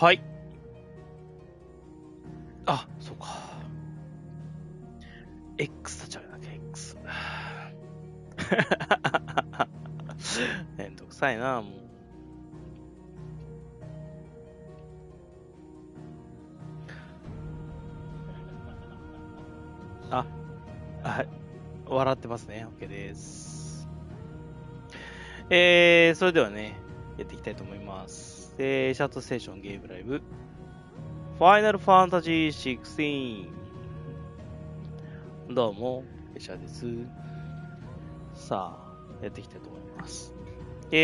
はい。あ、そうか。X 立ち上げなきゃ、X。めんどくさいな、もう。あ、はい。笑ってますね。OK です。それではね、やっていきたいと思います。シャットステーションゲームライブ。ファイナルファンタジー16。どうも、ヤシュアです。さあ、やっていきたいと思います。ちょ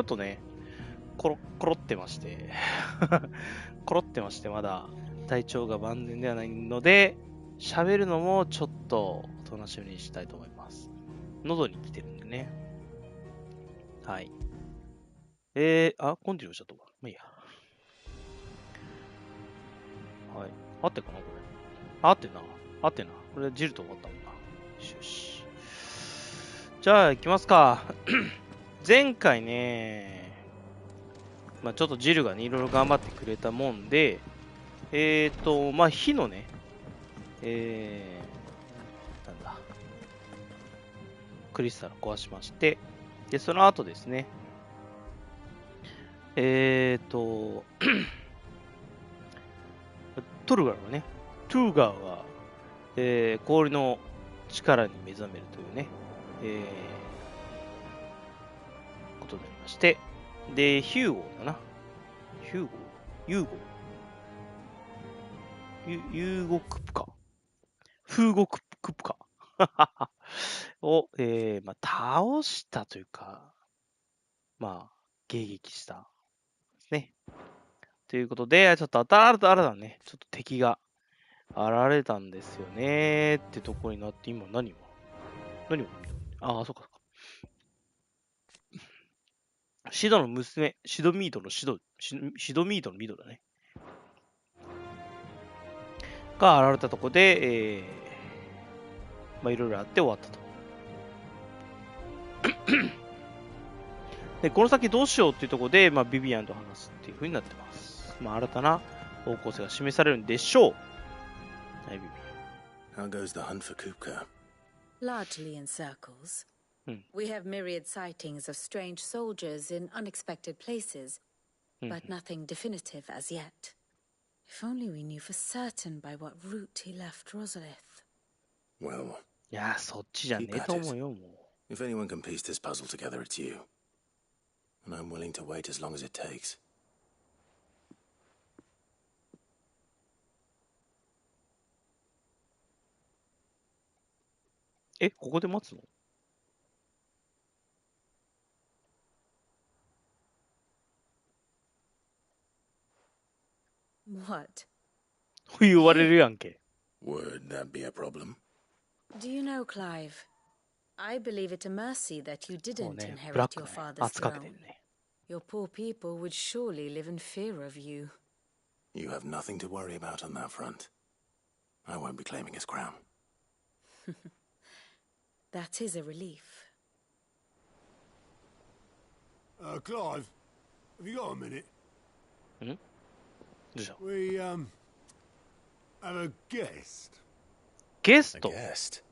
っとね、コロってまして、コロってまして、まだ体調が万全ではないので、喋るのもちょっとおとなしみにしたいと思います。喉に来てるんでね。はい。コンティニューしちゃったか。まあいいや。はい。合ってるかなこれ。合ってんな。合ってんな。これジルと思ったもんな。よし。じゃあ、行きますか。前回ね、まあちょっとジルがね、いろいろ頑張ってくれたもんで、まあ火のね、なんだ。クリスタル壊しまして、で、その後ですね、トルガーはね、トゥーガーは、氷の力に目覚めるというね、ことになりまして、で、ヒューゴーかな。ヒューゴーユーゴーユーゴクプか。フーゴクプか。を、まあ、倒したというか、まあ、迎撃したですね。ということで、ちょっと新たなね、ちょっと敵が現れたんですよねってところになって、今何をああ、そうか。シドの娘、シドミートのシドミートのミドだね。が現れたところで、まあいろいろあって終わったと。で、この先どうしようっていうところで、まあビビアンと話すっていう風になってます。まあ新たな方向性が示されるんでしょう。はい、ビビアン。How goes the hunt for Kupka? Largely in circles. We have myriad sightings of strange soldiers in unexpected places, but nothing definitive as yet. If only we knew for certain by what route he left Rosalith. Well, いや、そっちじゃねえと思うよ、もう。If anyone can piece this puzzle together, it's you. And I'm willing to wait as long as it takes. ここで待つのWhat? 言われるやんけ。Would that be a problem? Do you know, Clive? I believe it a mercy that you didn't inherit your father's throne. Your poor people would surely live in fear of you. You have nothing to worry about on that front. I won't be claiming his crown. That is a relief. Clive, have you got a minute? We, have a guest. Guest? A guest?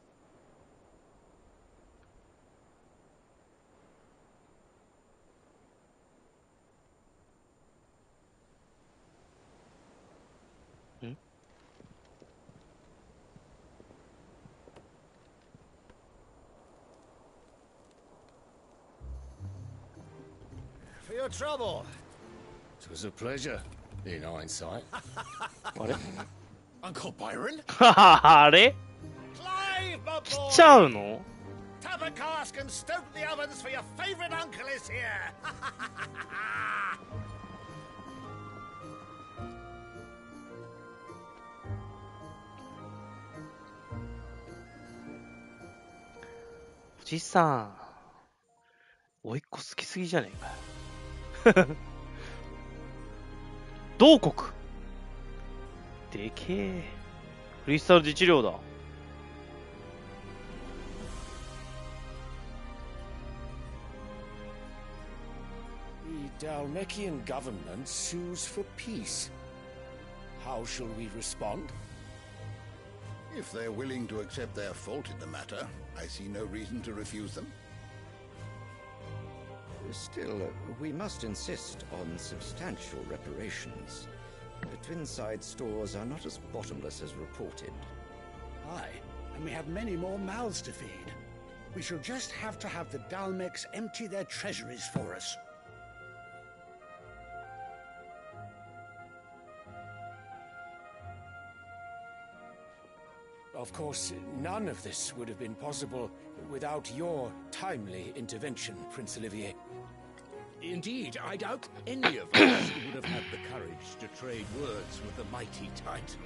For your trouble. It was a pleasure, in hindsight. あれ Uncle Byron? あれ Clive, my 来 boy! ちゃうの Tap a cask and stoke the ovens for your favorite uncle is here! おじさん、おいっ子好きすぎじゃねえかよ。同国でけえ。クリスタル自治領だ。Dalmekian government sues for peace. How shall we respond? If they're willing to accept their fault in the matter, I see no reason to refuse them. Still, we must insist on substantial reparations. The Twinside stores are not as bottomless as reported. Aye, and we have many more mouths to feed. We shall just have to have the Dalmecs empty their treasuries for us. Of course, none of this would have been possible without your timely intervention, Prince Olivier. Indeed, I doubt any of us would have had the courage to trade words with the mighty Titan,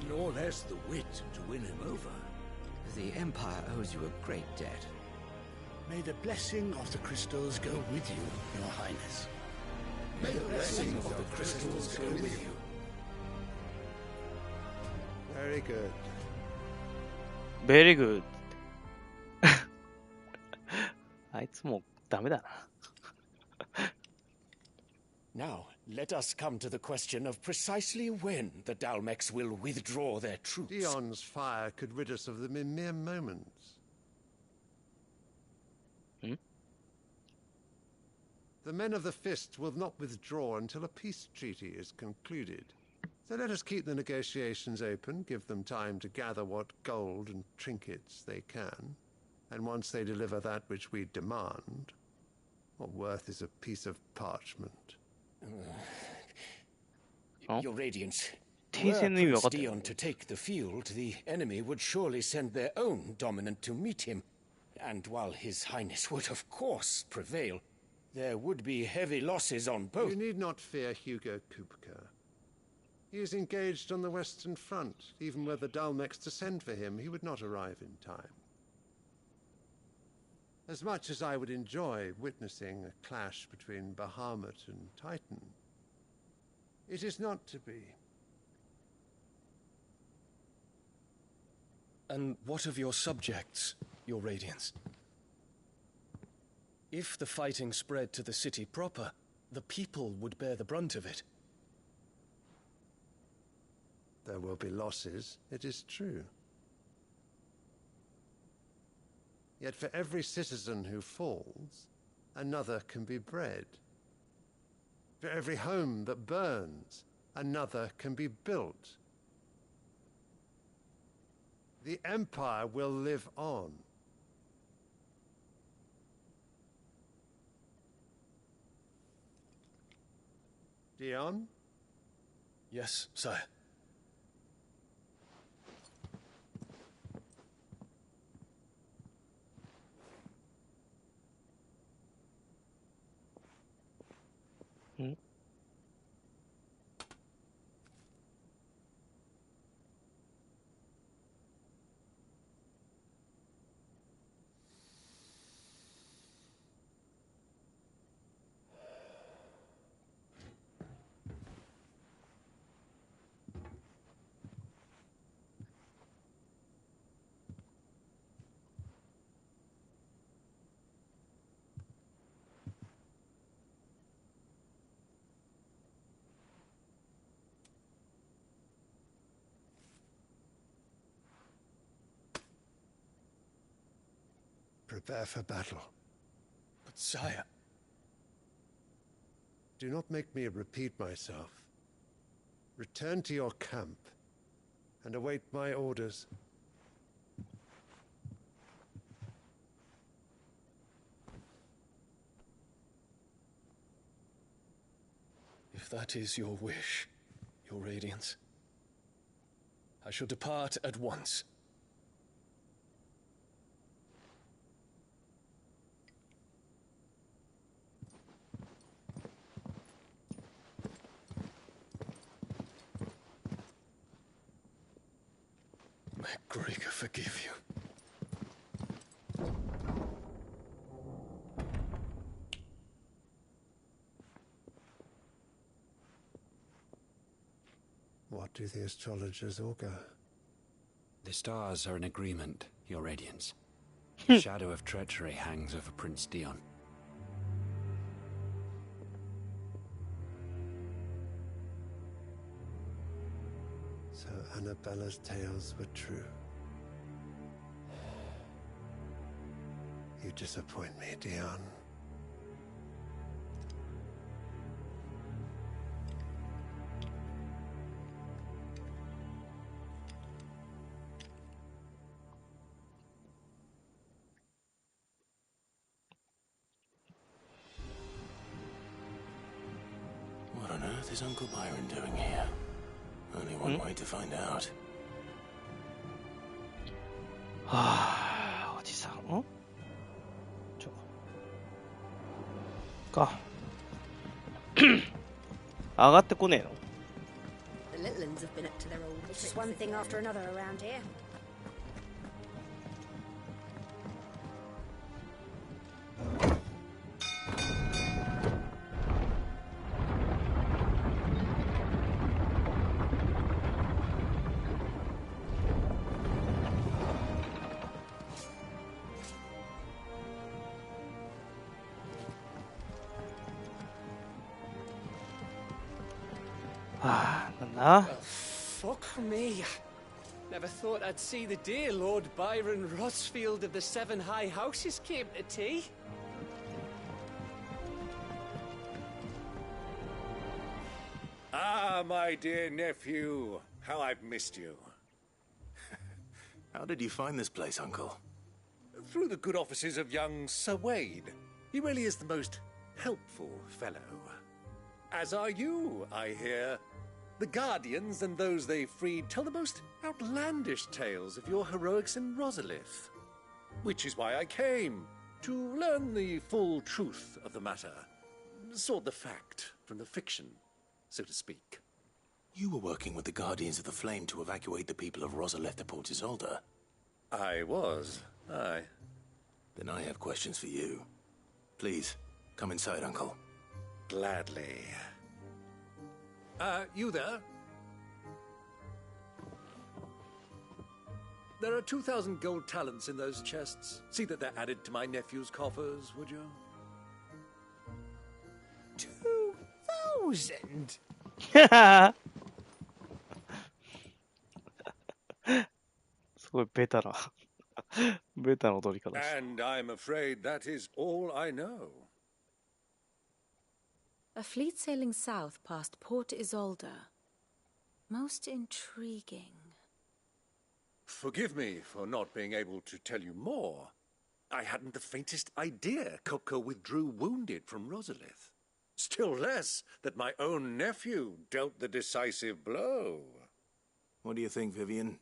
nor less the wit to win him over. The Empire owes you a great debt. May the blessing of the crystals go with you, Your Highness. May the blessing of the crystals go with you. Very good. Very good. あいつもうダメだな。Now, let us come to the question of precisely when the Dalmecs will withdraw their troops. Dion's fire could rid us of them in mere moments. The men of the Fist will not withdraw until a peace treaty is concluded. So let us keep the negotiations open, give them time to gather what gold and trinkets they can, and once they deliver that which we demand, what worth is a piece of parchment? Your Radiance, Were Prince Dion to take the field, the enemy would surely send their own dominant to meet him. And while His Highness would of course prevail, there would be heavy losses on both. You need not fear Hugo Kupka. He is engaged on the Western Front. Even were the Dalmecs to send for him, he would not arrive in time. As much as I would enjoy witnessing a clash between Bahamut and Titan, it is not to be. And what of your subjects, Your Radiance? If the fighting spread to the city proper, the people would bear the brunt of it. There will be losses, it is true. Yet for every citizen who falls, another can be bred. For every home that burns, another can be built. The Empire will live on. Dion? Yes, sire. Prepare for battle. But sire... Do not make me repeat myself. Return to your camp and await my orders. If that is your wish, Your Radiance, I shall depart at once. May Gregor forgive you. What do the astrologers augur? The stars are in agreement, Your Radiance. The shadow of treachery hangs over Prince Dion. Annabella's tales were true. You disappoint me, Dion. What on earth is Uncle Byron doing here? Only one way to find out. はあ、おじさんか上がってこねえの The little ones have been up to their old tricks. Just one thing after another around here. Fuck me. Never thought I'd see the day Lord Byron Rosfield of the Seven High Houses came to tea. Ah, my dear nephew. How I've missed you. How did you find this place, Uncle? Through the good offices of young Sir Wade. He really is the most helpful fellow. As are you, I hear. The Guardians and those they freed tell the most outlandish tales of your heroics in Rosalith. Which is why I came, to learn the full truth of the matter. Sort the fact from the fiction, so to speak. You were working with the Guardians of the Flame to evacuate the people of Rosalith to Port Isolde. I was, aye. Then I have questions for you. Please, come inside, Uncle. Gladly. You there? There are 2,000 gold talents in those chests. See that they're added to my nephew's coffers, would you? 2,000? すごいベタなベタな踊り方です。 And I'm afraid that is all I know. A fleet sailing south past Port Isolde. Most intriguing. Forgive me for not being able to tell you more. I hadn't the faintest idea Kopka withdrew wounded from Rosalith. Still less that my own nephew dealt the decisive blow. What do you think, Vivian?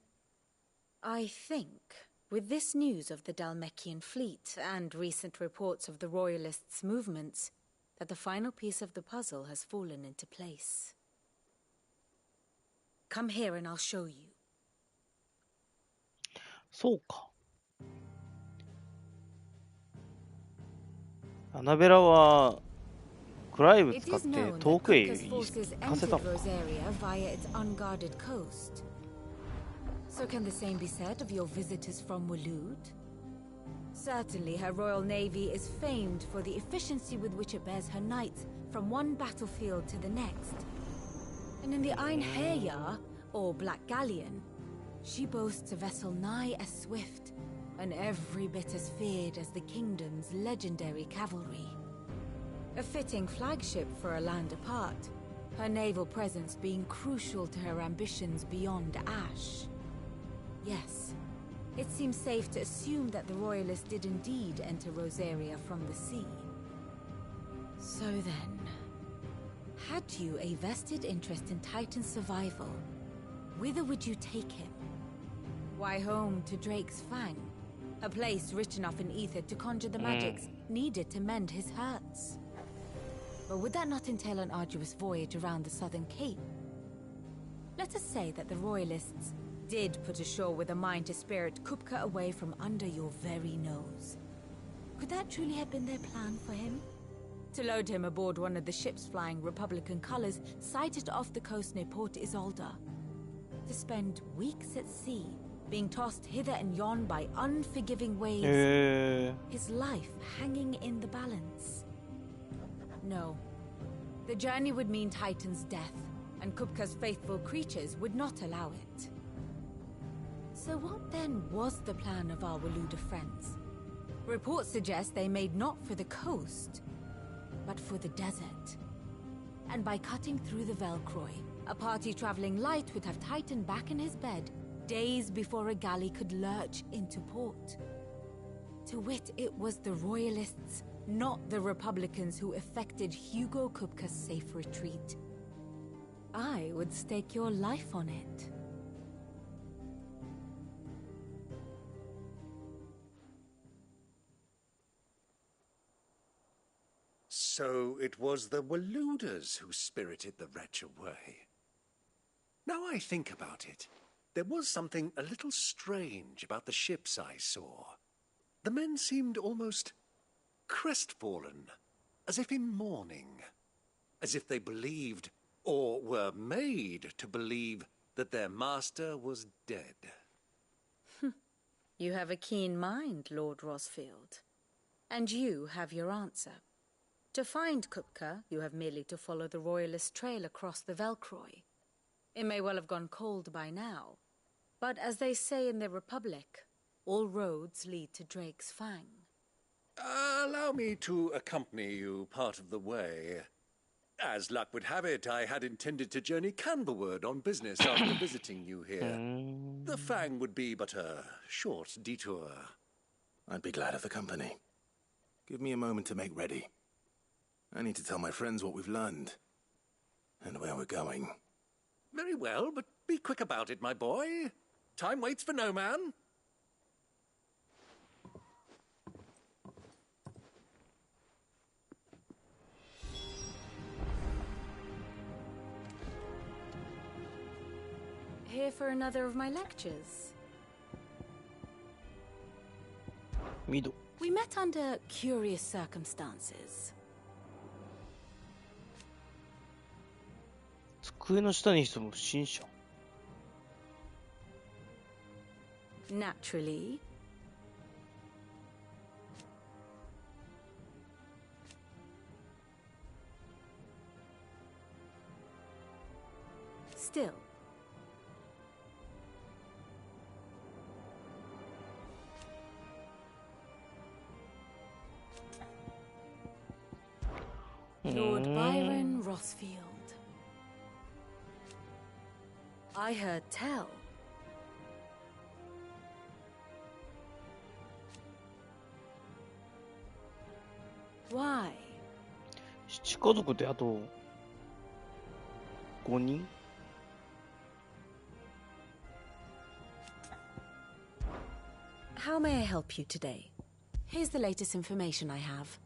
I think, with this news of the Dalmekian fleet and recent reports of the Royalists' movements, that the final piece of the puzzle has fallen into place. Come here and I'll show you. そうか。アナベラはクライブ使って遠くへ行かせたのか。So can the same be said of your visitors from Waloed? Certainly, her royal navy is famed for the efficiency with which it bears her knights from one battlefield to the next. And in the Einherjar, or Black Galleon, she boasts a vessel nigh as swift and every bit as feared as the kingdom's legendary cavalry. A fitting flagship for a land apart, her naval presence being crucial to her ambitions beyond Ash. Yes. It seems safe to assume that the Royalists did indeed enter Rosaria from the sea. So then, had you a vested interest in Titan's survival, whither would you take him? Why, home to Drake's Fang, a place rich enough in ether to conjure the magics needed to mend his hurts. But would that not entail an arduous voyage around the southern cape? Let us say that the Royalists did put ashore with a mind to spirit Kupka away from under your very nose. Could that truly have been their plan for him? To load him aboard one of the ships flying Republican colors sighted off the coast near Port Isolde. To spend weeks at sea, being tossed hither and yon by unforgiving waves, his life hanging in the balance. No. The journey would mean Titan's death, and Kupka's faithful creatures would not allow it. So what then was the plan of our Waluda friends? Reports suggest they made not for the coast, but for the desert. And by cutting through the Velcroy, a party traveling light would have Titan back in his bed days before a galley could lurch into port. To wit, it was the Royalists, not the Republicans, who effected Hugo Kupka's safe retreat. I would stake your life on it. So it was the Waludas who spirited the wretch away. Now I think about it, there was something a little strange about the ships I saw. The men seemed almost crestfallen, as if in mourning, as if they believed, or were made to believe, that their master was dead. You have a keen mind, Lord Rosfield. And you have your answer. To find Kupka, you have merely to follow the Royalist trail across the Velcroy. It may well have gone cold by now, but as they say in the Republic, all roads lead to Drake's Fang. Allow me to accompany you part of the way. As luck would have it, I had intended to journey Canberward on business after visiting you here. The Fang would be but a short detour. I'd be glad of the company. Give me a moment to make ready. I need to tell my friends what we've learned, and where we're going. Very well, but be quick about it, my boy. Time waits for no man. Here for another of my lectures? Mido. We met under curious circumstances. 机の下に潜む不審者 Naturally. Still. Lord Byron Rosfield. I heard tell. Why? 7家族であと5人 How may I help you today? Here's the latest information I have.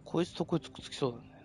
こいつとこいつくっつきそうだね。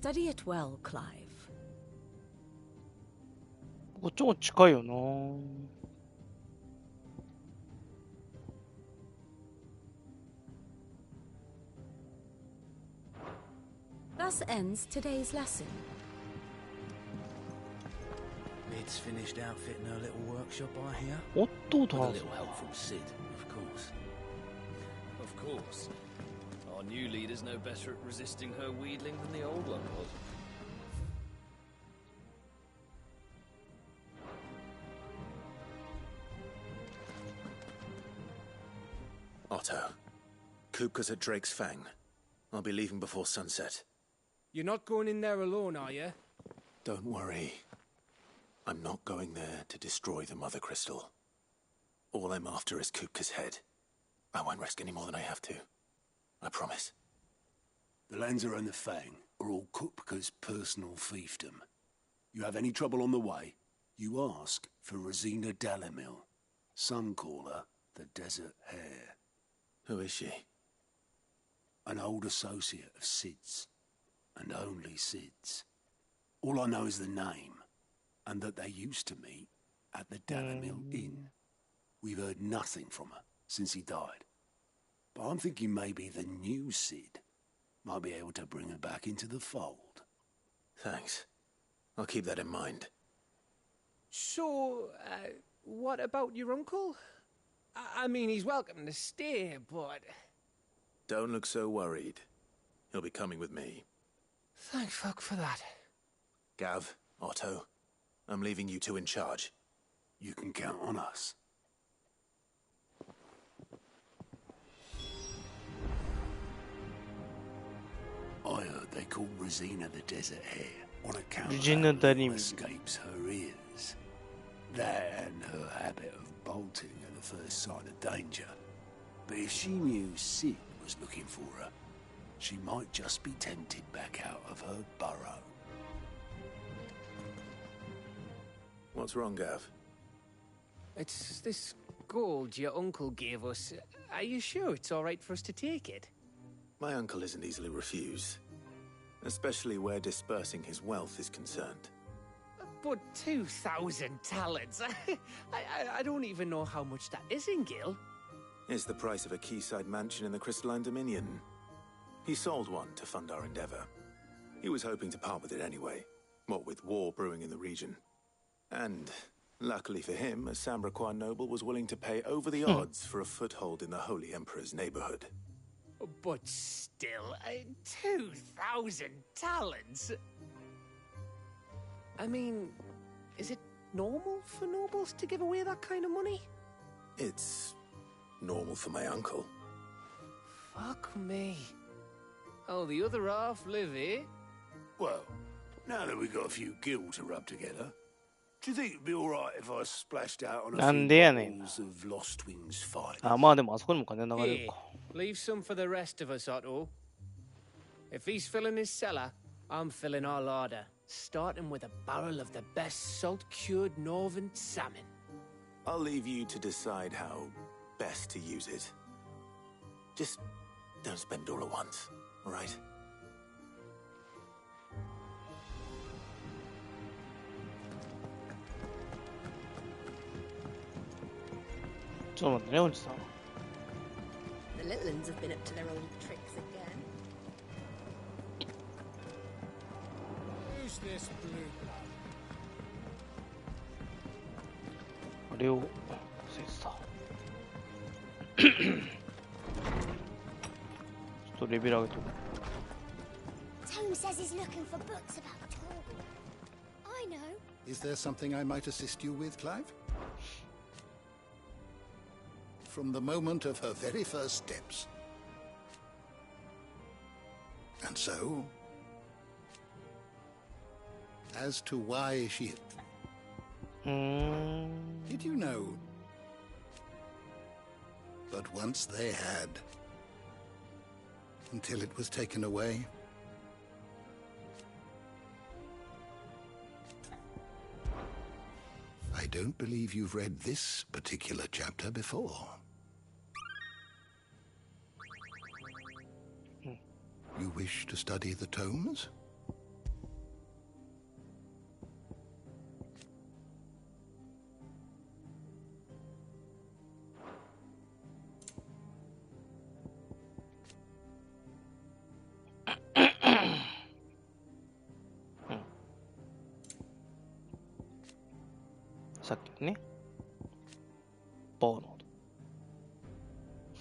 Study it well, Clive. こっちも近いよな。Thus ends today's lesson. It's Sid's finished outfitting her little workshop, I hear. What With a little help from Sid, of course. Of course. Our new leader's no better at resisting her wheedling than the old one was. Otto, Kupka's at Drake's Fang. I'll be leaving before sunset. You're not going in there alone, are you? Don't worry. I'm not going there to destroy the Mother Crystal. All I'm after is Kupka's head. I won't risk any more than I have to. I promise. The Lanza and the Fang are all Kupka's personal fiefdom. You have any trouble on the way, you ask for Rosina Dalamil. Some call her the Desert Hare. Who is she? An old associate of Sid's. And only Sid's. All I know is the name, and that they used to meet at the Dalamil Inn. We've heard nothing from her since he died. But I'm thinking maybe the new Sid might be able to bring her back into the fold. Thanks. I'll keep that in mind. So, what about your uncle? I mean, he's welcome to stay, but... Don't look so worried. He'll be coming with me. Thank fuck for that. Gav, Otto, I'm leaving you two in charge. You can count on us. I heard they call Rosina the Desert Hare on account of how little escapes her ears. That and her habit of bolting at the first sign of danger. But if she knew Sid was looking for her, she might just be tempted back out of her burrow. What's wrong, Gav? It's this gold your uncle gave us. Are you sure it's all right for us to take it? My uncle isn't easily refused, especially where dispersing his wealth is concerned. But 2,000 talents. I don't even know how much that is in Gil. It's the price of a quayside mansion in the Crystalline Dominion. He sold one to fund our endeavor. He was hoping to part with it anyway, what with war brewing in the region. And, luckily for him, a Sambraquan noble was willing to pay over the odds for a foothold in the Holy Emperor's neighborhood. But still, 2,000 talents? I mean, is it normal for nobles to give away that kind of money? It's normal for my uncle. Fuck me. Oh, the other half live, eh? Well, now that we've got a few gil to rub together, do you think it'd be alright if I splashed out on a few bottles of Lost Wings fight? Here, leave some for the rest of us, Otto. If he's filling his cellar, I'm filling our larder, starting with a barrel of the best salt-cured northern salmon. I'll leave you to decide how best to use it. Just don't spend all at once, all right? The little ones have been up to their old tricks again. Who's this blue blood? あれを忘れてた。ちょっとレベル上げとこう。 Tone says he's looking for books about Torgal. I know. Is there something I might assist you with, Clive? From the moment of her very first steps. And so, as to why she... Did you know? But once they had, until it was taken away. I don't believe you've read this particular chapter before. You wish to study the tomes? さっきのね。バーナー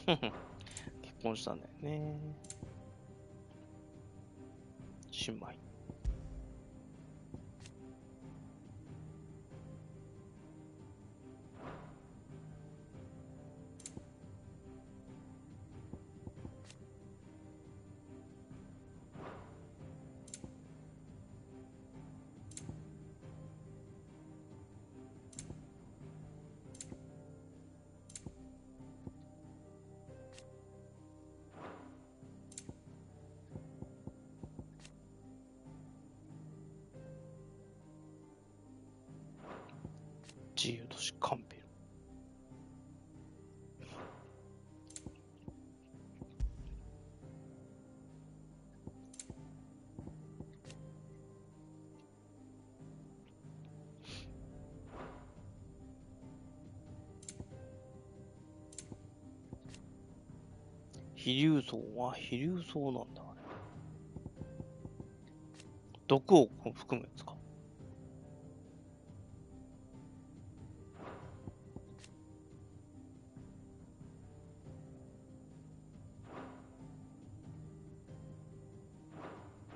ド。結婚したんだよね。姉妹。自由都市カンペル。飛竜層は飛竜層なんだ、あれ。毒を含むやつか。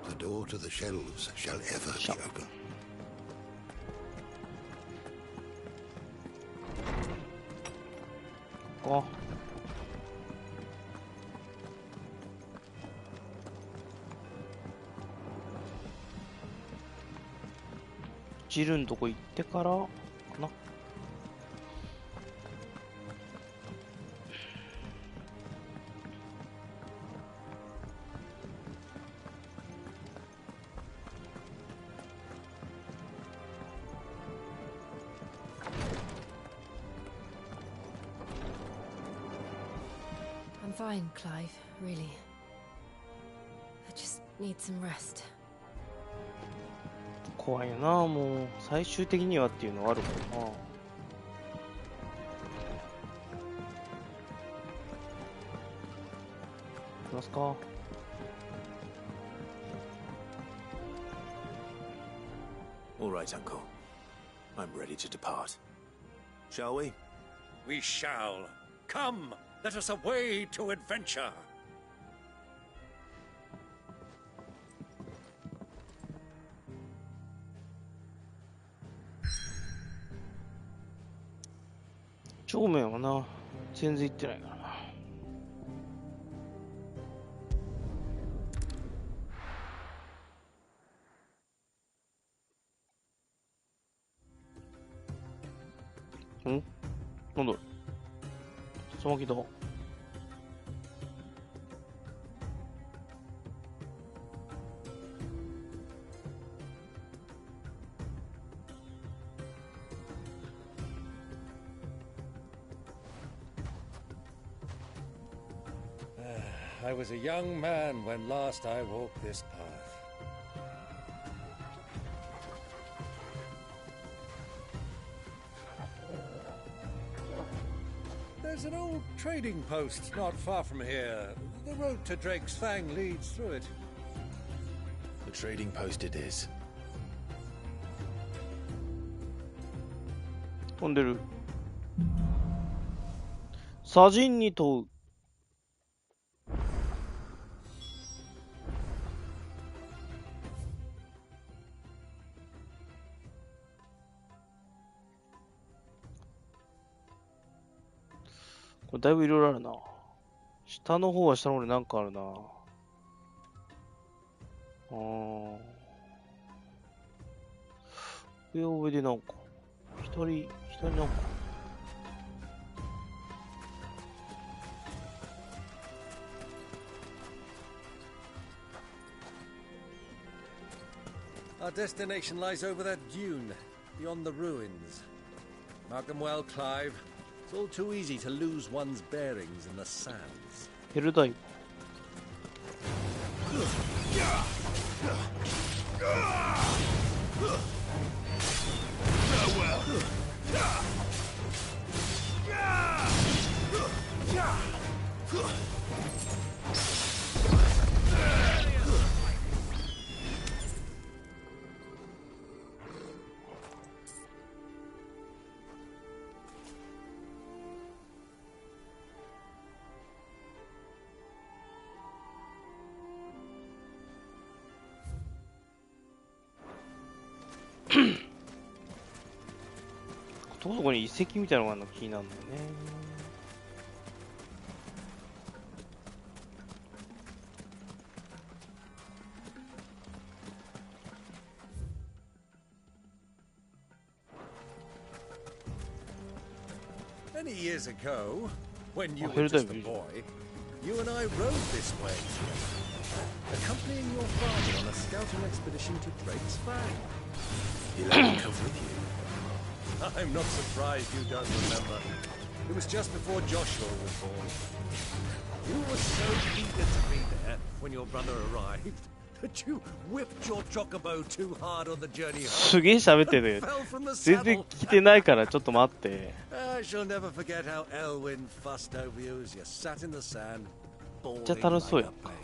The door to the shelves shall ever be open. Oh. ジルのとこ行ってからかな。I'm fine, Clive, really. I just need some rest. 怖いよな、もう最終的にはっていうのはあるからな。行きますか。All right, Uncle. I'm ready to depart. Shall we? We shall. Come, let us away to adventure. 正面はな、全然行ってないからな。なんださまきだ。I was a young man when last I walked this path. There's an old trading post not far from here. The road to Drake's Fang leads through it. The trading post it is. 飛んでる。砂塵に問う。これだいぶいろいろあるな。下の方は下の方でなんかあるな。上は上でなんか。左なんか。Our destination lies over that dune, beyond the ruins. Mark them well, Clive. It's all too easy to lose one's bearings in the sands. ヘルダイブ。どこに遺跡みたいなのがあるの気になるんだよね。Many years ago, when you were just a boy, you and I rode this way, accompanying your father on a scouting expedition to Drake's Fang. He let me come with you. I'm not surprised you don't remember. It was just before Joshua was born. You were so eager to be there when your brother arrived that you whipped your chocobo too hard on the journey home. すげえ喋ってる。全然聞いてないからちょっと待って。I shall never forget how Elwyn fussed over you as you sat in the sand, bawling めっちゃ楽しそうやん like か。 a babe.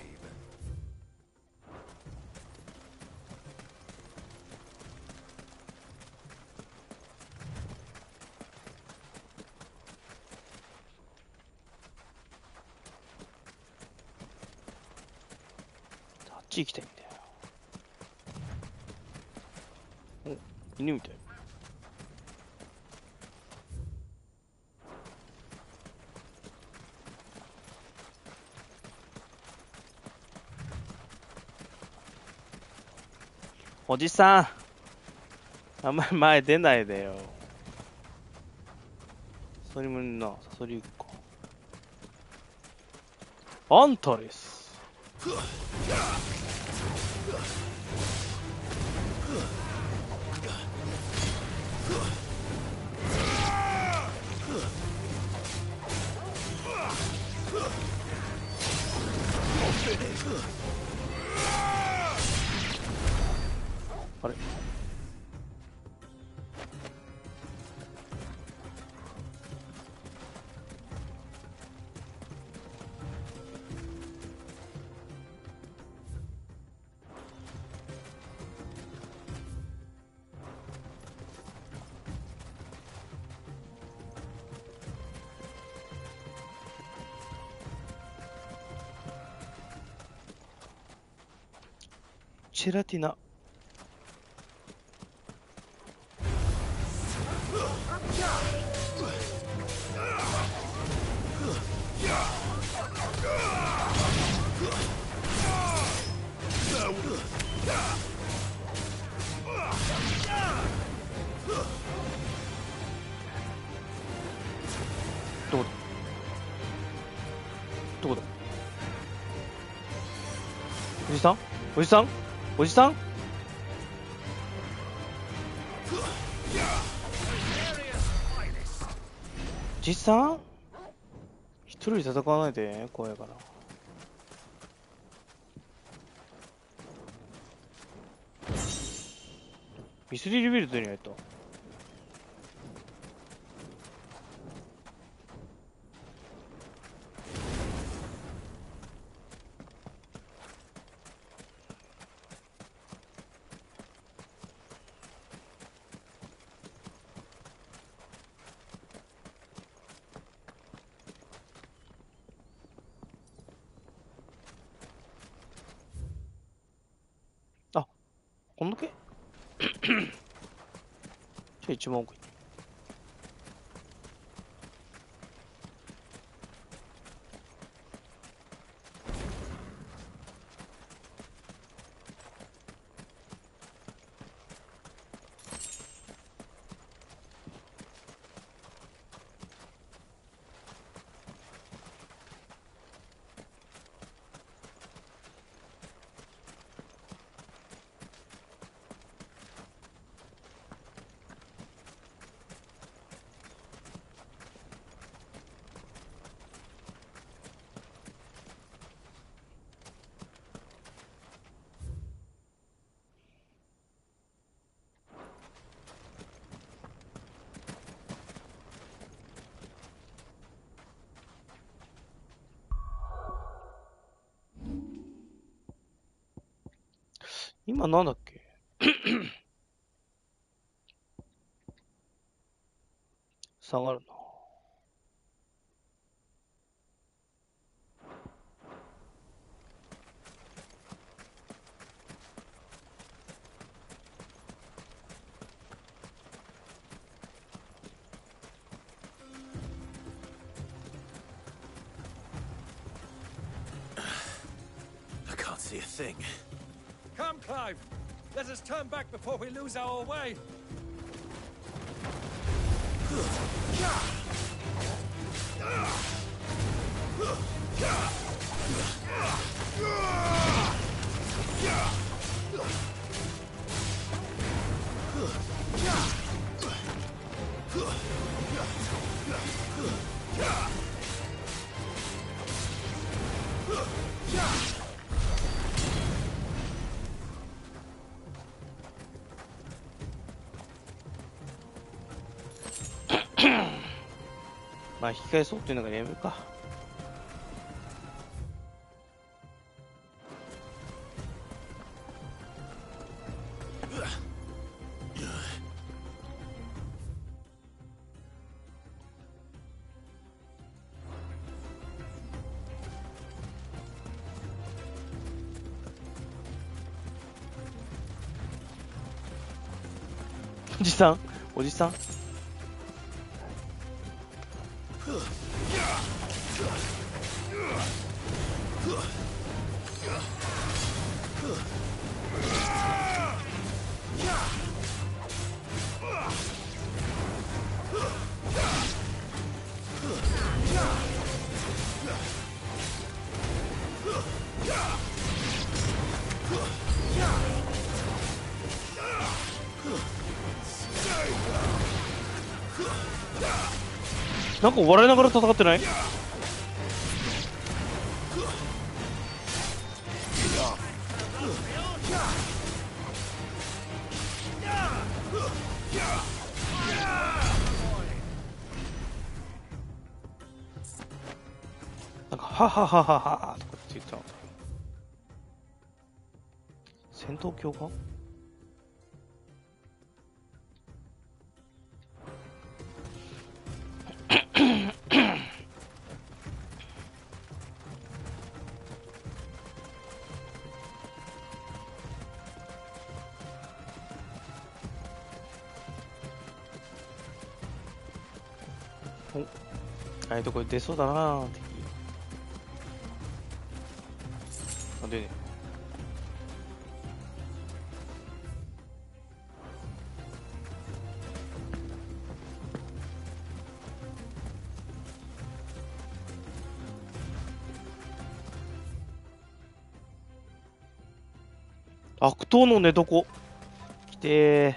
あっち行きたいんだよ。お、犬みたい。おじさん、あんまり前出ないでよ。それもな、それ行くか。あんたです。あれチェラティナ。どこだどこだおじさんおじさんおじさんおじさん一人で戦わないで怖いからミスリルビルドに入ったこんだけじゃあ一番奥に今なんだっけ下がるな see a thing. Come, Clive. Let us turn back before we lose our way.まあ引き返そうっていうのがやめるか。おじさん、おじさん。なんか笑いながら戦ってない？なんかはははははとかって言ったの。戦闘狂か？ああいうとこ出そうだな敵。あ、出ねえ。悪党の寝床来てー。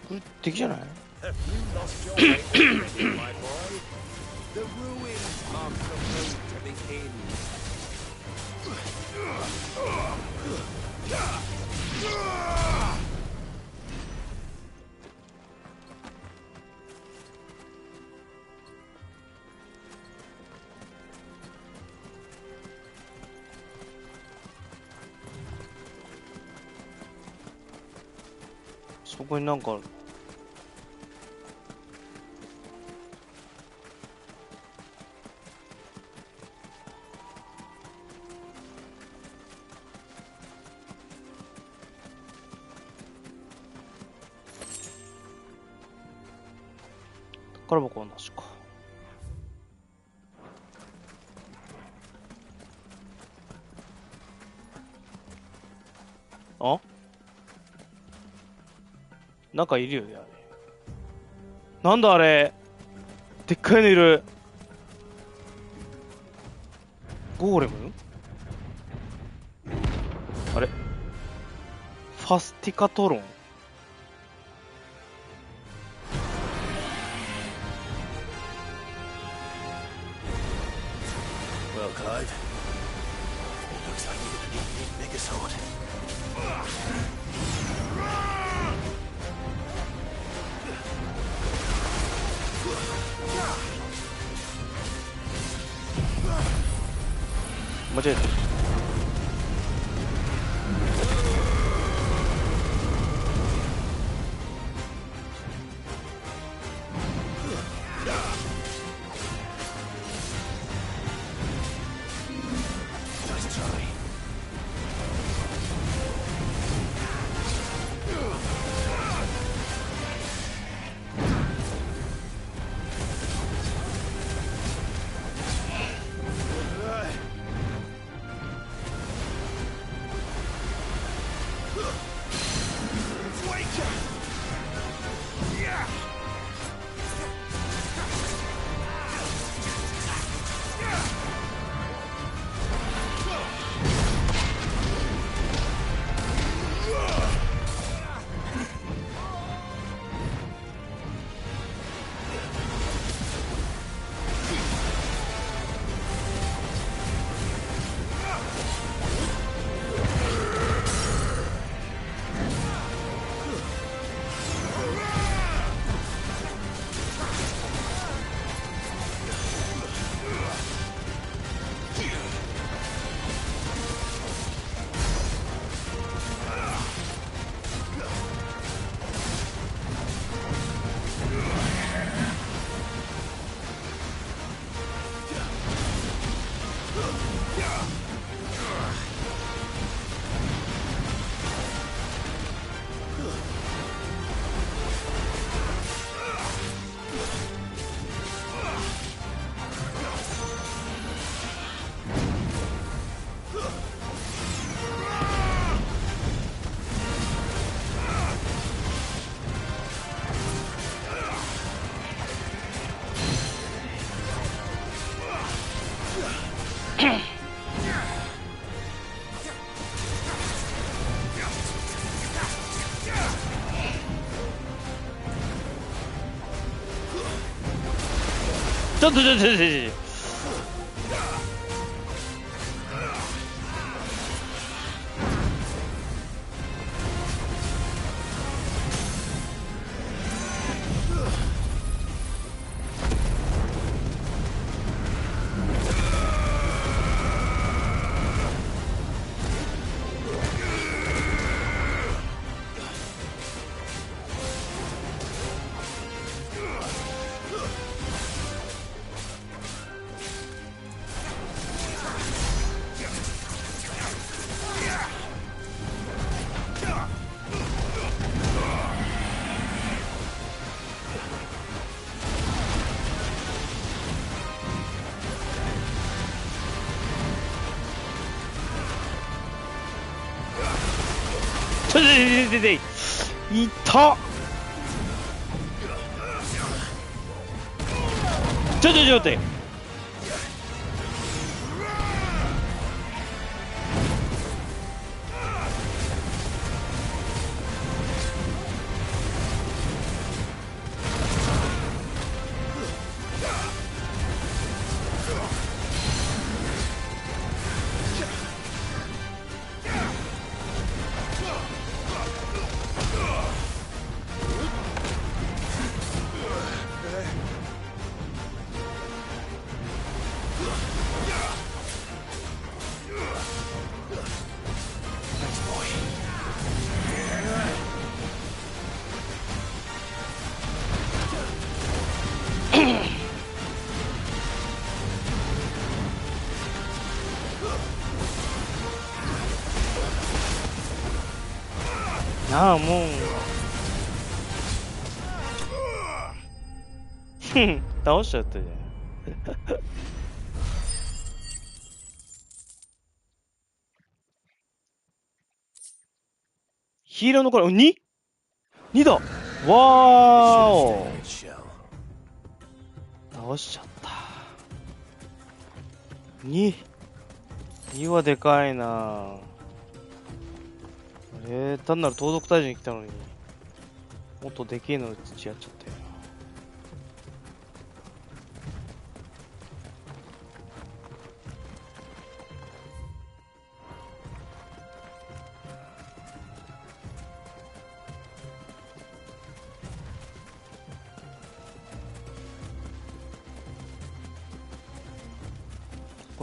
これ敵じゃない？ Have you lost your way already, my boy? The ruins mark the road to the end. そこになんかある。宝箱はなしか。あ？なんかいるよね、あれ。なんだあれ。でっかいのいる。ゴーレム？あれ？ファスティカトロン。Well, Clive, Looks like you're gonna need a bigger sword. 間違えた。ちょっといったちょ待って。ああ、もう倒しちゃったじゃんヒーローのこれ 2?2 だ。わーお、倒しちゃった。2はでかいな。単なる盗賊退治に来たのにもっとでけえので土やっちゃったよ。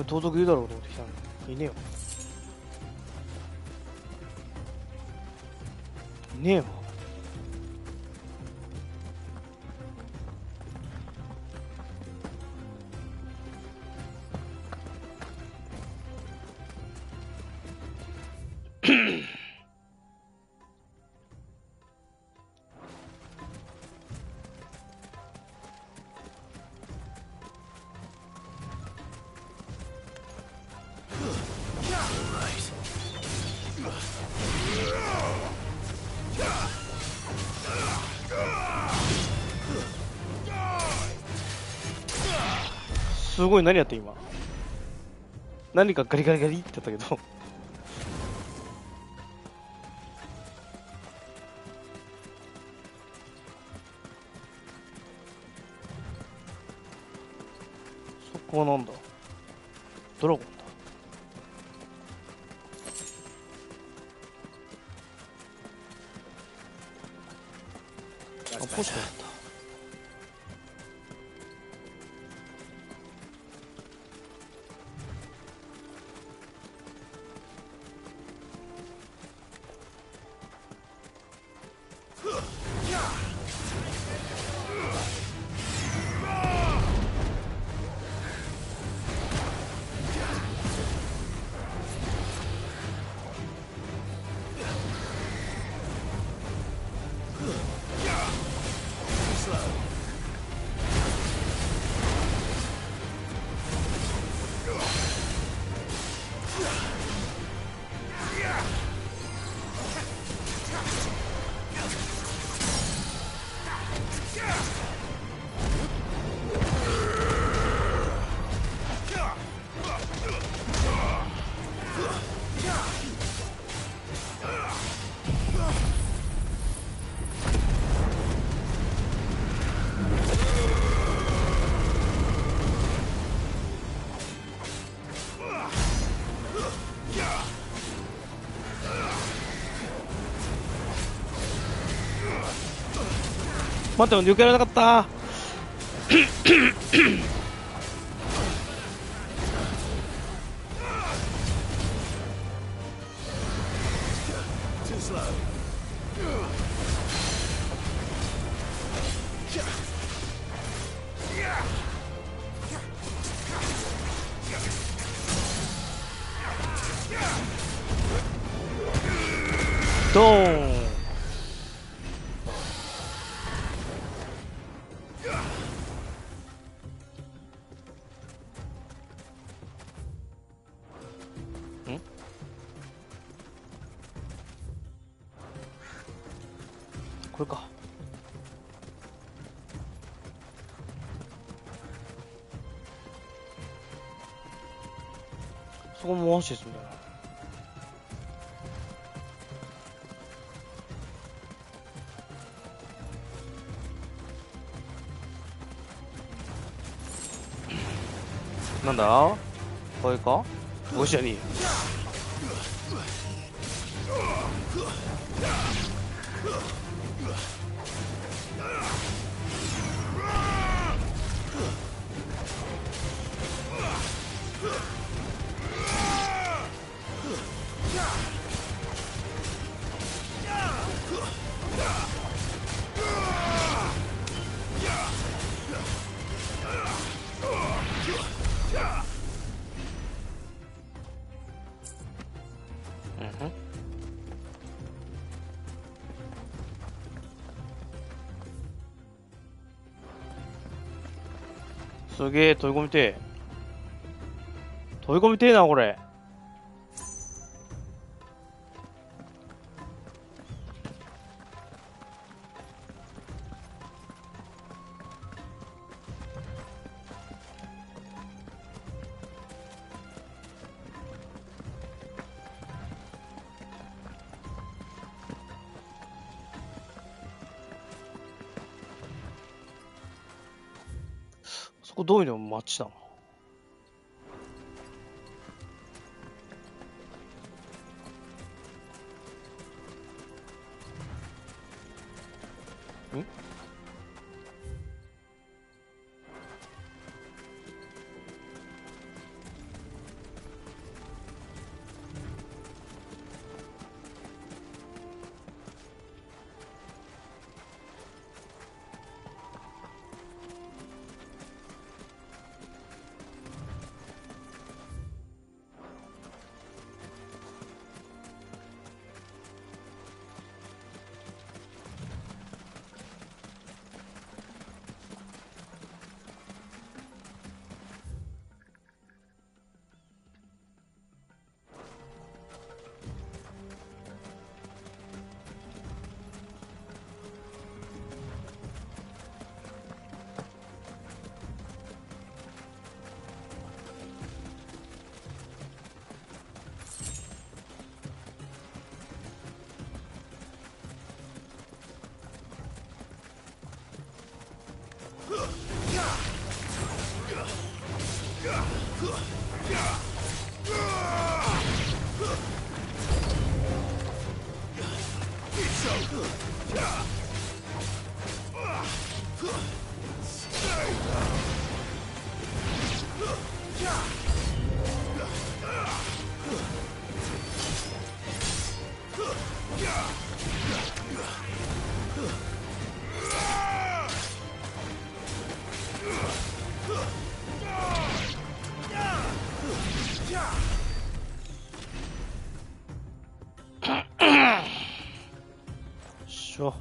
れ盗賊いるだろうと思ってきたのにいねえよ。いねえよ。すごい、何やって今。何かガリガリガリって言ったけど。そこはなんだ。ドラゴンだ。あ、ポストだった。待って、抜けられなかった。ドーン。これか。そこも回してすんだよな。なんだこれか。ゴシじゃねえよ。すげえ、飛び込みてえ。飛び込みてえな、これ。そこどういうの街だの。ん？しょ。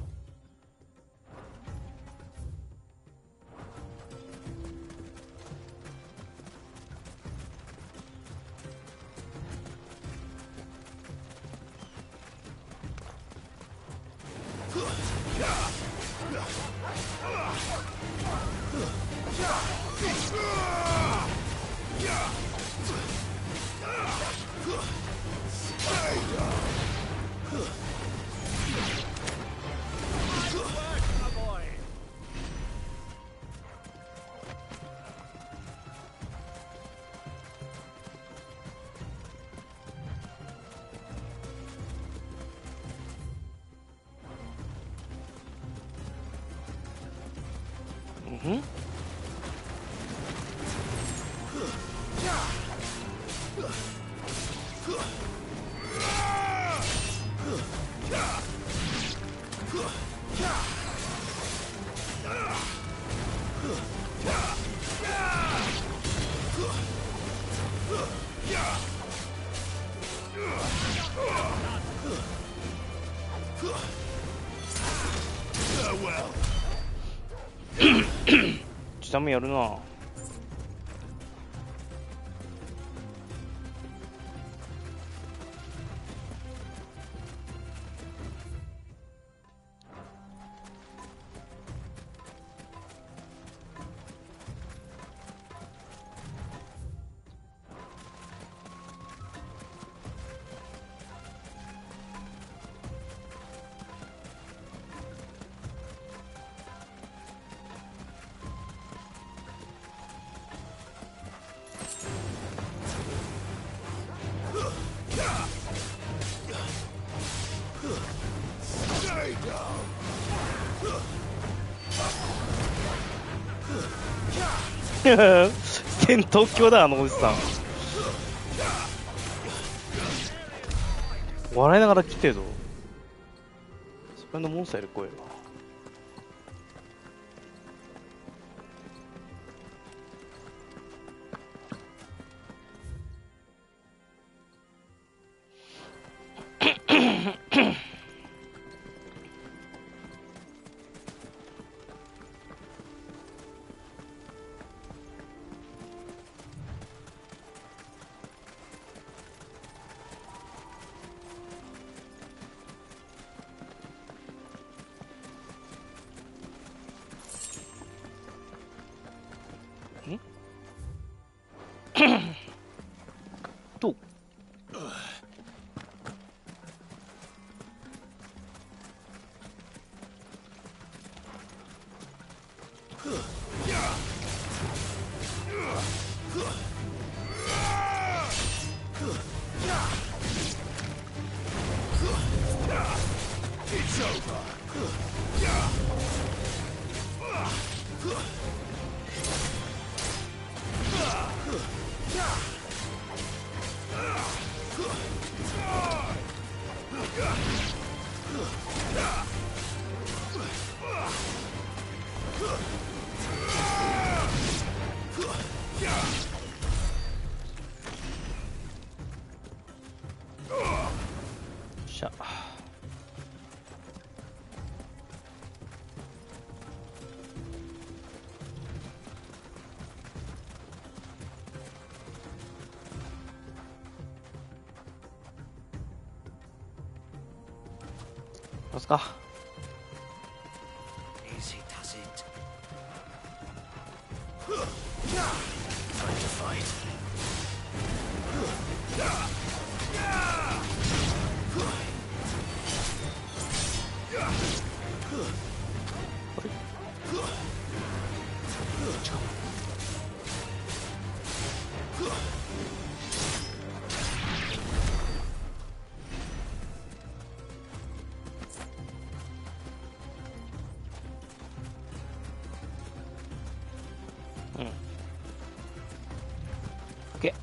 ダメやるな。戦闘狂だ、あのおじさん。笑いながら来てるぞ。それのモンスターより怖いわ。ますか。Easy does it. Time to fight. OK。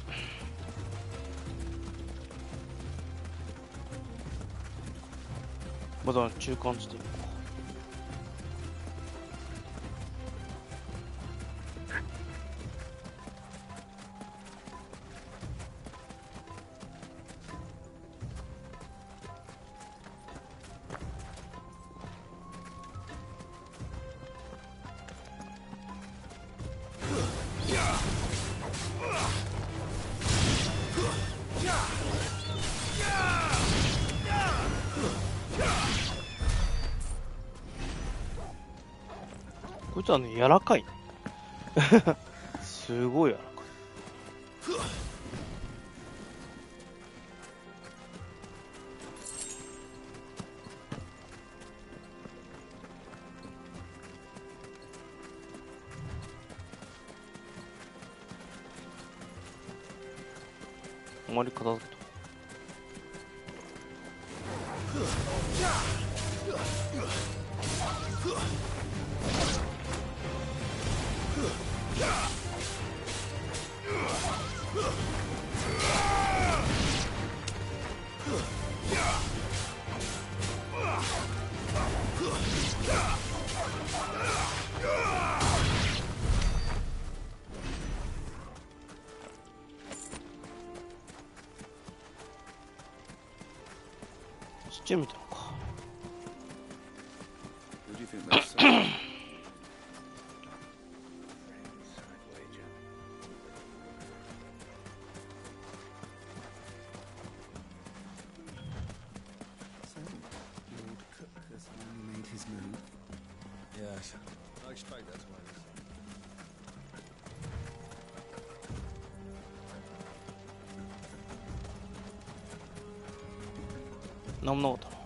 まだ中間地点か。こいつはね、柔らかいね。すごい柔らかい。あまり片付けと。そっち見たのか。Who do you think that's saying? Lord Cook has finally made his move. Yes, I expect that's why. なんもなかったな。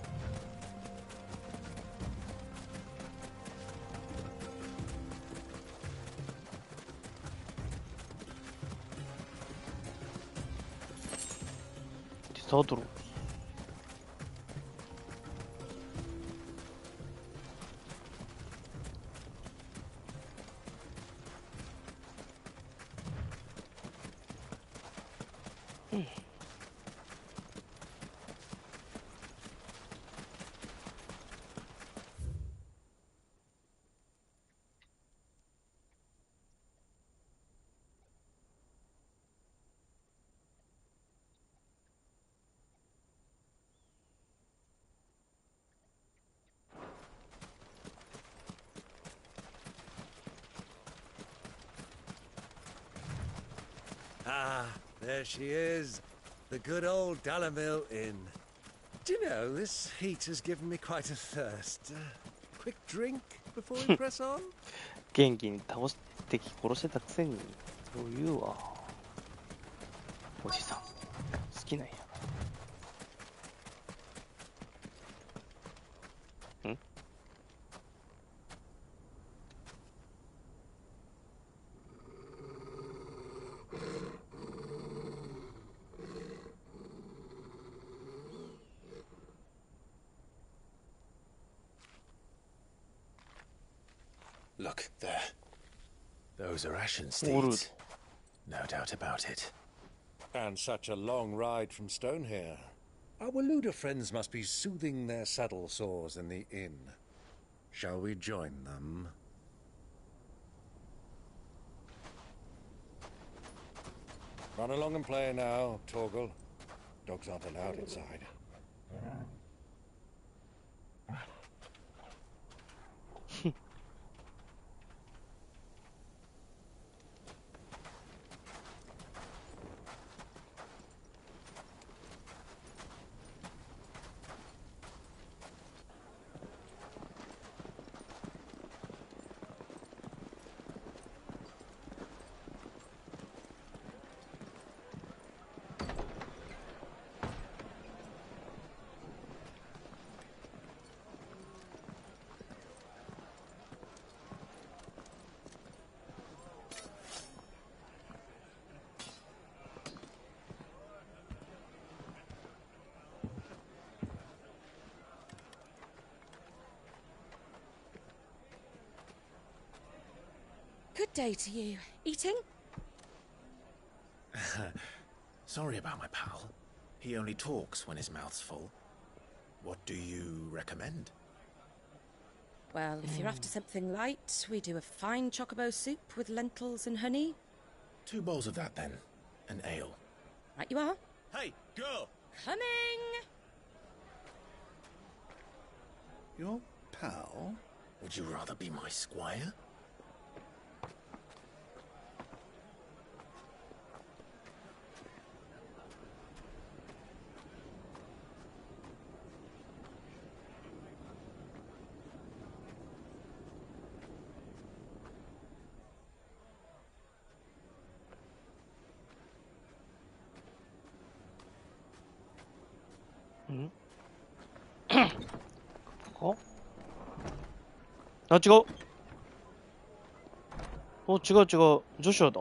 デザートロー。Ah, there she is. The good old Dalamil Inn. Do you know, this heat has given me quite a thirst. Quick drink before we press on? 元気に倒して敵殺してたくせにそう言うわ。おじさん好きなんや。んLook, there. Those are Ashen steeds. No doubt about it. And such a long ride from Stone here. Our Waluda friends must be soothing their saddle sores in the inn. Shall we join them? Run along and play now, Torgal. Dogs aren't allowed inside. Good day to you. Eating? Sorry about my pal. He only talks when his mouth's full. What do you recommend? Well, if you're after something light, we do a fine chocobo soup with lentils and honey. 2 bowls of that, then. An ale. Right you are. Hey, girl! Coming! Your pal? Would you rather be my squire? んここあ、違う。お、違う違う。ジョシュアだ。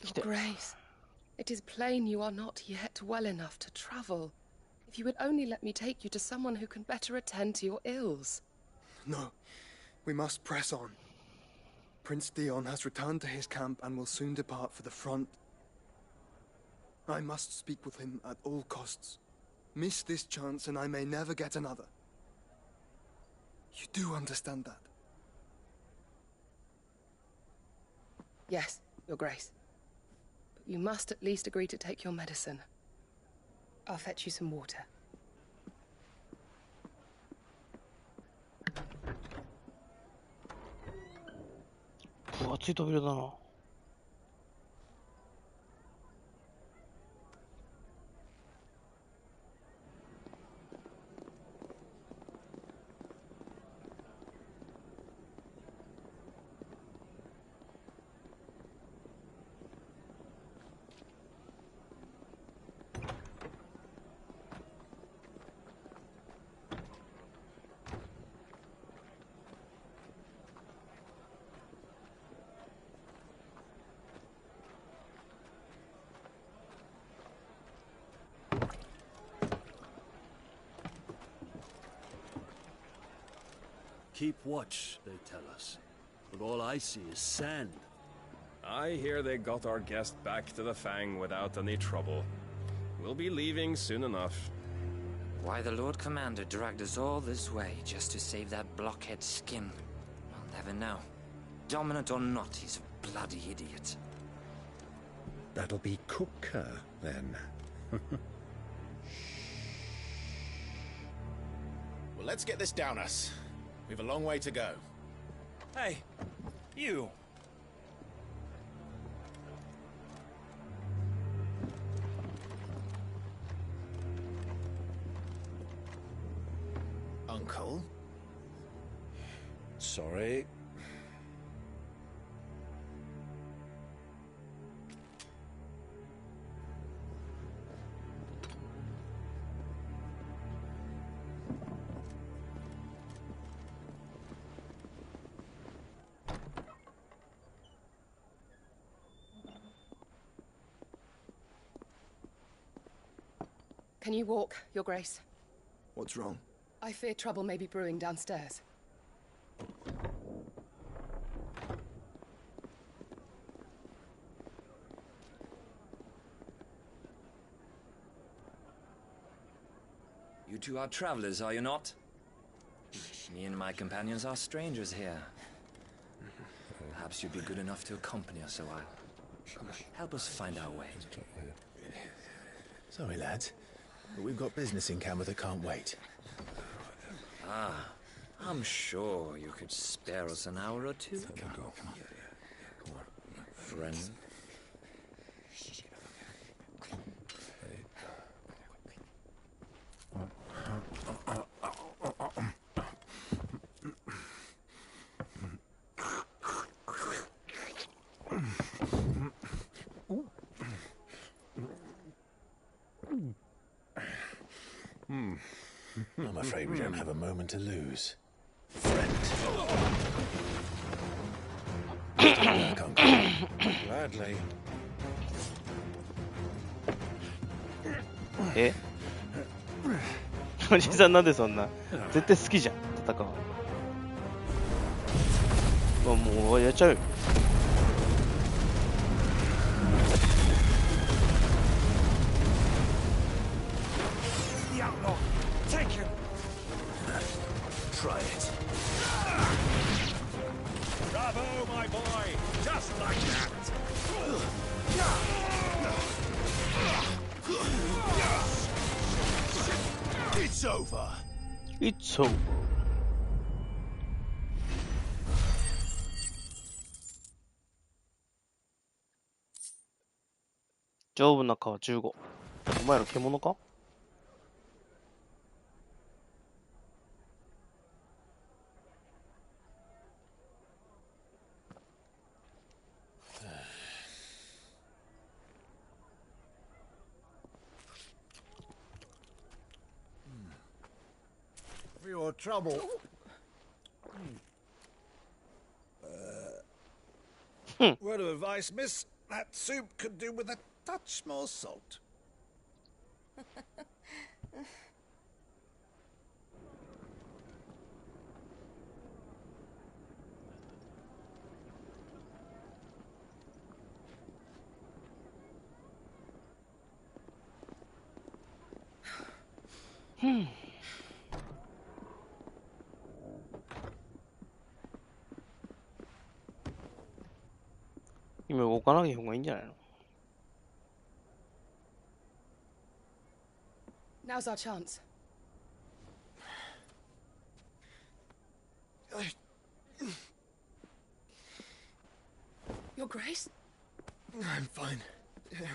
Your Grace, it is plain you are not yet well enough to travel. If you would only let me take you to someone who can better attend to your ills. No, we must press on. Prince Dion has returned to his camp and will soon depart for the front. I must speak with him at all costs. Miss this chance and I may never get another. You do understand that? Yes, Your Grace. But you must at least agree to take your medicine. I'll fetch you some water. 分厚い扉だな。Keep watch, they tell us. But all I see is sand. I hear they got our guest back to the Fang without any trouble. We'll be leaving soon enough. Why the Lord Commander dragged us all this way just to save that blockhead's skin, I'll never know. Dominant or not, he's a bloody idiot. That'll be Cooker, then. Well, let's get this down us. We've a long way to go. Hey, you. Uncle? Sorry. Can you walk, Your Grace? What's wrong? I fear trouble may be brewing downstairs. You two are travelers, are you not? Me and my companions are strangers here. Perhaps you'd be good enough to accompany us a while. Help us find our way. Sorry, lads, but we've got business in camera that can't wait. Ah, I'm sure you could spare us an hour or two. Come on. Friend. I'm afraid we don't have a moment to lose. Friend. Gladly. えおじさんなんでそんな絶対好きじゃん戦うのもうやっちゃうよTry it. Bravo, my boy! Just like that! It's over! It's over. 丈夫な皮15。お前ら獣か your trouble. Word of advice, miss. That soup could do with a touch more salt. Hmm. 今動かない方がいいんじゃないの? Now's our chance. Your Grace? I'm fine. Yeah.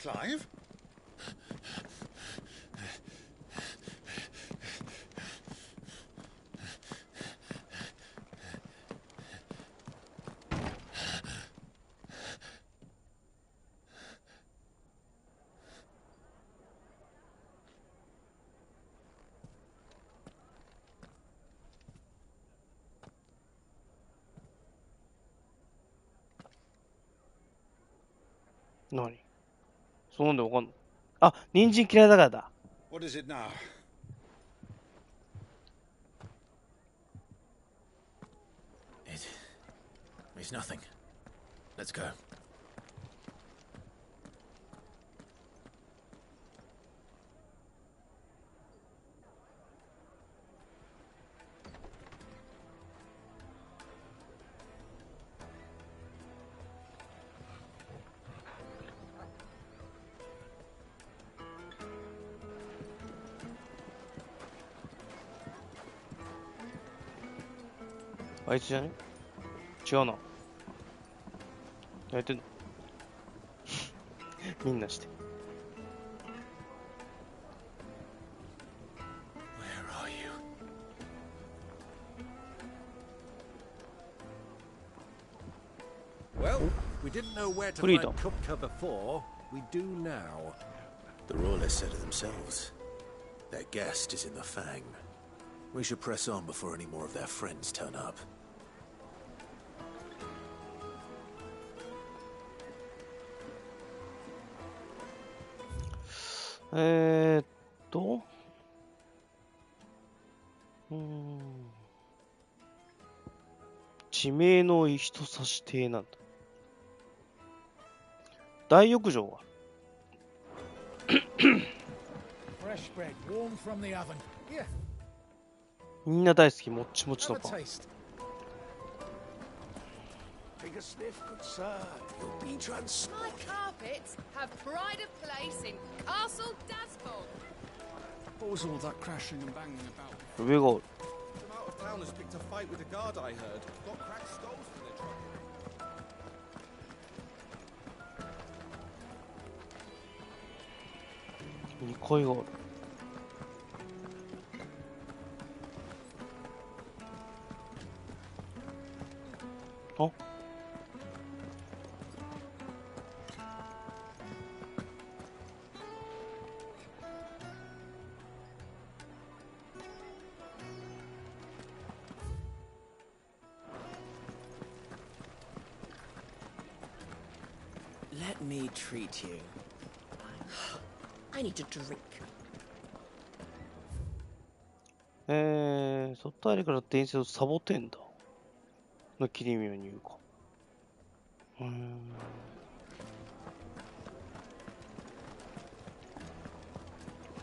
Clive?何? そうなんでわかんの? あ、人参嫌いだからだ。What is it now? It's nothing. Let's go.あいつじゃね? 違うな。やれてんの? みんなして。Where are you? Well, we didn't know where to find Kupka before. We do now. The Royalists said it themselves. Their guest is in the Fang. We should press on before any more of their friends turn up. 음... 地名の人差し邸なんだ。大浴場はFresh bread, warm from the oven. Here. みんな大好きもっちもちのパン。 Take a sniff, good sir. You'll be transformed. My carpets have pride of place in Castle Dasbold. What was all that crashing and banging about? 上がおる。 Some out of towners picked a fight with a guard, I heard. Got cracked skulls for their trouble. 2階がある。あ、Let me treat you. I need a drink. 外ありから伝説をサボテンだの切り身を言うか。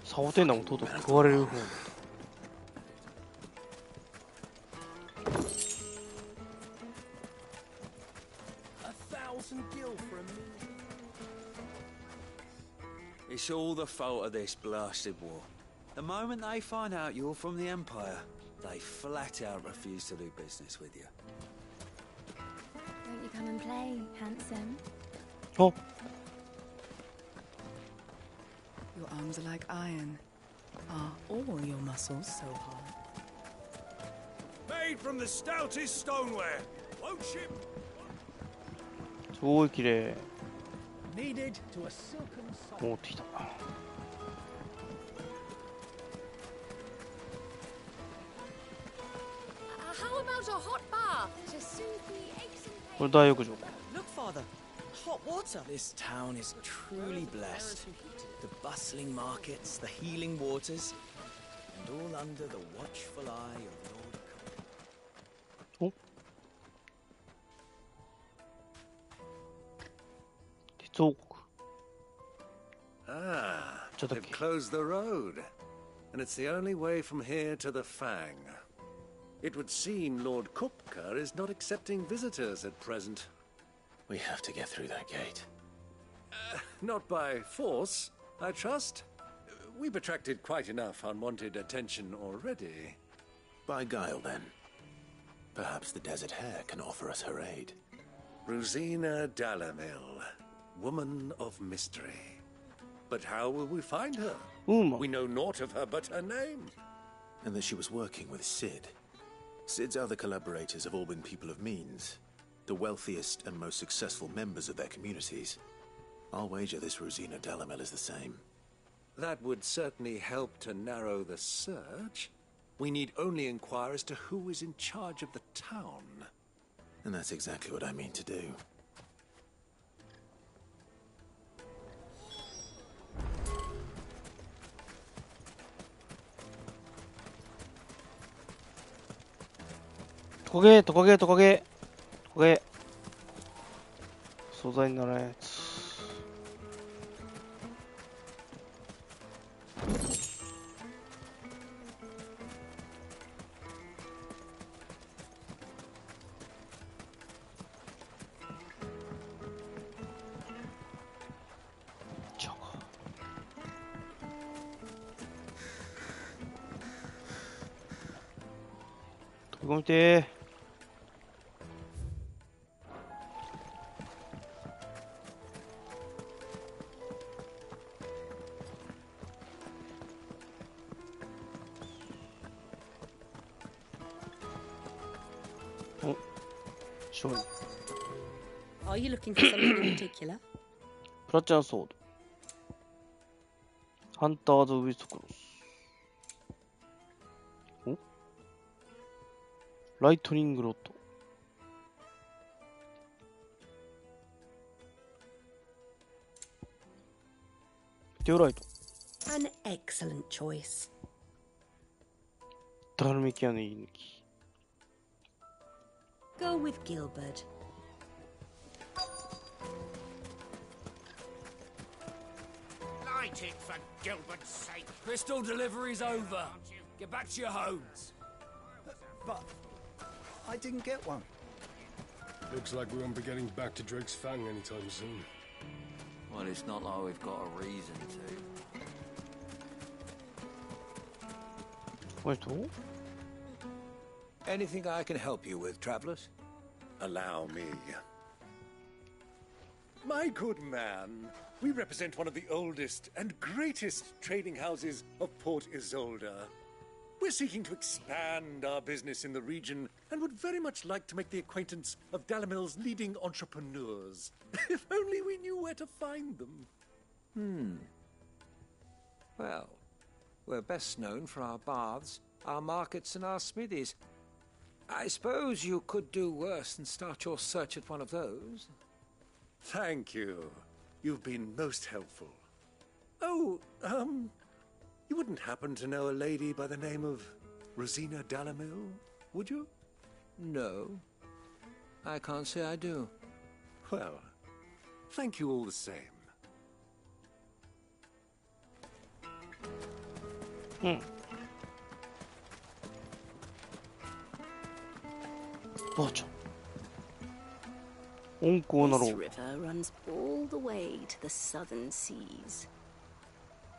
サボテンだもとうとう食われる方だ。and gill for a minute. It's all the fault of this blasted war. The moment they find out you're from the Empire, they flat out refuse to do business with you. Won't you come and play, handsome? Oh. Your arms are like iron. Are all your muscles so hard? Made from the stoutest stoneware. Won't ship. すごい綺麗。 Needed to a silken soft. 持ってきた。How about a hot bath to soothe the aches and pains? これ大浴場。 Look, Father. Hot water. This town is truly blessed. The bustling markets, the healing waters, and all under the watchful eye of Lord. お。鉄王国。 Ah, they've closed the road. And it's the only way from here to the Fang. It would seem Lord Kupka is not accepting visitors at present. We have to get through that gate. Not by force, I trust. We've attracted quite enough unwanted attention already. By guile, then. Perhaps the Desert Hare can offer us her aid. Rosina Dalamil, woman of mystery. But how will we find her? We know naught of her but her name. And that she was working with Sid. Sid's other collaborators have all been people of means, the wealthiest and most successful members of their communities. I'll wager this Rosina Dalamel is the same. That would certainly help to narrow the search. We need only inquire as to who is in charge of the town. And that's exactly what I mean to do. Toge. 素材にならないやつ。飛び込みてー。Are you looking for something in particular? プラチナソード。ハンターズ・ウィストクロス。おライトニングロッド。テオライト。An excellent choice. ダルメキアのいい抜き。Go with Gilbert. Light it for Gilbert's sake. Crystal delivery's over. Get back to your homes. But I didn't get one. Looks like we won't be getting back to Drake's Fang anytime soon. Well, it's not like we've got a reason to. Wait, Anything I can help you with, travelers? Allow me. My good man, we represent one of the oldest and greatest trading houses of Port Isolde. We're seeking to expand our business in the region and would very much like to make the acquaintance of Dalamil's leading entrepreneurs. If only we knew where to find them. Well, we're best known for our baths, our markets, and our smithies. I suppose you could do worse than start your search at one of those. Thank you. You've been most helpful. Oh, you wouldn't happen to know a lady by the name of Rosina Dalamil, would you? No. I can't say I do. Well, thank you all the same. 温厚なろ This う。 river runs all the way to the southern seas.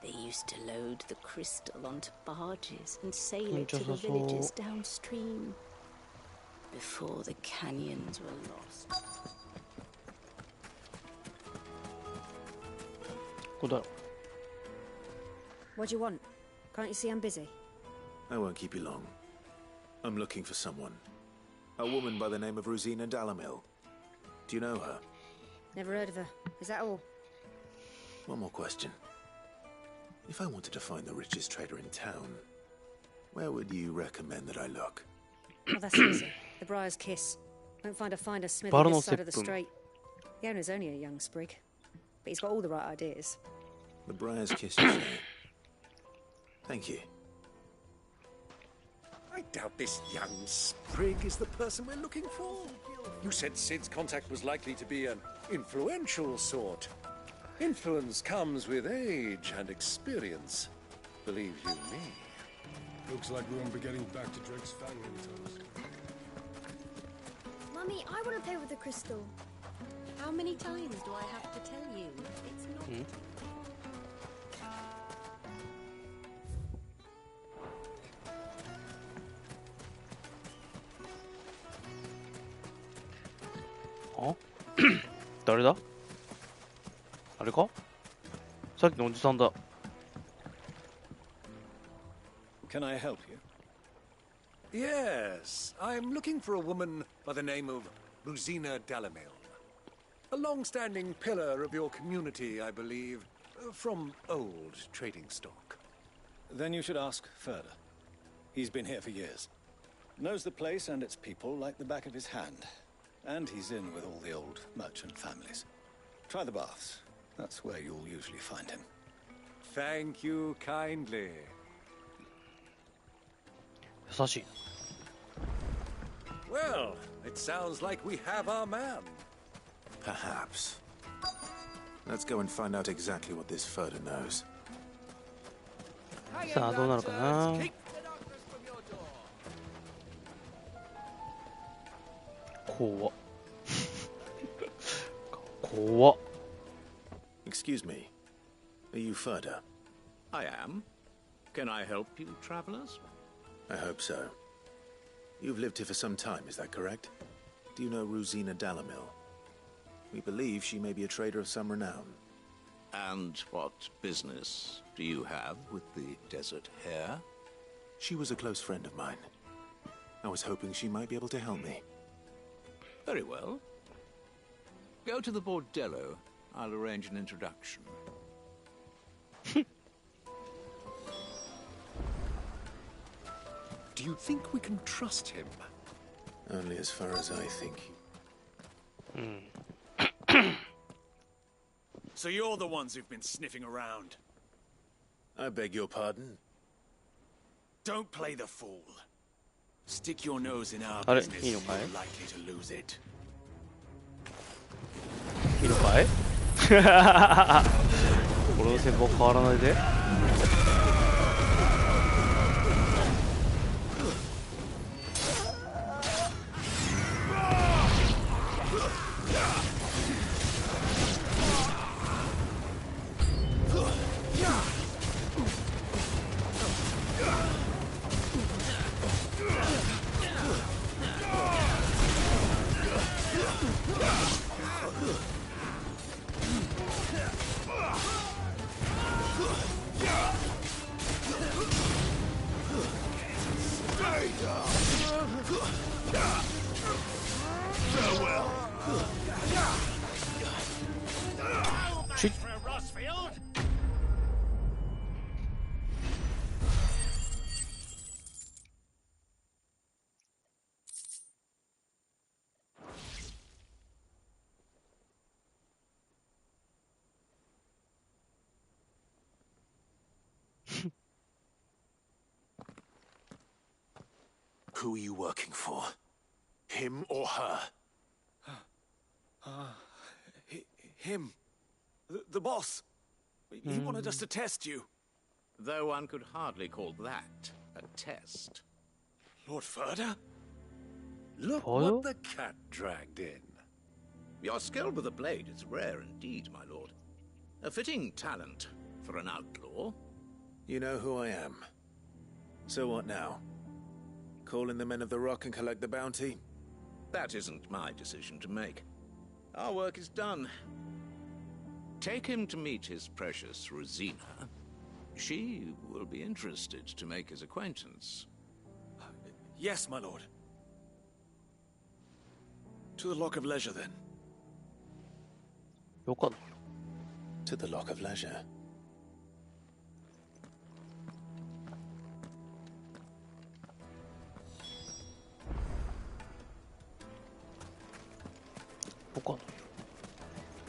They used to load the crystal onto barges and sail it to the villages downstream before the canyons were lost. ここだろ。 What do you want? Can't you see I'm busy? I won't keep you long. I'm looking for someone. A woman by the name of Rosina Dalamil. Do you know her? Never heard of her. Is that all? One more question. If I wanted to find the richest trader in town, where would you recommend that I look? Oh, that's easy. The Briar's Kiss. Won't find a finer smith on this side of the strait. The owner's only a young sprig, but he's got all the right ideas. The Briar's Kiss, you say? Thank you. I doubt this young sprig is the person we're looking for. You said Sid's contact was likely to be an influential sort. Influence comes with age and experience. Believe you me. Looks like we won't be getting back to Drake's Fang anytime soon. Mummy, I want to play with the crystal. How many times do I have to tell you? It's not.あ誰だあれかさっきのおじさんだ。 Can I help you? Yes, I'm looking for a woman by the name of Rosina Dalamil. A long-standing pillar of your community, I believe, from old trading stock. Then you should ask further. He's been here for years. Knows the place and its people like the back of his hand. And he's in with all the old merchant families. Try the baths. That's where you'll usually find him. Thank you kindly. 優しい。 Well, it sounds like we have our man. Perhaps. Let's go and find out exactly what this Furder knows. さあどうなるかな。怖っ。怖っ。 Excuse me. Are you Furder? I am. Can I help you, travelers? I hope so. You've lived here for some time, is that correct? Do you know Rosina Dalamil? We believe she may be a trader of some renown. And what business do you have with the desert hare? She was a close friend of mine. I was hoping she might be able to help me. Very well. Go to the bordello. I'll arrange an introduction. Do you think we can trust him? Only as far as I think. So you're the ones who've been sniffing around. I beg your pardon? Don't play the fool. Stick your nose in our あれ business. いいのかい You're likely to lose it. いいのかい俺の戦法変わらないで。Who are you working for? Him or her? Him. The boss. He wanted us to test you. Though one could hardly call that a test. Lord Furder? Look what the cat dragged in. Your skill with the blade is rare indeed, my lord. A fitting talent for an outlaw. You know who I am. So what now? Call in the Men of the Rock and collect the bounty? That isn't my decision to make. Our work is done. Take him to meet his precious Rosina. She will be interested to make his acquaintance. Yes, my lord. To the Lock of Leisure, then. To the Lock of Leisure.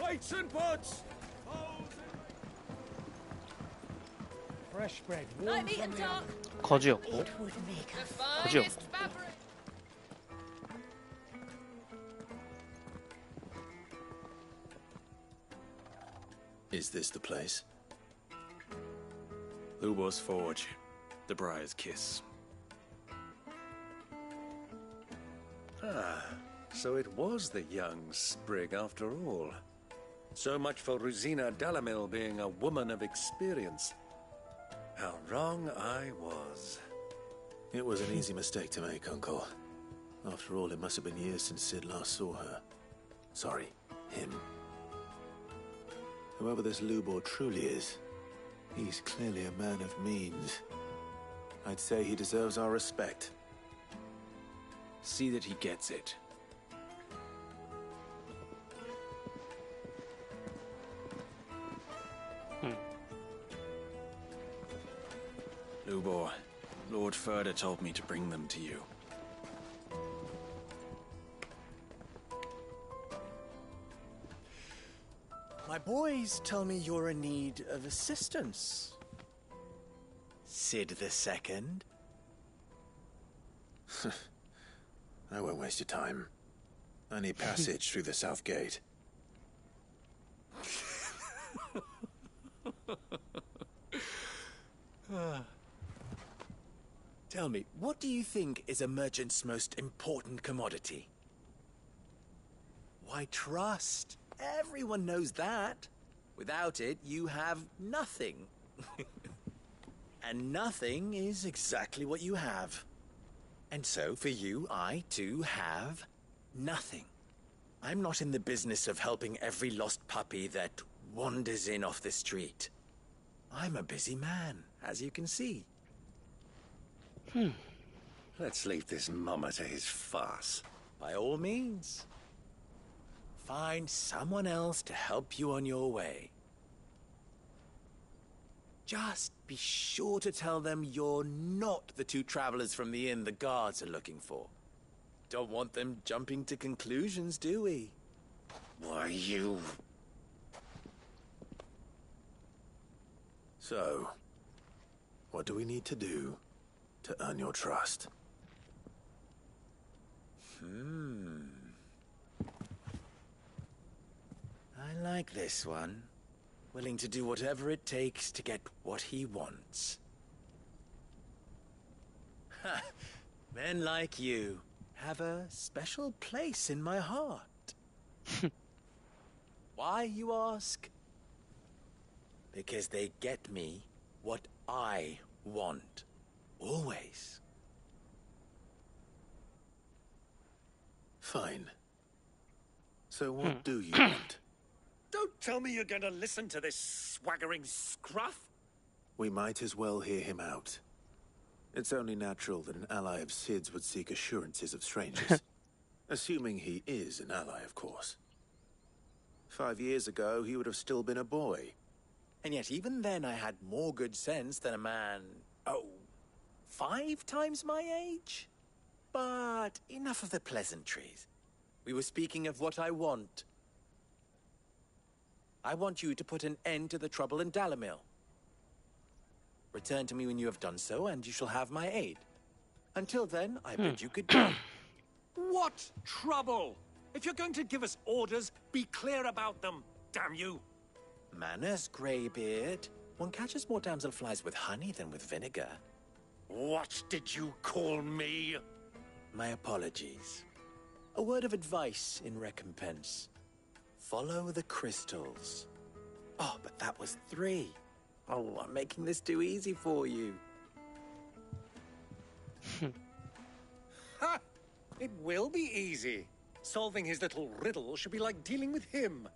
Weights and pots! Fresh bread. Light meat and dark. 鍛冶屋。鍛冶屋。 Is this the place? Lubor's Forge. The Briar's Kiss. Ah, so it was the young sprig after all. So much for Rosina Dalamil being a woman of experience. How wrong I was. It was an easy mistake to make, Uncle. After all, it must have been years since Sid last saw her. Sorry, him. Whoever this Lubor truly is, he's clearly a man of means. I'd say he deserves our respect. See that he gets it. Lubor, Lord Furder told me to bring them to you. My boys tell me you're in need of assistance. Sid the Second. I won't waste your time. I need passage through the south gate. Tell me, what do you think is a merchant's most important commodity? Why, trust. Everyone knows that. Without it, you have nothing. And nothing is exactly what you have. And so, for you, I, too, have nothing. I'm not in the business of helping every lost puppy that wanders in off the street. I'm a busy man, as you can see. Let's leave this mummer to his farce. By all means. Find someone else to help you on your way. Just be sure to tell them you're not the two travelers from the inn the guards are looking for. Don't want them jumping to conclusions, do we? Why, you... So, what do we need to do to earn your trust? I like this one. Willing to do whatever it takes to get what he wants. Ha! Men like you have a special place in my heart. Why, you ask? Because they get me what I want. Always. Fine. So what do you want? Don't tell me you're going to listen to this swaggering scruff. We might as well hear him out. It's only natural that an ally of Sid's would seek assurances of strangers. Assuming he is an ally, of course. 5 years ago, he would have still been a boy. And yet even then I had more good sense than a man, 5 times my age? But enough of the pleasantries. We were speaking of what I want. I want you to put an end to the trouble in Dalamil. Return to me when you have done so, and you shall have my aid. Until then, I bid you goodbye. What trouble? If you're going to give us orders, be clear about them, damn you. Manners, Greybeard. One catches more damselflies with honey than with vinegar. What did you call me? My apologies. A word of advice in recompense. Follow the crystals. Oh, but that was 3. Oh, I'm making this too easy for you. Ha! It will be easy. Solving his little riddle should be like dealing with him.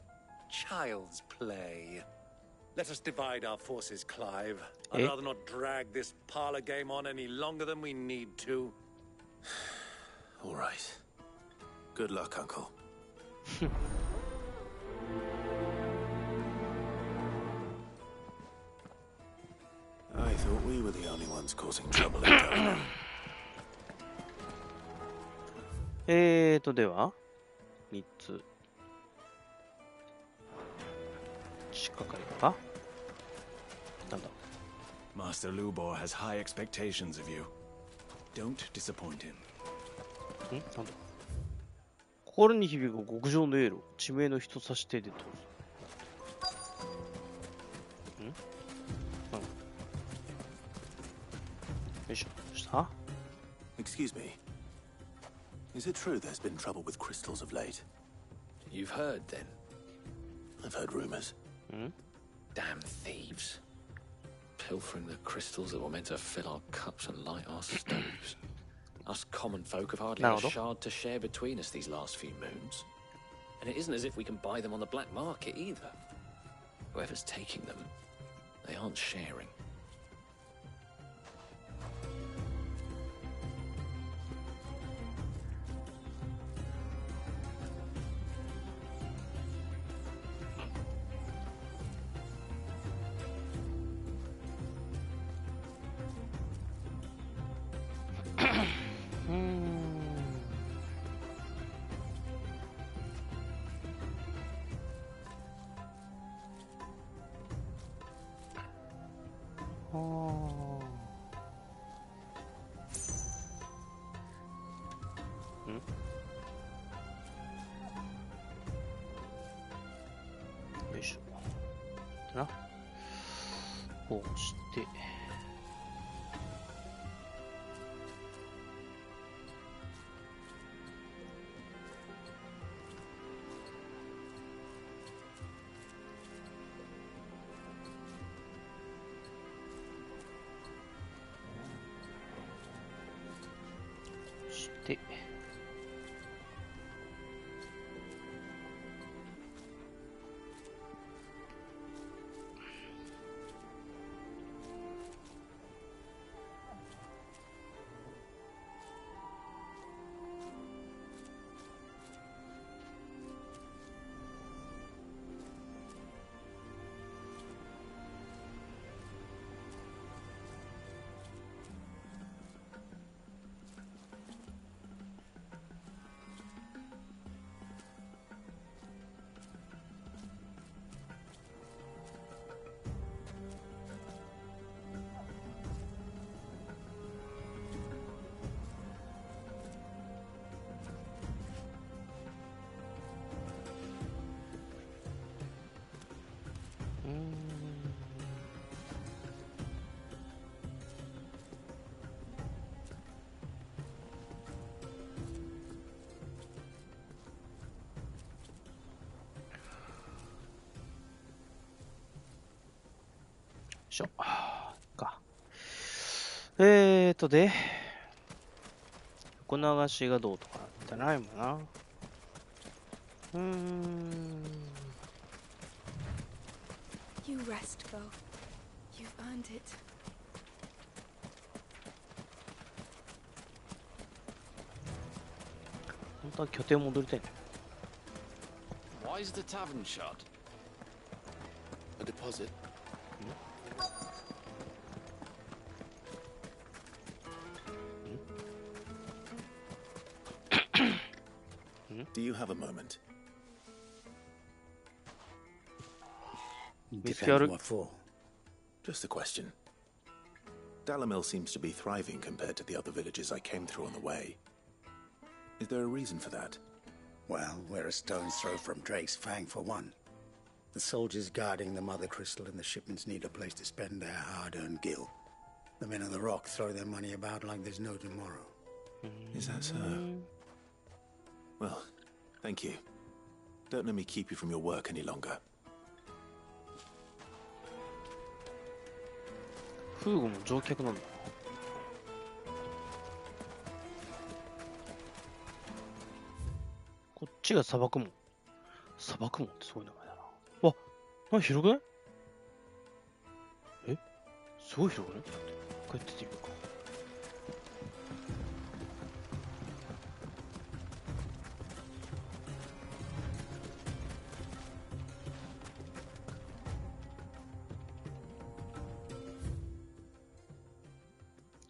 Child's play. Let us divide our forces, Clive. I'd rather not drag this parlor game on any longer than we need to. All right. Good luck, Uncle. I thought we were the only ones causing trouble in town. では3つ仕掛かりかなんだ Master Lubor has high expectations of you. Don't disappoint him. なんだ心に響く極上のエールを地名の人差し手で通すなんだよいしょどうした Excuse me. Is it true there's been trouble with crystals of late? You've heard, then? I've heard rumors. Damn thieves. Pilfering the crystals that were meant to fill our cups and light our stoves. Us common folk have hardly a shard to share between us these last few moons. And it isn't as if we can buy them on the black market either. Whoever's taking them, they aren't sharing.よいしょ。な。こうして。して。しょ。か。で、横流しがどうとかじゃないもんな。You rest, Bo. You've earned it. 本当は拠点戻りたいんだよ。Why is the tavern shut? A deposit? Do you have a moment? Depends what for. Just a question. Dalamil seems to be thriving compared to the other villages I came through on the way. Is there a reason for that? Well, we're a stone's throw from Drake's Fang for one. The soldiers guarding the Mother Crystal and the shipments need a place to spend their hard-earned gil. The men of the Rock throw their money about like there's no tomorrow. Is that so? Well, thank you. Don't let me keep you from your work any longer. フーゴも乗客なんだな。こっちが砂漠門。砂漠門ってすごい名前だな。わ、何広くない？え？すごい広くない？ちょっとこうやって出てみようか。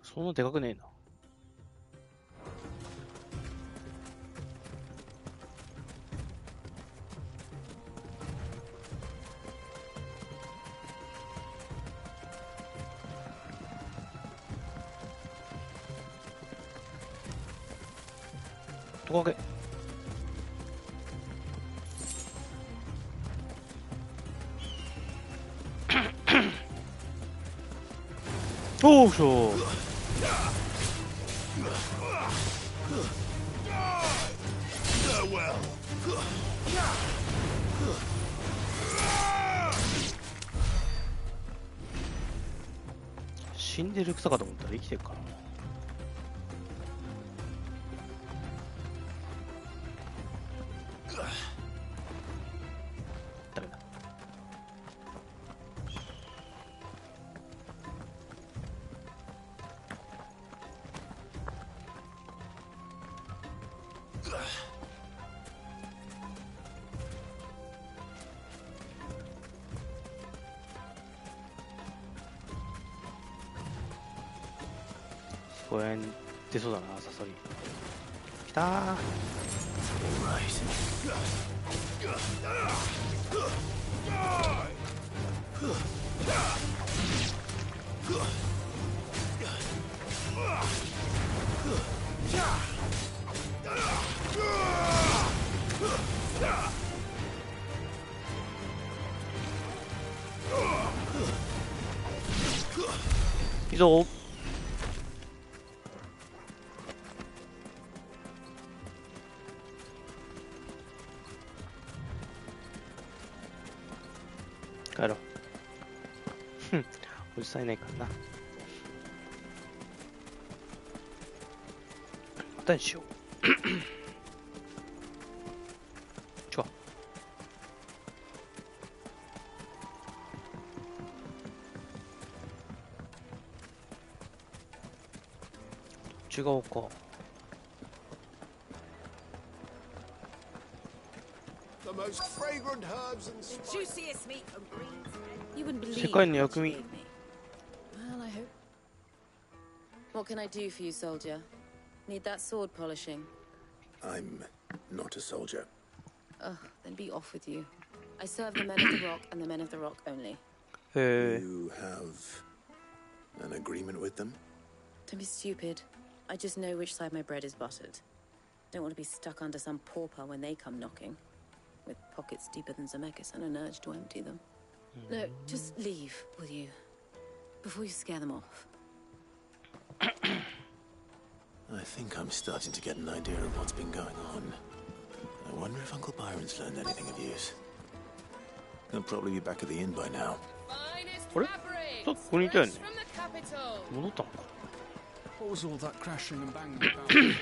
そんなでかくねえな。トカゲ。おうしょー。死んでる草かと思ったら生きてるからな。ダメだ。公園出そうだな、サソリ。きたー。いいぞ。帰ろう。ふん、おじさんいないからな。またにしよう。ちょ。違うか。The most fragrant herbs and spices. Juiciest meat and greens. You wouldn't believe. 世界の薬味。 Well, I hope. What can I do for you, soldier? Need that sword polishing? I'm not a soldier. Oh, then be off with you. I serve the men of the rock and the men of the rock only. You have an agreement with them? Don't be stupid. I just know which side my bread is buttered. Don't want to be stuck under some pauper when they come knocking. With pockets deeper than Zemeckis and an urge to empty them. No, just leave, will you? Before you scare them off. I think I'm starting to get an idea of what's been going on. I wonder if Uncle Byron's learned anything of use. He'll probably be back at the inn by now. あれ？ちょっとここにいたよね。戻ったのか。 What was all that crashing and banging about?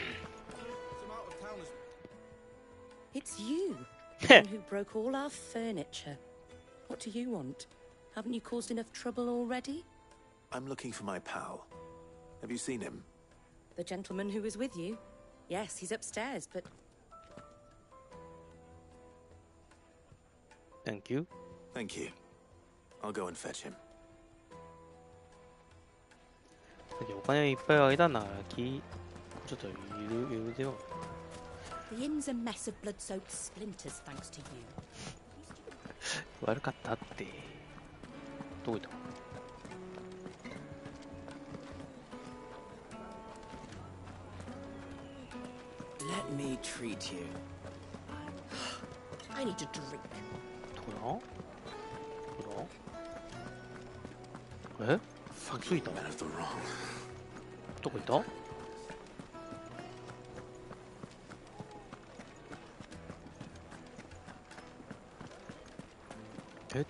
It's you, the one who broke all our furniture. What do you want? Haven't you caused enough trouble already? I'm looking for my pal. Have you seen him? The gentleman who was with you? Yes, he's upstairs, but... Thank you. Thank you. I'll go and fetch him. お金いっぱいあげたんだから、ちょっといるでよ。 The inn's a mess of blood-soaked splinters, thanks to you. 悪かったって。どこ行ったの？ Let me treat you. I need to drink. どこだ？え？ついた？どこ行った？ I'll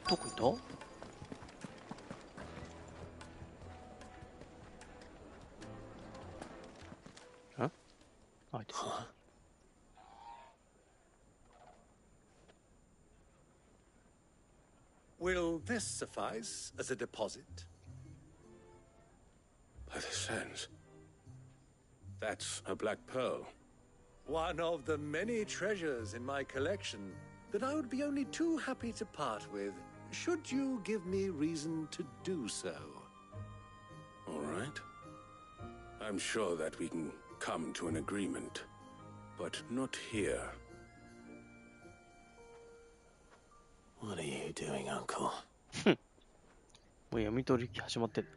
どこいた？ん？あ、いてる。Will this suffice as a deposit? By the sands. That's a black pearl. One of the many treasures in my collection that I would be only too happy to part with, should you give me reason to do so. All right. I'm sure that we can come to an agreement, but not here. What are you doing, Uncle? もう闇取引始まってる。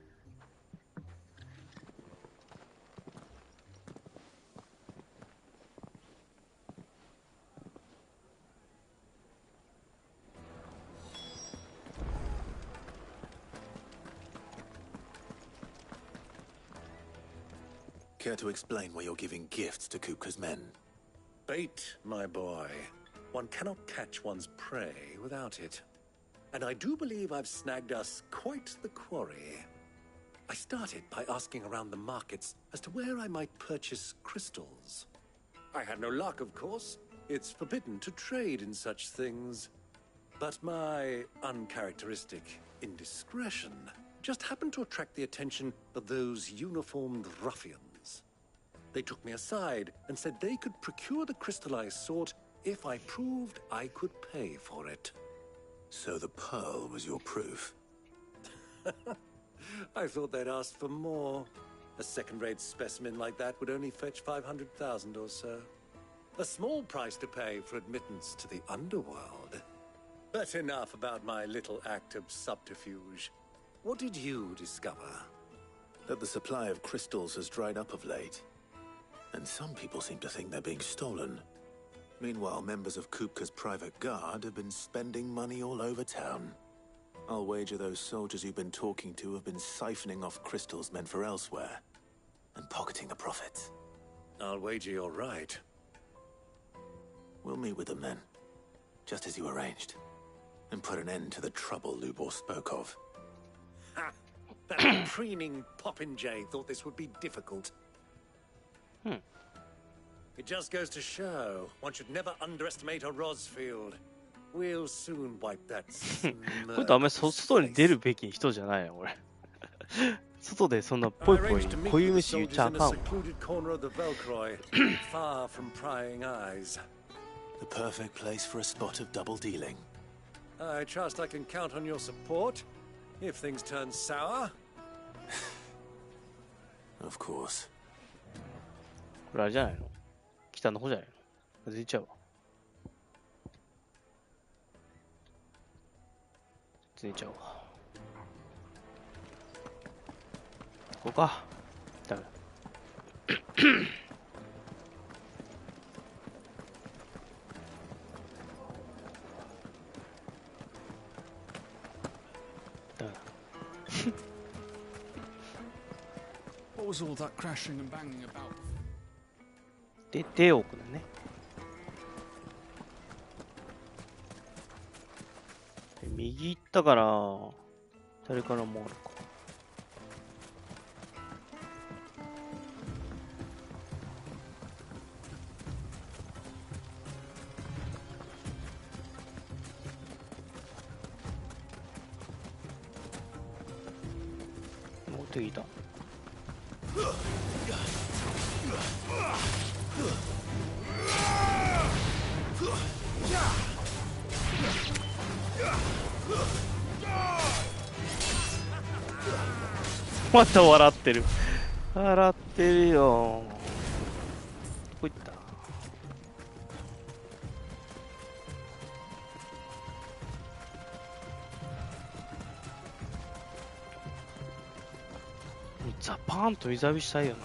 Care to explain why you're giving gifts to Kupka's men? Bait, my boy. One cannot catch one's prey without it. And I do believe I've snagged us quite the quarry. I started by asking around the markets as to where I might purchase crystals. I had no luck, of course. It's forbidden to trade in such things. But my uncharacteristic indiscretion just happened to attract the attention of those uniformed ruffians. They took me aside and said they could procure the crystal I sought if I proved I could pay for it. So the pearl was your proof? I thought they'd asked for more. A second-rate specimen like that would only fetch 500,000 or so. A small price to pay for admittance to the underworld. But enough about my little act of subterfuge. What did you discover? That the supply of crystals has dried up of late. And some people seem to think they're being stolen. Meanwhile, members of Kupka's private guard have been spending money all over town. I'll wager those soldiers you've been talking to have been siphoning off crystals meant for elsewhere, and pocketing the profits. I'll wager you're right. We'll meet with them then, just as you arranged, and put an end to the trouble Lubor spoke of. Ha! That preening popinjay thought this would be difficult. It just goes to show one should never underestimate a Rosfield. We'll soon wipe that これとあんまり外に出るべき人じゃないよ、俺。外でそんなポイポイ固有飯言っちゃあかんわ。Far from prying eyes. The perfect place for a spot of double dealing. I trust I can count on your support if things turn sour. Of course. これあれじゃないの？北の方じゃないの？全然行っちゃうわ。全然行っちゃうわ。ここか。ダメだ。ダメだ。What was all that crashing and banging about? 出ておくのね。右行ったから誰からもあるか。持ってきた。また笑ってる。笑ってるよ。どこ行った？ザパーンと水浴びしたいよな。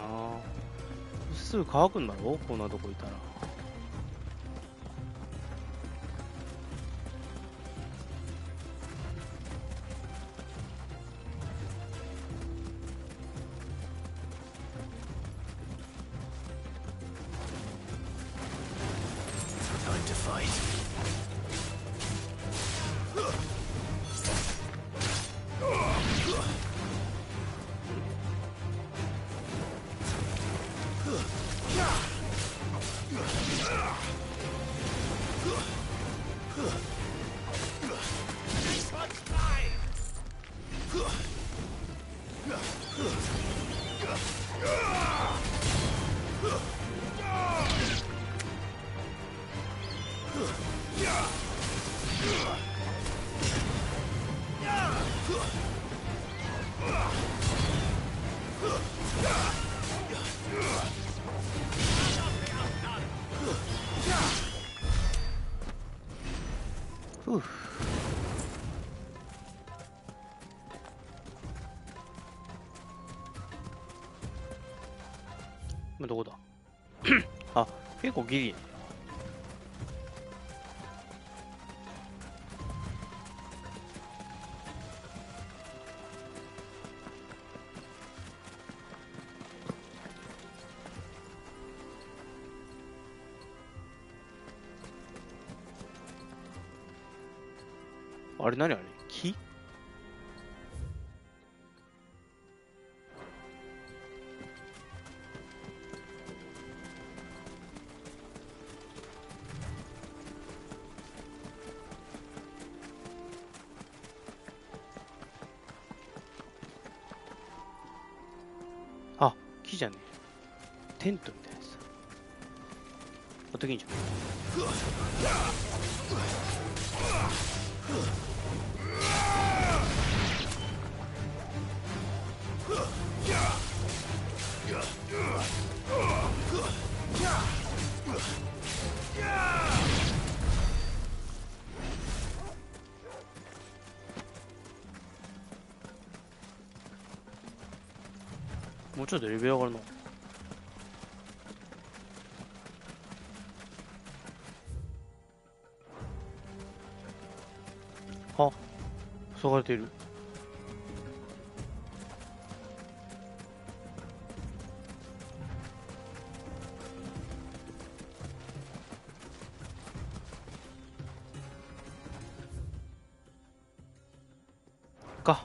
すぐ乾くんだろ、こんなとこいたら。ふう。どこだあ、結構ギリ。あれ何あれ木？あ、木じゃねえ。テントみたいなやつ。あときんじゃん。もうちょっとレベル上がるの。あ、塞がれている。か。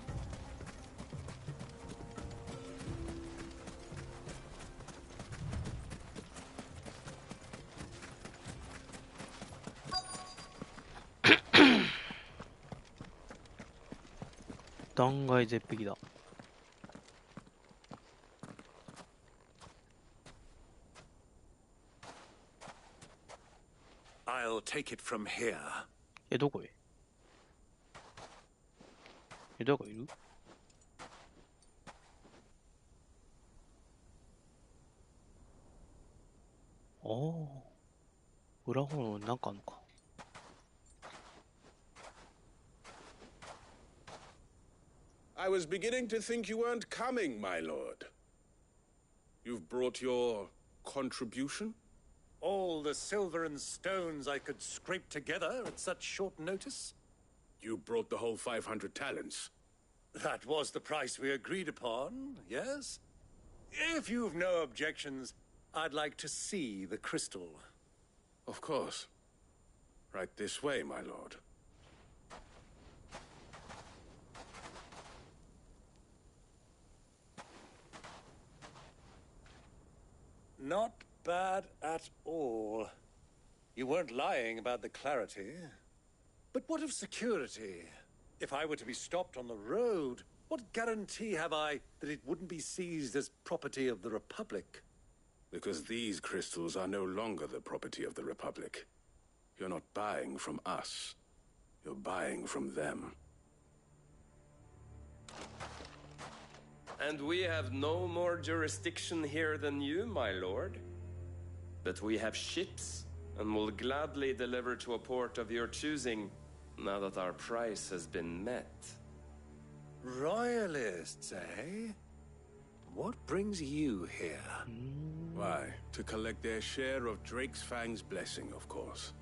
断崖絶壁だ。I'll take it from here. どこへ？どこいる？ああ、裏方のなんかあんのか。I was beginning to think you weren't coming, my lord. You've brought your contribution? All the silver and stones I could scrape together at such short notice? You brought the whole 500 talents. That was the price we agreed upon, yes? If you've no objections, I'd like to see the crystal. Of course. Right this way, my lord. Not bad at all. You weren't lying about the clarity. But what of security? If I were to be stopped on the road, what guarantee have I that it wouldn't be seized as property of the Republic? Because these crystals are no longer the property of the Republic. You're not buying from us. You're buying from them. And we have no more jurisdiction here than you, my lord. But we have ships, and will gladly deliver to a port of your choosing, now that our price has been met. Royalists, eh? What brings you here? Why, to collect their share of Drake's Fang's blessing, of course.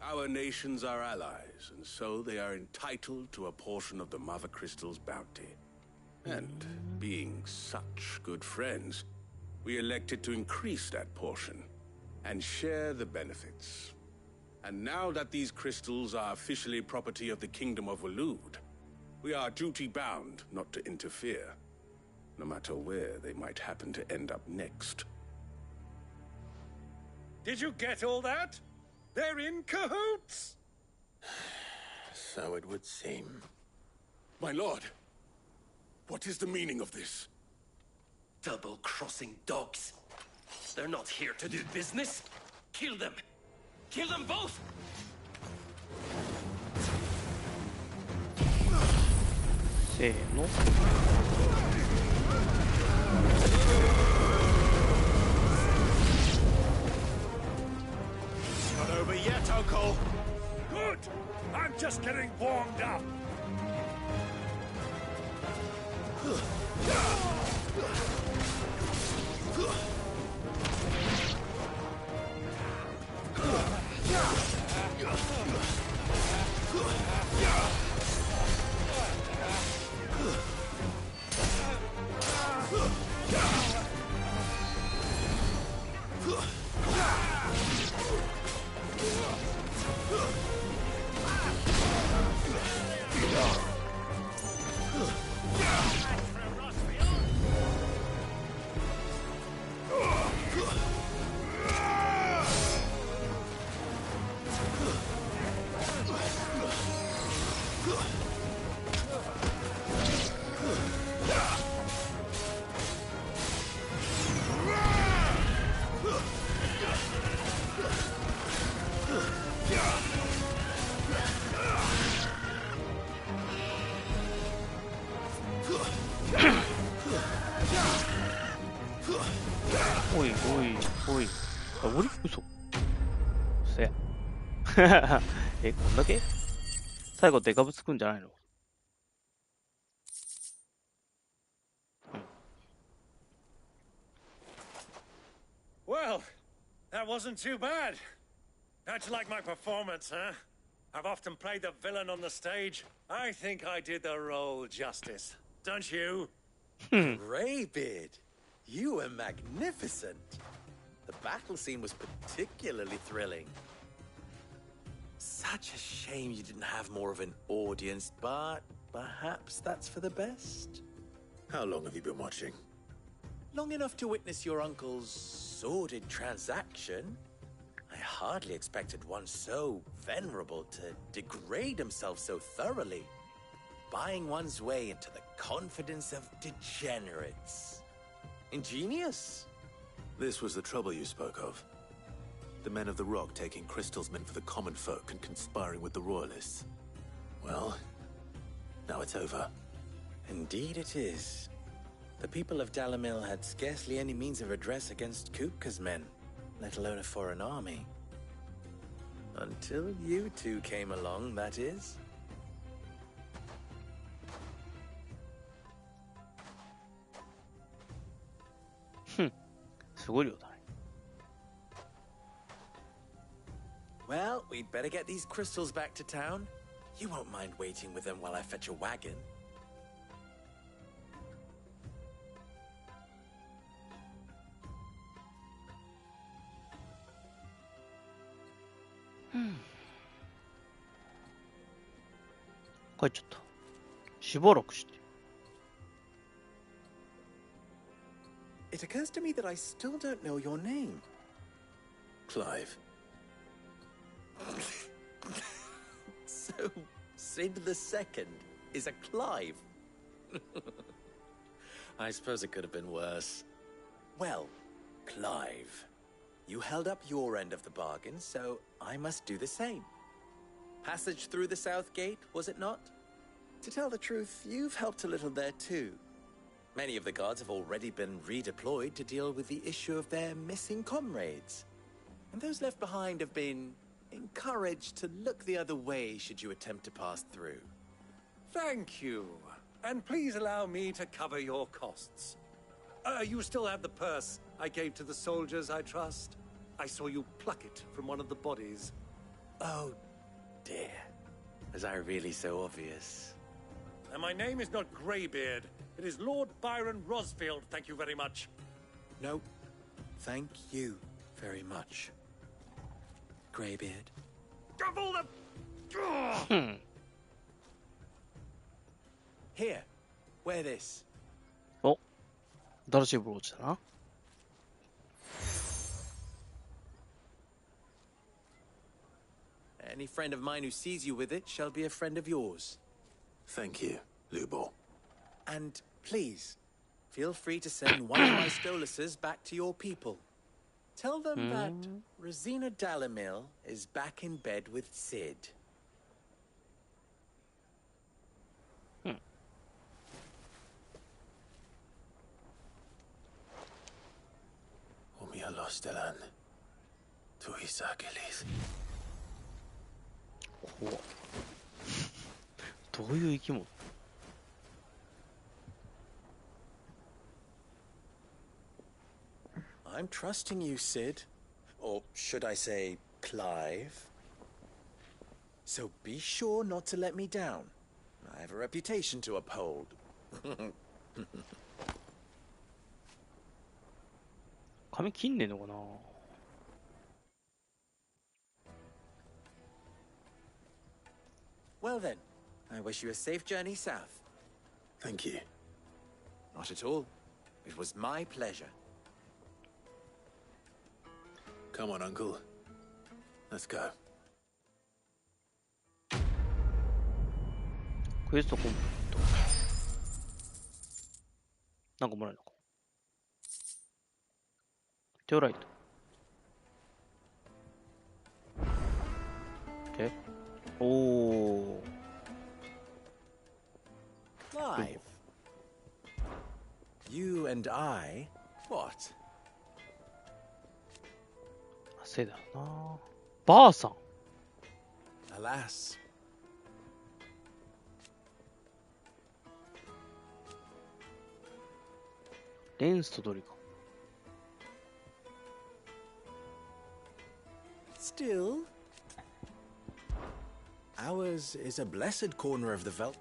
Our nations are allies, and so they are entitled to a portion of the Mother Crystal's bounty. And being such good friends, we elected to increase that portion and share the benefits. And now that these crystals are officially property of the Kingdom of Waloed, we are duty-bound not to interfere, no matter where they might happen to end up next. Did you get all that? They're in cahoots! So it would seem. My lord! What is the meaning of this? Double-crossing dogs. They're not here to do business. Kill them. Kill them both! せーの。Not over yet, Uncle. Good! I'm just getting warmed up.おいおいおい。あ、俺嘘。せや。え、こんだけ最後デカブつくんじゃないの？ Well, that wasn't too bad. How'd you like my performance, huh? I've often played the villain on the stage. I think I did the role justice. Don't you? Greybeard, you were magnificent. The battle scene was particularly thrilling. Such a shame you didn't have more of an audience, but perhaps that's for the best. How long have you been watching? Long enough to witness your uncle's sordid transaction. I hardly expected one so venerable to degrade himself so thoroughly, buying one's way into the confidence of degenerates. Ingenious. This was the trouble you spoke of. The men of the Rock taking crystals meant for the common folk and conspiring with the royalists. Well, now it's over. Indeed it is. The people of Dalamil had scarcely any means of redress against Kupka's men, let alone a foreign army. Until you two came along, that is. Well, we'd better get these crystals back to town. You won't mind waiting with them while I fetch a wagon. It occurs to me that I still don't know your name. Clive. So, Sid the Second is a Clive. I suppose it could have been worse. Well, Clive, you held up your end of the bargain, so I must do the same. Passage through the South Gate, was it not? To tell the truth, you've helped a little there too. Many of the guards have already been redeployed to deal with the issue of their missing comrades. And those left behind have been encouraged to look the other way should you attempt to pass through. Thank you. And please allow me to cover your costs. You still have the purse I gave to the soldiers, I trust? I saw you pluck it from one of the bodies. Oh, dear. Was I really so obvious? And my name is not Greybeard. It is Lord Byron Rosfield, thank you very much. No, thank you very much, Greybeard. Of all the... Here, wear this. お、新しいブローチだな。Any friend of mine who sees you with it shall be a friend of yours. Thank you, Lubo. And please, feel free to send one of my Stoluses back to your people. Tell them that Rosina Dalamil is back in bed with Sid. Umia los delan. Tu isakelis. どういう生き物？ I'm trusting you, Sid. Or should I say, Clive? So be sure not to let me down. I have a reputation to uphold. 髪切んねえのかな？ Well then, I wish you a safe journey south. Thank you. Not at all. It was my pleasure. Come on, Uncle. Let's go. クエストコンプリート。なんかもらえるのか。テオライト。え？おお。Clive. You and I? What? せいだろうな。ばあさん。 Alas. レンスとドリガン。 Still, ours is a blessed corner of the Veldt.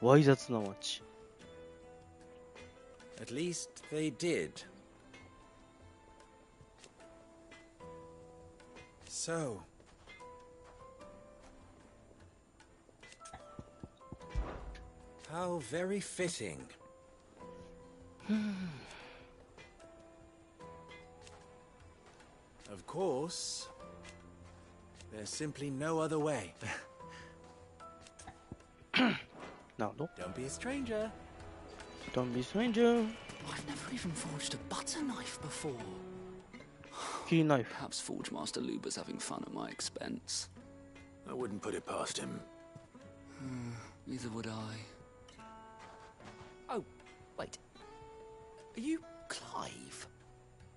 わい雑な町。 At least they did. So. How very fitting. Of course, there's simply no other way. なるほど。 Don't be a stranger. Don't be stranger. I've never even forged a butter knife before. Key knife. Perhaps Forge Master Luber's having fun at my expense. I wouldn't put it past him. Neither would I. Oh, wait. Are you Clive?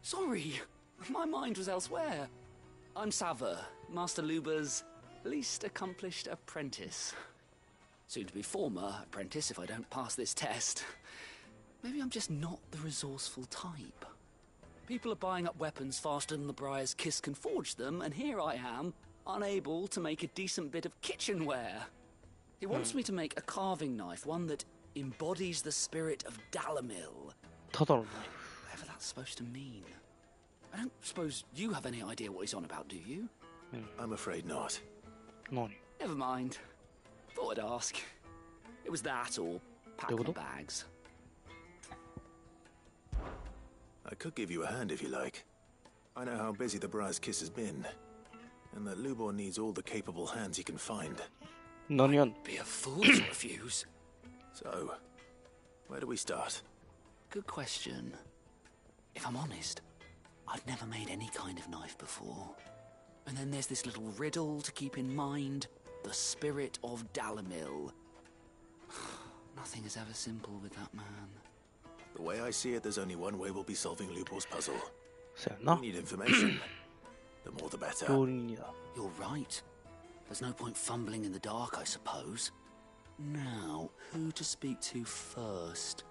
Sorry, my mind was elsewhere. I'm Sava, Master Luber's least accomplished apprentice. Soon to be former apprentice if I don't pass this test. Maybe I'm just not the resourceful type. People are buying up weapons faster than the Briar's Kiss can forge them, and here I am, unable to make a decent bit of kitchenware. He wants me to make a carving knife, one that embodies the spirit of Dalamil. Whatever that's supposed to mean. I don't suppose you have any idea what he's on about, do you? I'm afraid not. Never mind. Thought I'd ask. It was that or pack my bags. I could give you a hand if you like. I know how busy the Briar's Kiss has been, and that Lubor needs all the capable hands he can find. Be a fool to refuse. So, where do we start? Good question. If I'm honest, I've never made any kind of knife before. And then there's this little riddle to keep in mind. The spirit of Dalamil. Nothing is ever simple with that man. The way I see it, there's only one way we'll be solving Lubor's puzzle. We need information. The more the better. You're right. There's no point fumbling in the dark, I suppose. Now, who to speak to first?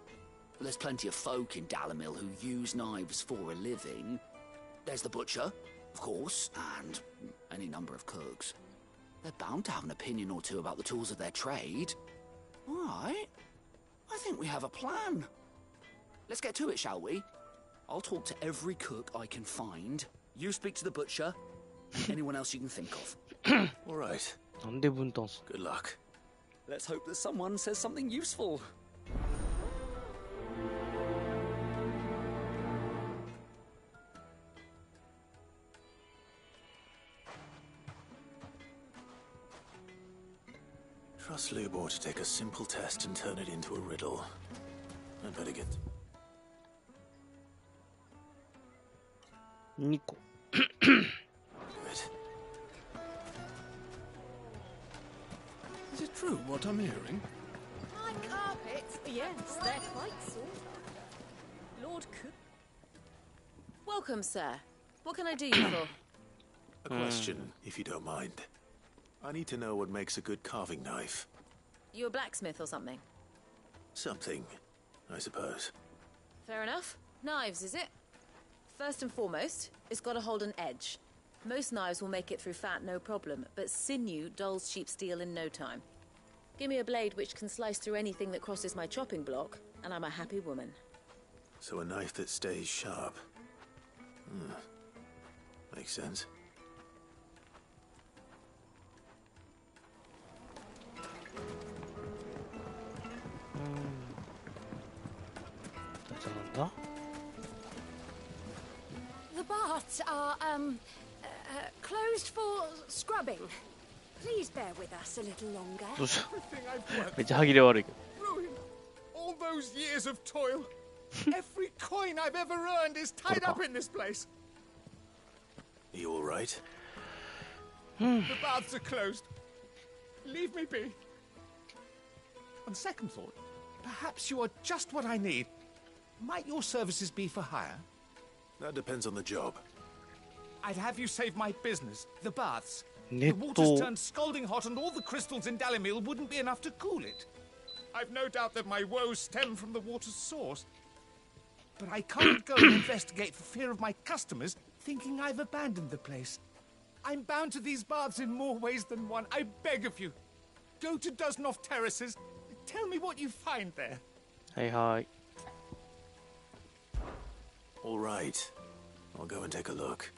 There's plenty of folk in Dalamil who use knives for a living. There's the butcher, of course, and any number of cooks. They're bound to have an opinion or two about the tools of their trade. All right. I think we have a plan. Let's get to it, shall we? I'll talk to every cook I can find. You speak to the butcher, and anyone else you can think of. All right. Good luck. Let's hope that someone says something useful. Trust Lubor to take a simple test and turn it into a riddle. I'd better get... 2個。Is it true what I'm hearing? My carpets? Yes, they're quite sort of. Lord Cook. Welcome, sir. What can I do you for? A question, if you don't mind. I need to know what makes a good carving knife. You a blacksmith or something? Something, I suppose. Fair enough. Knives, is it? First and foremost, it's got to hold an edge. Most knives will make it through fat, no problem, but sinew dulls cheap steel in no time. Give me a blade which can slice through anything that crosses my chopping block, and I'm a happy woman. So a knife that stays sharp. Makes sense. The baths are, closed for scrubbing. Please bear with us a little longer. どうしためっちゃ歯切れ悪いけど。 Ruined. All those years of toil. Every coin I've ever earned is tied up in this place. Are you all right? The baths are closed. Leave me be. On second thought, perhaps you are just what I need. Might your services be for hire? That depends on the job. I'd have you save my business, the baths. The 熱 water's 湯 turned scalding hot and all the crystals in Dalimil wouldn't be enough to cool it. I've no doubt that my woes stem from the water's source. But I can't go and investigate for fear of my customers thinking I've abandoned the place. I'm bound to these baths in more ways than one. I beg of you. Go to Dusnoff Terraces. Tell me what you find there. はいはい。 All right. I'll go and take a look.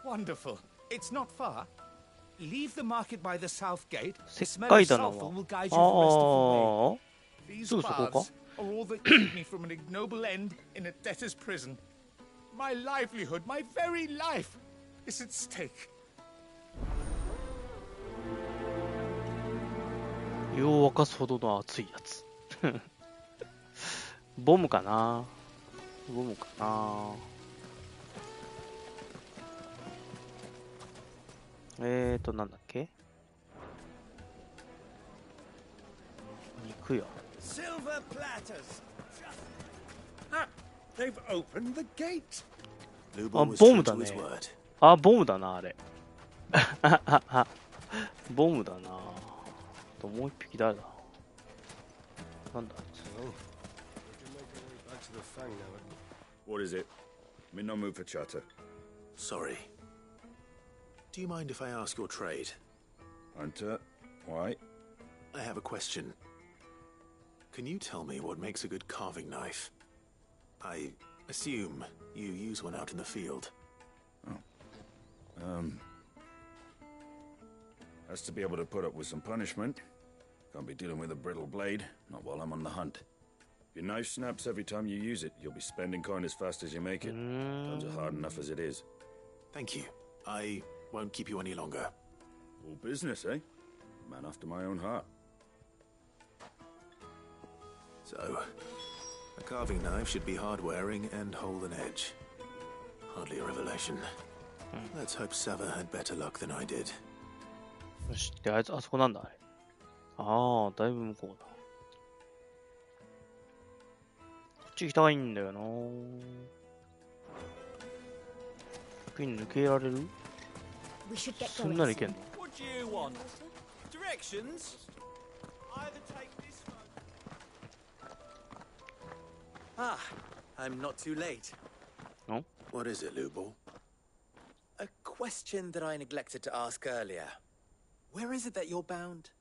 Wonderful. It's not far. Leave the market by the south gate. The 石 smell 灰 of 棚 sulfur は will guide あ you the rest of the way. あ These すぐそこか baths are all that keep me from an ignoble end in a debtor's prison. My livelihood, my very life, is at stake. 湯を沸かすほどの熱いやつ。ボムかなボムかななんだっけ肉や。 Silver platters. Ah, they've opened the gate. あ、 Lubo was ボ true ムだ to ね his word. あ、ボムだな、あれ。ボムだな。ともう一匹誰だなんだ What is it? I'm in no mood for chatter. Sorry. Do you mind if I ask your trade? Hunter, why? I have a question. Can you tell me what makes a good carving knife? I assume you use one out in the field. Has to be able to put up with some punishment. Can't be dealing with a brittle blade, not while I'm on the hunt. If your knife snaps every time you use it, you'll be spending coin as fast as you make it. Times are hard enough as it is. Thank you. I won't keep you any longer. All business, eh? Man after my own heart. So, a carving knife should be hard-wearing and hold an edge. Hardly a revelation. Let's hope Sava had better luck than I did. よし、で、あいつ、あそこなんだ、あれ。ああ、だいぶ向こうだ。こっち行きたいんだよな。先に抜けられる We should get そんなにいけんの What do you want? Directions? Either take this road. Ah, I'm not too late. No? What is it, Lubo? A question that I neglected to ask earlier. Where is it that you're bound?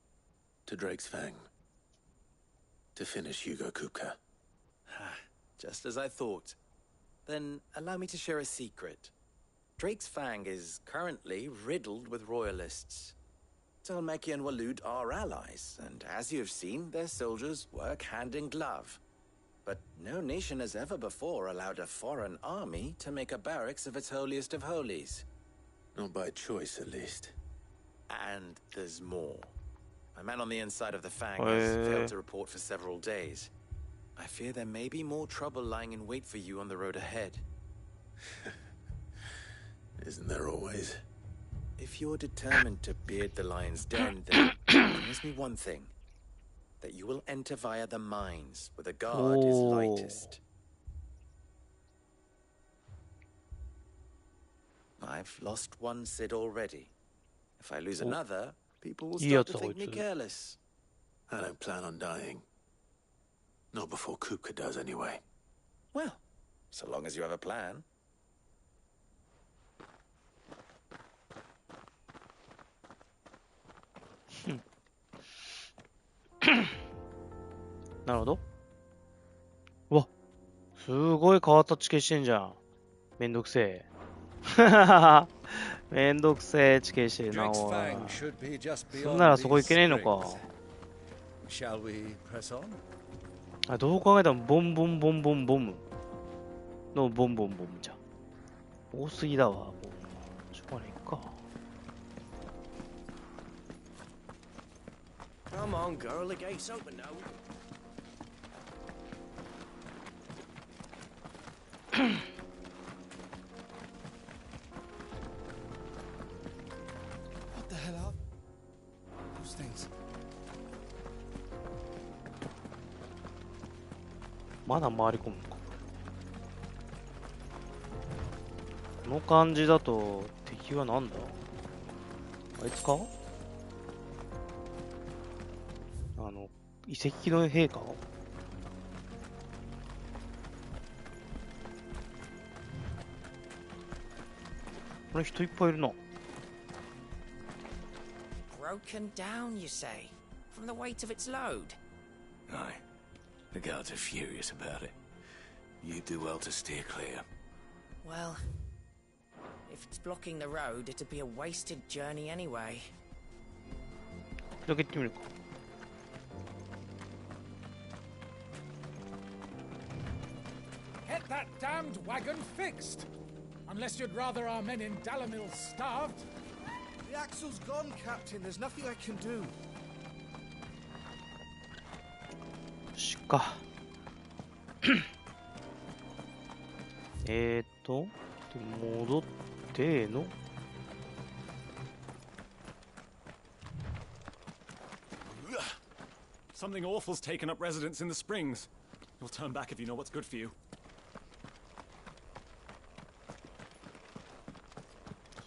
To Drake's Fang. To finish Hugo Kupka. Just as I thought. Then allow me to share a secret. Drake's Fang is currently riddled with royalists. Talmeki and Walud are allies, and as you have seen, their soldiers work hand in glove. But no nation has ever before allowed a foreign army to make a barracks of its holiest of holies. Not by choice, at least. And there's more. My man on the inside of the Fang has failed to report for several days. I fear there may be more trouble lying in wait for you on the road ahead. isn't there always? If you're determined to beard the lion's den, then promise me one thing. That you will enter via the mines, where the guard is lightest. I've lost one Cid already. If I lose another, people will start to think me careless. I don't plan on dying. Not before Kupka does, anyway. Well, so long as you have a plan. なるほど。うわ、すごい変わった地形してんじゃん。めんどくせえ。めんどくせえ地形してるな、おい。そんならそこ行けねえのか。あ、どう考えてもボンボンボンボンボムのボンボンボムじゃん。多すぎだわ。もうしょうがないか。Come on, girl, the gate's open now. What the hell are those things? まだ回り込むのか。この感じだと敵はなんだ？あいつか？遺跡の兵か？これ人いっぱいいるな。Broken down, you say, from the weight of its load? Aye. The guards are furious about it. You do well to steer clear. Well, if it's blocking the road, it'd be a wasted journey anyway. だけ行ってみるか。Get that damned wagon fixed! Unless you'd rather our men in Dalamil starved. The axle's gone, Captain. There's nothing I can do. しか。戻っての。Something awful's taken up residence in the springs. You'll turn back if you know what's good for you.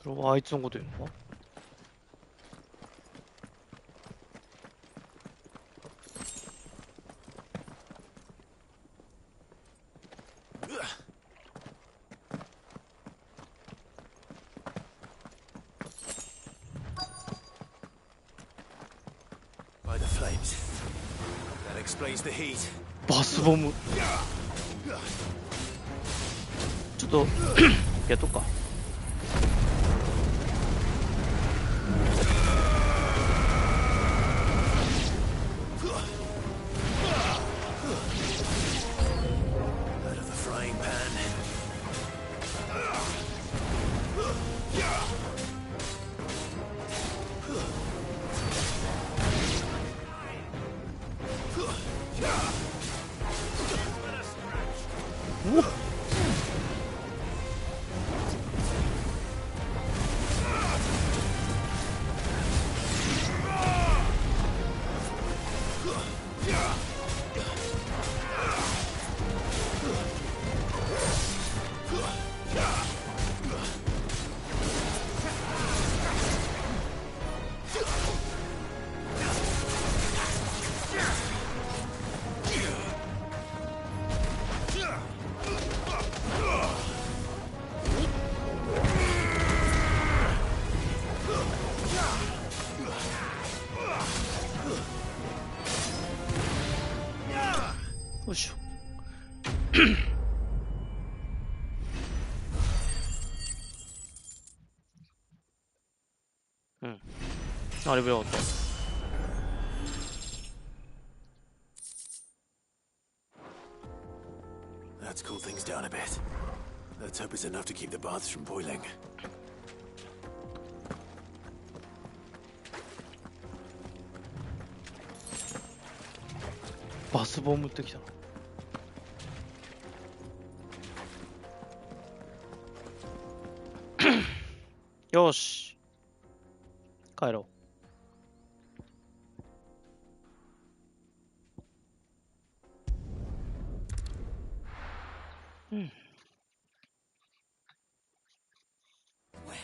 それはあいつのこと言うのか？By the flames. That explains the heat. バスボム。ちょっとやっとくか。よいしょ。うん。あれぶよかった。Let's cool things down a bit. Let's hope it's enough to keep the baths from boiling. バスボムってきたな。よし。帰ろう。うん。Well,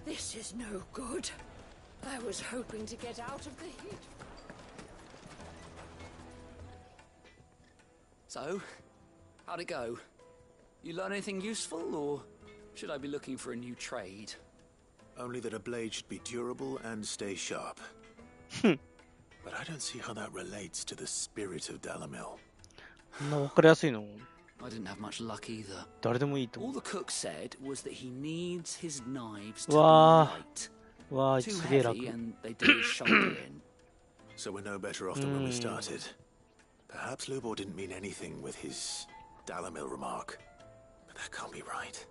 this is no good. I was hoping to get out of the heat. So, how'd it go? You learn anything useful, or should I be looking for a new trade? Only that a blade should be durable and stay sharp. But I don't see how that relates to the spirit of Dalamil. そんな分かりやすいの I didn't have much luck either. 誰でもいいと All 思 the cook said was that he needs his knives う。 to わ be ー light. わー、 Too すげえ楽。 heavy and they dig his shoulder in. So we're no better off than when we started. Perhaps Lubor didn't mean anything with his Dalamil remark. But that can't be right.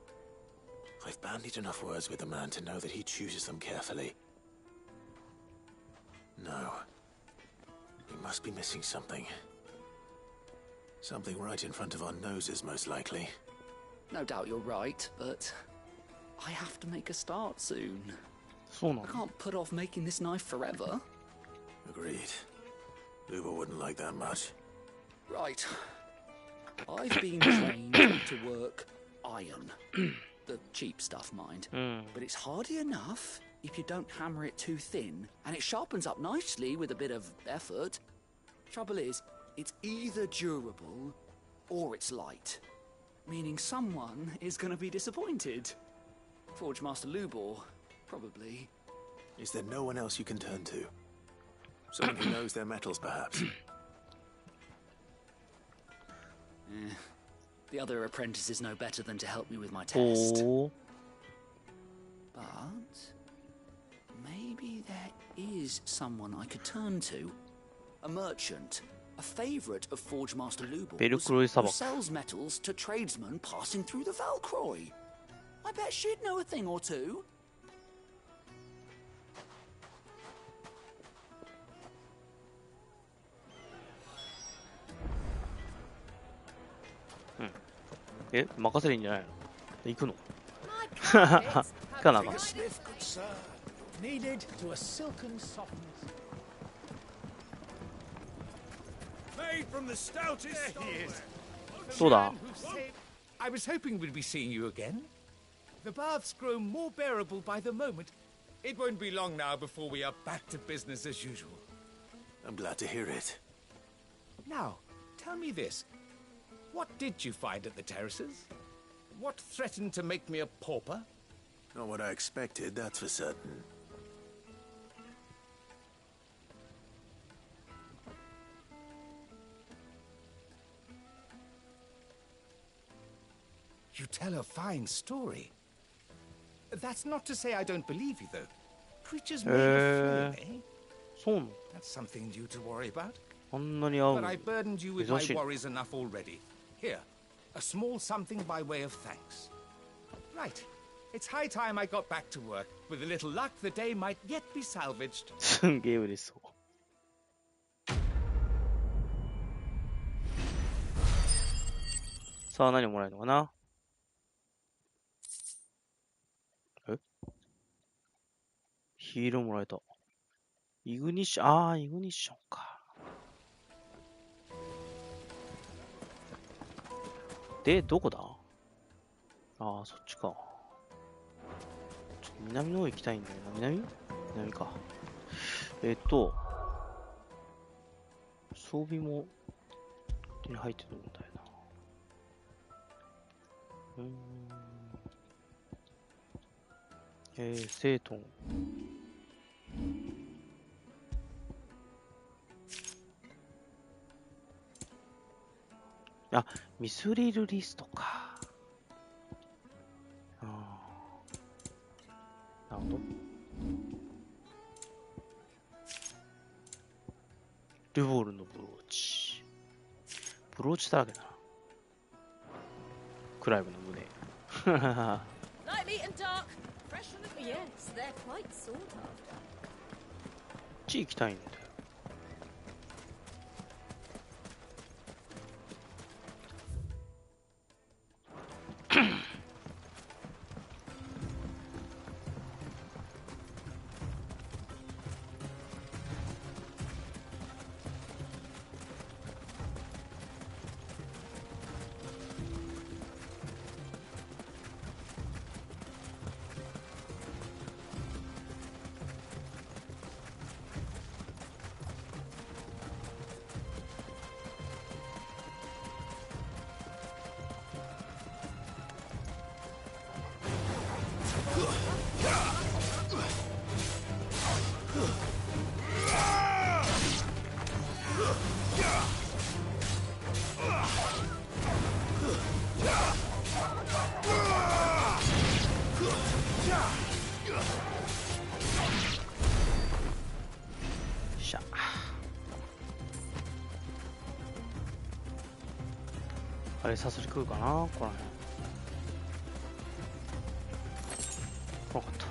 I've bandied enough words with the man to know that he chooses them carefully. No. He must be missing something. Something right in front of our noses, most likely. No doubt you're right, but I have to make a start soon. そうな I の can't put off making this knife forever. Agreed. Lubor wouldn't like that much. Right. I've been trained to work iron. The cheap stuff, mind. But it's hardy enough if you don't hammer it too thin, and it sharpens up nicely with a bit of effort. Trouble is, it's either durable or it's light, meaning someone is going to be disappointed. Forge Master Lubor, probably. Is there no one else you can turn to? Someone who knows their metals, perhaps? The other apprentice is no better than to help me with my test. Oh. But maybe there is someone I could turn to. A merchant, a favourite of Forge Master Lubor's, who sells metals to tradesmen passing through the Valcroy. I bet she'd know a thing or two. Hmm. え、任せるんじゃないの？行くの？行かなあかん。 Needed to a silken softness. Made from the stoutest. There he is. そうだ。 I was hoping we'd be seeing you again. The baths grow more bearable by the moment. It won't be long now before we are back to business as usual. I'm glad to hear it. Now, tell me this. What did you find at the terraces? What threatened to make me a pauper? Not what I expected, that's for certain. You tell a fine story. That's not to say I don't believe you, though. Creatures made of flame, eh? そうなの？ That's something new to worry about. あんなに合う But の？ I burdened you with 珍 my しい。 worries enough already. Here, a small something by way of thanks. Right. It's high time I got back to work. With a little luck, the day might yet be salvaged. すんげえ嬉しそう。さあ、何もらえるのかな？え？ヒールもらえた。イグニッション、ああ、イグニッションか。で、どこだ？ああ、そっちか。ちょっと南の方行きたいんだよな。南か。装備も手に入ってるんだよな。整頓。あ、ミスリルリストか。なるほど。ルボールのブローチ。ブローチだらけだな。クライブの胸。Lightly and dark. Fresh from the... Yes, they're quite sought after. こっち行きたいんだよ。しゃ。あれ、サソリ食うかな、この辺。分かった。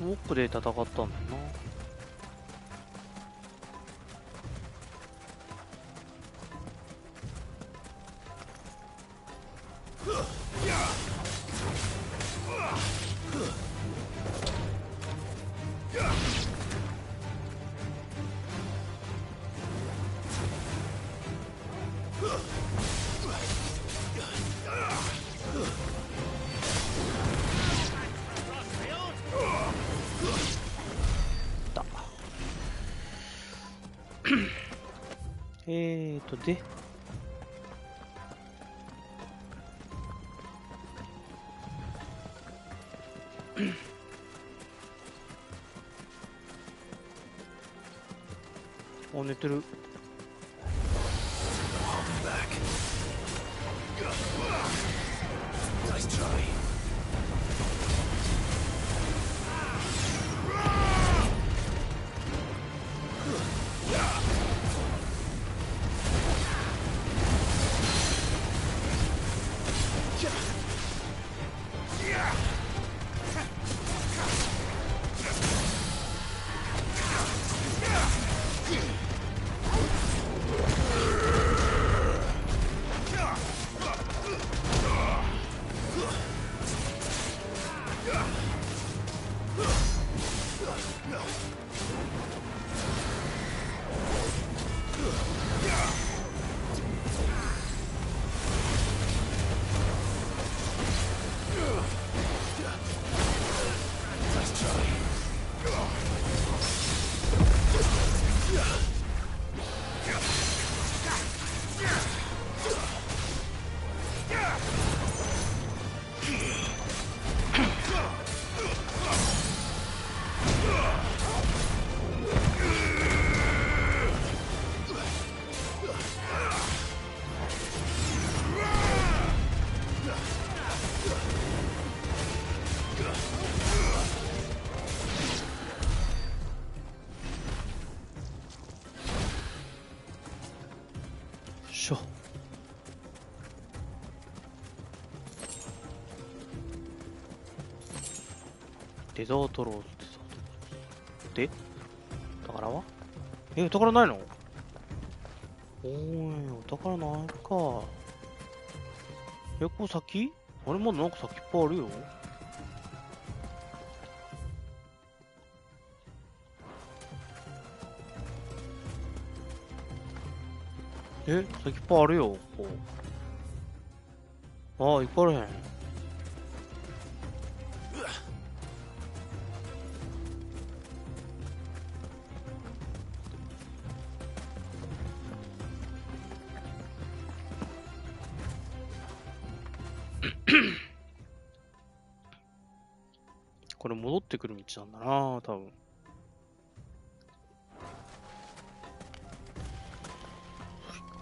奥で戦ったんだよな。で、お、寝てる。デザートローズ、で、お宝は？お宝ないの？おーい、お宝ないか。こ先？あれまだなんか先いっぱいあるよ。先いっぱいあるよ、ここ。ああ、行かれへん。これ戻ってくる道なんだな、多分。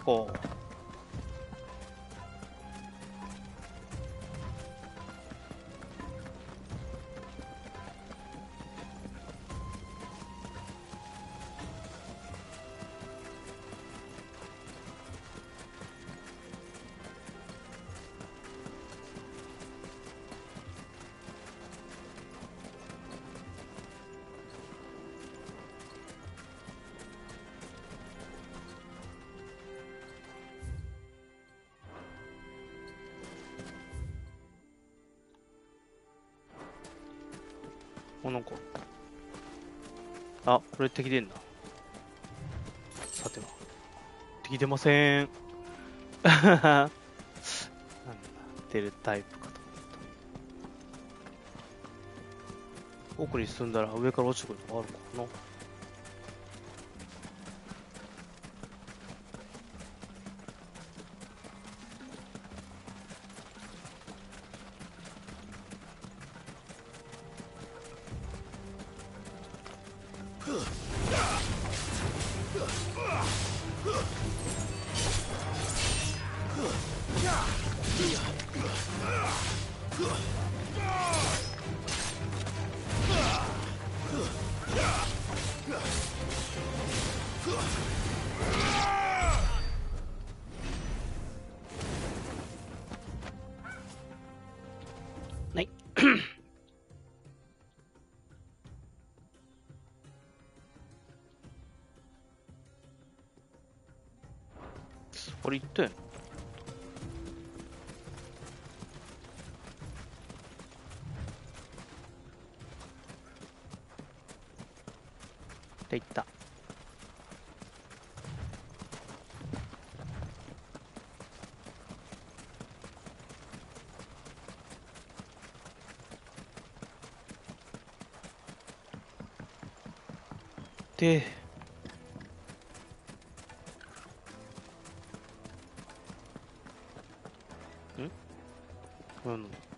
こう。なんか。あ、これ敵出んな。さては。敵出ません。なんだ、出るタイプかと思った。奥に進んだら上から落ちてくるのがあるかな。はい。これ言ったよね。って言った。で、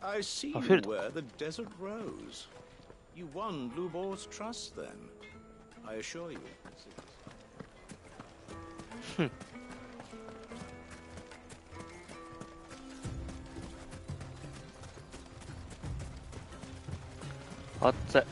I see you were the desert rose. You won Lubor's trust then. I assure you. Atse.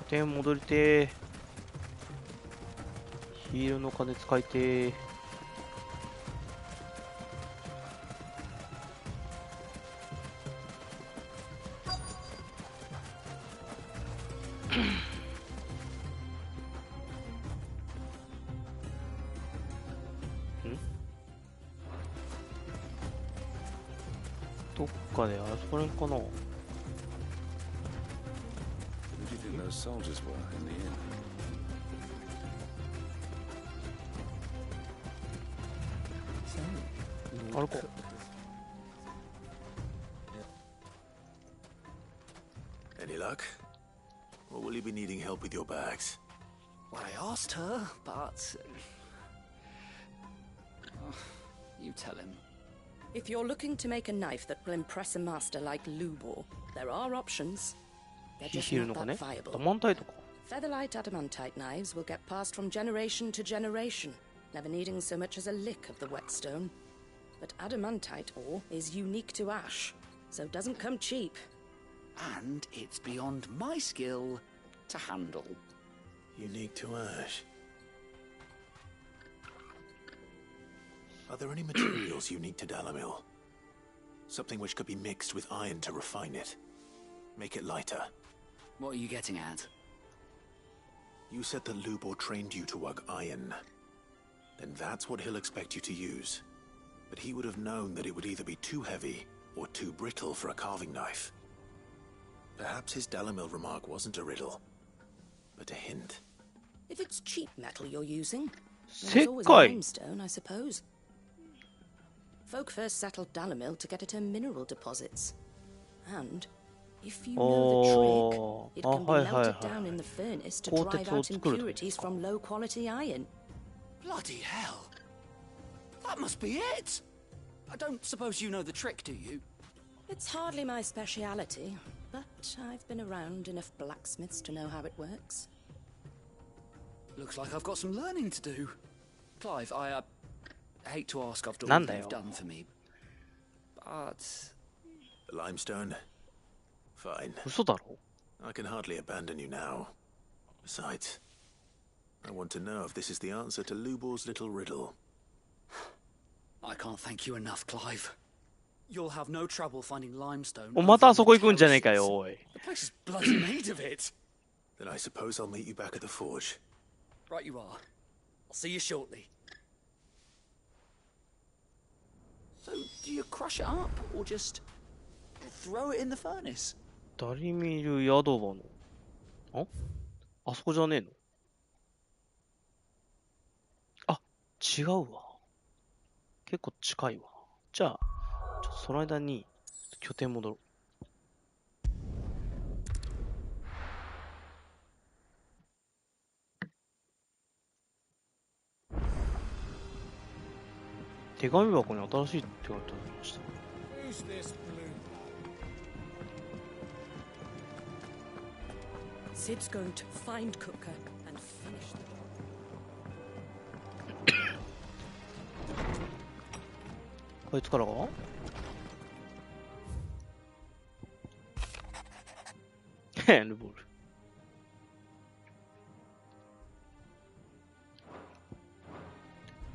点戻りてー。ヒールの金使いてー。どっかであそこら辺かな。Soldiers were in the inn. Any luck? Or will you be needing help with your bags? Well, I asked her, but... you tell him. If you're looking to make a knife that will impress a master like Lubor, there are options. They're just not that viable. Featherlight adamantite knives will get passed from generation to generation, never needing so much as a lick of the whetstone. But adamantite ore is unique to ash, so it doesn't come cheap. And it's beyond my skill to handle. Unique to ash? Are there any materials unique to Dalamil? Something which could be mixed with iron to refine it. Make it lighter. What are you getting at? You said that Lubor trained you to work iron. Then that's what he'll expect you to use. But he would have known that it would either be too heavy or too brittle for a carving knife. Perhaps his Dalamil remark wasn't a riddle, but a hint. If it's cheap metal you're using, there's always a limestone, I suppose. Folk first settled Dalamil to get at her mineral deposits. And if you know the trick, it can be melted down in the furnace to drive out impurities from low-quality iron. Bloody hell! That must be it! I don't suppose you know the trick, do you? It's hardly my speciality, but I've been around enough blacksmiths to know how it works. Looks like I've got some learning to do. Clive, I hate to ask after all you've done for me, but... The limestone? Fine. I can hardly abandon you now. Besides, I want to know if this is the answer to Lubor's little riddle. I can't thank you enough, Clive. You'll have no trouble finding limestone. おまたあそこ行くんじゃねえかよ、おい。The place is bloody made of it. Then I suppose I'll meet you back at the forge. Right you are. I'll see you shortly. So, do you crush it up, or just throw it in the furnace? ダリミルヤドバの。あそこじゃねえの。あ、違うわ。結構近いわ。じゃあ、その間に拠点戻ろう。手紙箱に新しい手紙が届きました。Who's this blue? Sid's going to find Cooker and finish the job. こいつからがヘンルボール。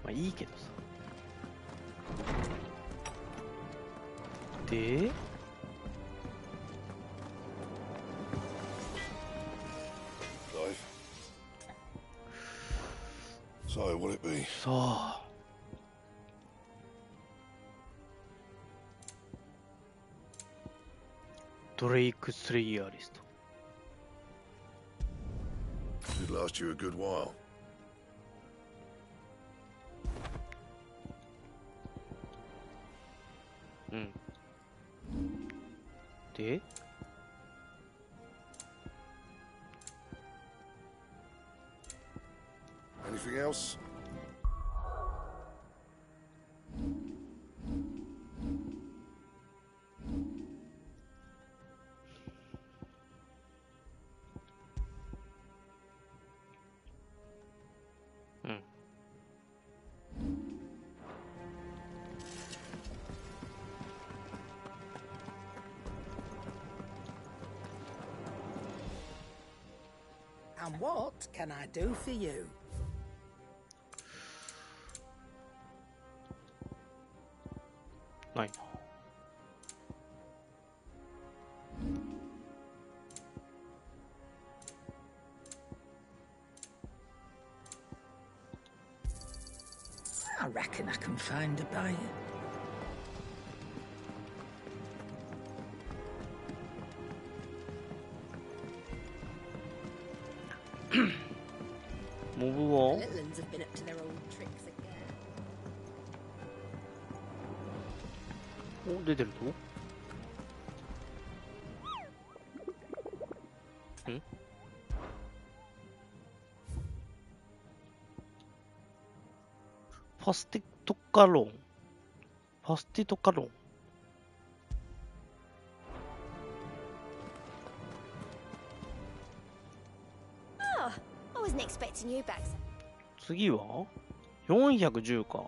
まあいいけどさ。でSo, will it be? さあドレイクスレイヤーリスト。 Should last you a good while. うん。でAnything else? And what can I do for you? ないな。I reckon I can find a buyer. モブは The Litlands have been up to their old tricks again. お、出てるぞ。ん？パスティトカロン。パスティトカロン。Oh, I wasn't expecting you back. 次は410か。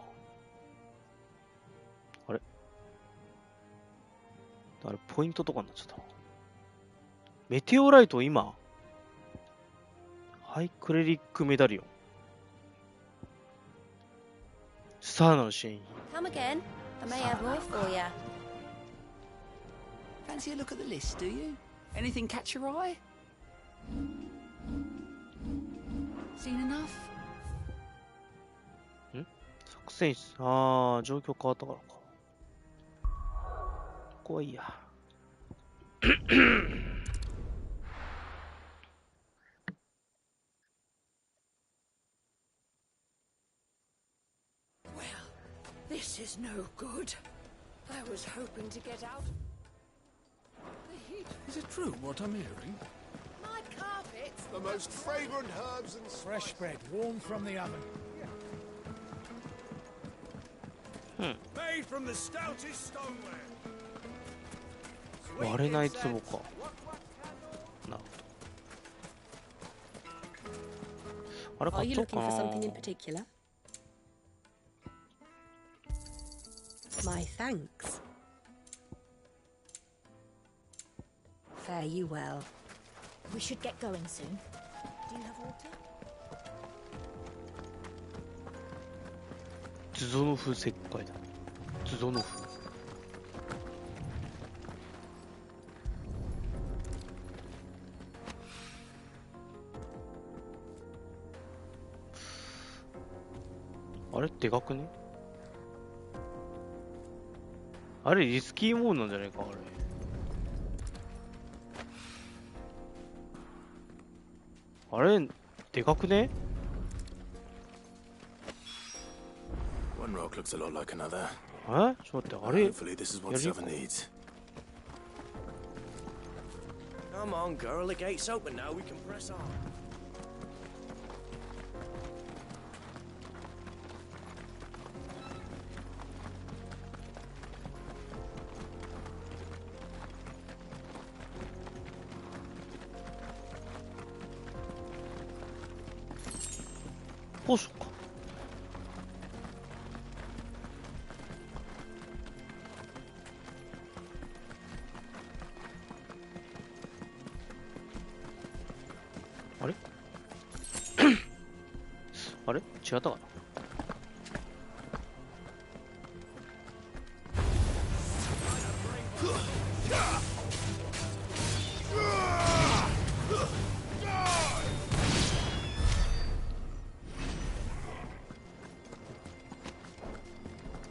あれあれ、ポイントとかになっちゃった。メテオライト今、ハイクレリックメダリオン。さらなる支援品。 Come again. I may have more for you. Fancy a look at the list, do you? Anything catch your eye? Seen enough? 作戦室。ああ、状況変わったからか。ここはいいや。This is no good. I was hoping to get out. The heat. Is it true what I'm hearing? My carpets. The most fragrant herbs and Fresh bread, warm from the oven. made from the stoutest stoneware. 割れない壺か。なるほど。あれ Are 買っ you ちゃおう looking か for な。 something in particular? My thanks. Fare you well. We should get going soon. Do you have water? ズゾノフ石灰だ。ズゾノフ。あれでかくね？あれリスキーモードなんじゃないかあれ。あれでかくね？One rock looks a lot like another. え？ちょっと待って、あれ Hopefully this is what Seven needs. Come on, girl. The gate's open now. We can press on. ポーションか。あれあれ違ったかな。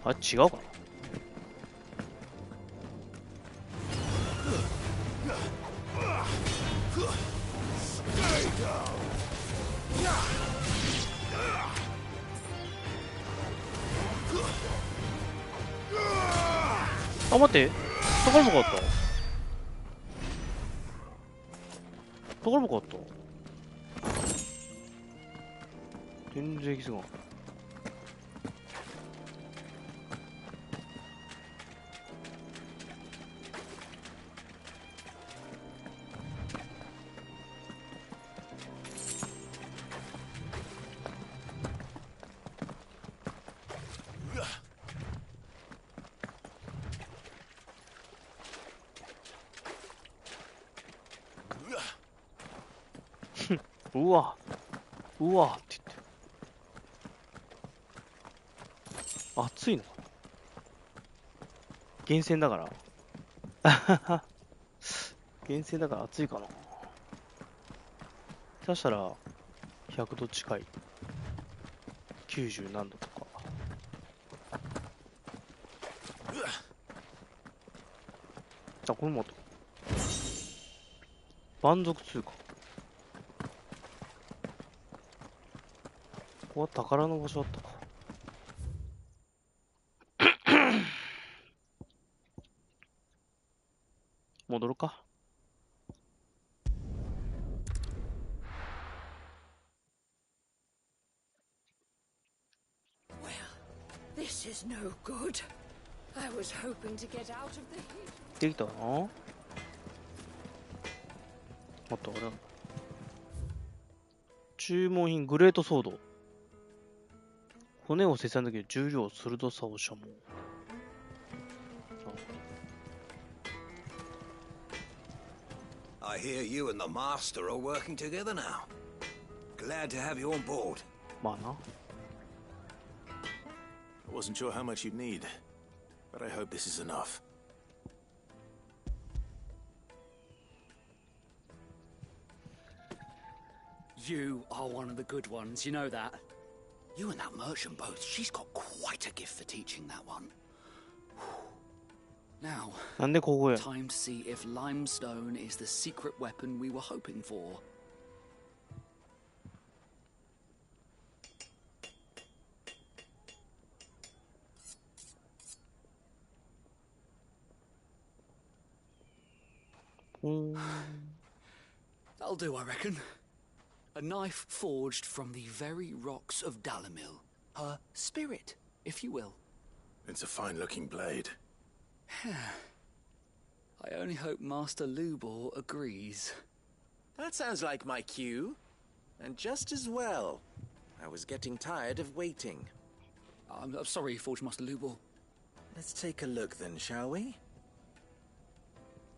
あ、違うかな。あ、待って。宝箱あった。宝箱あった。全然気づかん。うわ、うわって言って。熱いのかな。源泉だから。源泉だから熱いかな。そしたら100度近い。90何度とか。あ、これもあった。蛮族通貨。ここは宝の場所だったか。戻るか。This is no good. I was hoping to get out of the heat. できたな。あった、あれ。注文品グレートソード。骨を切断できる重量、鋭さを消耗。I hear you and the master are working together now. Glad to have you on board. まあな。I wasn't sure how much you'd need, but I hope this is enough. You are one of the good ones, you know that. You and that merchant both, she's got quite a gift for teaching that one. Now, なんでここや。 time to see if limestone is the secret weapon we were hoping for. That'll do, I reckon. A knife forged from the very rocks of Dalamil. Her spirit, if you will. It's a fine-looking blade. I only hope Master Lubor agrees. That sounds like my cue. And just as well. I was getting tired of waiting. I'm sorry, Forge Master Lubor. Let's take a look then, shall we?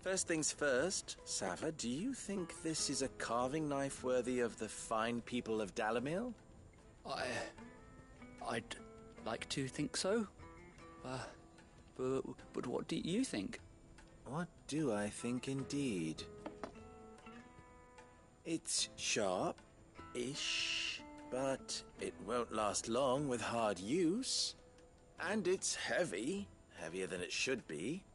First things first, Sava, do you think this is a carving knife worthy of the fine people of Dalamil? I'd like to think so. But what do you think? What do I think indeed? It's sharp-ish, but it won't last long with hard use. And it's heavy, heavier than it should be.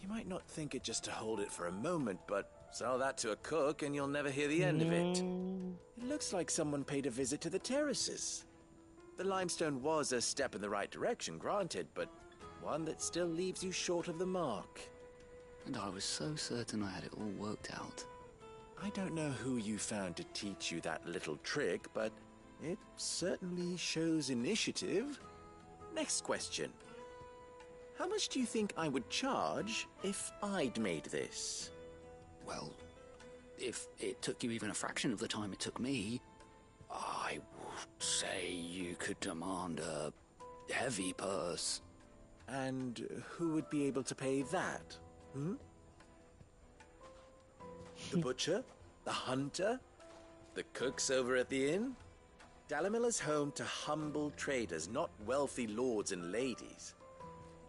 You might not think it just to hold it for a moment, but sell that to a cook and you'll never hear the end of it. It looks like someone paid a visit to the terraces. The limestone was a step in the right direction, granted, but one that still leaves you short of the mark. And I was so certain I had it all worked out. I don't know who you found to teach you that little trick, but it certainly shows initiative. Next question. How much do you think I would charge if I'd made this? Well, if it took you even a fraction of the time it took me, I say you could demand a heavy purse. And who would be able to pay that? Hmm? The butcher? The hunter? The cooks over at the inn? Dalimil is home to humble traders, not wealthy lords and ladies.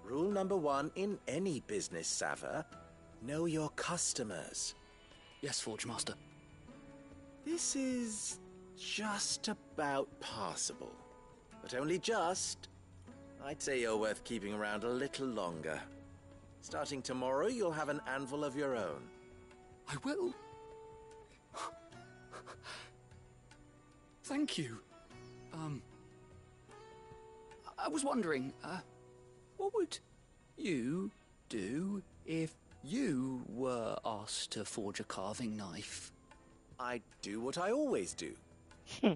Rule number 1 in any business, Sava: know your customers. Yes, Forge Master. This is just about passable. But only just. I'd say you're worth keeping around a little longer. Starting tomorrow, you'll have an anvil of your own. I will. Thank you. I was wondering, what would you do if you were asked to forge a carving knife? I'd do what I always do.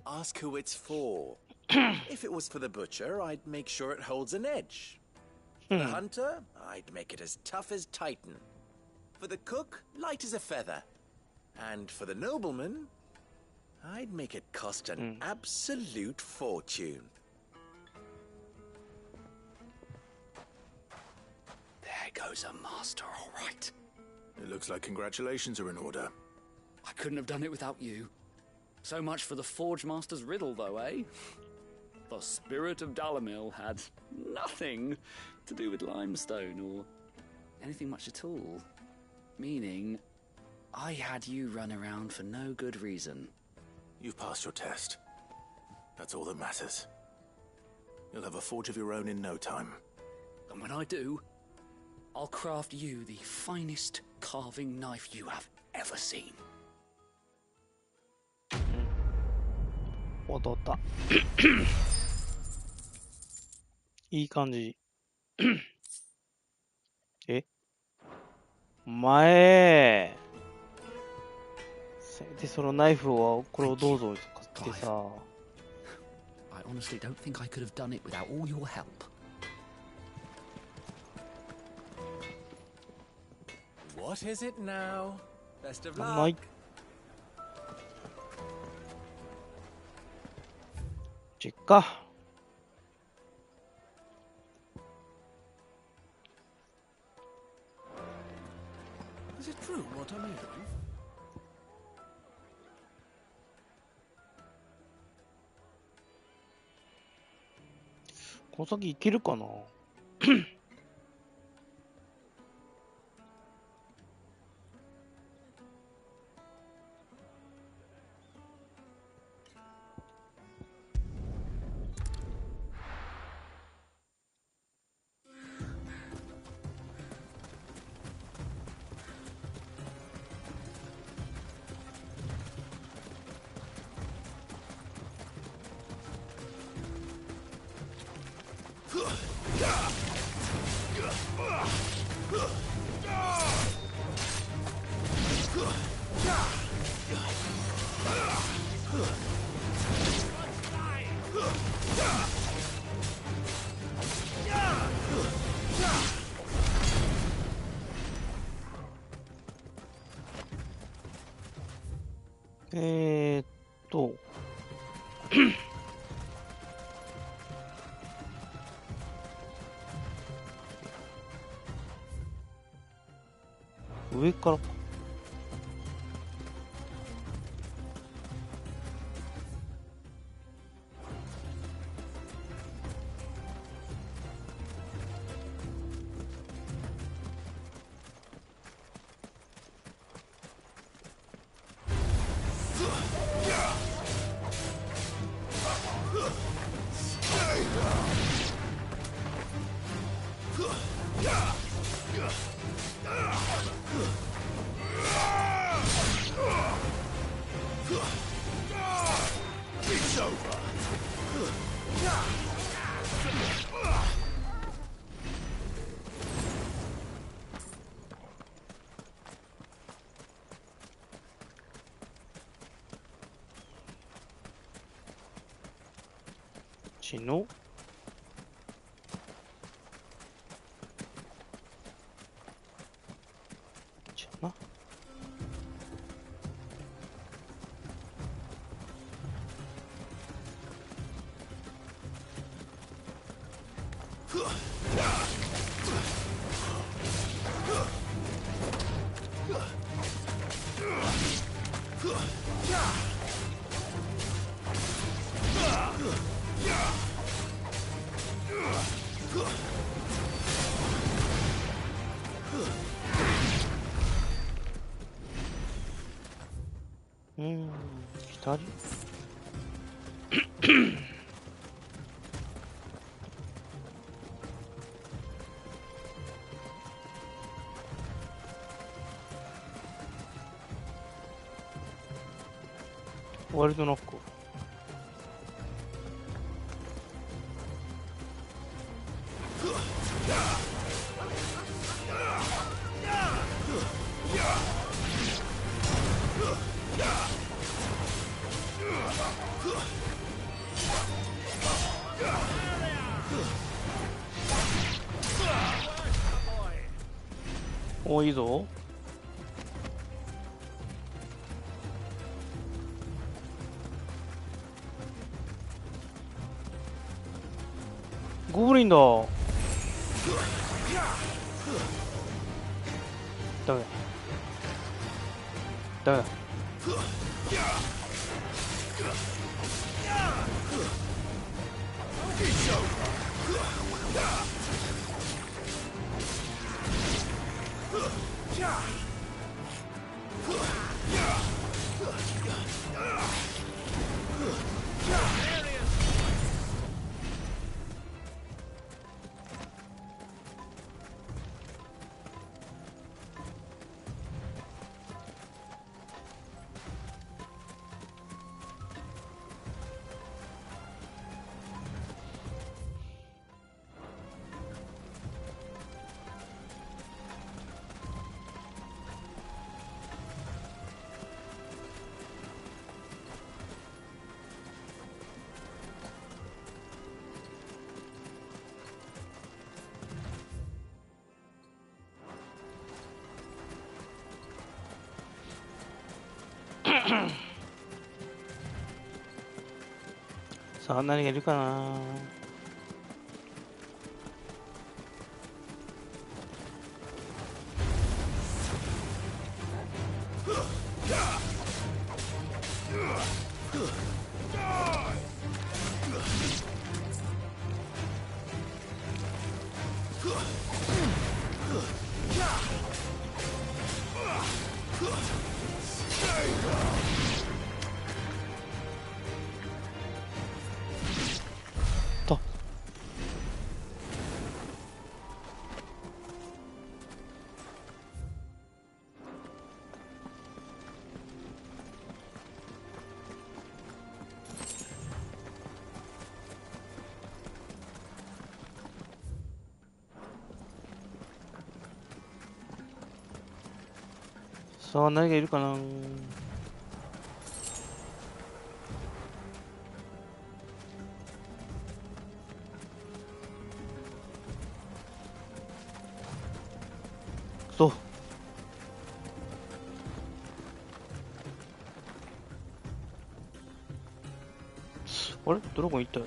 Ask who it's for. If it was for the butcher, I'd make sure it holds an edge. For the hunter, I'd make it as tough as Titan. For the cook, light as a feather. And for the nobleman, I'd make it cost an absolute fortune. There goes a master, all right. It looks like congratulations are in order. I couldn't have done it without you. So much for the Forge Master's riddle, though, eh? The spirit of Dalimil had nothing to do with limestone or anything much at all. Meaning, I had you run around for no good reason. You've passed your test. That's all that matters. You'll have a forge of your own in no time. And when I do, I'll craft you the finest carving knife you have ever seen. 踊った。いい感じ。え？前でそのナイフをこれをどうぞとかってさ。I honestly don't think I could have done it without all your help. What is it now? Best of luck. Chica. Is it true what I'm hearing? This この先行けるかな上からか。血のじゃな。左ワイルドナック。お、いいぞ。ゴブリンだ。ダメだ。ダメだ。さあ、何がいるかな。さあ、何がいるかな。そう。あれ、ドラゴン行ったよ。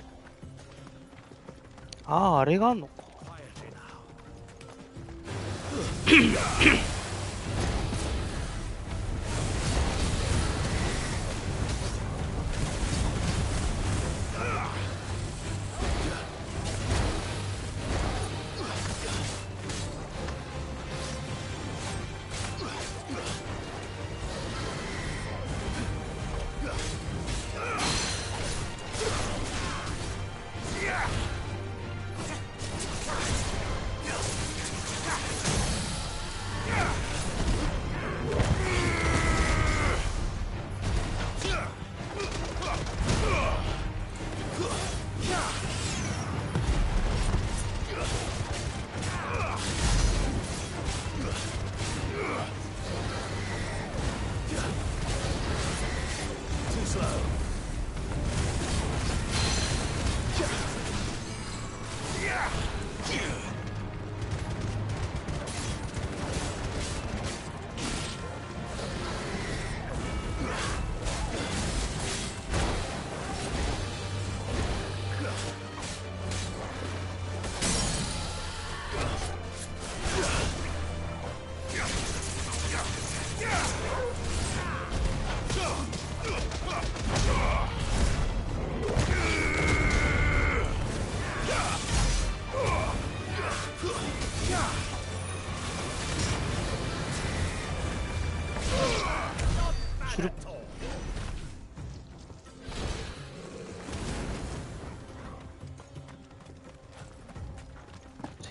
ああ、あれがあんのか。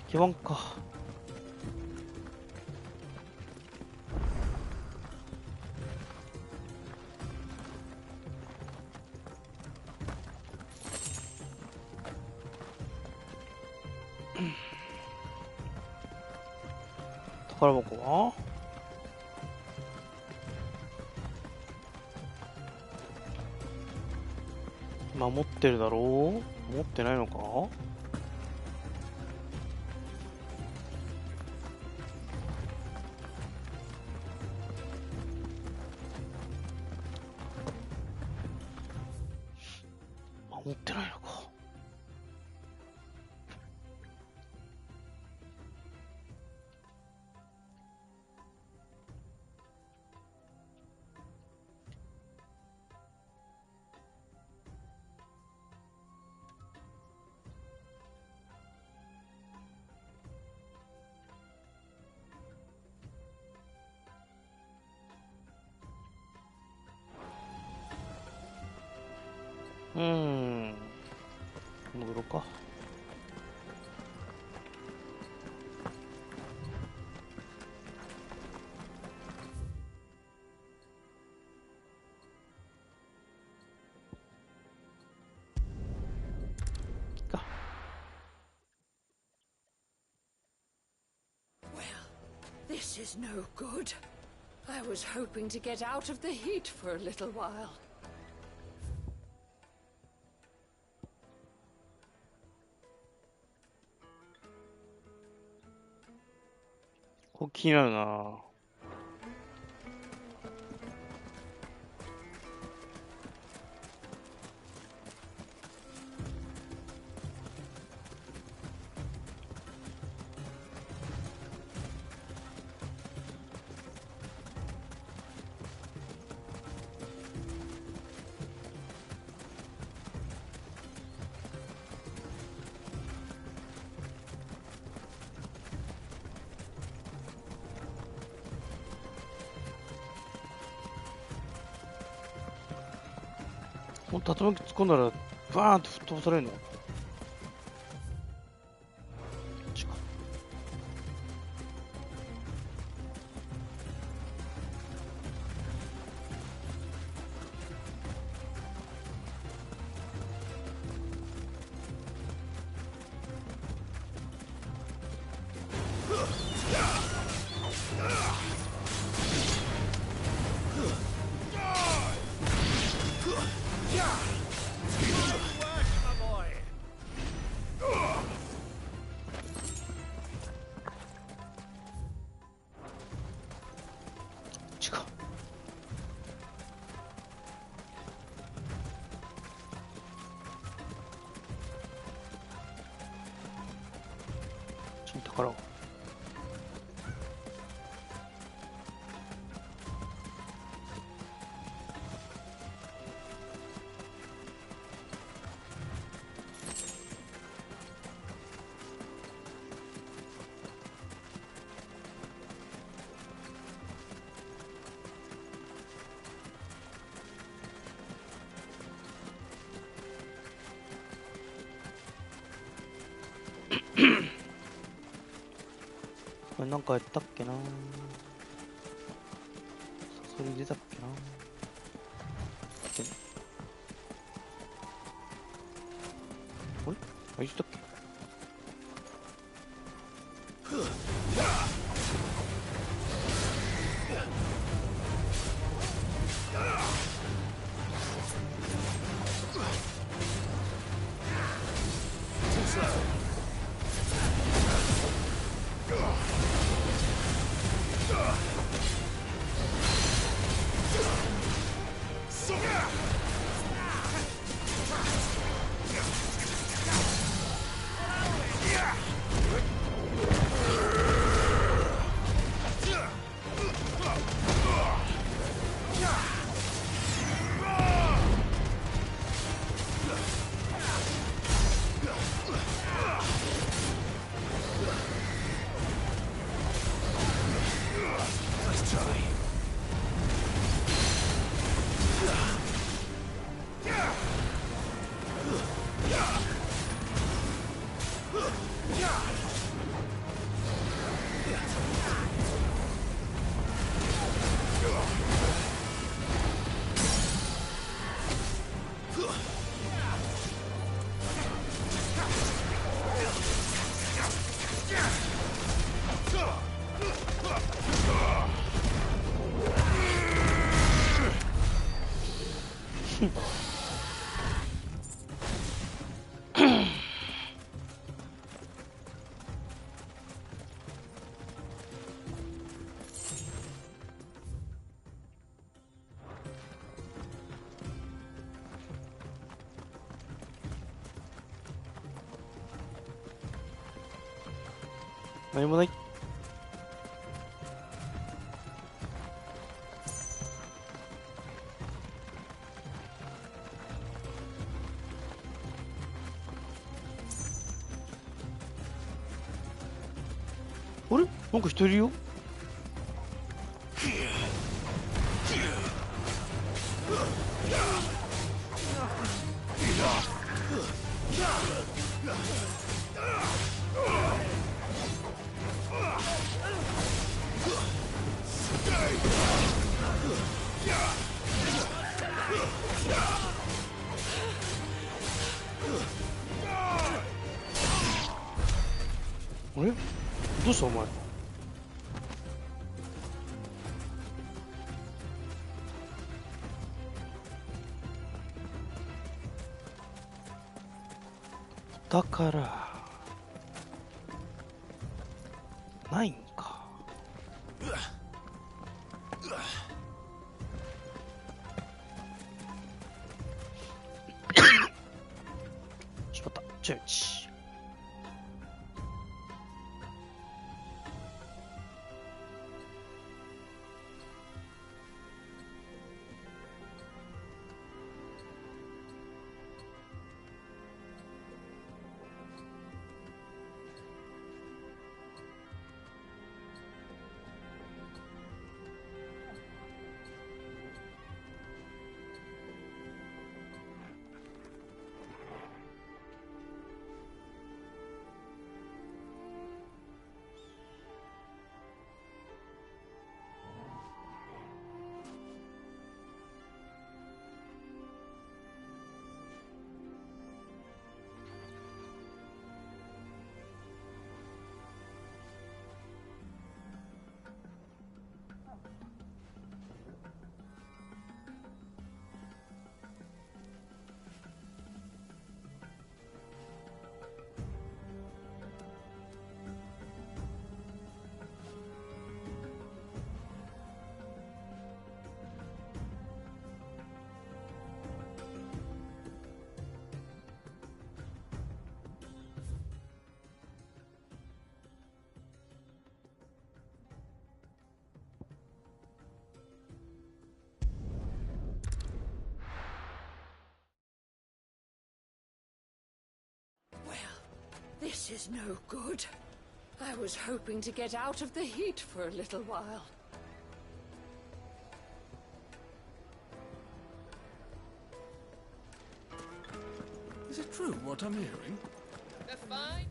基盤か。宝箱は守ってるだろう。持ってないのか。守ってないのか。戻ろうか。This is no good. I was hoping to get out of the heat for a little while. ここ気になるな。もう竜巻突っ込んだらバーンと吹っ飛ばされるの。宝を。これなんかやったっけな。それ入れたっけな。あれ入れたっけ。何もない。あれなんか人いるよ。あれどうしたお前。だからないんか。しまった。チェンジ。This is no good. I was hoping to get out of the heat for a little while. Is it true what I'm hearing? They're fine.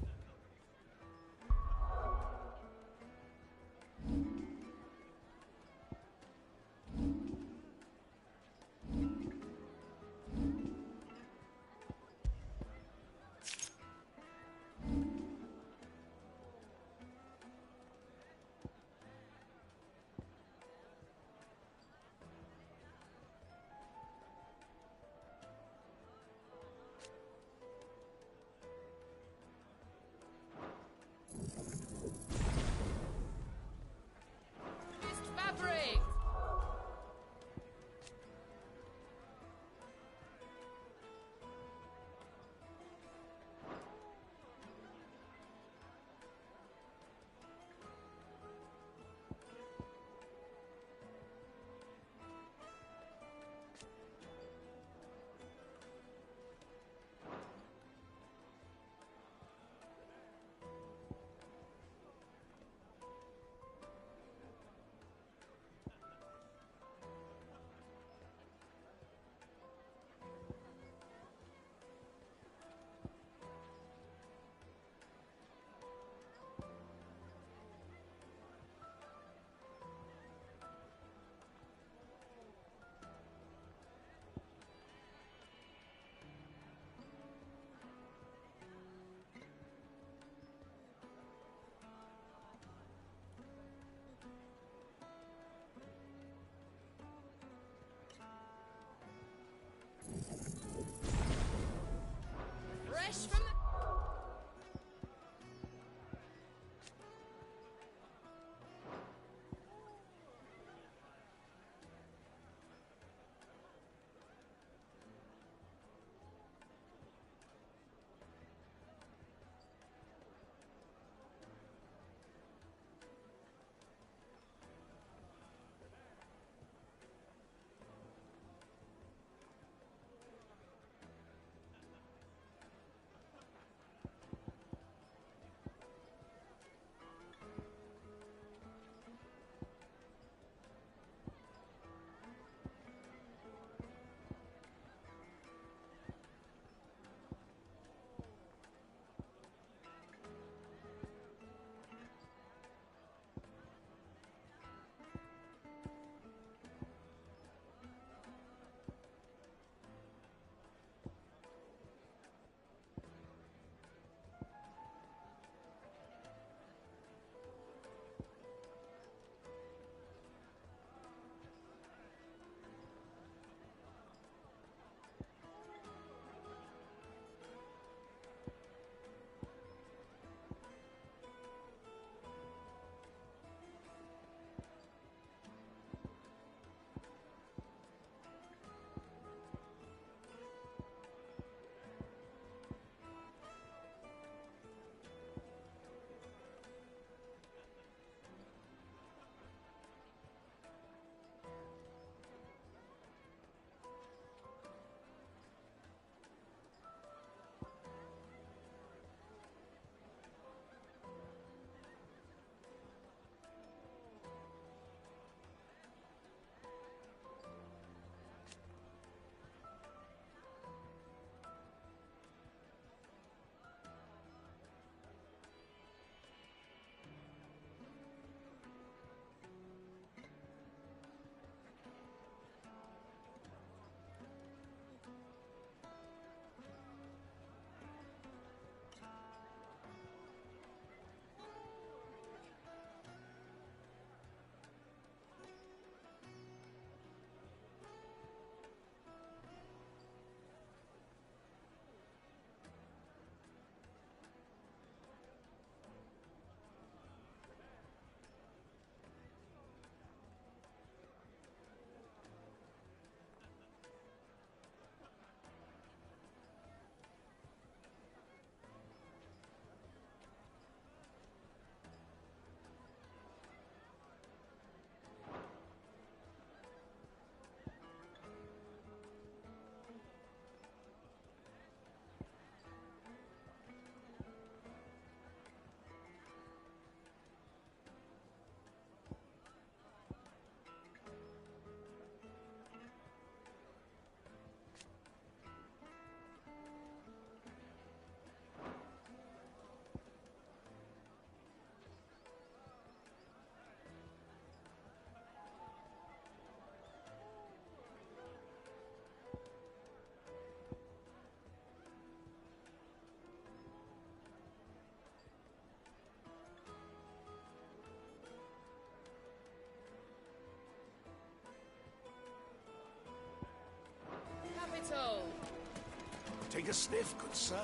take a sniff, good sir?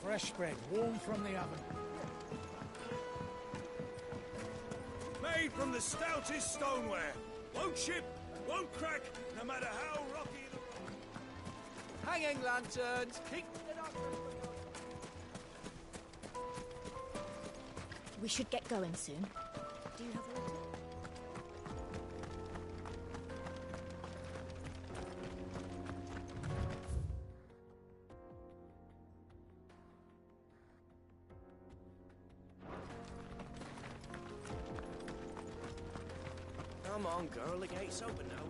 Fresh bread, warm from the oven. Made from the stoutest stoneware. Won't chip, won't crack, no matter how rocky the road. Hanging lanterns, keep it up. We should get going soon. Do you have a letter? Come on, girl, the gate's open now.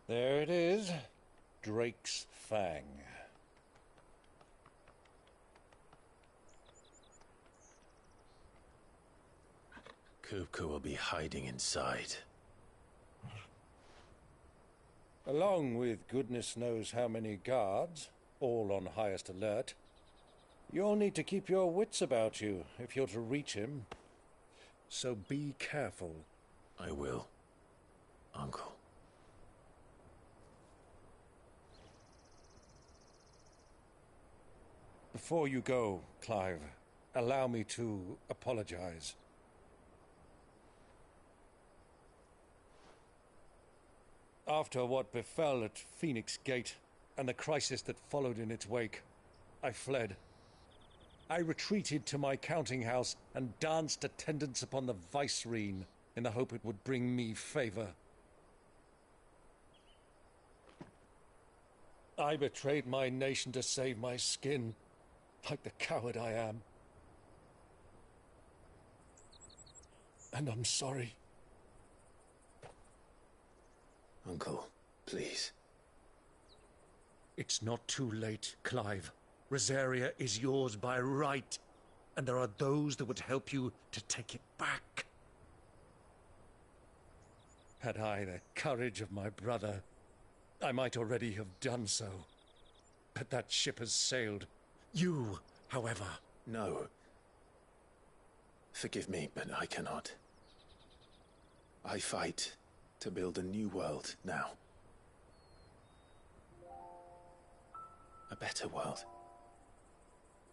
There it is, Drake's Fang. Kupka will be hiding inside. Along with goodness knows how many guards, all on highest alert. You'll need to keep your wits about you if you're to reach him. So be careful. I will, Uncle. Before you go, Clive, allow me to apologize. After what befell at Phoenix Gate and the crisis that followed in its wake, I fled. I retreated to my counting house and danced attendance upon the vicereine in the hope it would bring me favor. I betrayed my nation to save my skin, like the coward I am. And I'm sorry. Uncle, please. It's not too late, Clive. Rosaria is yours by right, and there are those that would help you to take it back. Had I the courage of my brother, I might already have done so. But that ship has sailed. You, however... No. Forgive me, but I cannot. I fight to build a new world now. A better world.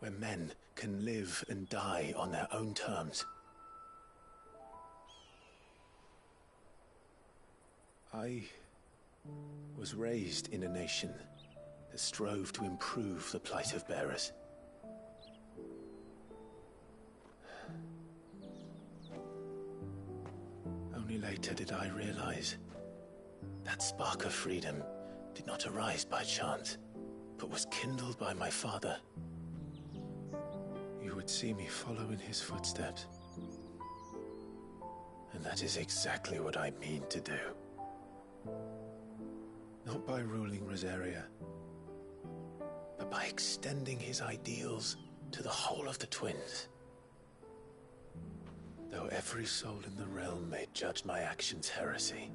Where men can live and die on their own terms. I was raised in a nation that strove to improve the plight of bearers. Only later did I realize that spark of freedom did not arise by chance, but was kindled by my father. You would see me follow in his footsteps. And that is exactly what I mean to do. Not by ruling Rosaria, but by extending his ideals to the whole of the twins. Though every soul in the realm may judge my actions heresy,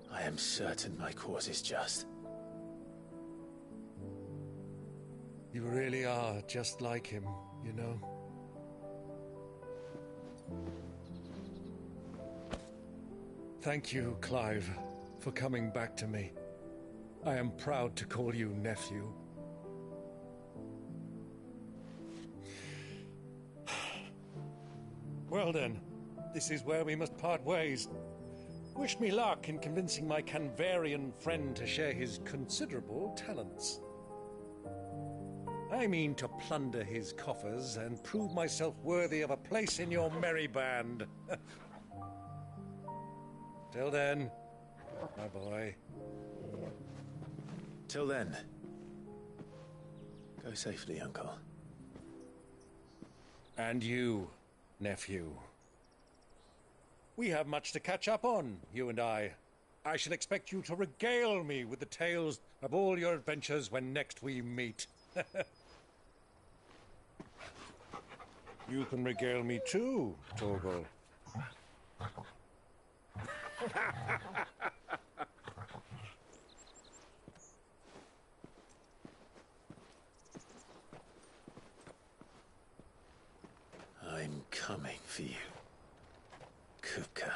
I am certain my cause is just. You really are just like him, you know? Thank you, Clive, for coming back to me. I am proud to call you nephew. Well then, this is where we must part ways. Wish me luck in convincing my Canvarian friend to share his considerable talents. I mean to plunder his coffers and prove myself worthy of a place in your merry band. Till then, my boy. Till then, go safely, Uncle. And you, nephew. We have much to catch up on, you and I. I shall expect you to regale me with the tales of all your adventures when next we meet. You can regale me too, Torgal. I'm coming for you, Kupka.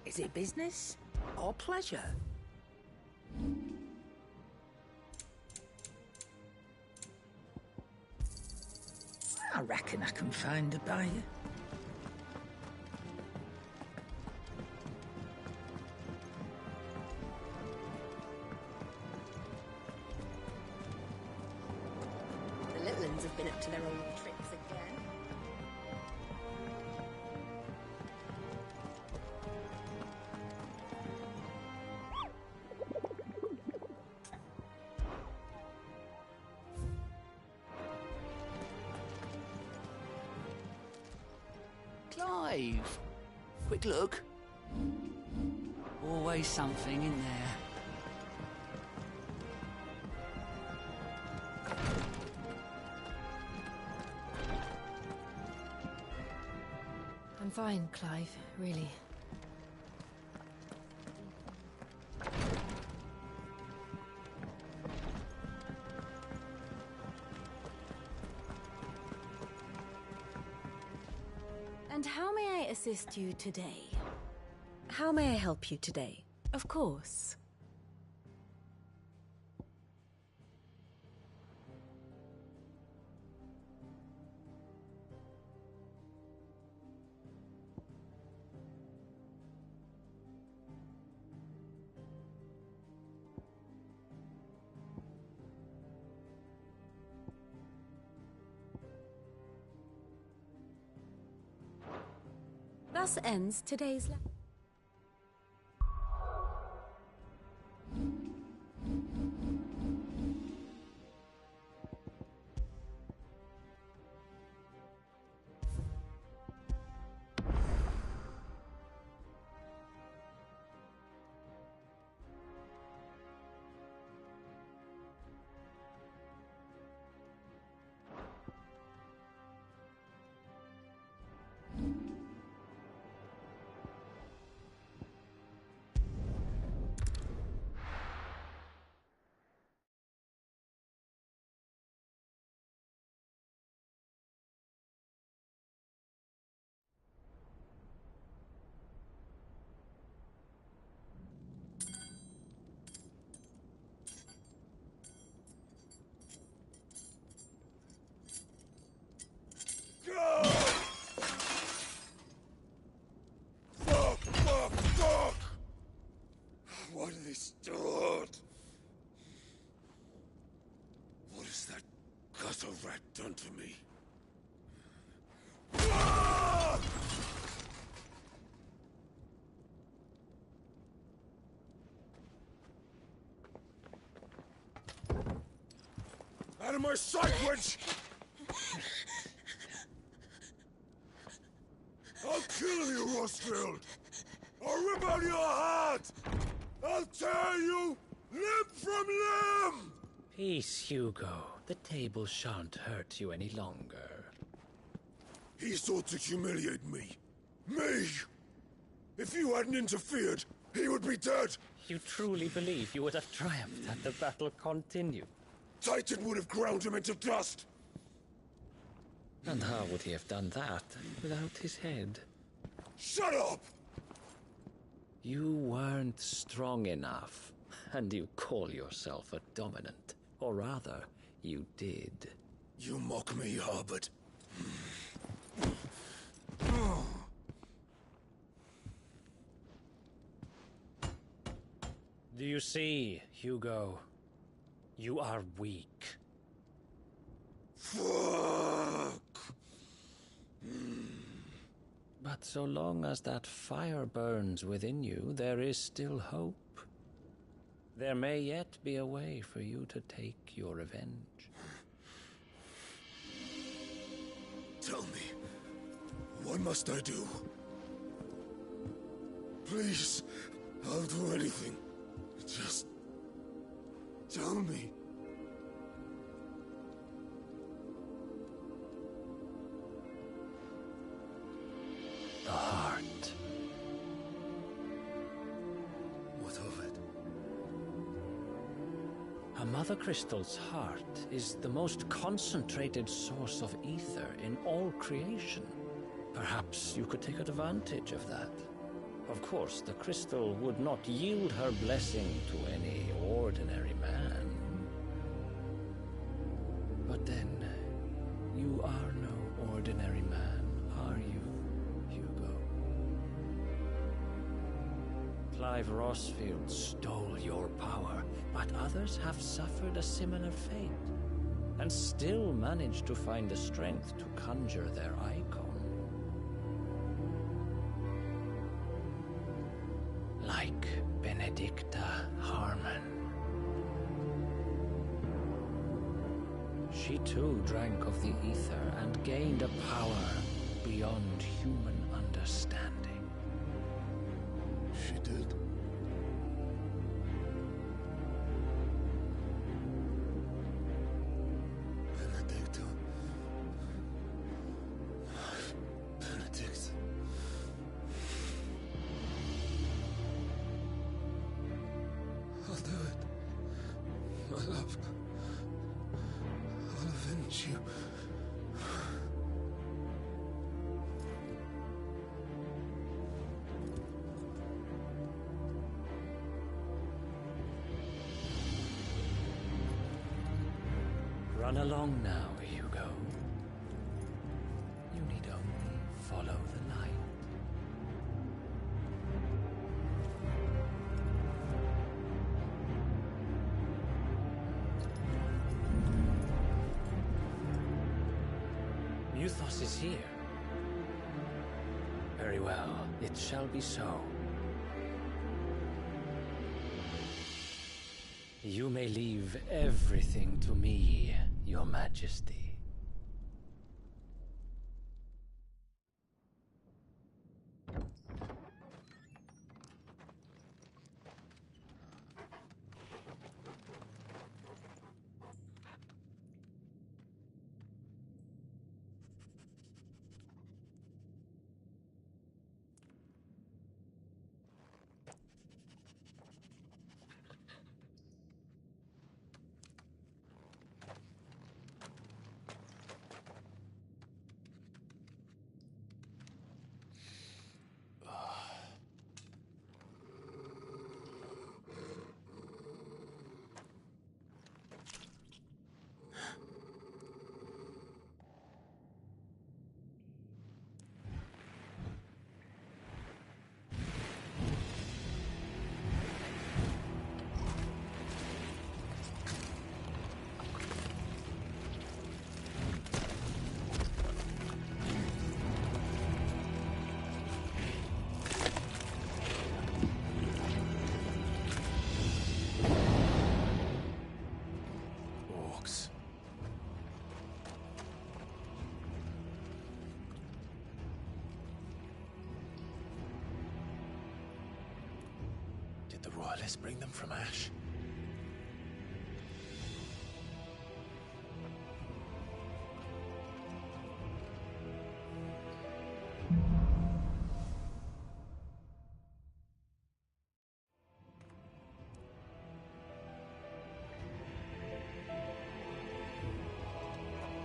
Is it business or pleasure? I reckon I can find a buyer. The little ones have been up to their old tricks again. Clive! Quick look. Always something in there. fine, Clive, really. And how may I assist you today? How may I help you today? Of course. Thus ends today's lesson. Why do they start? What has that gutter rat done to me? Out of my sight, wench! I'll kill you, Rosfield! I'll rip out your heart! I'll tear you limb from limb! Peace, Hugo. The table shan't hurt you any longer. He sought to humiliate me. Me! If you hadn't interfered, he would be dead! You truly believe you would have triumphed had the battle continued? Titan would have ground him into dust! And how would he have done that without his head? Shut up! You weren't strong enough, and you call yourself a dominant. Or rather, you did. You mock me, Harbert. Do you see, Hugo? You are weak. Fuck! But so long as that fire burns within you, there is still hope. There may yet be a way for you to take your revenge. Tell me, what must I do? Please, I'll do anything. Just tell me. The heart. What of it? A Mother Crystal's heart is the most concentrated source of ether in all creation. Perhaps you could take advantage of that. Of course, the crystal would not yield her blessing to any ordinary man. But then, you are no ordinary man, are you, Hugo? Clive Rosfield stole your power, but others have suffered a similar fate, and still managed to find the strength to conjure their icon. Like Benedicta Harmon. She too drank of the ether and gained a power beyond human understanding. She did. Benedicta. Benedict. My love, I'll avenge you. Run along now, Hugo. You need only follow the light. Muthos is here. Very well, it shall be so. You may leave everything to me, Your Majesty. Did the royalists bring them from Ash?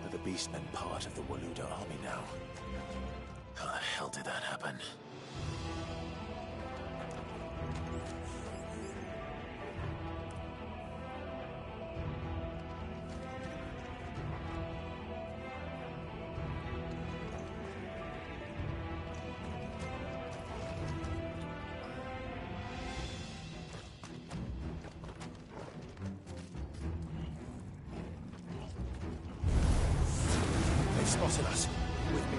Are the Beastmen part of the Waluda army now? How the hell did that happen? They've spotted us. With me,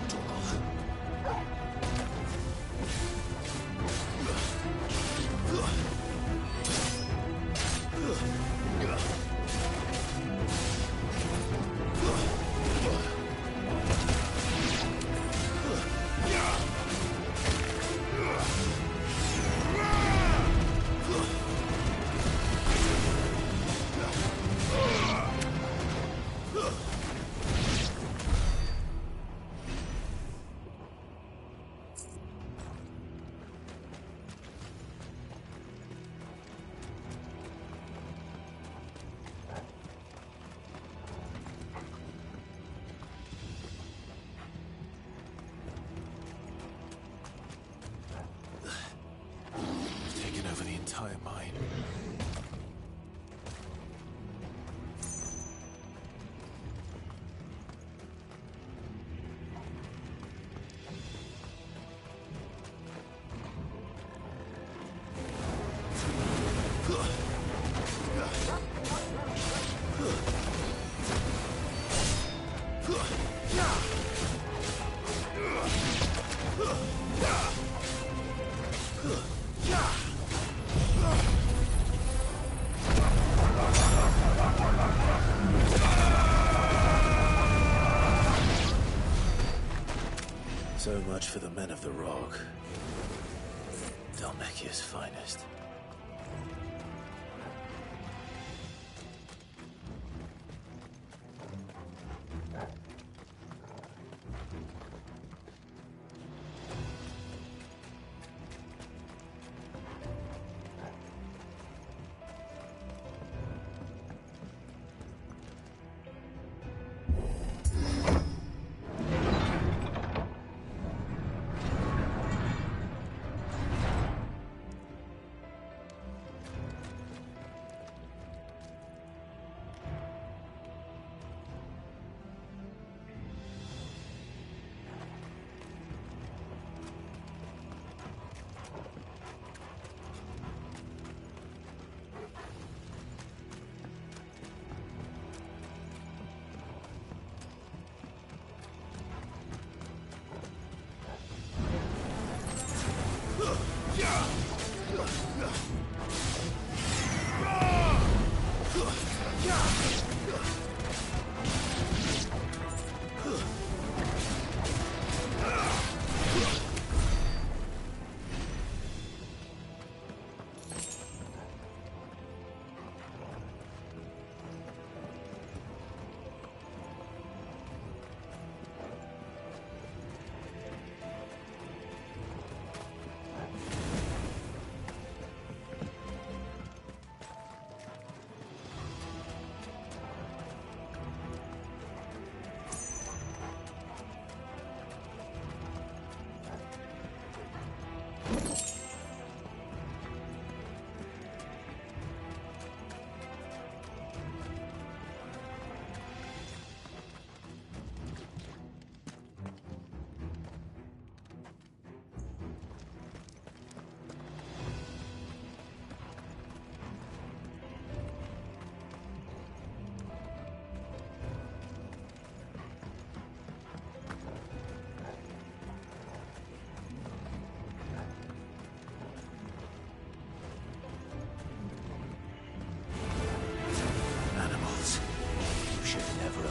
entire mine. So much for the men of the Rock. Dhalmekia's finest.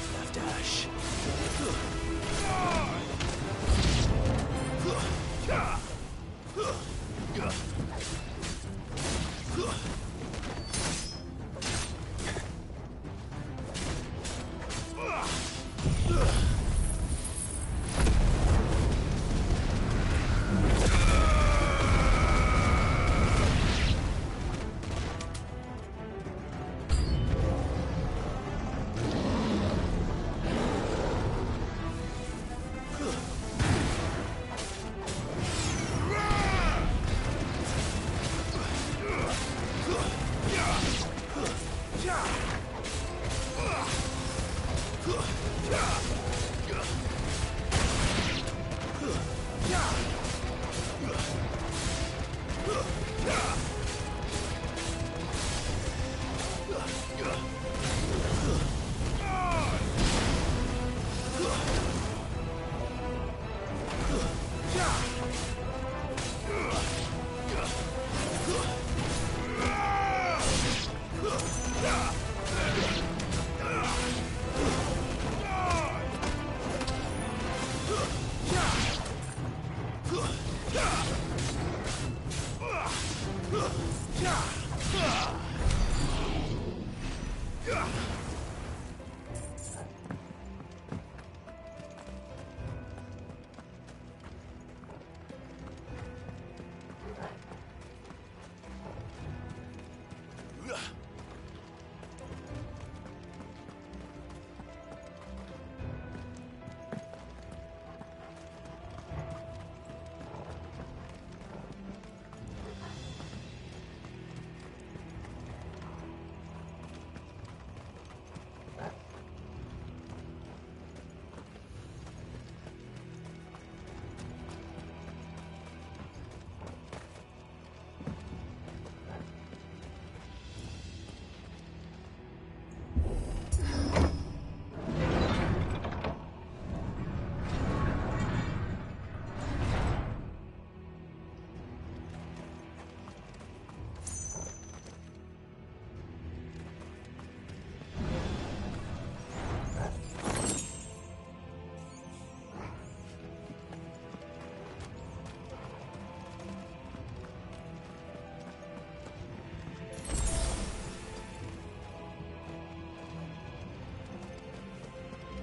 enough left, Ash.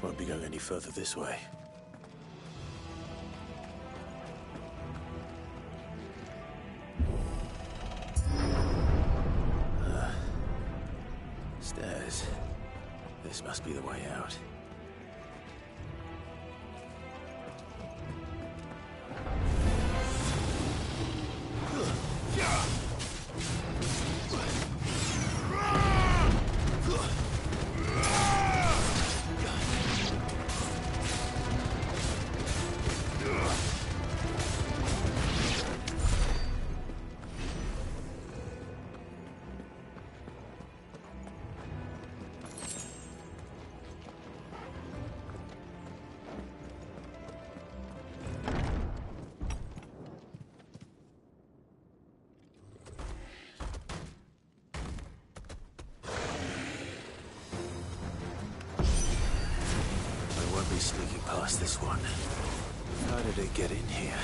Won't be going any further this way. Stairs. This must be the way out. Sneaking past this one. How did it get in here?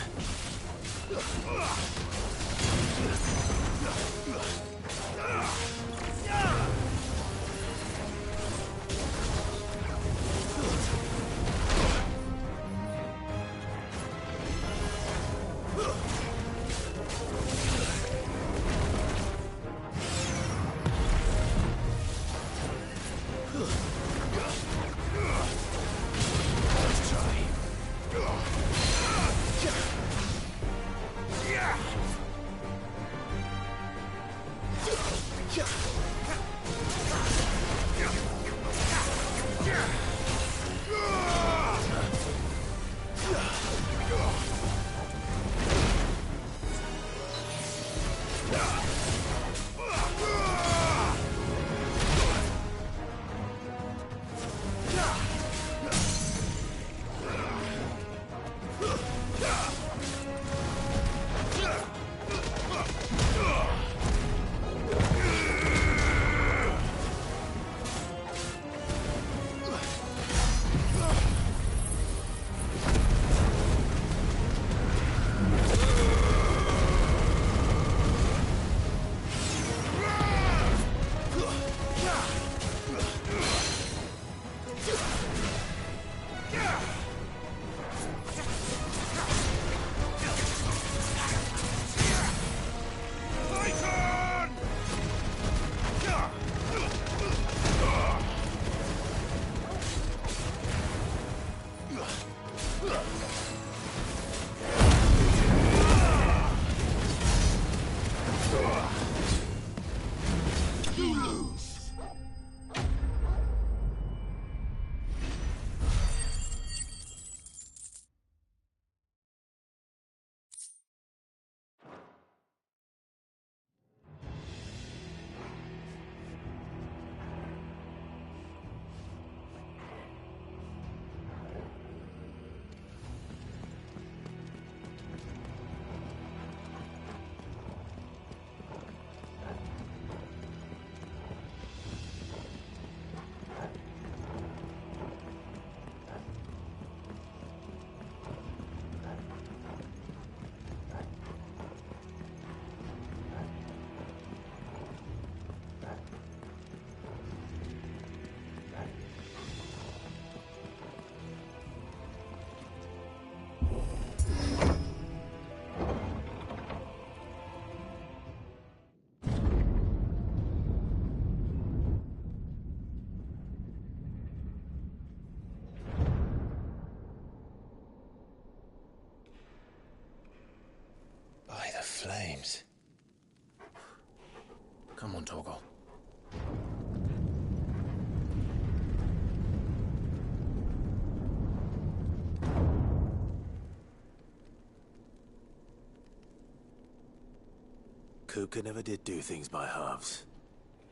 Kuka never did do things by halves.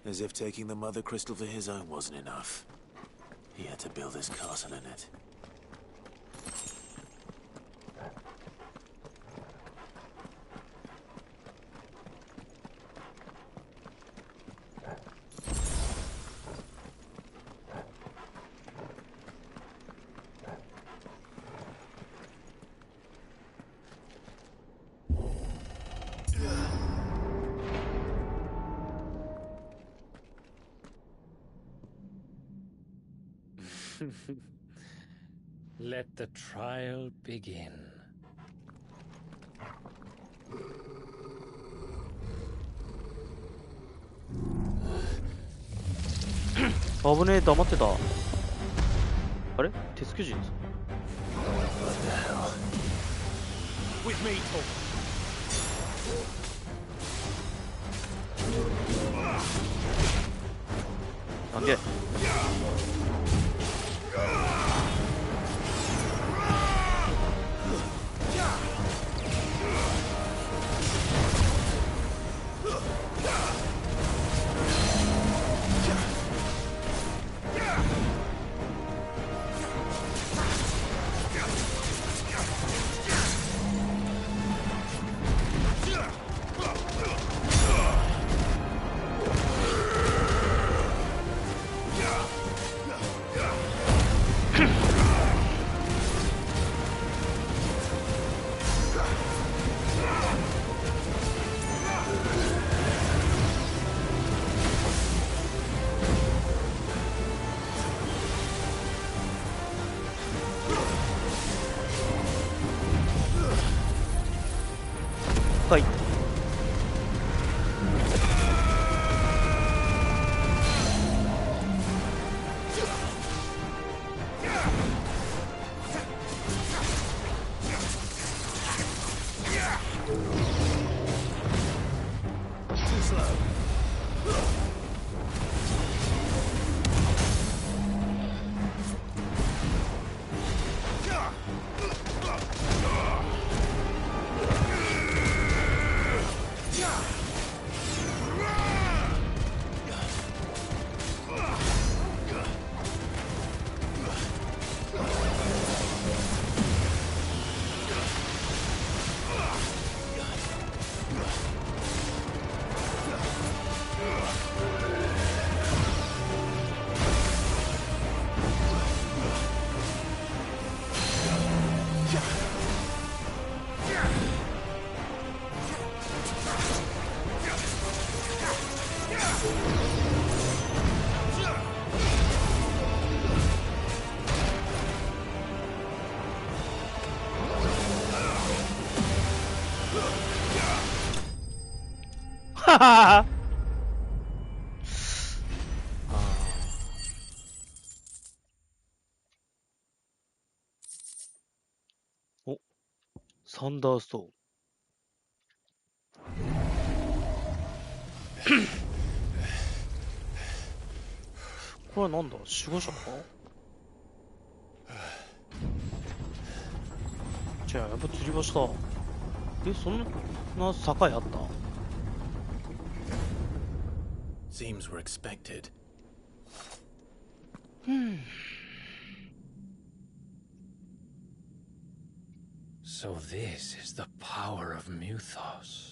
As if taking the mother crystal for his own wasn't enough. He had to build his castle in it. Let the trial begin. 危ねえ、黙ってた。あれ手つけ人ですか？ With me, Tom. なんではい。ははお、サンダーストーン。これはなんだ、守護者か？じゃあやっぱ釣り橋だ。え、そんな境あった？ Seems we're expected. So this is the power of Muthos.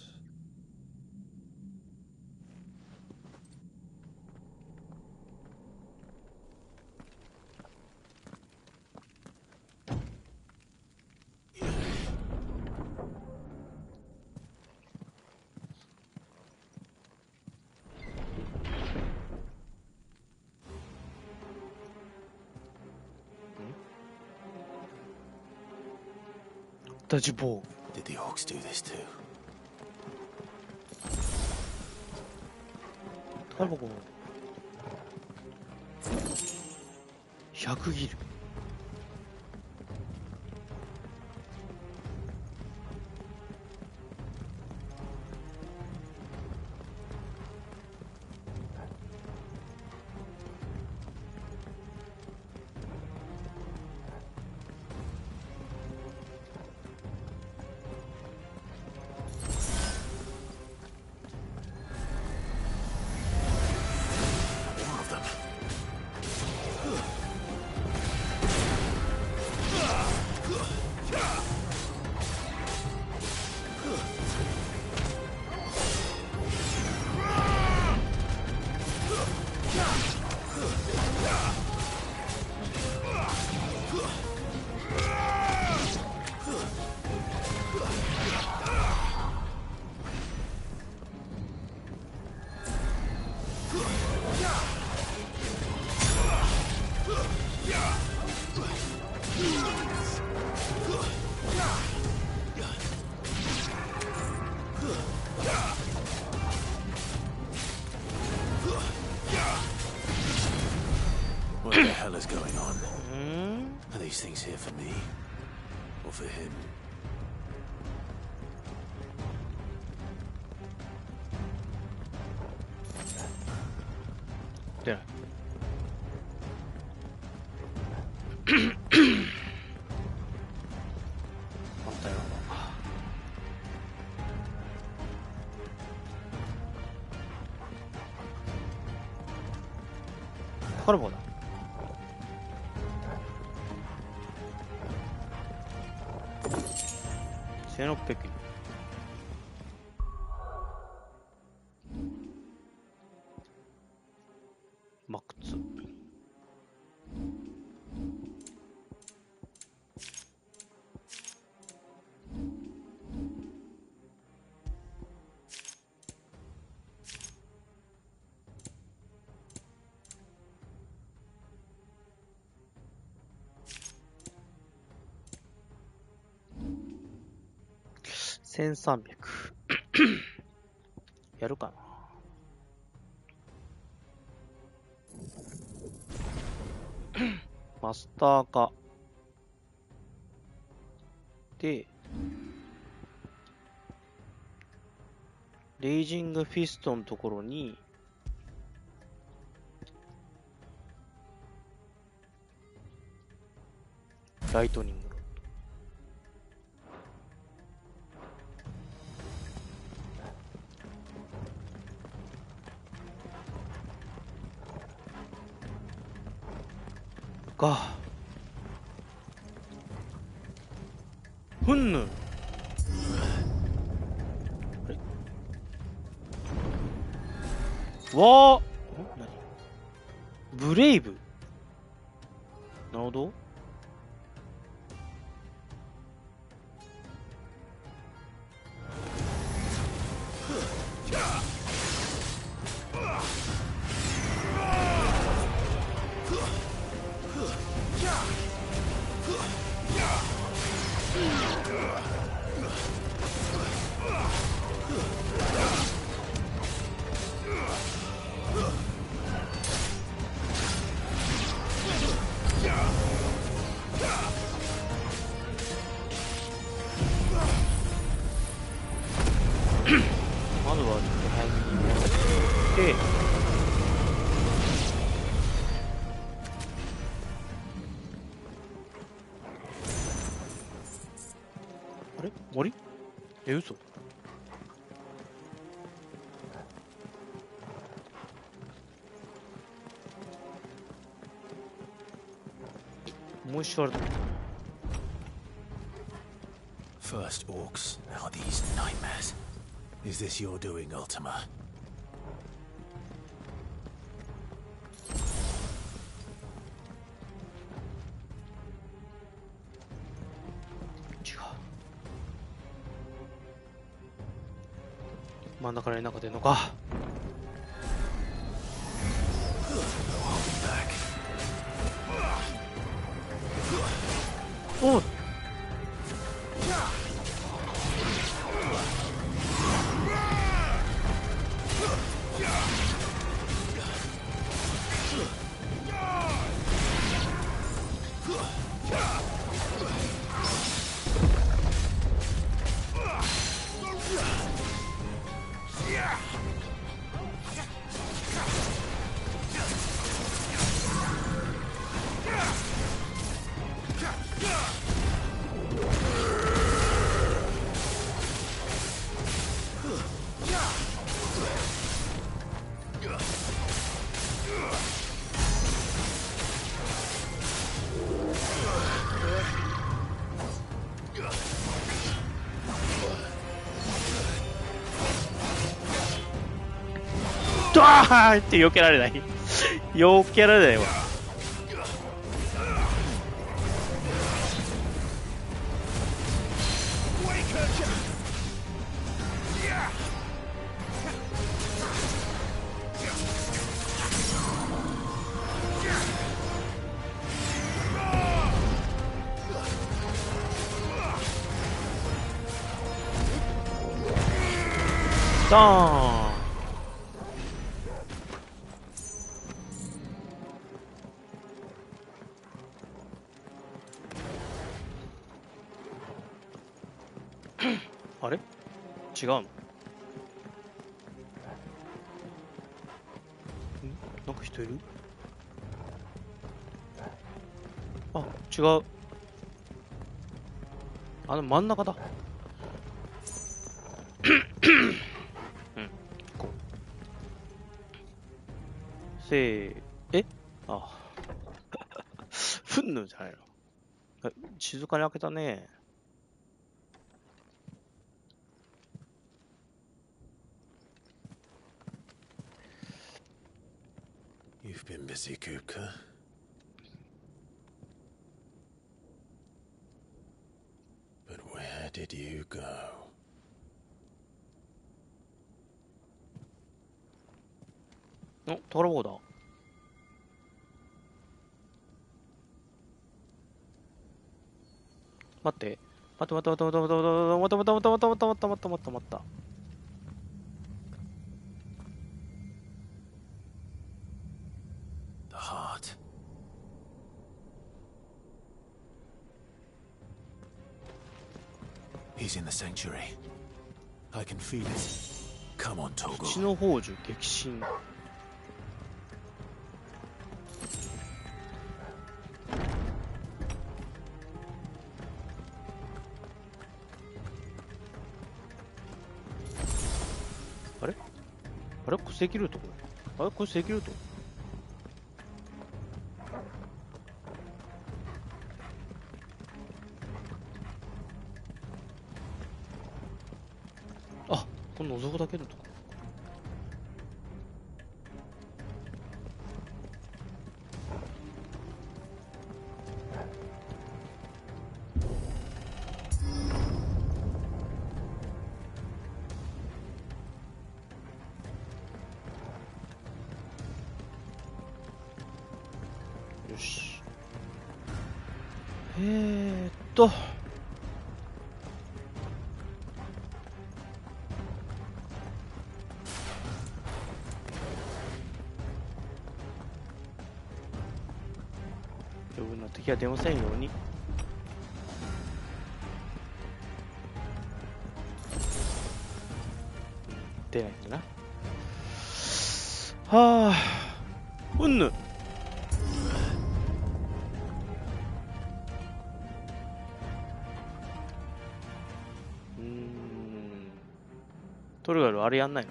Did the orcs do this too? タバコ100ギル。What the hell is going on? Are these things here for me? Or for him? Yeah. 反対側。かかる方だ。1600円。マック2。1300やるかな。マスター化でレイジングフィストのところにライトニングか。ふんぬ。あれわー。何ブレイブ。なるほど。まずは早めに戻ってあれ森嘘もう一緒ある。 First orcs, now these nightmares. Is this your doing, Ultima?違う。真ん中から中出るのか。おっ。あーって避けられない。避けられないわ。ドーン。違うの？なんか人いる？あ、違う。あの真ん中だ。うん、こう。せー、え？あ。ふんぬじゃないの。静かに開けたね。You've been busy, Kupka. But where did you go? お、宝箱だ。待って。待って待って待って待って待って待って待って待って待って待った。The heart. He's in the sanctuary. I can feel it. Come on, Togo. 血の宝珠激震。あれ？あれ？これセキュルート？あれ？これセキュルート？あ、この覗くだけのとこ。よし。余分な敵が出ませんように。出ないんだな。はあ、うんぬ。トルガルあれやんないの？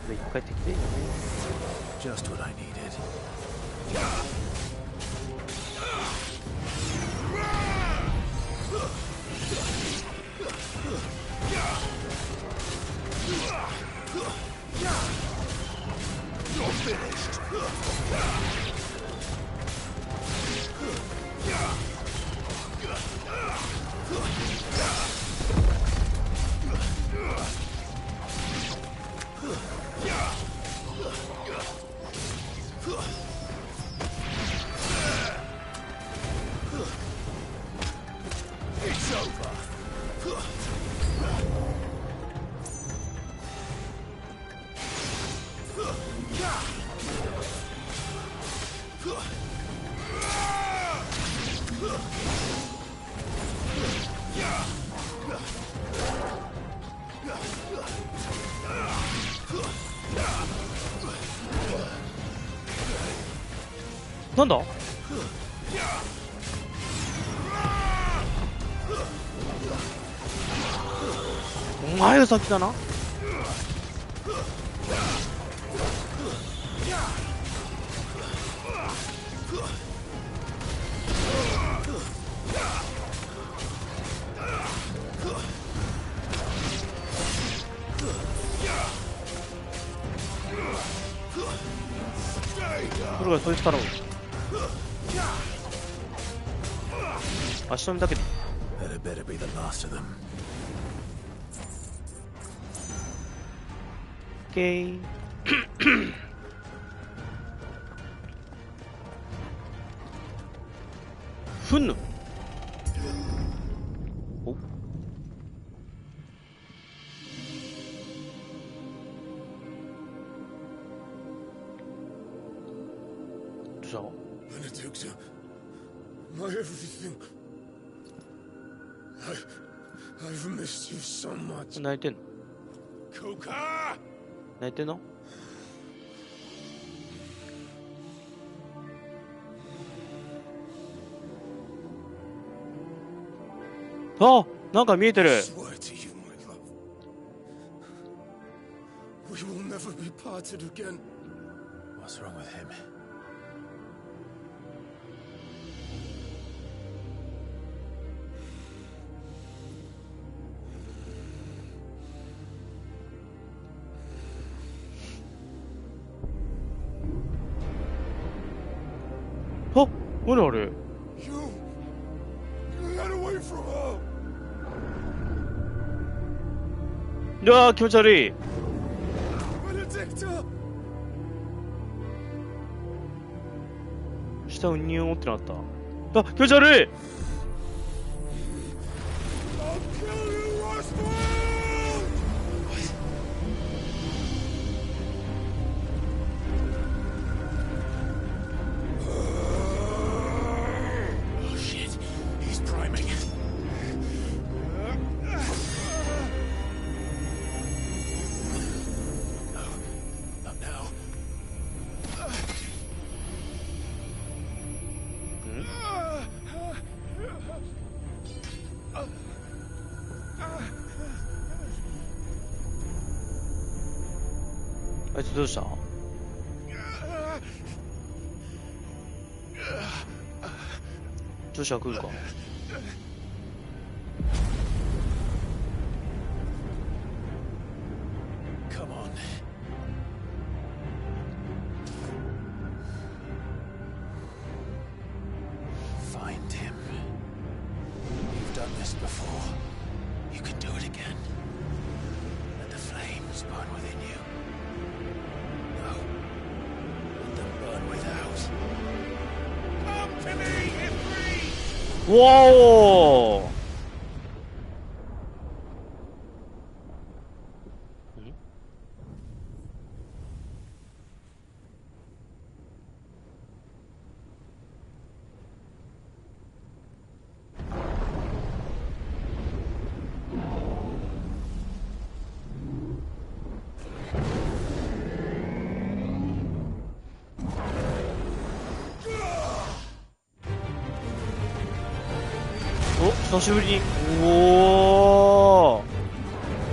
で、一回敵でいいよね。Just what I needed. You're finished. It's over. なんだ？お前が先だな。それがそいつからも足止めだけで。Better be the last of them. Okay. ふんぬ。お。どうした？ Benedicta, my everything. I've missed you so much. 泣いてんの？ Kuka! 泣いてんの？あ、なんか見えてる。Swear to you, my love. We will never be parted again. What's wrong with him? Oh, what are you? You got away from her. いやー気持ち悪い。下ウニューってなった。あ、気持ち悪い。あいつどうした？女子は来るか？わお。久しぶりに、おお、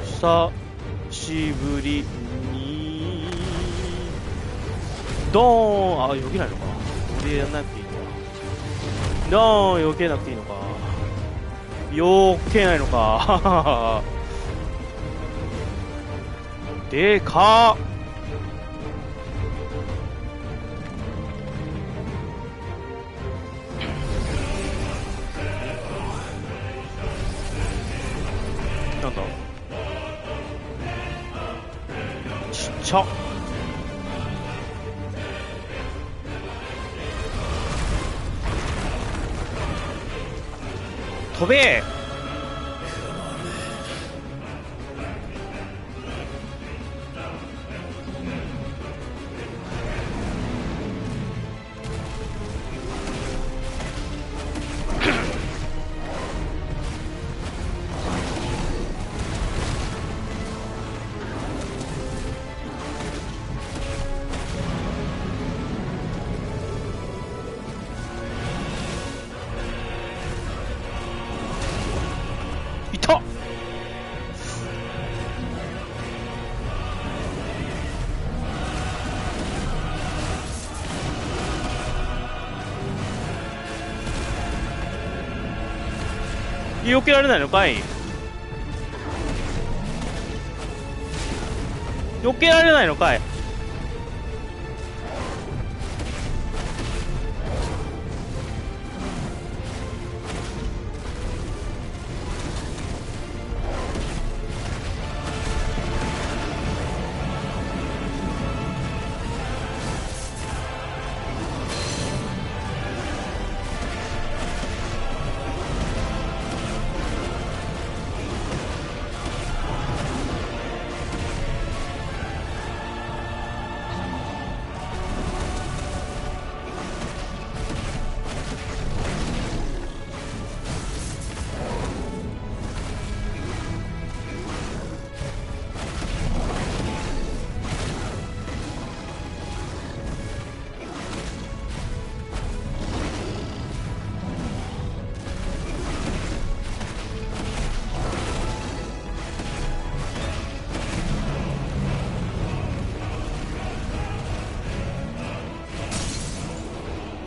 久しぶりにドーン。あ、避けないのか。俺やんなくていいのか。ドーン避けなくていいのか。避けないのか。でかっ。なんだちっちゃ。飛べ。避けられないのかい。避けられないのかい。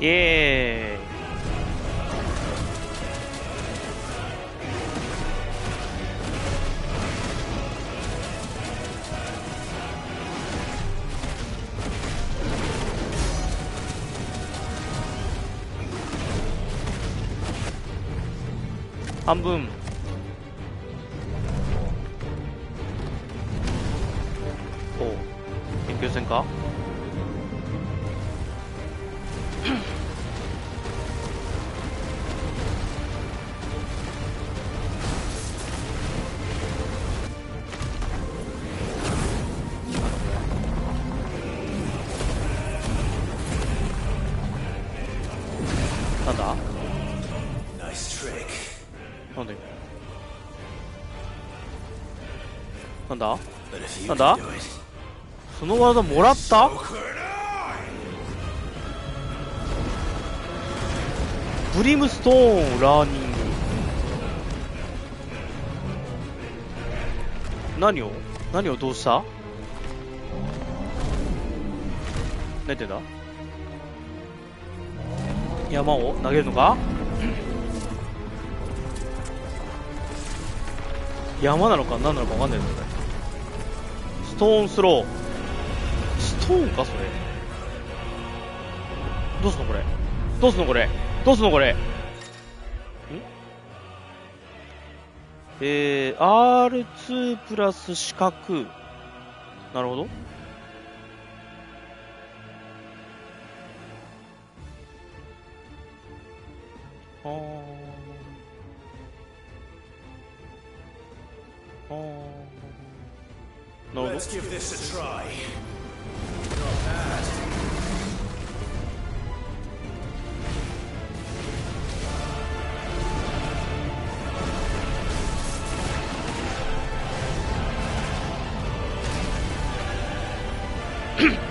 イエーイ。半分。おう、研究船か。なんだなんでなんだなんだその技もらった？ブリムストーンラーニング。何をどうした？何言ってんだ？山を投げるのか？山なのか何なのか分かんないですね。ストーンスロー。ストーンかそれ。どうすんのこれ。どうすんのこれ。どうすんのこれ。R2 プラス四角。なるほど。なるほど。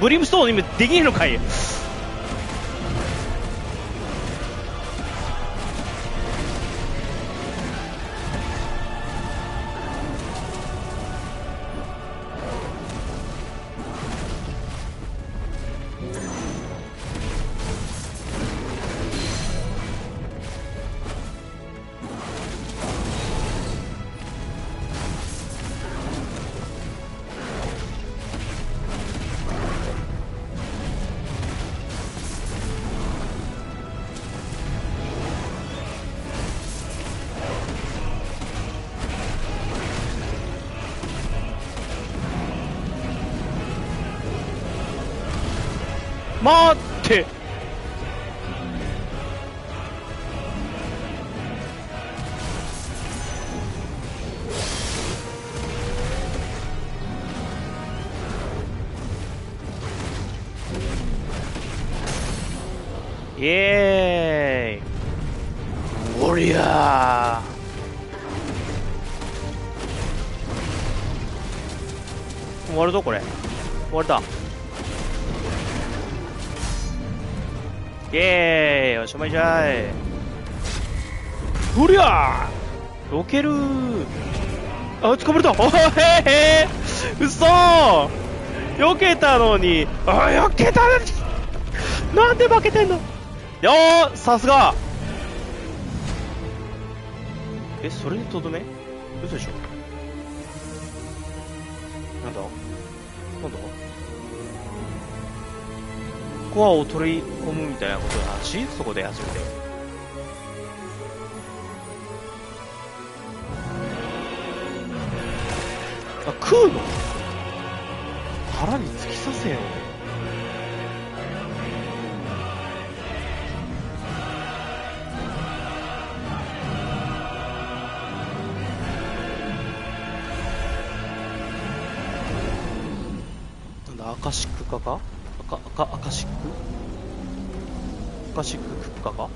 ブリムストーン今できねえのかい。待って。イエーイ。ウォリアー。終わるぞこれ。終わりだ。イエーイ、おしまいじゃい。ふりゃー避けるー。あ、捕まれた。おへへうそー避けたのに。あ、避けたなんで負けてんのよー、さすが。それにとどめ嘘でしょ。なんだなんだコアを取り込むみたいなことの話そこで初めて。あ、食うの腹に突き刺せよ。なんだアカシック化かアカシッククッカか。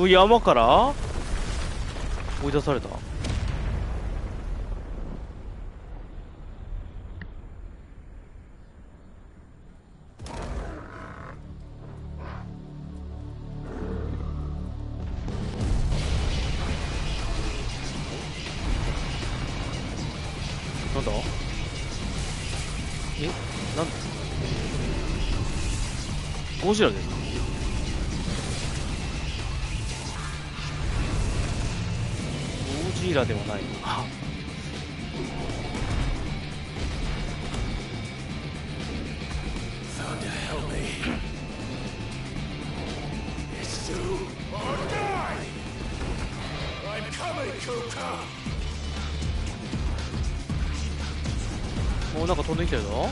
山から追い出された。ゴジラですか？ゴジラではないのか。Thunder help me. Yssu or die! I'm coming, Kuka! もうなんか飛んできてるぞ。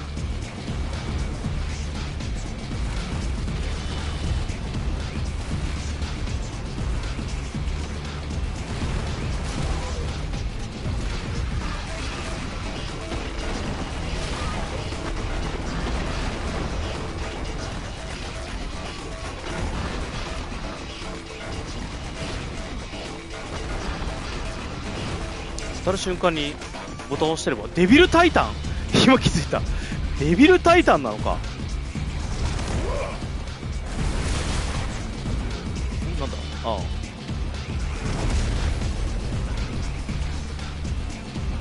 当たる瞬間にボタンを押してればデビルタイタン今気づいた。デビルタイタンなのか。なんだ。ああ、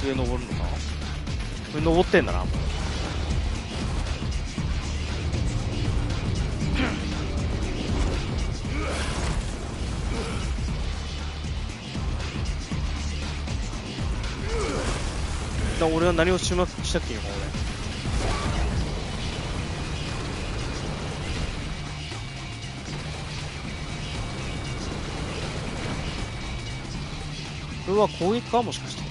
上登るのかな。上登ってんだな。俺は何をしなくていいのか。これは攻撃かもしかして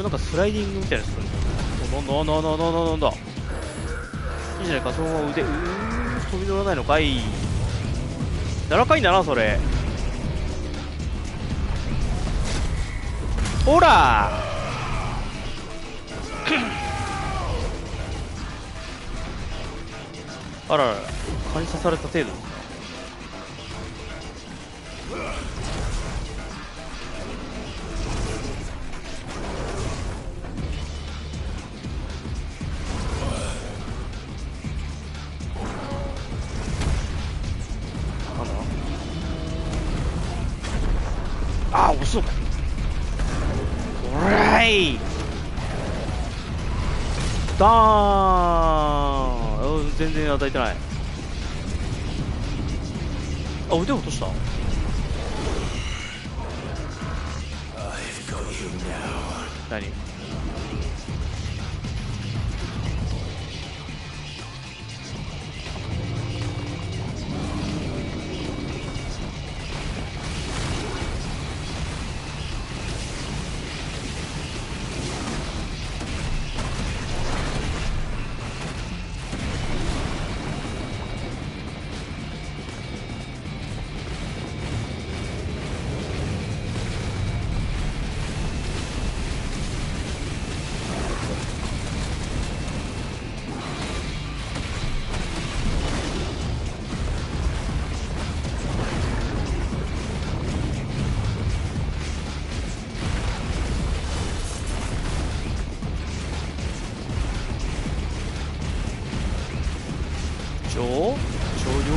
なんかスライディングみたいなのするんだ。なんだいいじゃないか。そのまま腕飛び乗らないのかい。柔らかいんだなそれ。ほらあららら、蚊に刺された程度。あ、押すのか。おらいダーン。全然与えてない。あ、腕落とした。何。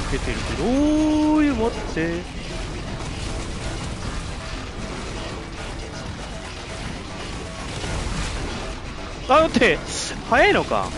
避けてるけど、おーい、待って。あ、待って、早いのか。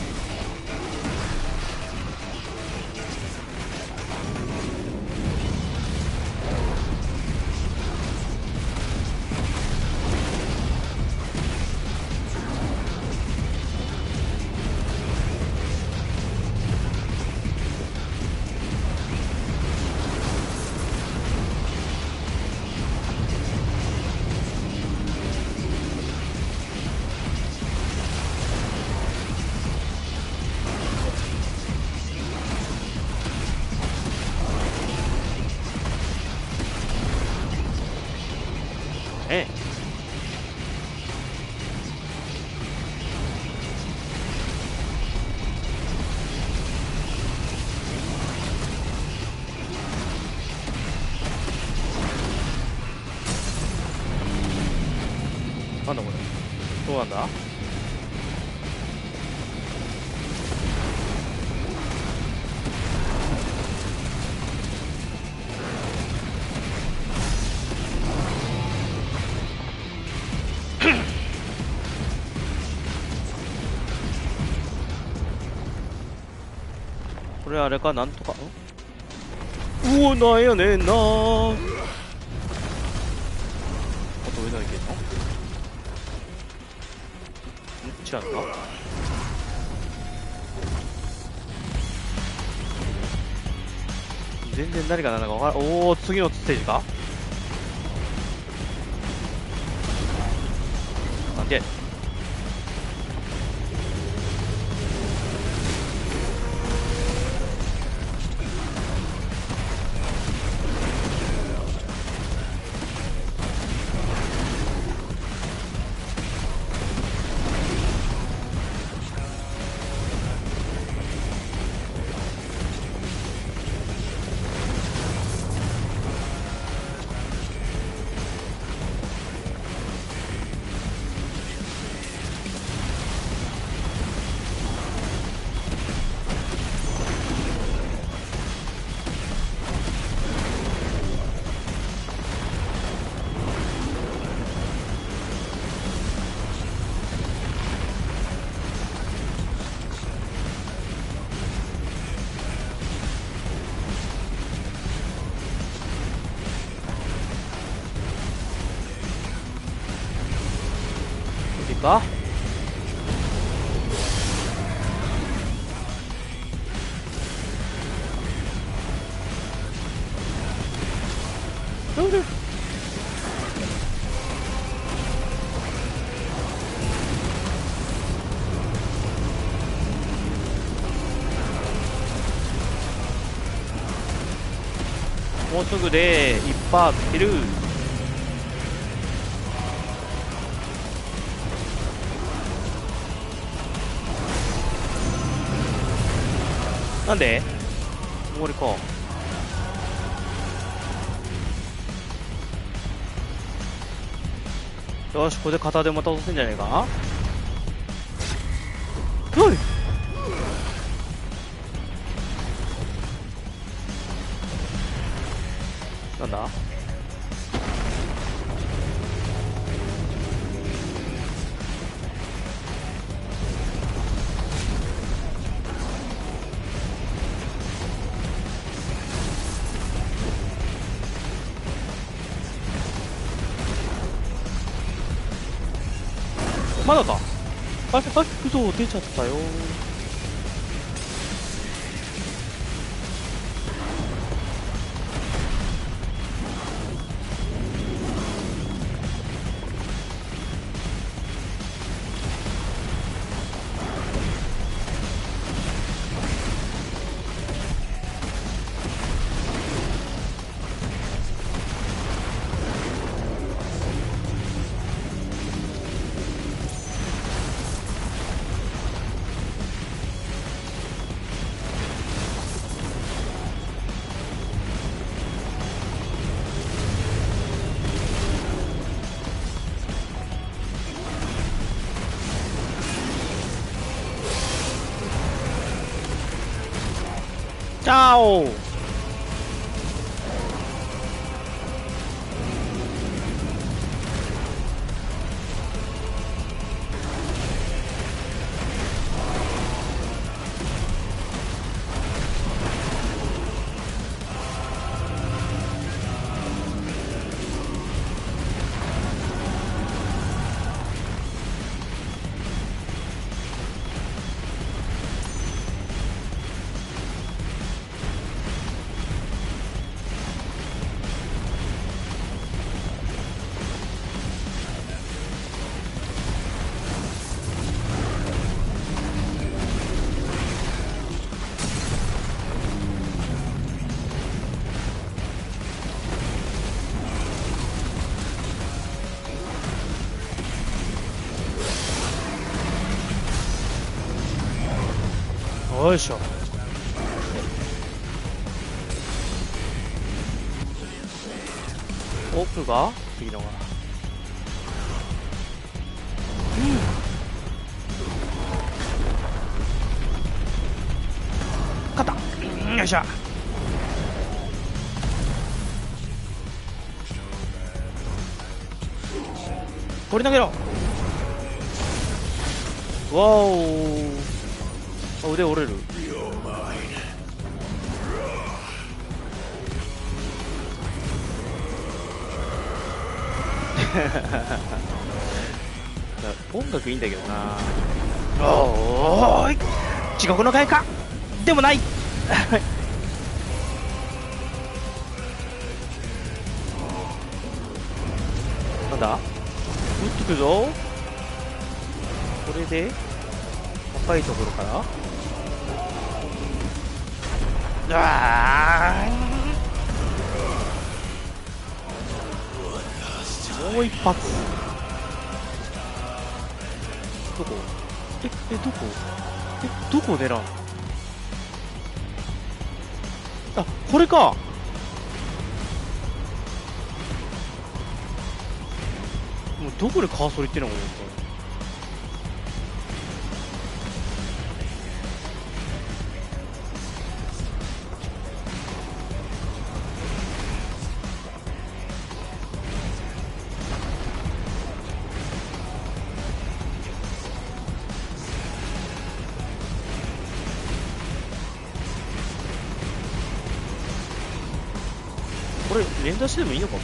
なんだこれ、どうなんだ。これあれか、なんとか、うお、なんやねんなー。あと上のいけんの？違うのか。全然何が何だか分からん。おお、次のステージか。なんで。か。なんで。もうすぐで1%つける。なんで終わりか。よし、これで片手また落とせんじゃねえか。おい、なんだ。まだか。あれ、嘘出ちゃったよ。チャオ。よいしょ。奥がいいのかな。よいしょ。放り投げろ。わお。あ、腕折れる。音楽いいんだけどな。おーい、地獄の回かでもないなんだ、撃ってくぞ。これで高いところからもう一発。どこ？どこ？どこを狙う？あ、これか。もうどこでカーソルいってんのかと思った。これ連打してでもいいのかも。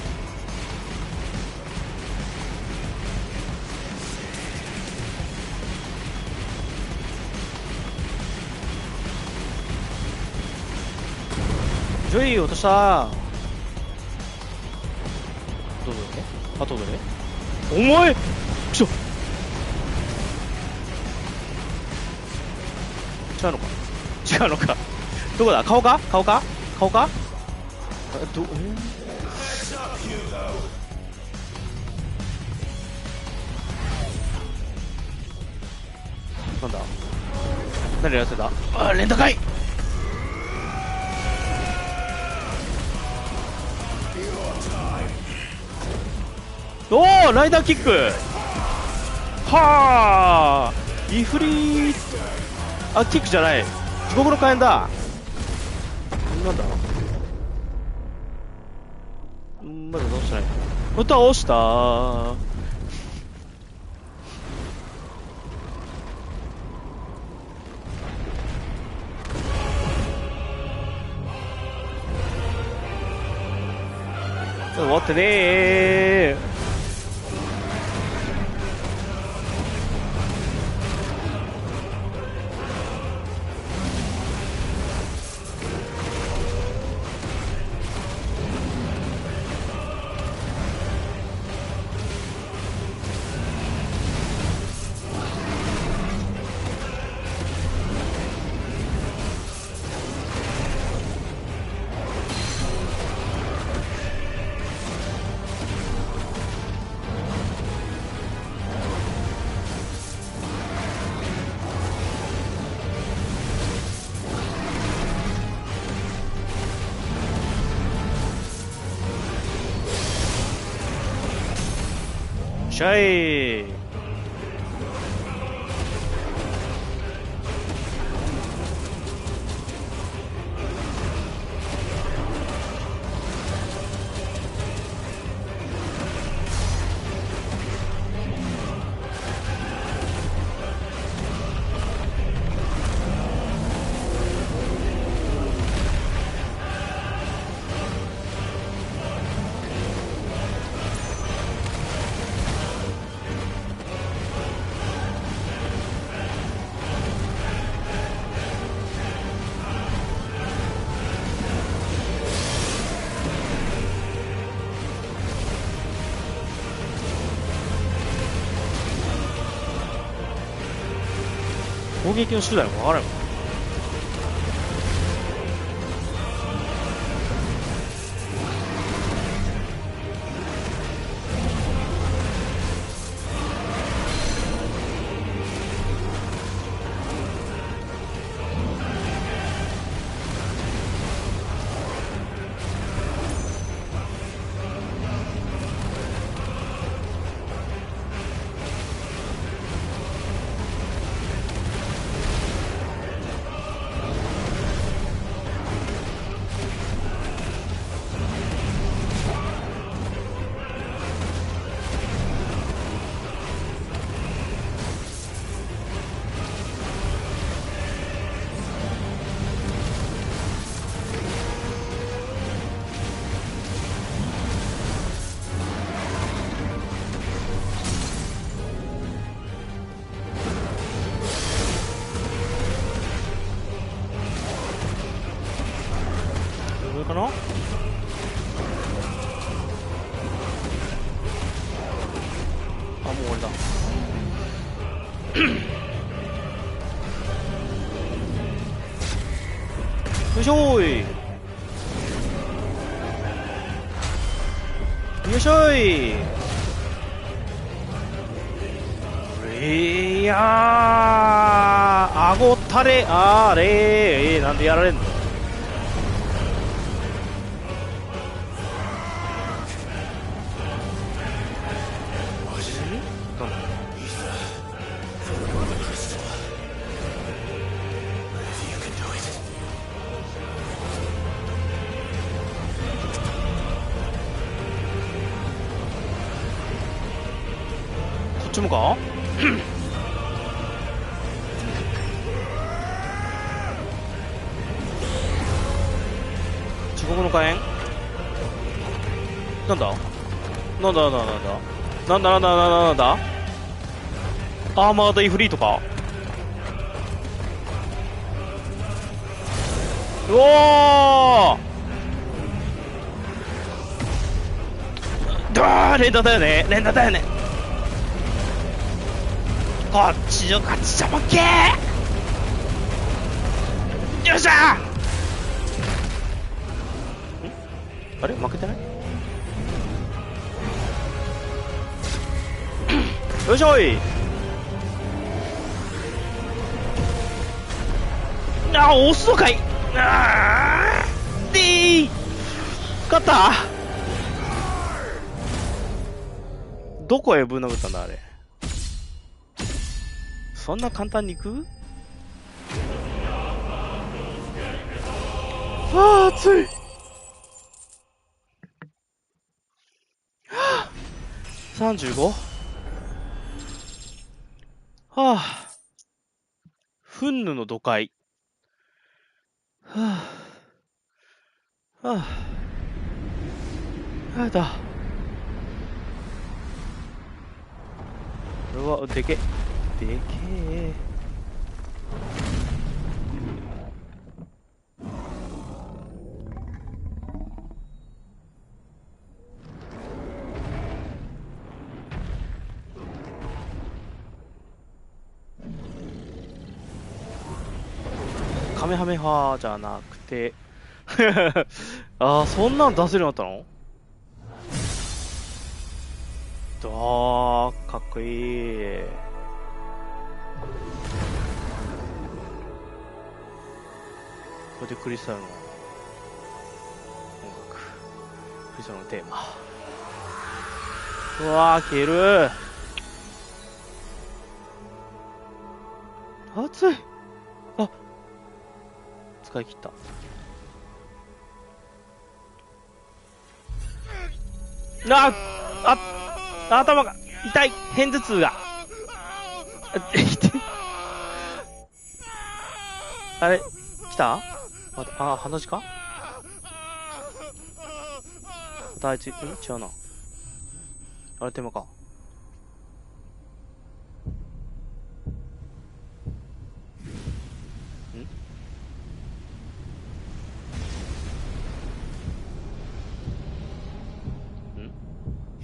ジョイ落とした。どうぞね。あとでね。重い。くそ。違うのか。違うのか。どこだ。顔か。顔か。顔か。なんだ、何やってた。あ、レンタカイ。おー、ライダーキック。はあ、イフリー。あ、キックじゃない、地獄の火炎だ。なんだ、まだ倒してない。倒したー。終わってねー。しゃい。攻撃の手段が分からないもん。終わりだ。よいしょーい。よいしょーい。いやー、顎たれ、あれなんでやられんの。こっちもか地獄の火炎なんだなんだなんだなんだなんだなんだなんだなんだアーマードイフリートか。うおー連打だよね、連打だよね。こっちの勝ちじゃ負けー。よっしゃー。あれ負けてない。よいしょい。あ、押すのかい。あーでー勝った。どこへぶん殴ったんだあれ。そんな簡単にいく。あー暑い。35？ はあ。フンヌの土塊。はあ。はあ。やだ。これはでけ。でけえ。カメハメハじゃなくてああ、そんなん出せるようになったの。あーかっこいい。これでクリスタルの音楽、クリスタルのテーマ。うわー消える。熱い。あ、使い切った。頭が痛い。片頭痛があれ来た。あ、鼻血か。またあいつ違うな。あれテーマか。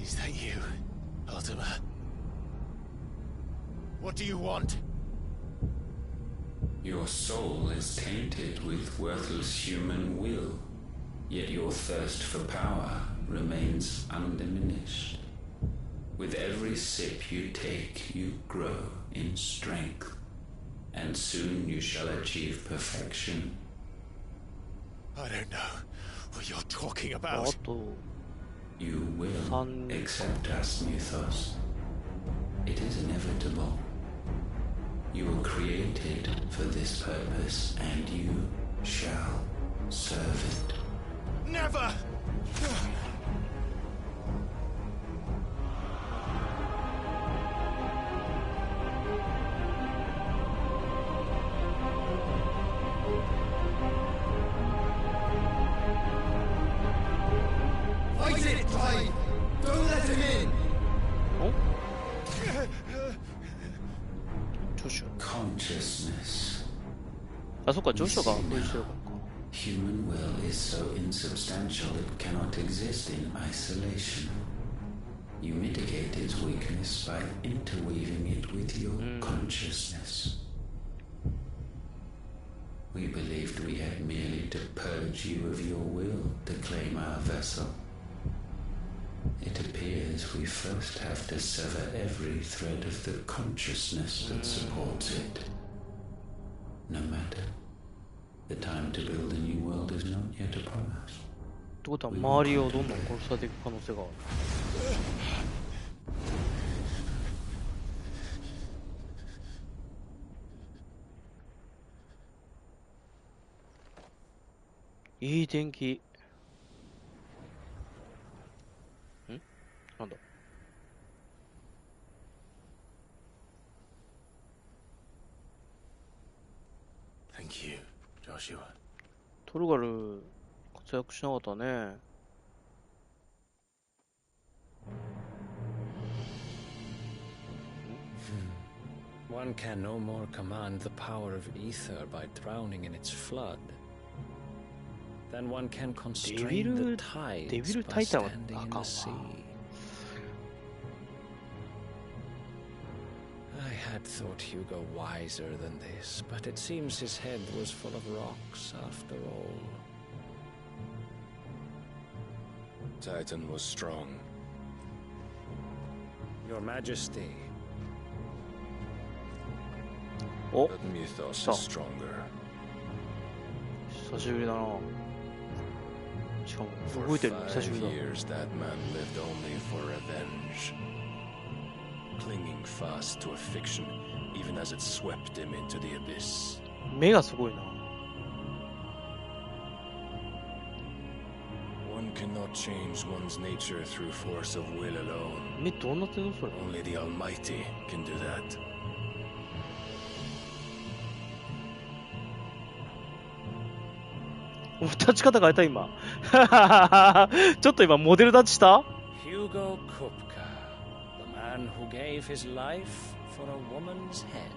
Is that you, Ultima? What do you want? Your soul is tainted with worthless human will, yet your thirst for power remains undiminished. With every sip you take, you grow in strength, and soon you shall achieve perfection. I don't know what you're talking about. You will accept us, Mythos. It is inevitable. You were created for this purpose, and you shall serve it. Never! Fight it, Clive! Don't let him in! Consciousness. あ、そっか、ジョシュが封じてるからか。Human will is so insubstantial it cannot exist in isolation. You mitigate its weakness by interweaving it with your consciousness. We believed we had merely to purge you of your will to claim our vessel. It appears we first have to sever every thread of the consciousness that supports it. No matter, the time to build a new world is not yet upon us. ってことは周りをどんどん殺されていく可能性がある。いい天気。ん？なんだ？Thank you, Joshua. トルガル活躍しなかったね。One can no more command the power of ether by drowning in its flood. Then one can constrain the tides by standing in the sea. I had thought Hugo wiser than this, but it seems his head was full of rocks after all. Titan was strong. Your Majesty. Oh, but Mythos is stronger. 久しぶりだな。しかも動いてるの久しぶりだ。 For 5 years that man lived only for revenge, clinging fast to a fiction, even as it swept him into the abyss. 目がすごいな。One cannot change one's nature through force of will alone. 目どうなってんのそれ。 Only the Almighty can do that. 立ち方変えた今。ちょっと今モデル立ちした？ Hugo Kupka, the man who gave his life for a woman's head.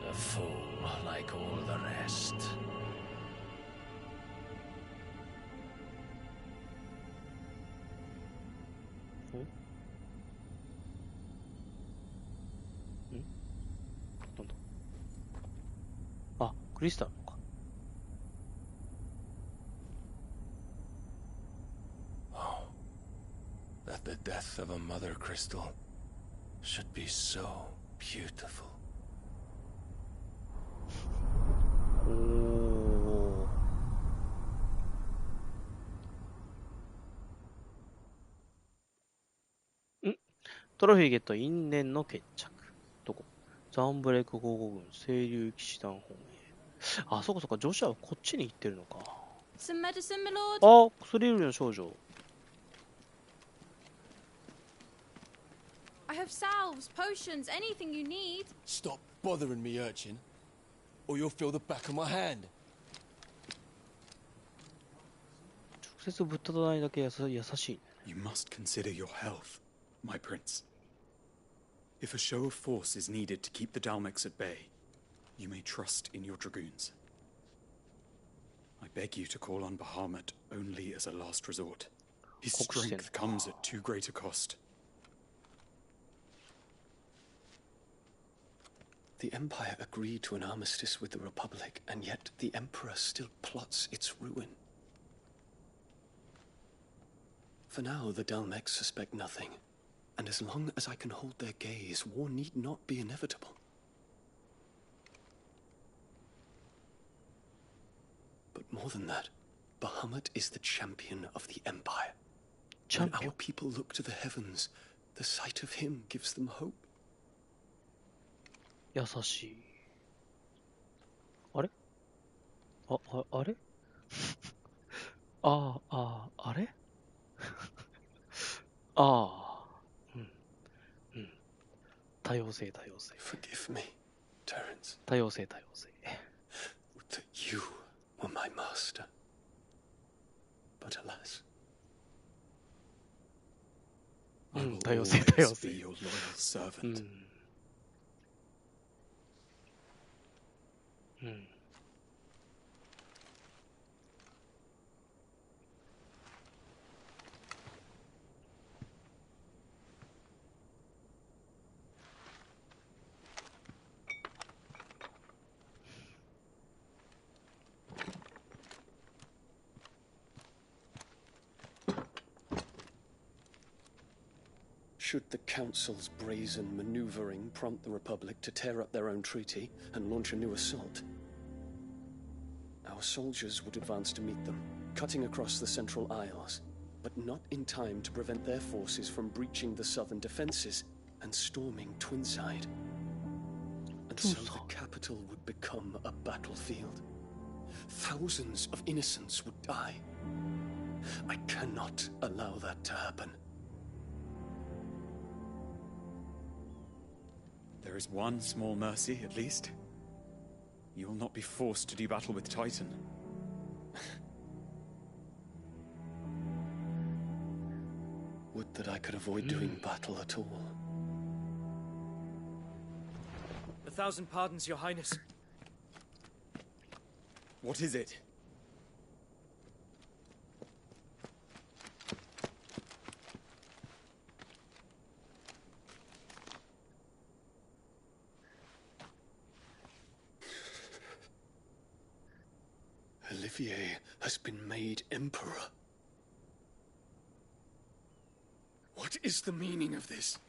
A fool like all the rest. Hmm? なんだ？あ、クリスタルのか。Oh, that the death of a mother crystal should be so beautiful. おお。トロフィーゲット因縁の決着。どこ？ザンブレイク皇后軍清流騎士団本営。あ、そうかそうか、ジョシュはこっちに行ってるのか。Some medicine, my lord? あ、薬売りの少女。I have salves, potions, anything you need. Stop bothering me, urchin, or you'll feel the back of my hand. 直接ぶったたないだけ優しいね。You must consider your health, my prince. If a show of force is needed to keep the Dalmex at bay, you may trust in your dragoons. I beg you to call on Bahamut only as a last resort. His strength comes at too great a cost. The Empire agreed to an armistice with the Republic, and yet the Emperor still plots its ruin. For now, the Dalmex suspect nothing, and as long as I can hold their gaze, war need not be inevitable. But more than that, Bahamut is the champion of the Empire. When our people look to the heavens, the sight of him gives them hope. 優しい。あれ？あれ？あれ？多様性。Forgive me, Terence. 多様性。That you were my master. But alas. I will always be your loyal servant. Should the Council's brazen maneuvering prompt the Republic to tear up their own treaty and launch a new assault, our soldiers would advance to meet them, cutting across the Central Isles, but not in time to prevent their forces from breaching the southern defenses and storming Twinside. And so the capital would become a battlefield. Thousands of innocents would die. I cannot allow that to happen. There is one small mercy, at least. You will not be forced to do battle with Titan. Would that I could avoid doing battle at all. 1,000 pardons, Your Highness. What is it? Olivier has been made Emperor. What is the meaning of this?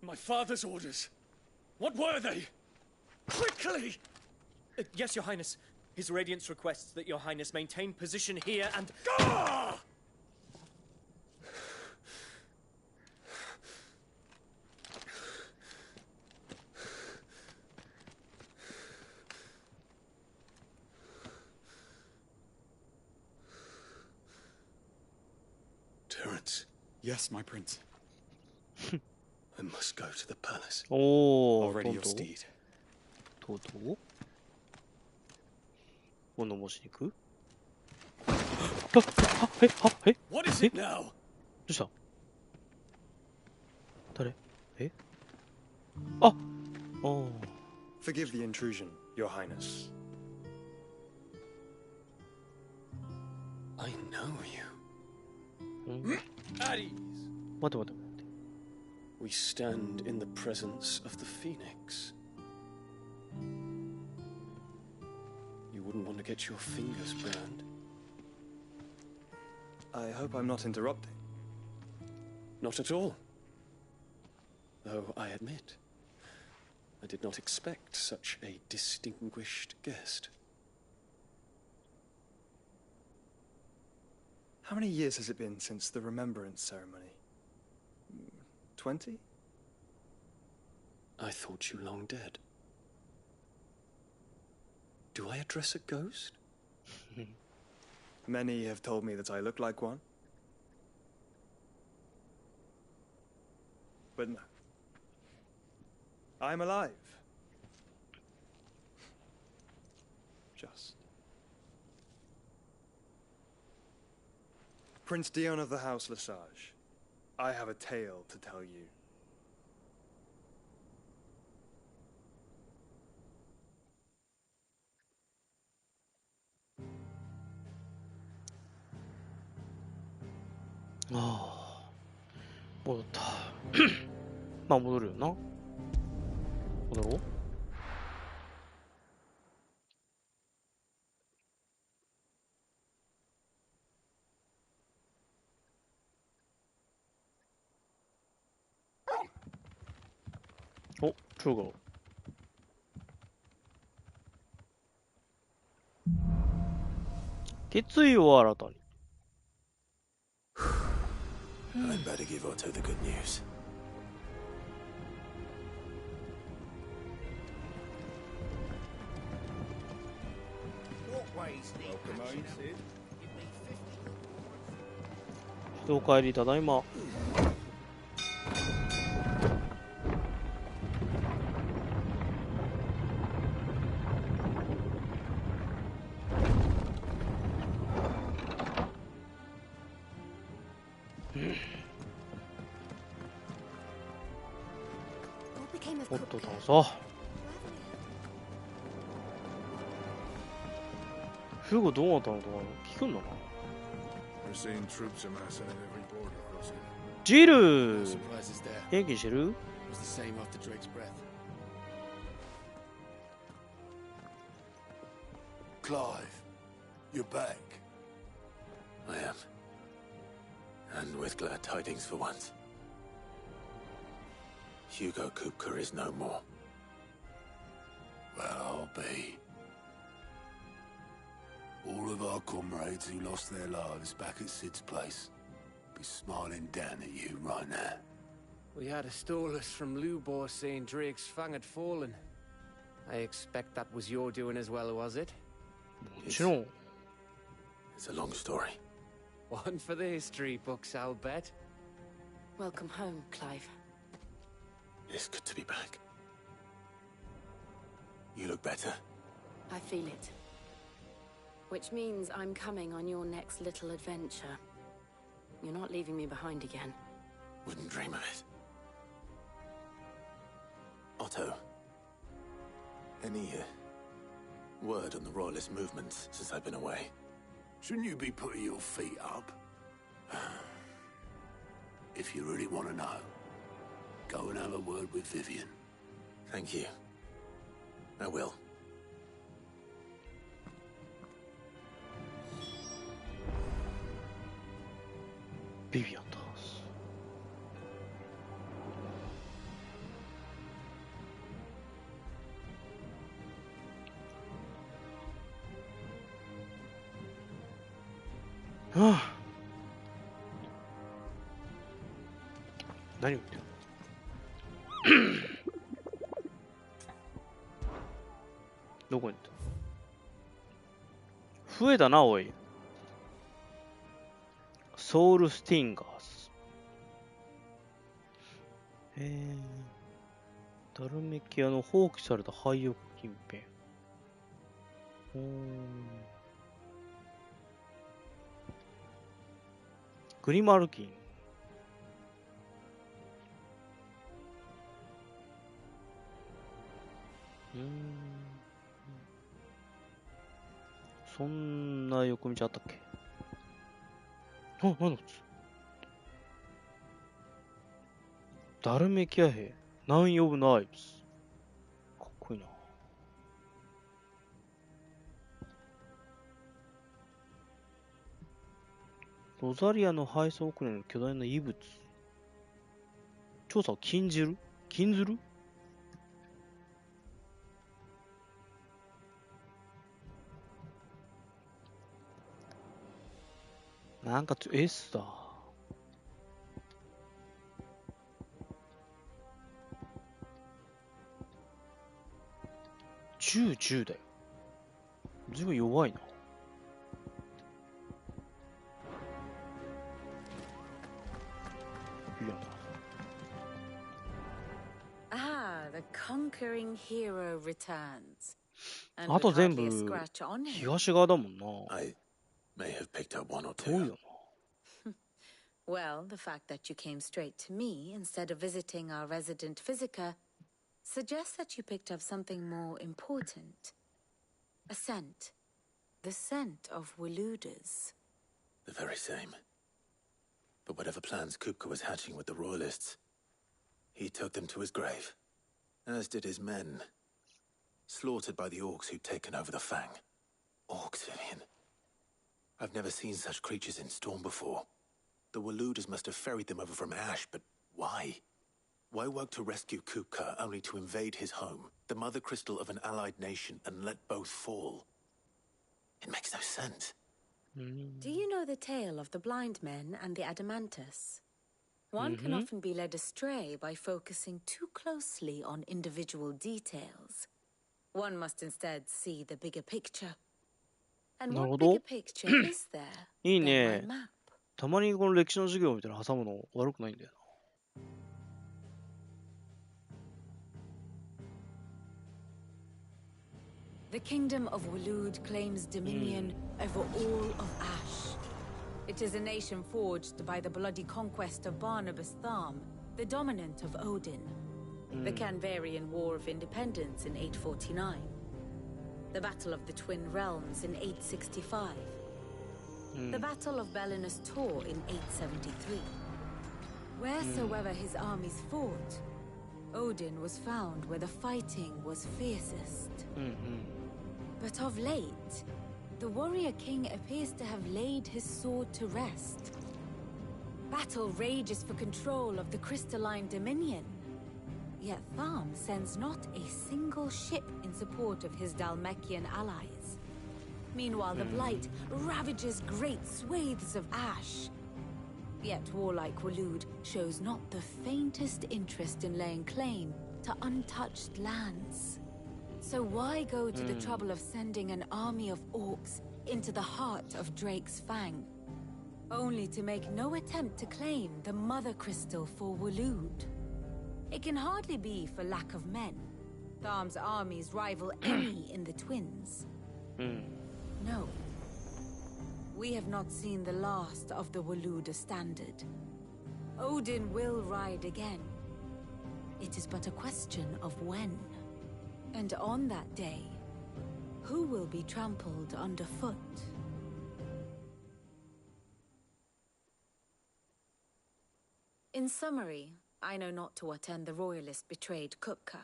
My father's orders. What were they? Quickly! Yes, Your Highness. His Radiance requests that Your Highness maintain position here and... Ah! Terence. Yes, my prince. I must go to the palace. Oh, already your steed. とうとう物申しに行くWhat is it now? どうした誰あお Forgive the intrusion, Your Highness. I know you. At ease. 待て待て We stand in the presence of the Phoenix. You wouldn't want to get your fingers burned. I hope I'm not interrupting. Not at all. Though I admit, I did not expect such a distinguished guest. How many years has it been since the Remembrance ceremony? 20? I thought you long dead. Do I address a ghost? Many have told me that I look like one. But no. I'm alive. Just. Prince Dion of the House Lesage, I have a tale to tell you. Ah, 戻った。まあ戻るよな。戻ろう。お、中国。決意を新たに。I'd better give Otto the good news. What ways need patching up? お帰りただいま。おっと倒そう。フーゴどうなったのとか聞くんだな。ジル元気してる？ Clive, you're back. I am. And with glad tidings for once. Hugo Kupka is no more. Well, I'll be. All of our comrades who lost their lives back at Sid's place be smiling down at you right now. We had a stolus from Lubor saying Drake's fang had fallen. I expect that was your doing as well, was it? It's a long story. One for the history books, I'll bet. Welcome home, Clive. It's good to be back. You look better. I feel it. Which means I'm coming on your next little adventure. You're not leaving me behind again. Wouldn't dream of it. Otto, any word on the Royalist movements since I've been away? Shouldn't you be putting your feet up? If you really want to know, go and have a word with Vivian. Thank you. I will. Vivian taas.何を言ってるどこに行った増えたな、おい。ソウルスティンガーズ。ダルメキアの放棄された廃屋近辺。グリマルキン。そんな横道あったっけ？あ、なんだこいつ。ダルメキア兵、ナイン・オブ・ナイブズ。かっこいいな。ロザリアの配送遅れの巨大な異物。調査を禁じる？禁ずる？なんかS だ。10だよ。ずいぶん弱いな。The conquering hero returns. あと全部東側だもんな。I may have picked up one or two. 遠いよな。Well, the fact that you came straight to me instead of visiting our resident Physica suggests that you picked up something more important. A scent. The scent of Waludas. The very same. But whatever plans Kupka was hatching with the Royalists, he took them to his grave. As did his men. Slaughtered by the orcs who'd taken over the Fang. Orcs, Vivian. I've never seen such creatures in Storm before. The Waludas must have ferried them over from Ash, but why? Why work to rescue Kupka only to invade his home, the mother crystal of an allied nation, and let both fall? It makes no sense. Do you know the tale of the blind men and the Adamantus? One can often be led astray by focusing too closely on individual details. One must instead see the bigger picture. And what bigger picture is there? いいね。たまにこの歴史の授業みたいなの挟むの悪くないんだよな。The kingdom of Walud claims dominion over all of Ash. It is a nation forged by the bloody conquest of Barnabas Tharm, the dominant of Odin. The Canvarian War of Independence in 849. The Battle of the Twin Realms in 865. The Battle of Belinus Tor in 873. Wheresoever his armies fought, Odin was found where the fighting was fiercest. But of late, the warrior king appears to have laid his sword to rest. Battle rages for control of the crystalline dominion. Yet Tharm sends not a single ship in support of his Dalmekian allies. Meanwhile, the Blight ravages great swathes of ash. Yet warlike Waloed shows not the faintest interest in laying claim to untouched lands. So why go to the trouble of sending an army of orcs into the heart of Drake's Fang, only to make no attempt to claim the Mother Crystal for Waloed? It can hardly be for lack of men. Tharm's armies rival any in the Twins. No. We have not seen the last of the Waloed Standard. Odin will ride again. It is but a question of when. And on that day, who will be trampled underfoot? In summary, I know not to what end the royalists betrayed Kupka.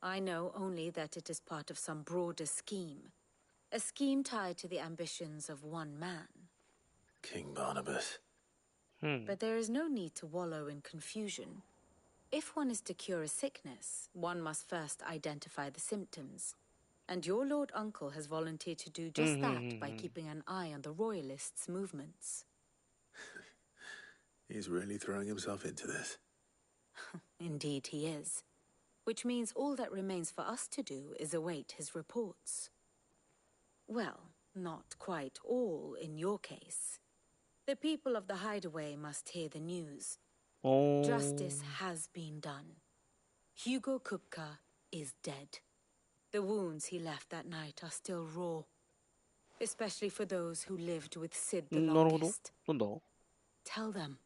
I know only that it is part of some broader scheme. A scheme tied to the ambitions of one man. King Barnabas. But there is no need to wallow in confusion. If one is to cure a sickness, one must first identify the symptoms. And your Lord Uncle has volunteered to do just that by keeping an eye on the royalists' movements. He's really throwing himself into this. Indeed he is. Which means all that remains for us to do is await his reports. Well, not quite all in your case. The people of the Hideaway must hear the news. Justice has been done. Hugo Kupka is dead. The wounds he left that night are still raw. Especially for those who lived with Sid the longest. Tell them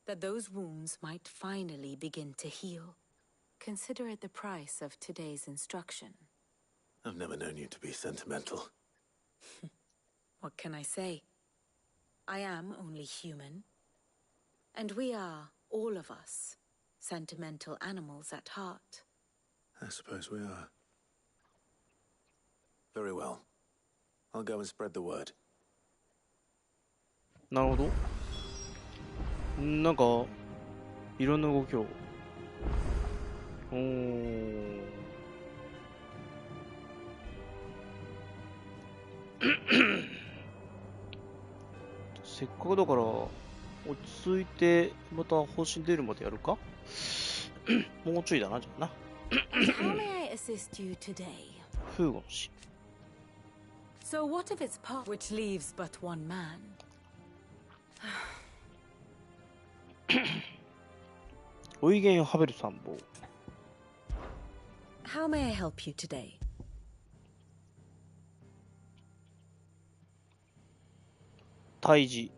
that those wounds might finally begin to heal. Consider it the price of today's instruction. I've never known you to be sentimental. What can I say? I am only human. And we are, all of us, sentimental animals at heart. I suppose we are. Very well. I'll go and spread the word. なるほど。なんかいろんな動きを。せっかくだから落ち着いてまた方針出るまでやるか。もうちょいだなじゃあな。How may I assist you today? フーゴの詩。So what of its part which leaves but one man? おいげんハベル参謀。How may I help you today? 退治。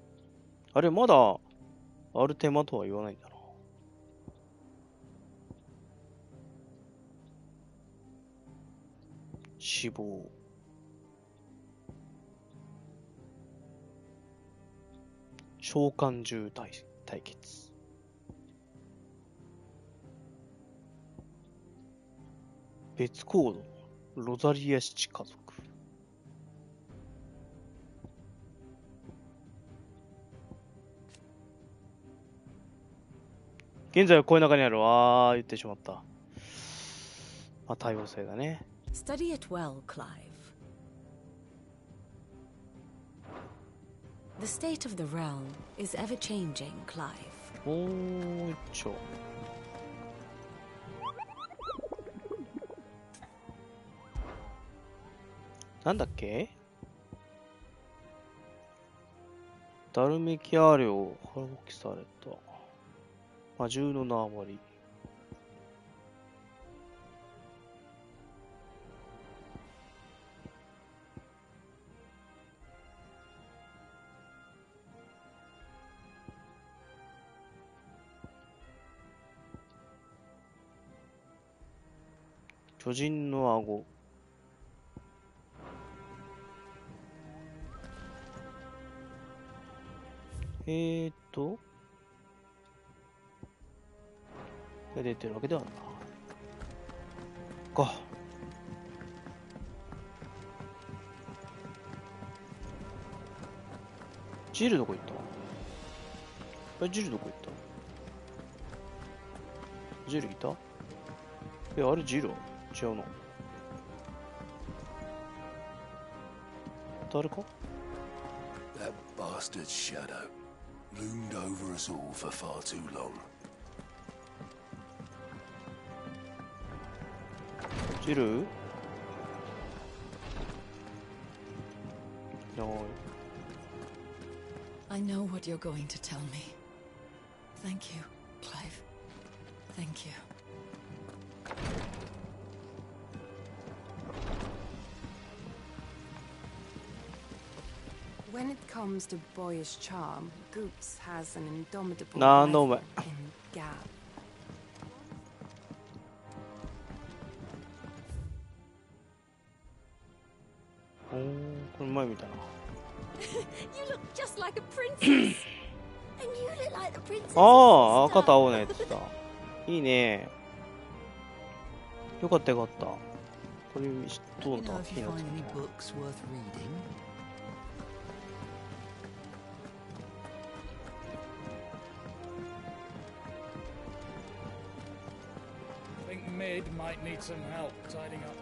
あれまだある手間とは言わないんだな。死亡。召喚獣対決。別行動ロザリア七家族。現在はこういう中にある。言ってしまった。多様性だね。Study it well, Clive. The state of the realm is ever changing, Clive. なんだっけ？ダルメキア領放棄された。魔獣の縄張り。巨人の顎。出てるわけではない。か。ジルどこ行った？ジルどこ行った？ジルいた？あれジロー違うの。誰か That bastard's shadow loomed over us all for far too long. ジルーI know what you're going to tell me. Thank you, Clive. Thank you. When it comes to boyish charm, Goops has an indomitable rival in Gab. おー、これ前見たな。You look just like a princess. And you look like the princess. ああ、赤と青のやつだ。いいね。よかったよかった。これどうだった？いいな。Mid might need some help tidying up.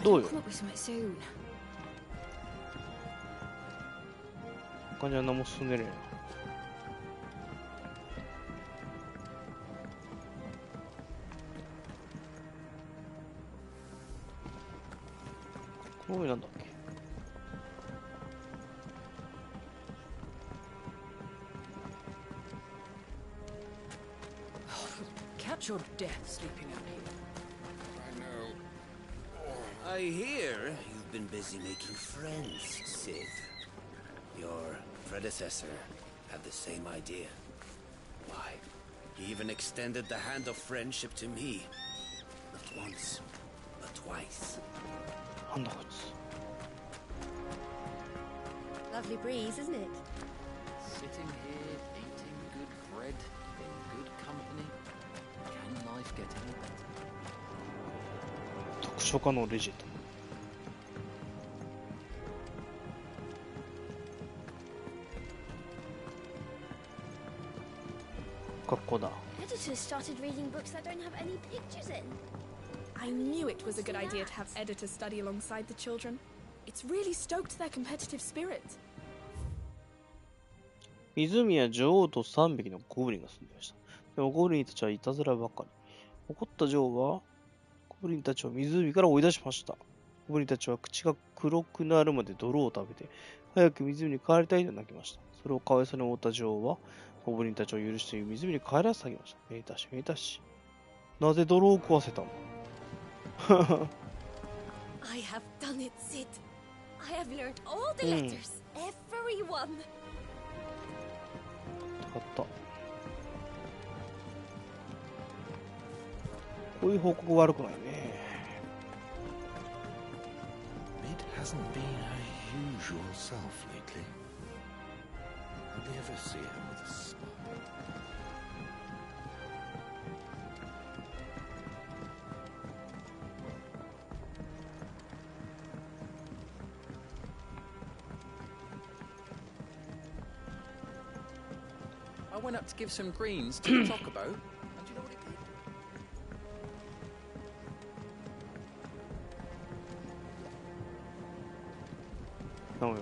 どうよ。 Come up with something soon. 他には何も進んでねえな。この上なんだっけ。Catch your death sleeping out here. I hear you've been busy making friends, Sid. Your predecessor had the same idea. Why, he even extended the hand of friendship to me. Not once, but twice. Lovely breeze, isn't it? Sitting here, eating good bread, in good company. Can life get any better? 読書家のレジェンド。学校だ。Editors started reading books that don't have any pictures in. I knew it was a good idea to have editors study alongside the children. It's really stoked their competitive spirit. 湖や女王と3匹のゴブリンが住んでいました。でもゴブリンたちはいたずらばかり。怒った女王はゴブリンたちを湖から追い出しました。ゴブリンたちは口が黒くなるまで泥を食べて、早く湖に帰りたいと泣きました。それをかわいそうに思った女王は、ゴブリンたちを許して湖に帰らせてあげました。めいたしめいたし。なぜ泥を食わせたのI have done it, Sid. I have learned all the letters. Every one. よかった。こういう報告悪くないね。Mid hasn't been her usual self lately. Hardly ever see her with a smile. I went up to give some greens to the chocobo, and do you know what it did? No.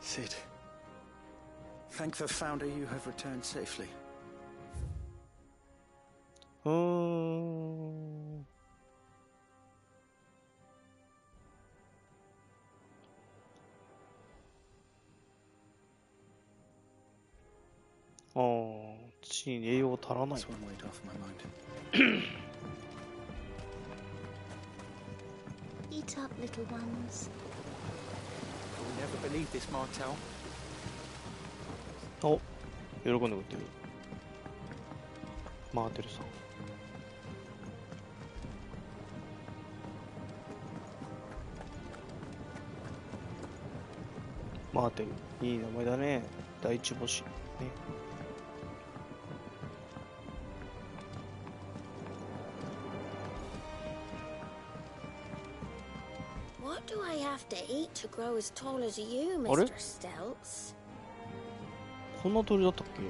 Sid, thank the founder you have returned safely. 土に栄養足らない。Eat up, little ones. You'll never believe this, Martel. お、喜んでくれてる。マーテルさん。マーテル、いい名前だね。第一星。ね。have to eat to grow as tall as you, あれ Mr. Stelz. こんな鳥だったっけ？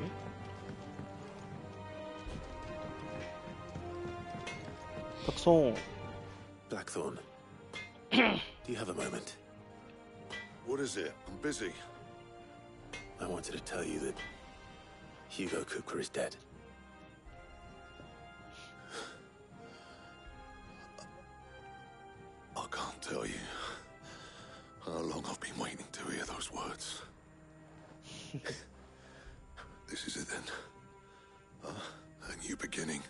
たくさん。Blackthorn, do you have a moment? What is it? I'm busy. I wanted to tell you that Hugo Cooper is dead. I can't tell you how long I've been waiting to hear those words. This is it then. A new beginning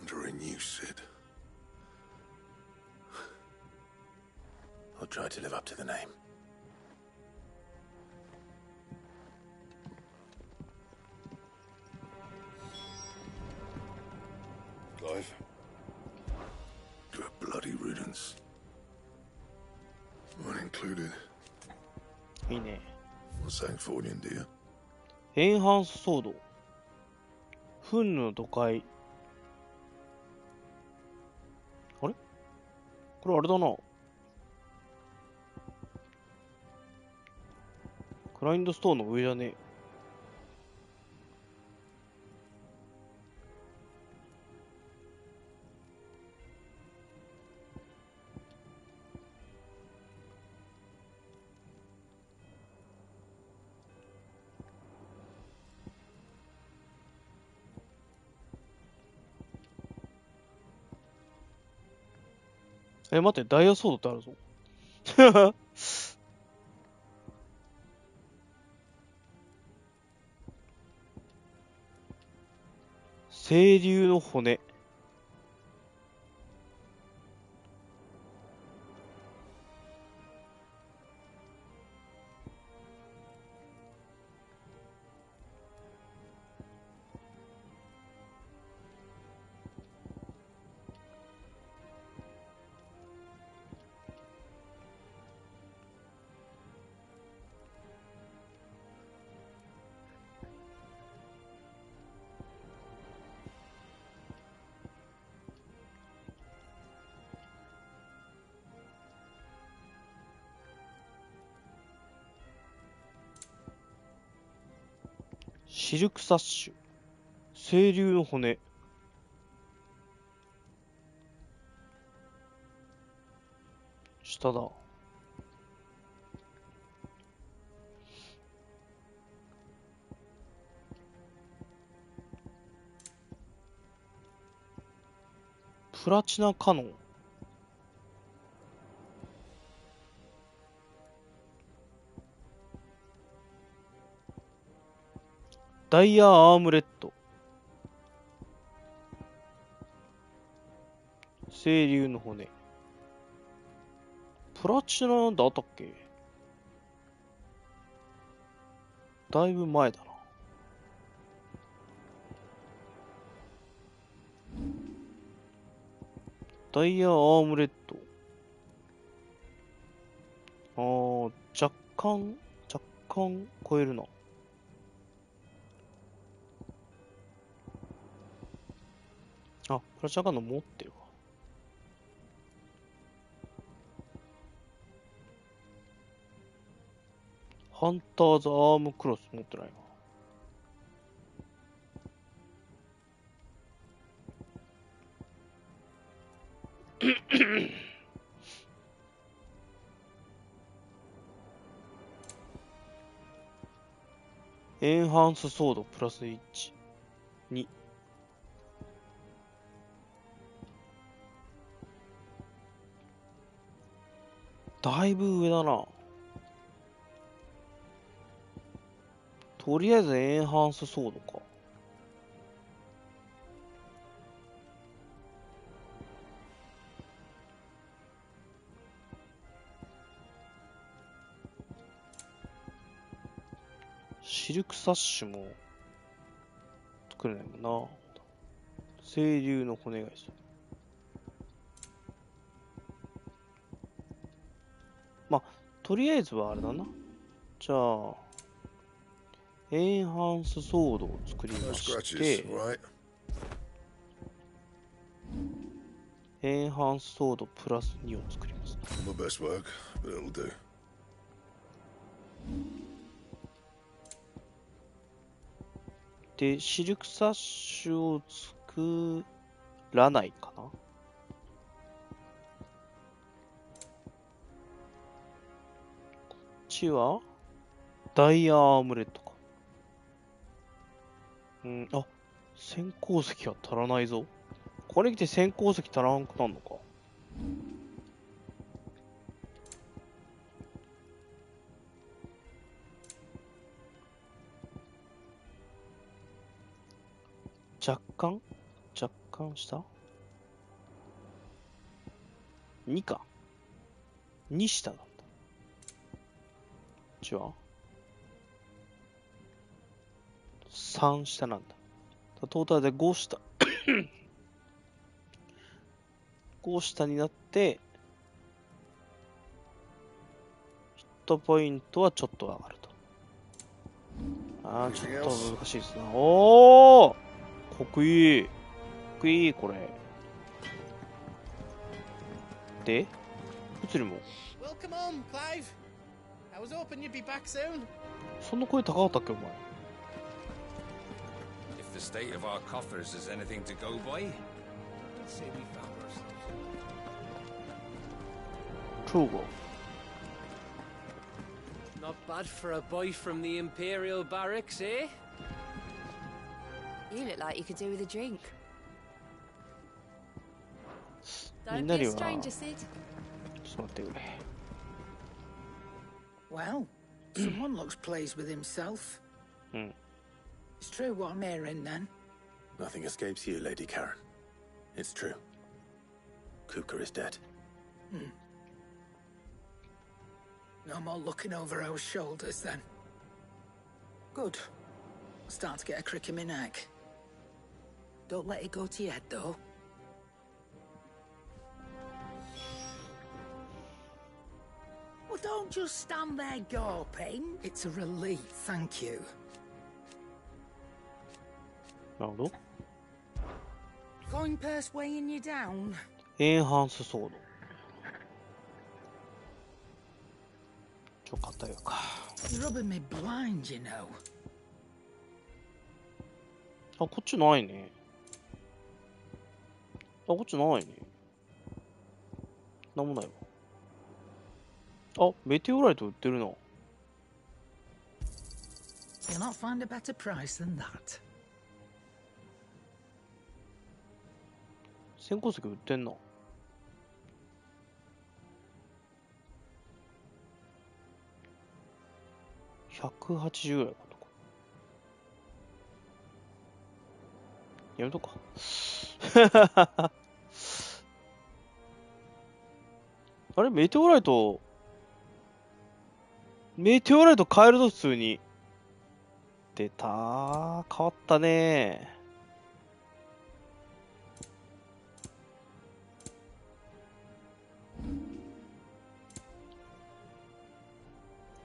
under a new Sid. I'll try to live up to the name. Clive? To a bloody riddance. Mine included. いいね。 What's that for you, dear? エンハンスソード。憤怒の土塊。あれ？これあれだな。グラインドストーンの上じゃねえ。待って、ダイヤソードってあるぞ。清流の骨。シルクサッシュ。清流の骨。下だ。プラチナカノン。ダイヤアームレッド。清流の骨。プラチナなんてあったっけ？だいぶ前だな。ダイヤアームレッド。若干超えるな。あ、プラチナカノン持ってるわ。ハンターズアームクロス持ってないな。エンハンスソードプラス1、2。だいぶ上だな。とりあえずエンハンスソードか。シルクサッシュも作れないもんな。清流の骨がする。まあ、とりあえずはあれだな。じゃあ、エンハンスソードを作りまして、エンハンスソードプラス2を作ります。My best work, but it'll do. で、シルクサッシュを作らないかな。こっちはダイヤアームレットか。あ、先行石は足らないぞ。ここに来て先行石足らんくなるのか。若干下 ?2 か。2下なんだ。こっちは3下なんだ。トータルで5下。5下になって、ヒットポイントはちょっと上がると。あー、ちょっと難しいですな。おー！かっこいい。かっこいい、これ。で、物理も。そんな声高かったっけ、お前。The state of our coffers is anything to go by? Trugo. Not bad for a boy from the Imperial Barracks, eh? You look like you could do with a drink. Don't be a stranger, Sid. ちょっと待ってくれ。Well, someone looks pleased with himself. It's true what I'm hearing, then. Nothing escapes you, Lady Karen. It's true. Kuka is dead. No more looking over our shoulders, then. Good. I'm starting to get a crick in my neck. Don't let it go to your head, though. Well, don't just stand there gawping. It's a relief, thank you. なるほど。Coin purse weighing you down? エンハンスソード。硬いか。You're rubbing me blind, you know. あ、こっちないね。あ、こっちないね。なんもないわ。あ、メテオライト売ってるな。You'll not find a better price than that. 先行石売ってんな。180ぐらいかとか。やめとくか。あれメテオライト買えるぞ普通に。出たー。変わったねー。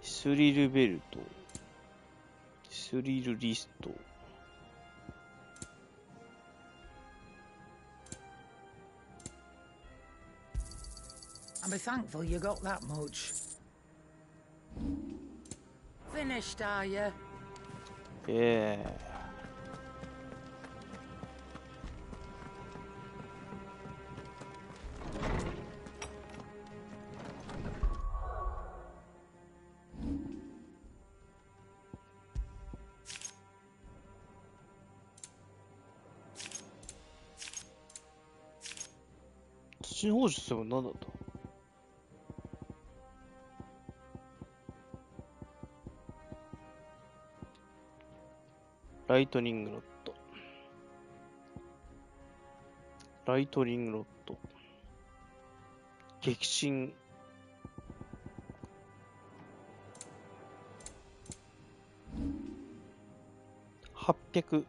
スリルベルト、スリルリスト。I'll be thankful you got that much. Finished, are you? Yeah.土放出は何だった？ライトニングロッド。ライトニングロッド。激震。800。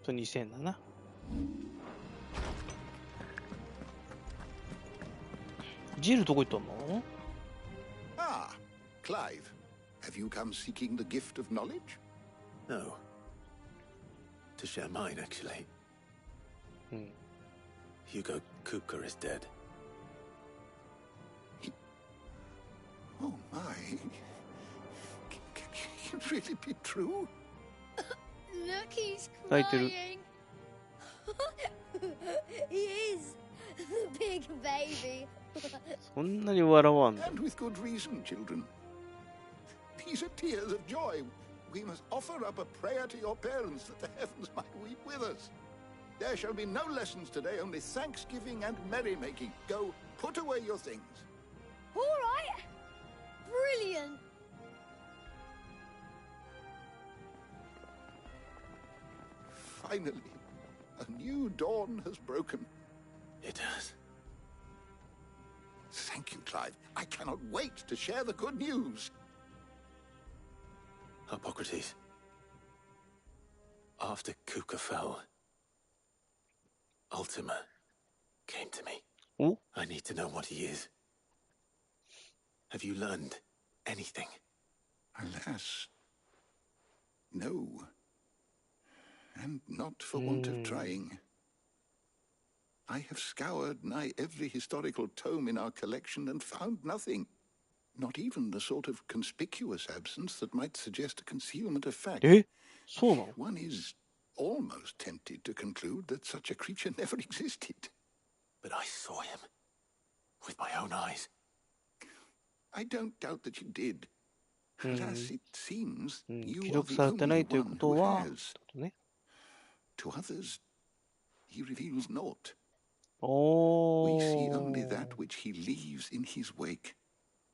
と2000だな。ジルどこ行ったの？ Ah, Clive. Have you come seeking the gift of knowledge? No. To share mine, actually. Hugo Kupka is dead. Oh my. Can it really be true? Look, he's crying. He is. The big baby. そんなに笑わんの? And with good reason, children. These are tears of joy. We must offer up a prayer to your parents that the heavens might weep with us. There shall be no lessons today, only thanksgiving and merrymaking. Go, put away your things. All right. Brilliant. Finally, a new dawn has broken. It has. Thank you, Clive. I cannot wait to share the good news. Hippocrates. After Kuka fell, Ultima came to me. Ooh. I need to know what he is. Have you learned anything? Alas, no. And not for want of trying. I have scoured nigh every historical tome in our collection and found nothing. Not even the sort of conspicuous absence that might suggest a concealment of fact. One is almost tempted to conclude that such a creature never existed. But I saw him. With my own eyes. I don't doubt that you did. Alas, it seems you 記 are 録 the されてない only という one こと who は、 has. ね。To others, he reveals naught. お We see only that which he leaves in his wake,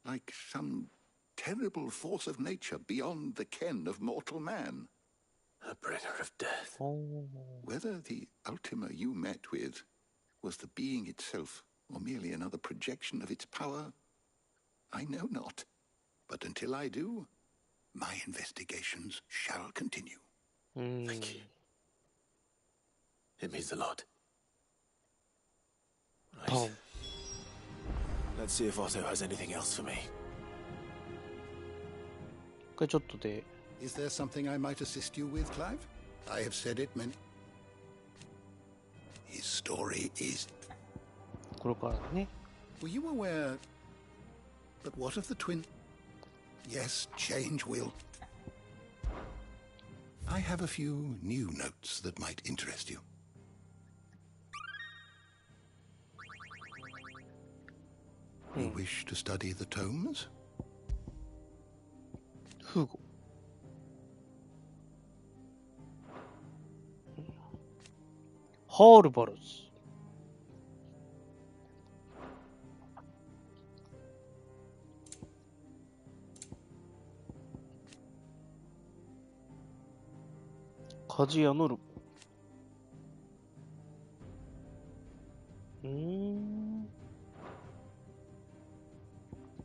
like some terrible force of nature beyond the ken of mortal man. A bringer of death. Whether the Ultima you met with was the being itself, or merely another projection of its power, I know not. But until I do, my investigations shall continue. Thank you. It means a lot. Right. Let's see if Otto has anything else for me. これちょっとで。 Is there something I might assist you with, Clive? I have said it many. His story is. これからね。 Were you aware? But what of the twin? Yes, change will. I have a few new notes that might interest you. You wish to study the tomes? Hugo. Harvard. 鍛冶屋のル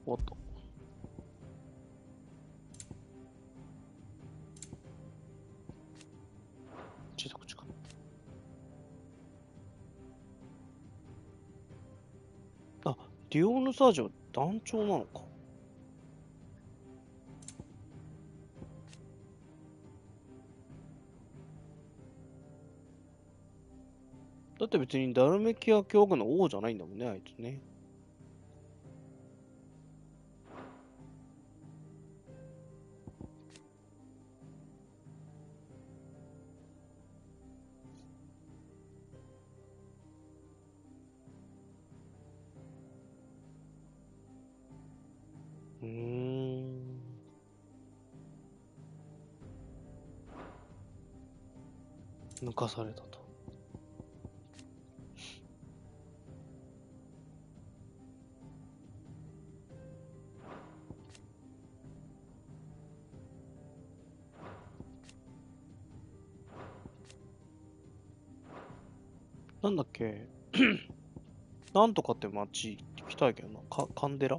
おっと。小さく近い。あ、ディオーヌサージは団長なのか。だって別にダルメキア共和国の王じゃないんだもんね、あいつね。抜かされたと。なんだっけなんとかって町行きたいけどな。カンデラ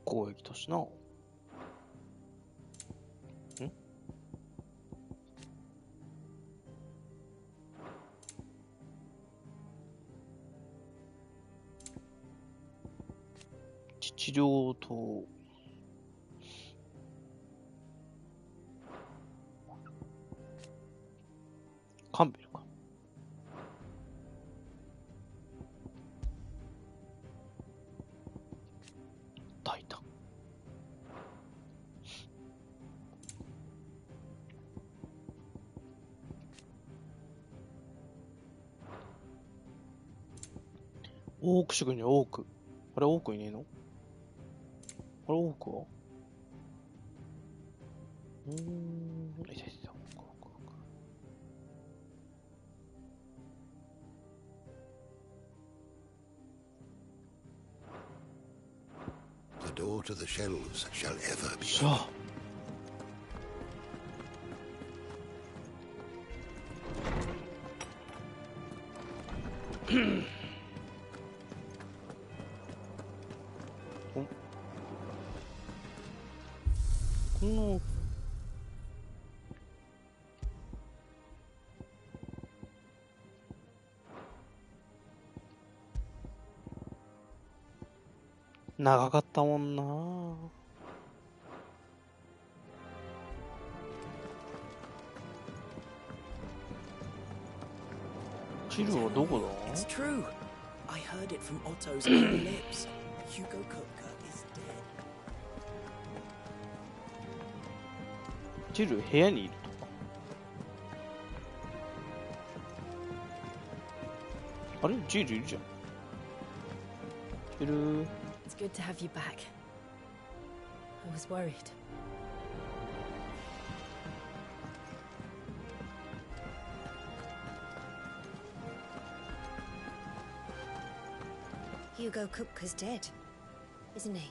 こう来たしな。父治療と、カンベルか。タイタン。オーク職人、オーク。あれ、オークいねえの？あれ、オークは？いたいたいた。The door to the shelves shall ever be open. No. 長かったもんな。チルはどこだ？ It's true. I heard it from Otto's own lips. Hugo Kupka is dead. チル部屋にいるとか。あれ？チルいるじゃん。チル。It's good to have you back. I was worried. Hugo Kupka's dead, isn't he?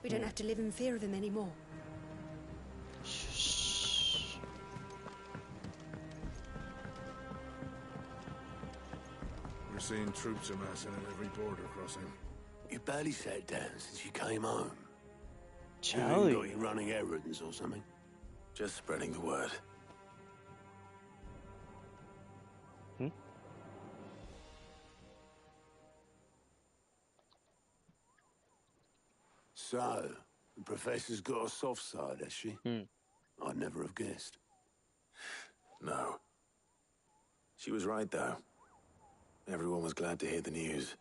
We don't have to live in fear of him anymore. We're seeing troops amassing at every border crossing. You barely sat down since you came home. Charlie. You got you running errands or something? Just spreading the word. So, the professor's got a soft side, has she? I'd never have guessed. No. She was right, though. Everyone was glad to hear the news.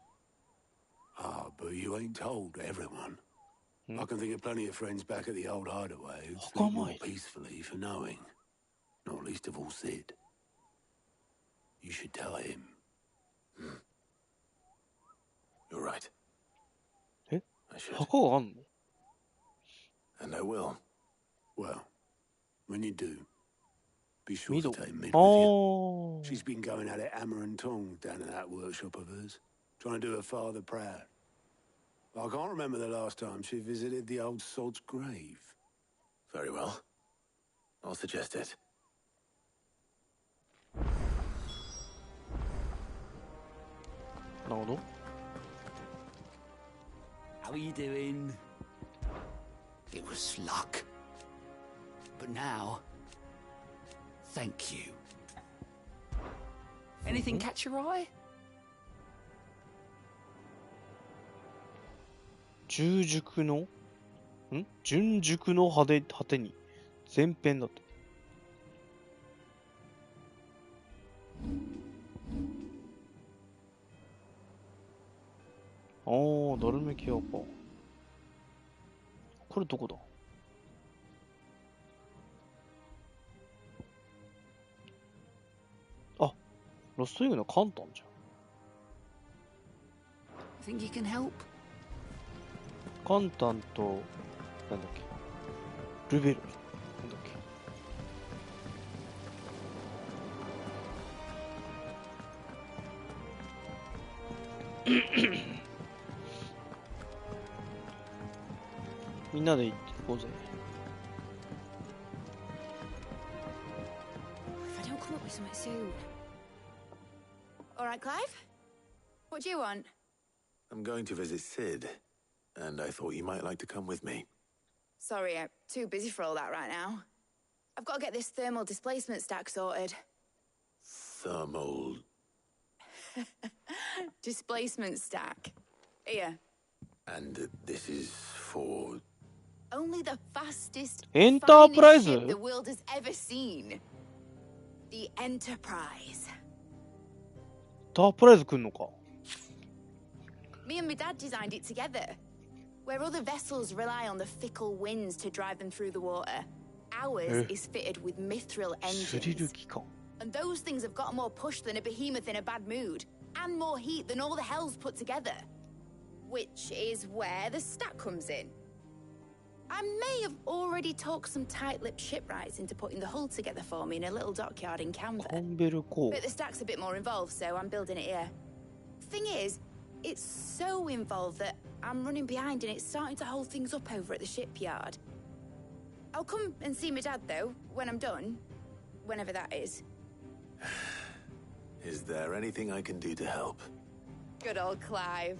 Ah, but you ain't told everyone. I can think of plenty of friends back at the old hideaway who sleep more peacefully for knowing. Not least of all Sid. You should tell him. You're right. I should. And I will. Well, when you do, be sure to take Mid with you. She's been going at it hammer and tongs down in that workshop of hers, trying to do her father proud. I can't remember the last time she visited the old sod's grave. Very well. I'll suggest it. No. How are you doing? It was luck. But now, thank you. Anything catch your eye? 純熟の果てに前編だと。ダルメキアか。これどこだ？あ、ロストイグのカンタンじゃん。Think you can help? カンタンと、なんだっけ、ルベル、なんだっけ。みんなで行こうぜ。If I don't come up with something soon. All right, Clive? What do you want? I'm going to visit Sid, and I thought you might like to come with me. Sorry, I'm too busy for all that right now. I've got to get this thermal displacement stack sorted. Thermal... Displacement stack. Here. And this is for only the fastest, Enterprise? finest ship the world has ever seen. The Enterprise. エンタープライズ来んのか。 Me and my dad designed it together. Where other vessels rely on the fickle winds to drive them through the water, ours is fitted with mithril engines. And those things have got more push than a behemoth in a bad mood, and more heat than all the hells put together. Which is where the stack comes in. I may have already talked some tight-lipped shipwrights into putting the hull together for me in a little dockyard in Canberra. But the stack's a bit more involved, so I'm building it here. Thing is, it's so involved that I'm running behind and it's starting to hold things up over at the shipyard. I'll come and see my dad, though, when I'm done. Whenever that is. Is there anything I can do to help? Good old Clive.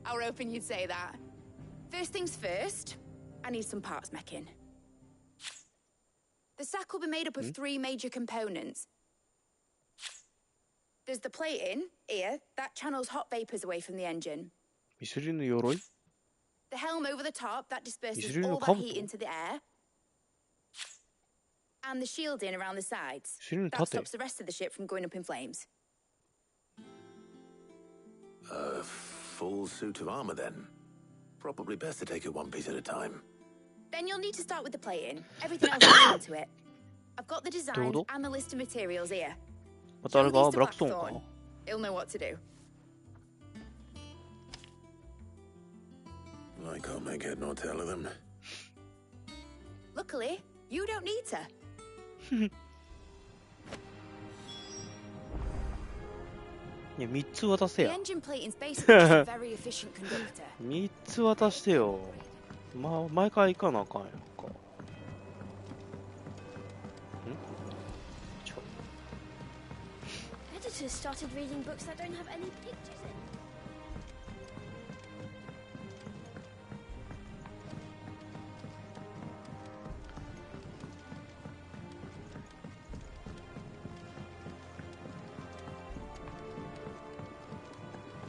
I were hoping you'd say that. First things first, I need some parts making. The stack will be made up of 3 major components. There's the plating, here, that channels hot vapors away from the engine. The helm over the top, that disperses all that heat into the air. And the shielding around the sides. That stops the rest of the ship from going up in flames. A full suit of armor, then. Probably best to take it one piece at a time. Then you'll need to start with the plating. Everything else goes into it. I've got the designs and the list of materials here. Show these to Blackthorn. He'll know what to do. I can't make head nor tail of them. Luckily, you don't need to. Yeah, 3つ渡せ The や。 engine plating's basically just a very efficient conductor. 3つ渡してよ。毎回行かなあかんやんか。Editors started reading books that don't have any pictures in.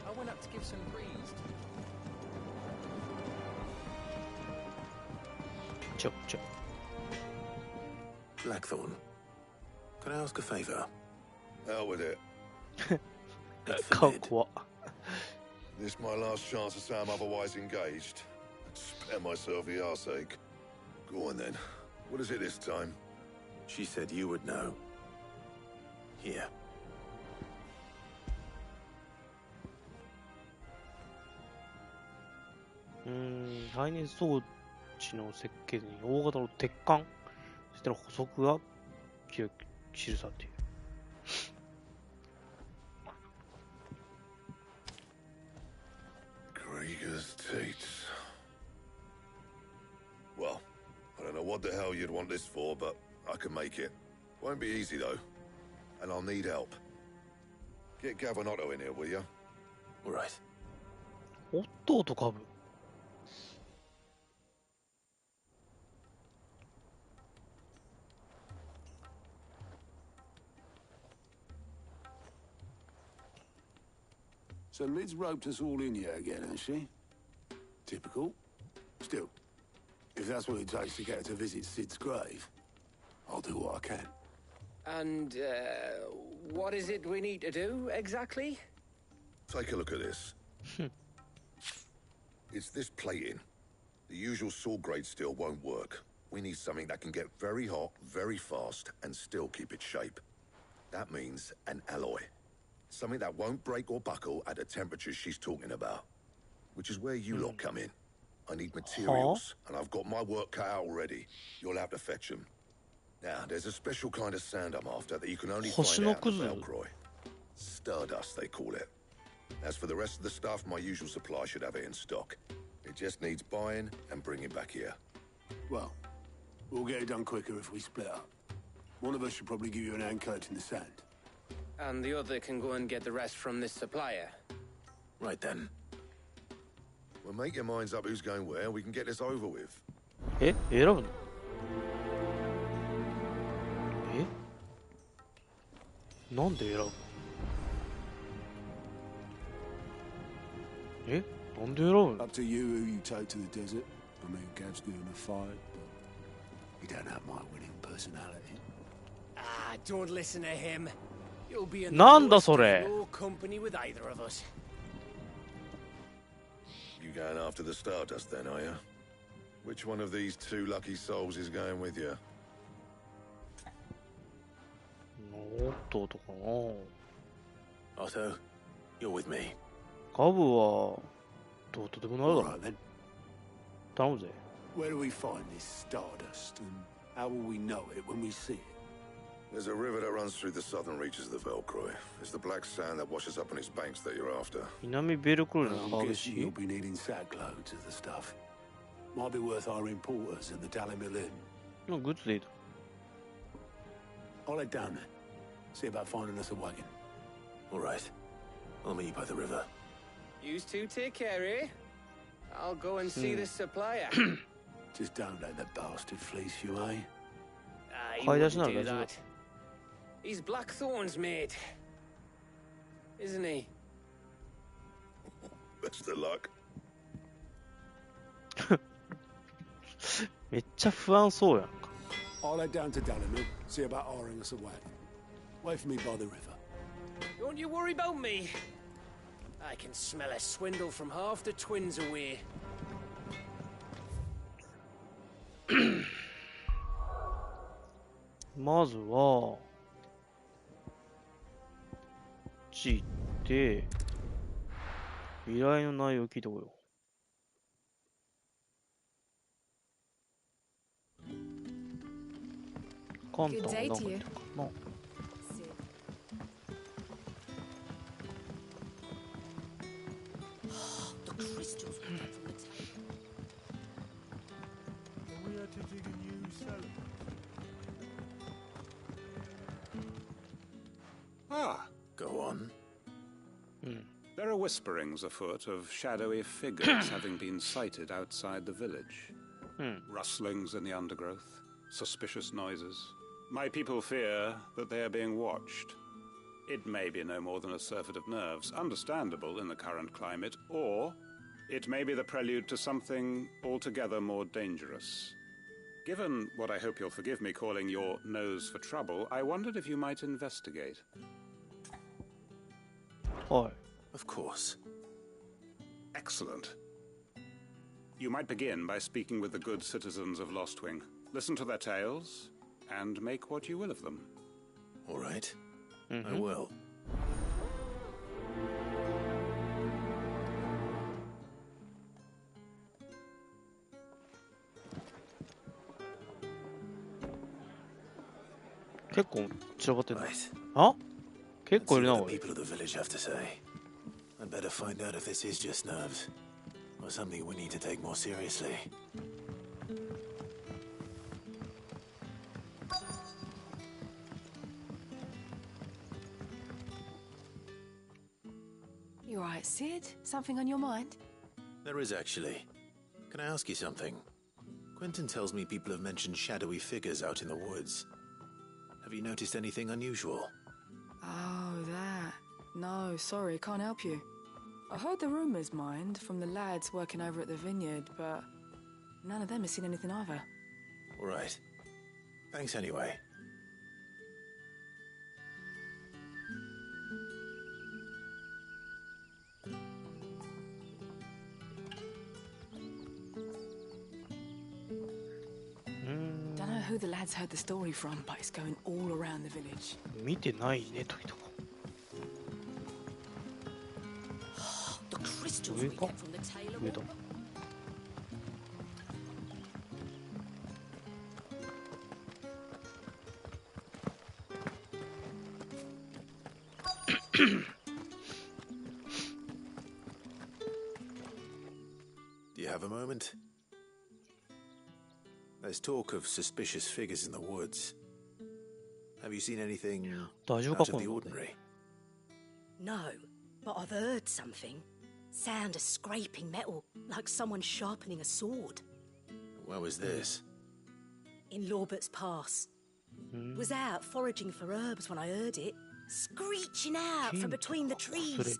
I went up to give some greens. Blackthorn, can I ask a favor? Hell with it. Can't what? This my last chance to say I'm otherwise engaged. Spare myself the arseache. Go on then. What is it this time? She said you would know. Here. Hmm, 排熱装置の設計図に大型の鉄管、そしての補足が記されている。Krieger's Tates. Well, I don't know what the hell you'd want this for, but I can make it. Won't be easy though. And I'll need help. Get Gavin Otto in here, will you? All right. オットーと株。So Lid's roped us all in here again, hasn't she? Typical. Still, if that's what it takes to get her to visit Sid's grave, I'll do what I can. And, what is it we need to do, exactly? Take a look at this. It's this plating. The usual saw grade steel won't work. We need something that can get very hot, very fast, and still keep its shape. That means an alloy. Something that won't break or buckle at the temperatures she's talking about. Which is where you lot come in. I need materials, and I've got my work cut out already. You'll have to fetch them. Now, there's a special kind of sand I'm after that you can only find out in Velcroy. Stardust, they call it. As for the rest of the stuff, my usual supply should have it in stock. It just needs buying and bringing back here. Well, we'll get it done quicker if we split up. One of us should probably give you an hand collecting the sand. And the other can go and get the rest from this supplier. Right then. Well, make your minds up who's going where, we can get this over with. 選ぶの？なんで選ぶの？なんで選ぶの Up to you who you take to the desert. I mean, Gav's good in a fight, but you don't have my winning personality. Ah, don't listen to him. You'll be in なんだ the それ no company with either of us. You going after the Stardust then, are you? Which one of these two lucky souls is going with you? おっととかな。 Otto, you're with me. ガブはどうとでもなるだろ All right then. 頼むぜ。 Where do we find this Stardust, and how will we know it when we see it? There's a river that runs through the southern reaches of the Velcroy. It's the black sand that washes up on its banks that you're after. 南ベルクルの I'm 激 guessing し you'll い。 be needing sackloads of the stuff. Might be worth hiring porters in the Dalimil Inn. のグッズでいいと。 I'll head down there. See about finding us a wagon. All right. I'll meet you by the river. You two take care, eh? I'll go and see this supplier. Just don't let the bastard fleece you, eh? Ah, he 買い出し wouldn't なら do 大丈夫 that. He's Blackthorn's mate, isn't he? Best of luck. めっちゃ不安そうやんか。 I'll head down to Dalimil, see about hiring us a wagon. Wait for me by the river. Don't you worry about me. I can smell a swindle from half the twins away. まずは、こっち行って、依頼の内容聞いてこよう。簡単ななんか言ってるかな。The crystals we get from the Are we to dig a new cellar? Ah, Go on. there are whisperings afoot of shadowy figures having been sighted outside the village. Rustlings in the undergrowth, suspicious noises. My people fear that they are being watched. It may be no more than a surfeit of nerves, understandable in the current climate, or it may be the prelude to something altogether more dangerous. Given what I hope you'll forgive me calling your nose for trouble, I wondered if you might investigate. はい。 Of course. Excellent. You might begin by speaking with the good citizens of Lostwing. Listen to their tales, and make what you will of them. All right. I will. Right. 結構散らばってんだ。 Right. あ？結 Let's 構い see るな、 what お the い。 people of the village have to say. I'd better find out if this is just nerves, or something we need to take more seriously. You alright, Sid? Something on your mind? There is actually. Can I ask you something? Quentin tells me people have mentioned shadowy figures out in the woods. Have you noticed anything unusual? Oh, that. No, sorry, can't help you. I heard the rumours, mind, from the lads working over at the vineyard, but none of them has seen anything either. All right. Thanks anyway. Don't know who the lads heard the story from, but it's going all around the village. 見てないね、というとこ。 The crystals 上 we か get from the tailor. 上だ。 Do you have a moment? There's talk of suspicious figures in the woods. Have you seen anything out of the ordinary? No, but I've heard something. Sound of scraping metal, like someone sharpening a sword. Where was this? In Lorbert's Pass. Was out foraging for herbs when I heard it, screeching out from between the trees.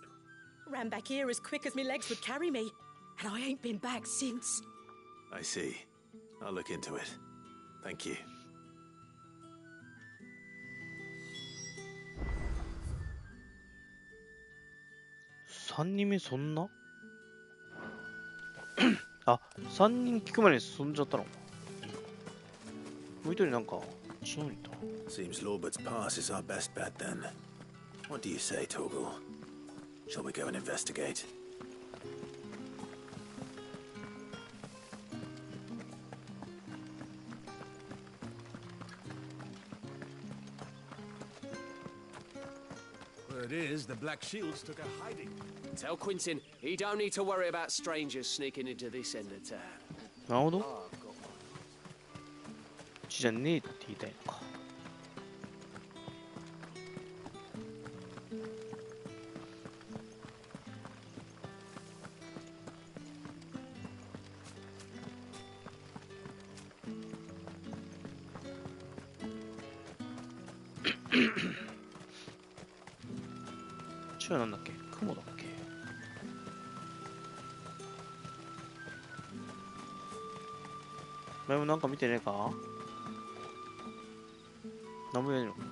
Ran back here as quick as my legs would carry me. and I ain't been back since. I see. I'll look into it. Thank you. 3人目そんなあ、3人聞く前に進んじゃったの。もう一人なんか違うんだ。 Seems Lorbert's Pass is our best bet then. What do you say, Torgal? Shall we go and investigate? Word is the Black Shields took a hiding. Tell Quentin he don't need to worry about strangers sneaking into this end of town. なるほど。こっちじゃねえって言いたいのか。こっちはなんだっけ？雲だっけ？前もなんか見てねえか？何も言えねえの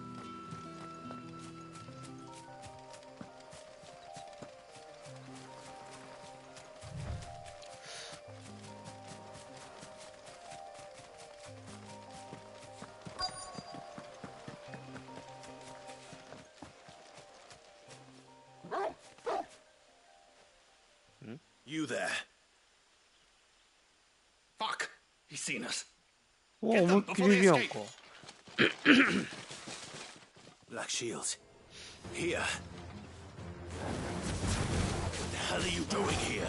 ？You there? Fuck! He's seen us. おお、思いっきりいるやんか。Black Shields. Here. What the hell are you doing here?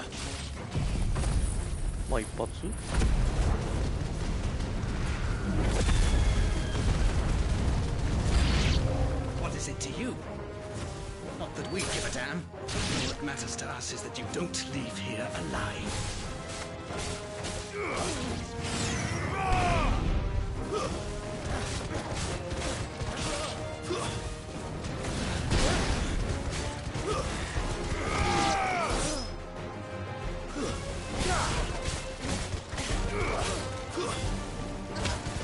まあ一発What is it to you? Not that we give a damn. What matters to us is that you don't leave here alive.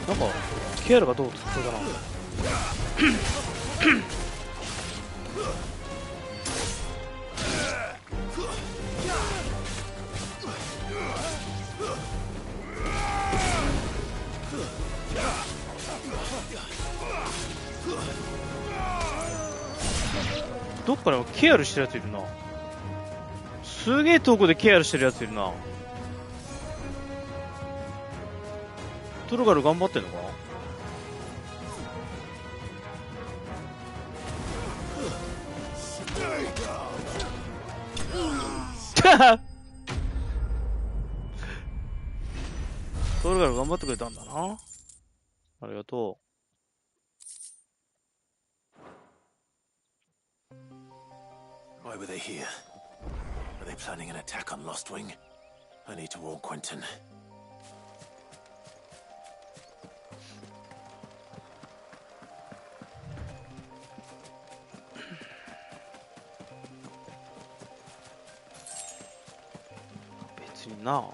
なんかケアルがどうつってたな。どっかでケアルしてるやついるな。すげえ遠くでケアルしてるやついるな。トルガル頑張ってんのかトルガル頑張ってくれたんだな。ありがとう。Why were they here? Are they planning an attack on Lostwing? I need to warn Quentin. 別にな、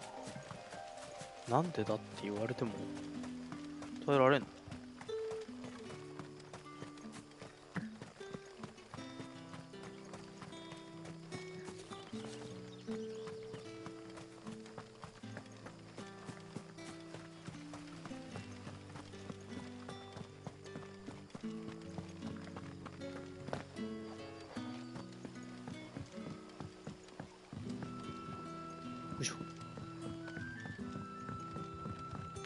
なんでだって言われても耐えられんの？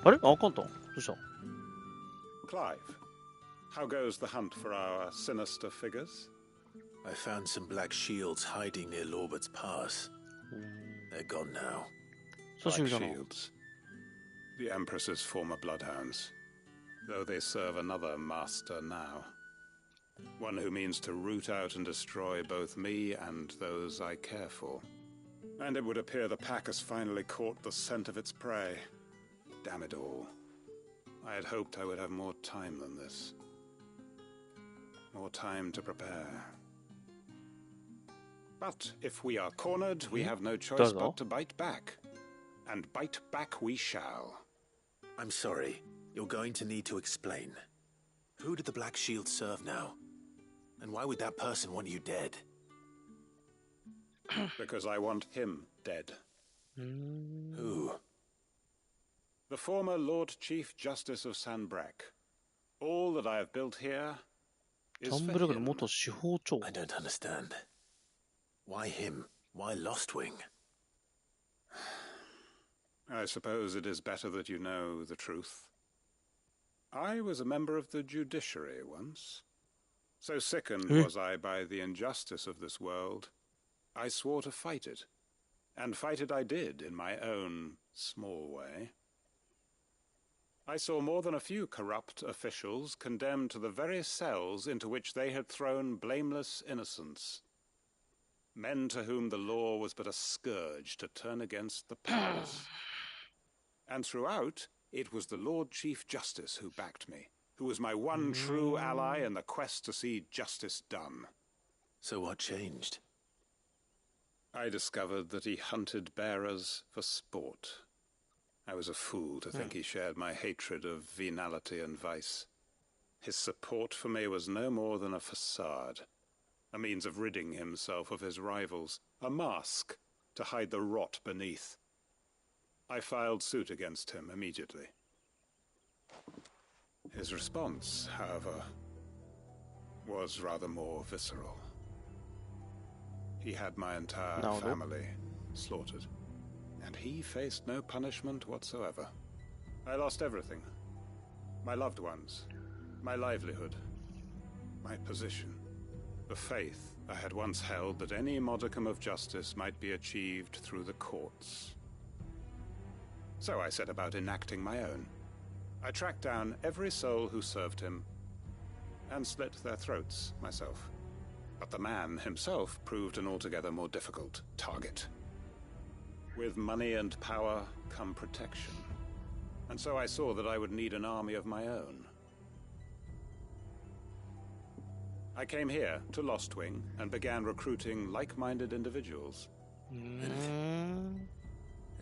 あれ？あかんた。どうした？ Clive, how goes the hunt for our sinister figures? I found some black shields hiding near Lorbert's Pass. They're gone now. Black shields. The Empress's former bloodhounds. Though they serve another master now. One who means to root out and destroy both me and those I care for. And it would appear the pack has finally caught the scent of its prey. Damn it all. I had hoped I would have more time than this. More time to prepare. But if we are cornered, we have no choice but to bite back. And bite back we shall. I'm sorry. You're going to need to explain. Who did the Black Shield serve now? And why would that person want you dead? Because I want him dead. Who? The former Lord Chief Justice of Sanbreque. All that I have built here is for him. I don't understand. Why him? Why Lostwing? I suppose it is better that you know the truth. I was a member of the judiciary once. So sickened was I by the injustice of this world, I swore to fight it. And fight it I did in my own small way. I saw more than a few corrupt officials condemned to the very cells into which they had thrown blameless innocents. Men to whom the law was but a scourge to turn against the powers. And throughout, it was the Lord Chief Justice who backed me, who was my one true ally in the quest to see justice done. So what changed? I discovered that he hunted bearers for sport. I was a fool to think he shared my hatred of venality and vice. His support for me was no more than a facade, a means of ridding himself of his rivals, a mask to hide the rot beneath. I filed suit against him immediately. His response, however, was rather more visceral. He had my entire family slaughtered, and he faced no punishment whatsoever. I lost everything. My loved ones, my livelihood, my position, the faith I had once held that any modicum of justice might be achieved through the courts. So I set about enacting my own. I tracked down every soul who served him, and slit their throats myself. But the man himself proved an altogether more difficult target. With money and power come protection, and so I saw that I would need an army of my own. I came here to Lostwing and began recruiting like-minded individuals.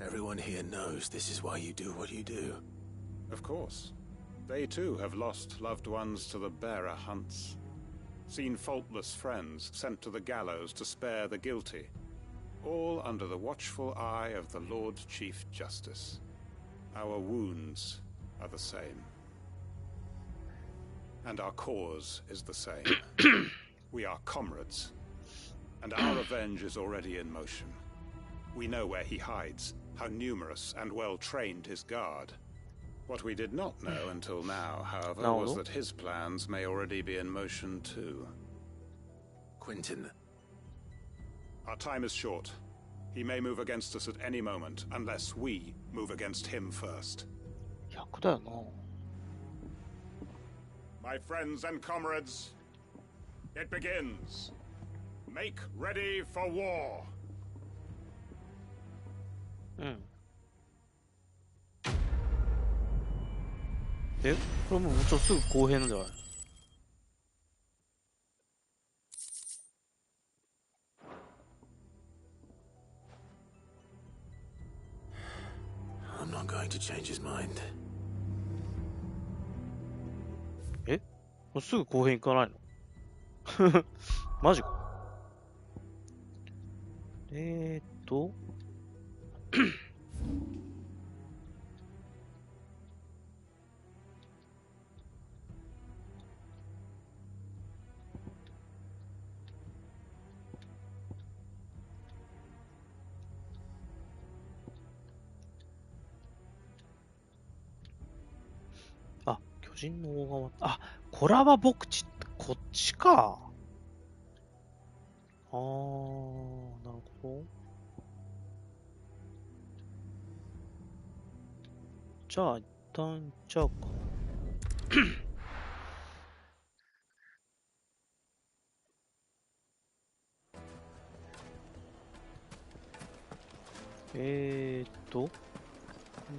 Everyone here knows this is why you do what you do. Of course. They too have lost loved ones to the bearer hunts. Seen faultless friends sent to the gallows to spare the guilty. All under the watchful eye of the Lord Chief Justice. Our wounds are the same. And our cause is the same. We are comrades. And our revenge is already in motion. We know where he hides, how numerous and well-trained his guard. What we did not know until now, however, was that his plans may already be in motion too. Quentin. Our time is short. He may move against us at any moment, unless we move against him first. My friends and comrades, it begins. Make ready for war. え、これもうちょっとすぐ後編なんじゃない？ I'm not going to change his mind. え？もうすぐ後編行かないの？マジか。あ、巨人の大川。あ、コラバ牧地ってこっちか。なるほど。じゃあ、一旦行っちゃうか。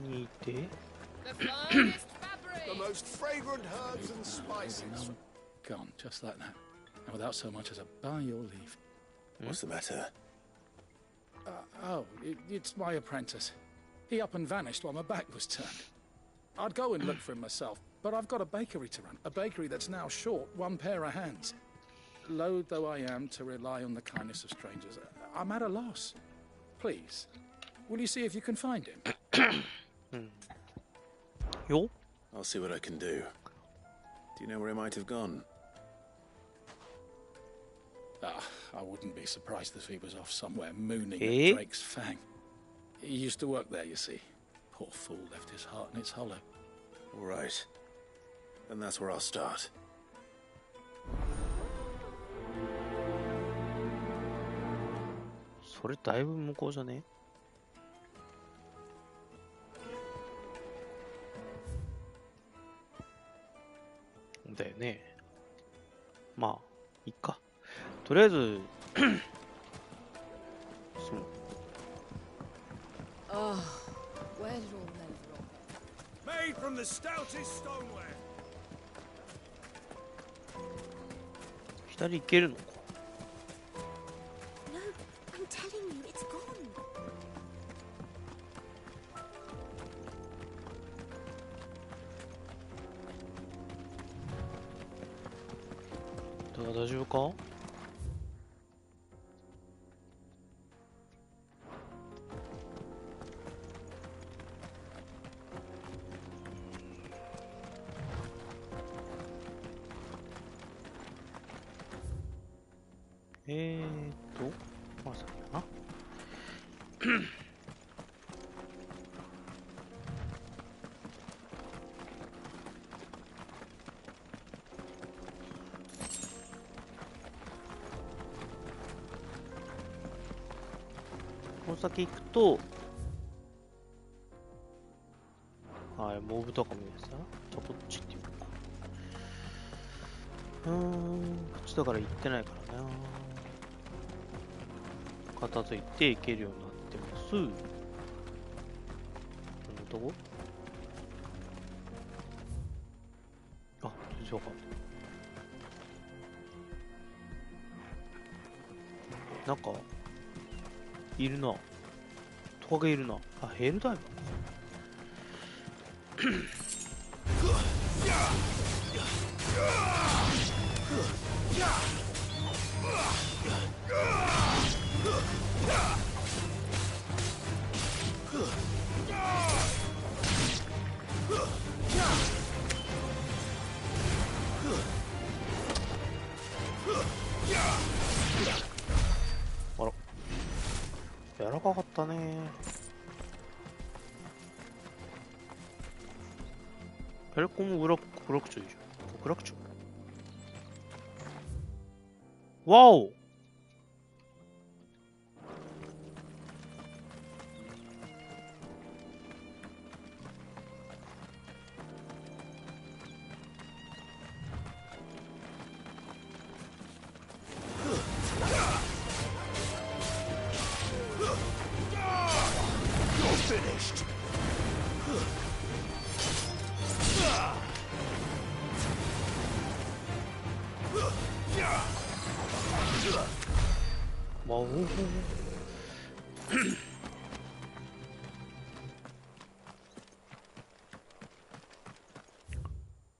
にて。The most fragrant herbs and spices. Gone, just like that. And without so much as a by your leave. What's the matter? It's my apprentice. He up and vanished while my back was turned. I'd go and look for him myself, but I've got a bakery to run. A bakery that's now short one pair of hands. Loath though I am to rely on the kindness of strangers, I'm at a loss. Please, will you see if you can find him? Yo? I'll see what I can do. Do you know where he might have gone? I wouldn't be surprised if he was off somewhere mooning at Drake's Fang. He used to work there, you see. Poor fool left his heart in its hollow. All right. And that's where I'll start. So, だいぶ向こうじゃね？だよね。まあ、いっか。とりあえず、そう。Oh, where did all men from? Made from the stoutest stoneware. 左行けるのか？ No, I'm telling you, it's gone. だから大丈夫か？まさかな。この先行くと、はい、モブとかもいいですよ。じゃあこっち行ってみようか。こっちだから行ってないからな。片付いていけるようになってます。こんなとこ？あ、全然わかんない。なんか、いるな。トカゲいるな。あ、ヘルダイバーか。あら、柔らかかったね。ペレコンも極楽鳥いいじゃん。極楽鳥。わお。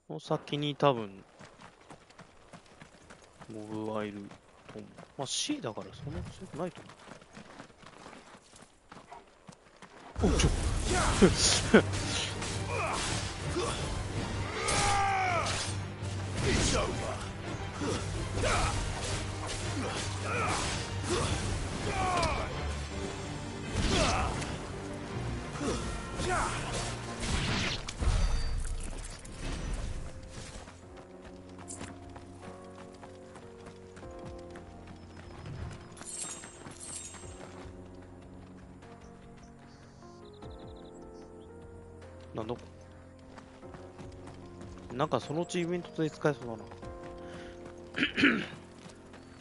この先に多分モブはいると思う。まあ C だからそんな強くないと思う。おちょなんだなんかそのうちイベントで使えそうだな。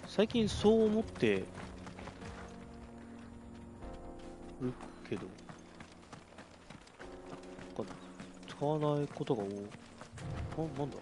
最近そう思ってるけど、なんか使わないことが多い。なんだ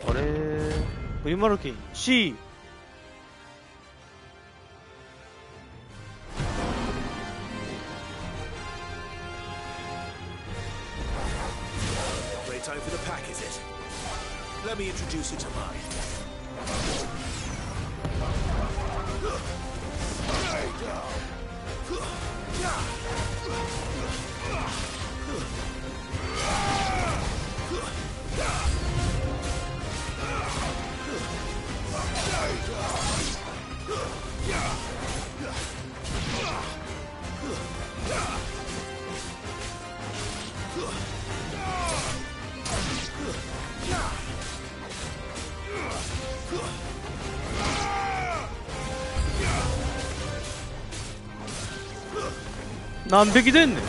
あれグリマルキン C。 Time for the pack, is it? Let me introduce you to mine.何匹出んねん。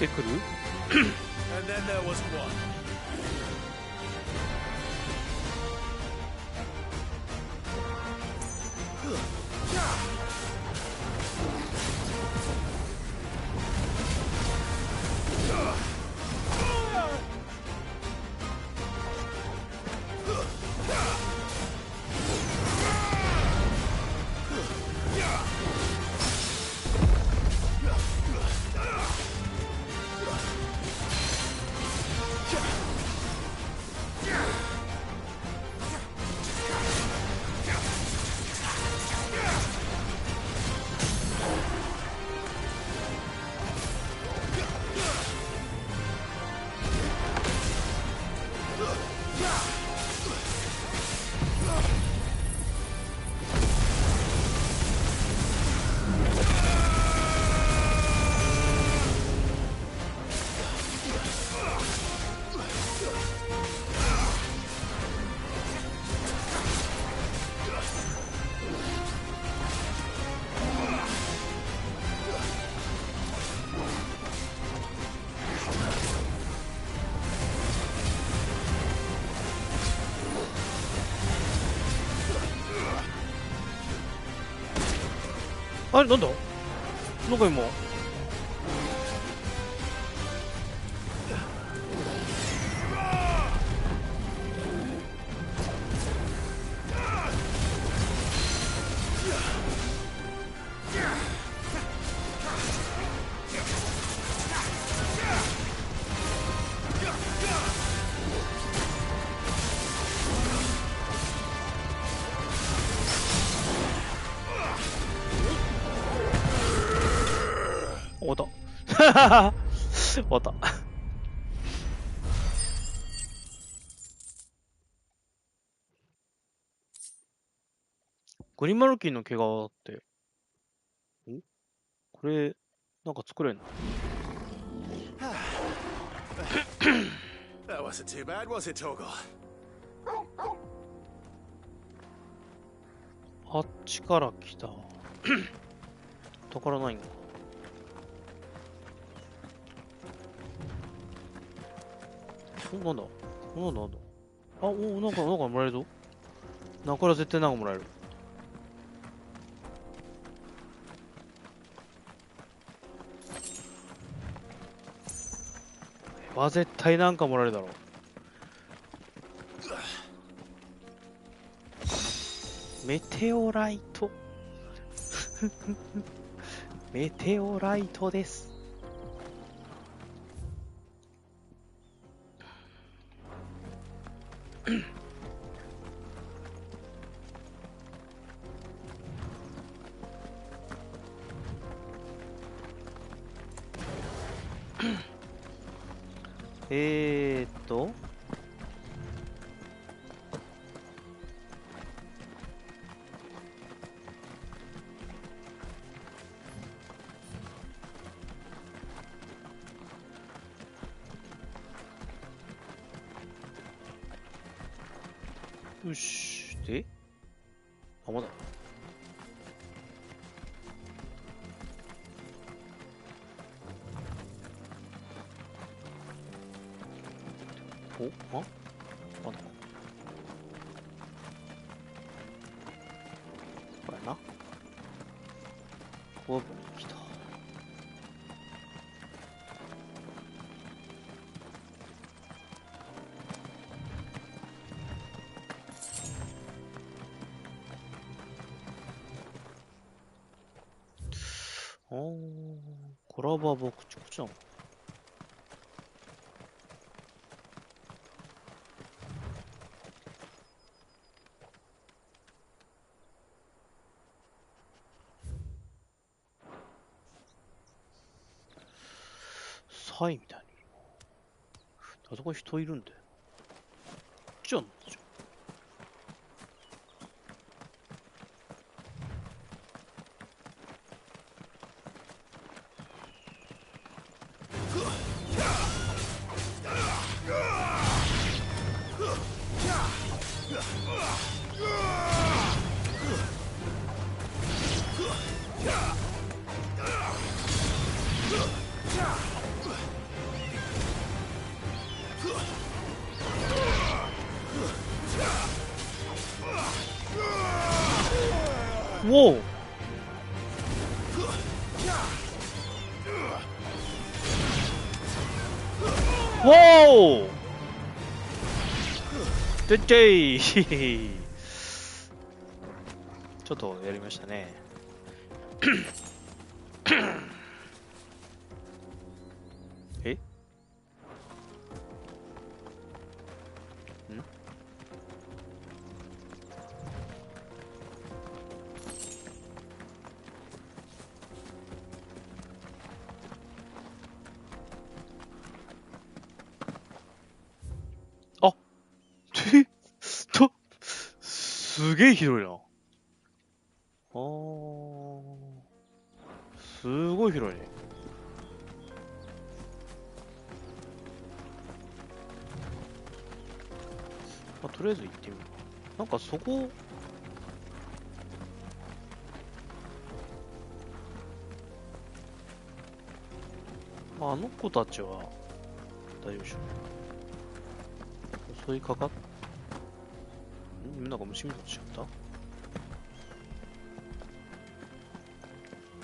出てくるAnd then there was one.あれなんだどこ今終わった終わった。グリマルキンの毛皮って、これ、なんか作れんのThat wasn't too bad, was it, Torgal? あっちから来た。宝ないんか。お、なんだなんだなんだ。あ、お、なんかもらえるぞ。これは絶対なんかもらえる。絶対なんかもらえるだろう。メテオライト。メテオライトです。よし。で、あ、まだ。お、あ、まだ。これな。オーブンに来た。コラボはこっちなの。サイみたいに。あそこに人いるんだよ。こっちなんだじゃん。おお。おお。でっちゃい。ちょっとやりましたね。え？ん？あ、すげえ広いな。すごい広いね。まあ、とりあえず行ってみるか。なんかそこ、まあ、あの子たちは大丈夫でしょう。襲いかかっ、なんか虫みたいにしちゃった。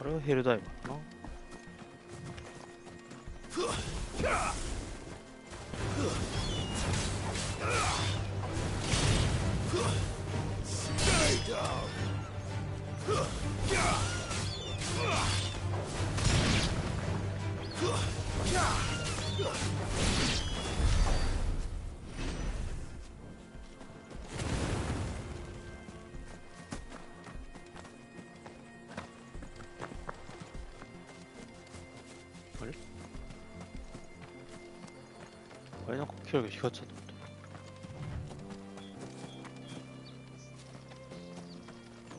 あれはヘルダイバーだな。あれなんかキラキラ光ってたと思っ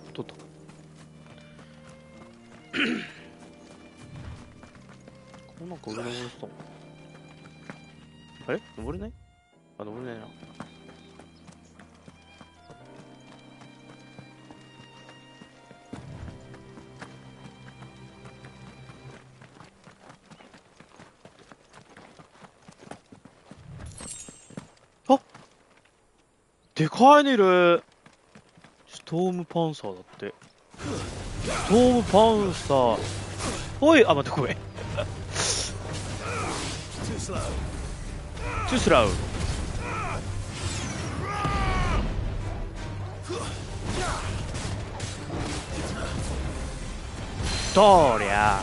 た。取ったか。これなんか上登れそう。あれ登れない？あ、登れないな。でかいのいる。ストームパンサーだって。ストームパンサー。おい、あ、待って、ごめん。トゥースラウ。どりゃ。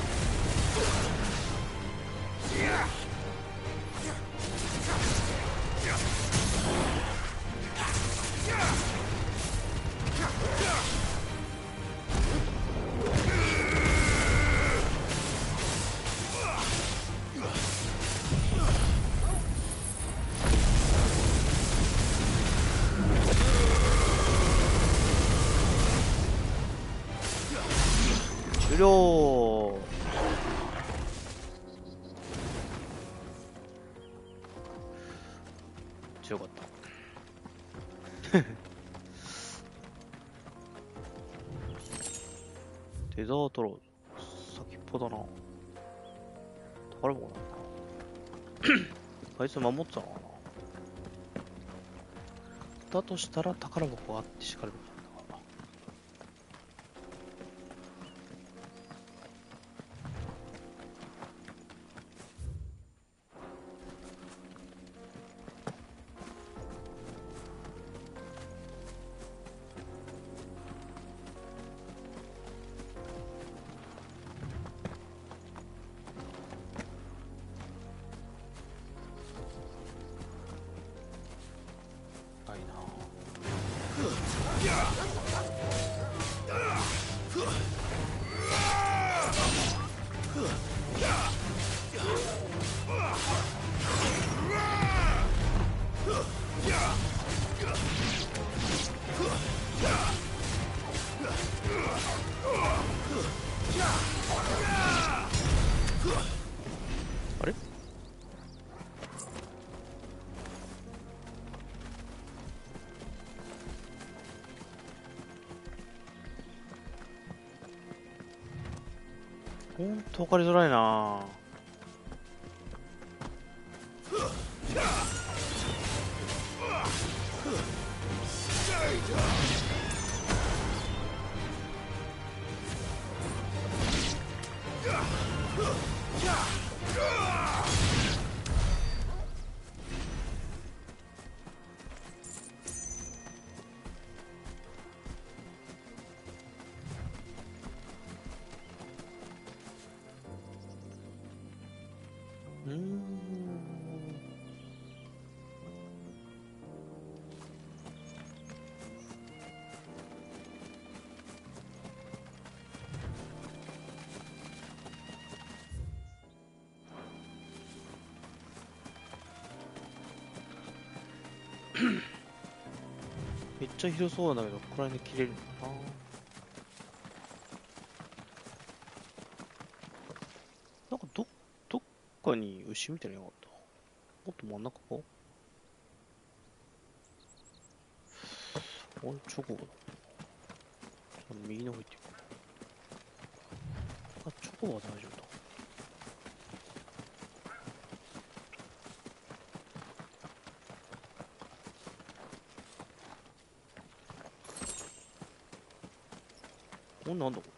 終了。強かった。デザートロード。先っぽだな。宝箱なんだ。あいつ守ってたのかな。だとしたら宝箱があってしかるべきなんだからな。あれ？ほんと分かりづらいな。めっちゃ広そうなんだけど、ここら辺で切れるのかな。なんかどっかに牛みたいなのがあった。もっと真ん中か。あれ、チョコボだ。右の方行っていく。あ、チョコボは大丈夫だ。これなんだこれ。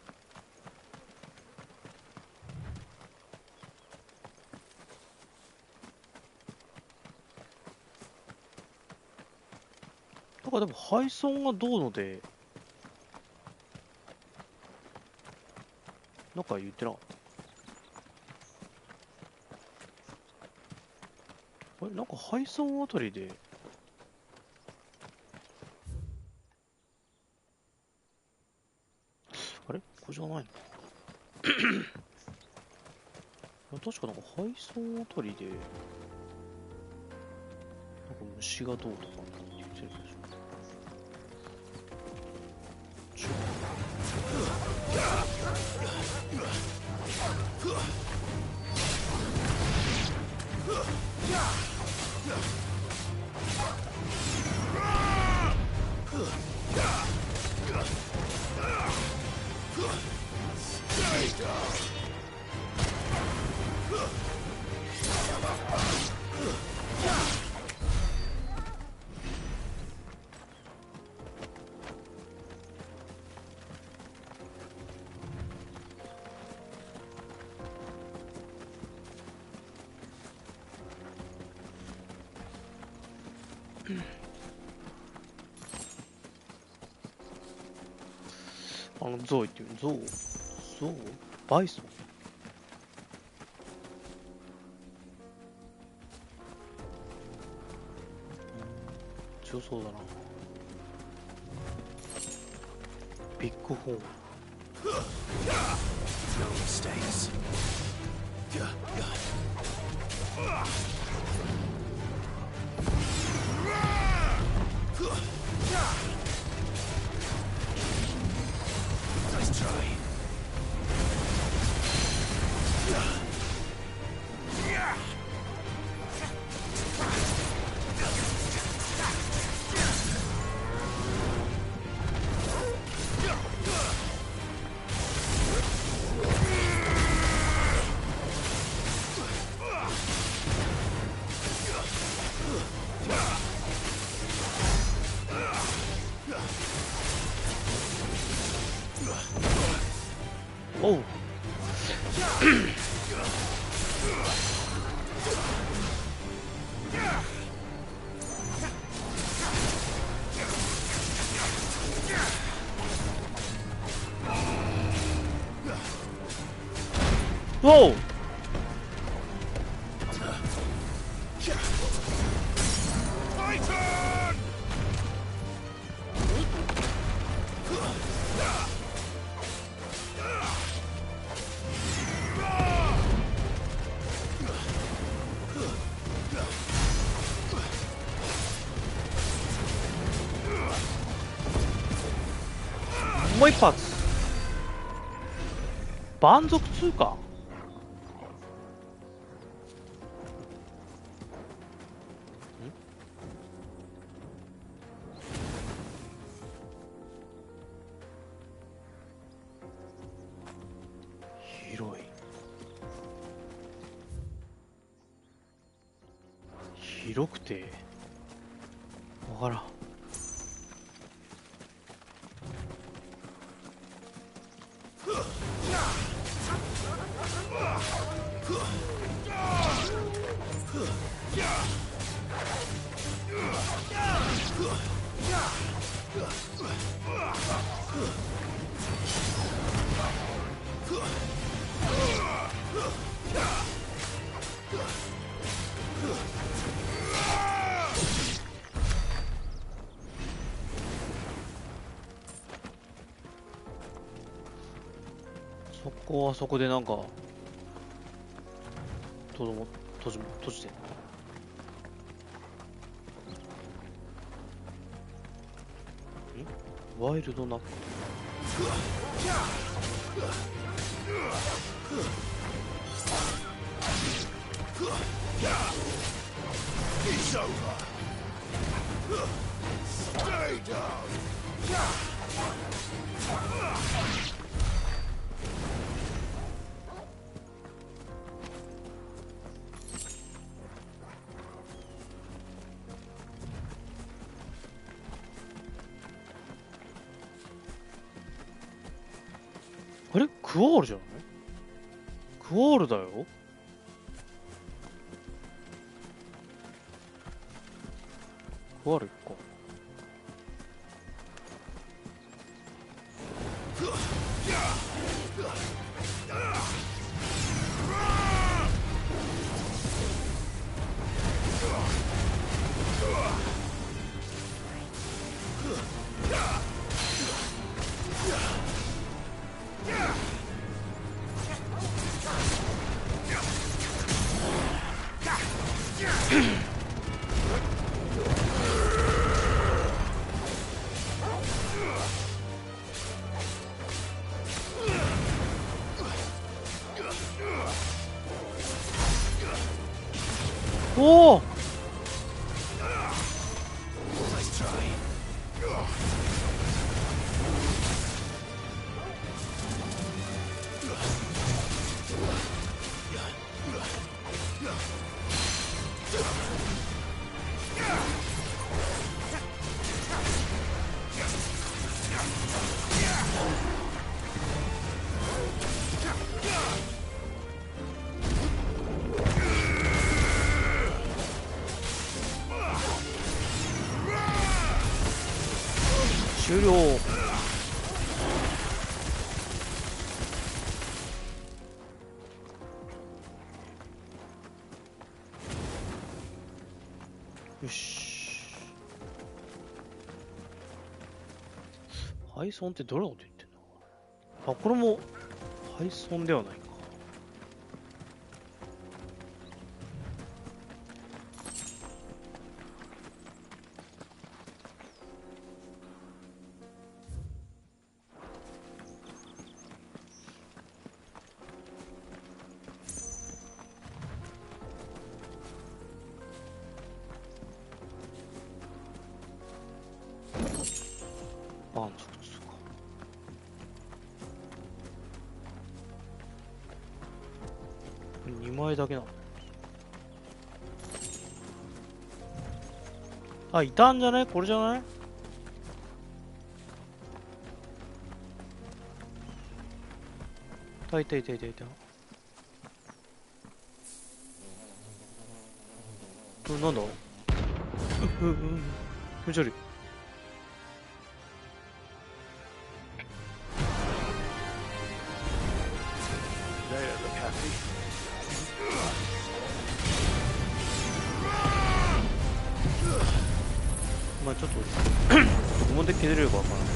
なんかでも配送がどうので、なんか言ってなかった。あれ、なんか配送あたりで、あれこれじゃないの確かなんか配送あたりで、なんか虫がどうとかって言ってるでしょ。あのゾウ言ってみる。ゾウバイソン。強そうだな。ビッグホーン。No mistakes. Nice try. Oh. Whoa.もう一発。蛮族通貨。広い。広くてわからん。そこはそこでなんか閉じてる。ワイルドナック。あれクワールじゃない？クワールだよ。クワール行こう。おお。終了。配送ってどれのこと言ってんの？あ、これも配送ではないか。満足ですか。2枚だけなの。あ、いたんじゃない？これじゃない？いた。なんだ？気持ち悪い。まあちょっと表削れるかわからない。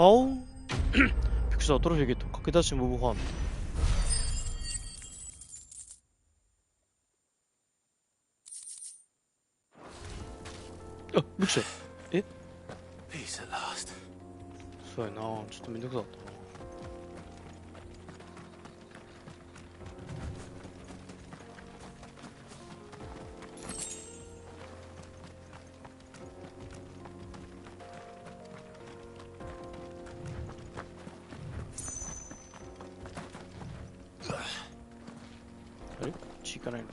あおびっくりした。トロフィーゲット。駆け出しモブファン。あ、びっくりした。え？そうやな。ちょっとめんどくさかったな。あれ？こっち行かないの？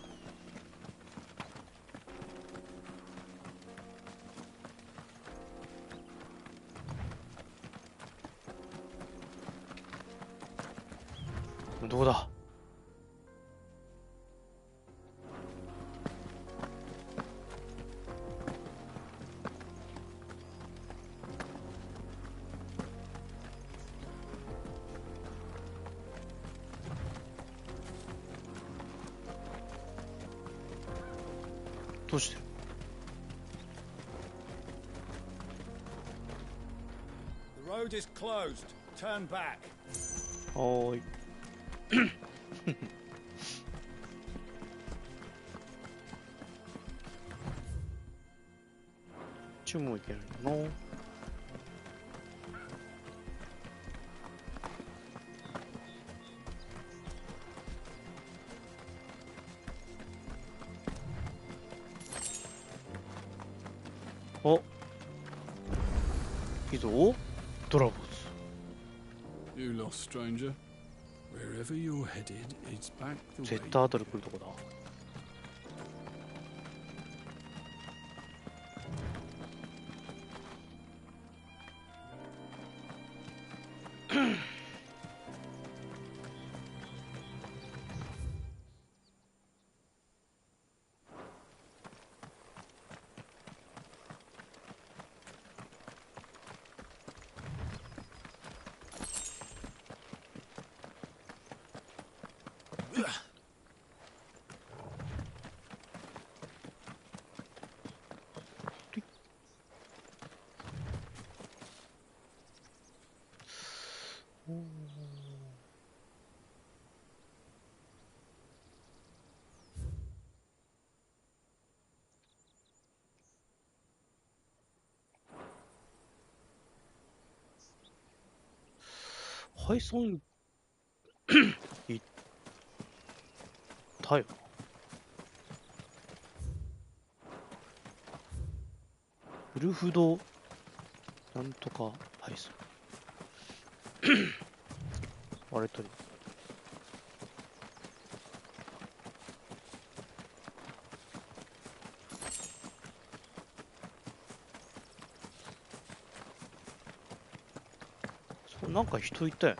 どこだ？どうしてる？ The road is closed. Turn back. はーい。注文いけないの？お、いいぞ、ドラゴンズ。 You lost, stranger. Wherever you're headed, it's back the way. 絶対後で来るとこだ。配送に行ったよな。ウルフドなんとかパイソンあれとりそうなんか人いたよ。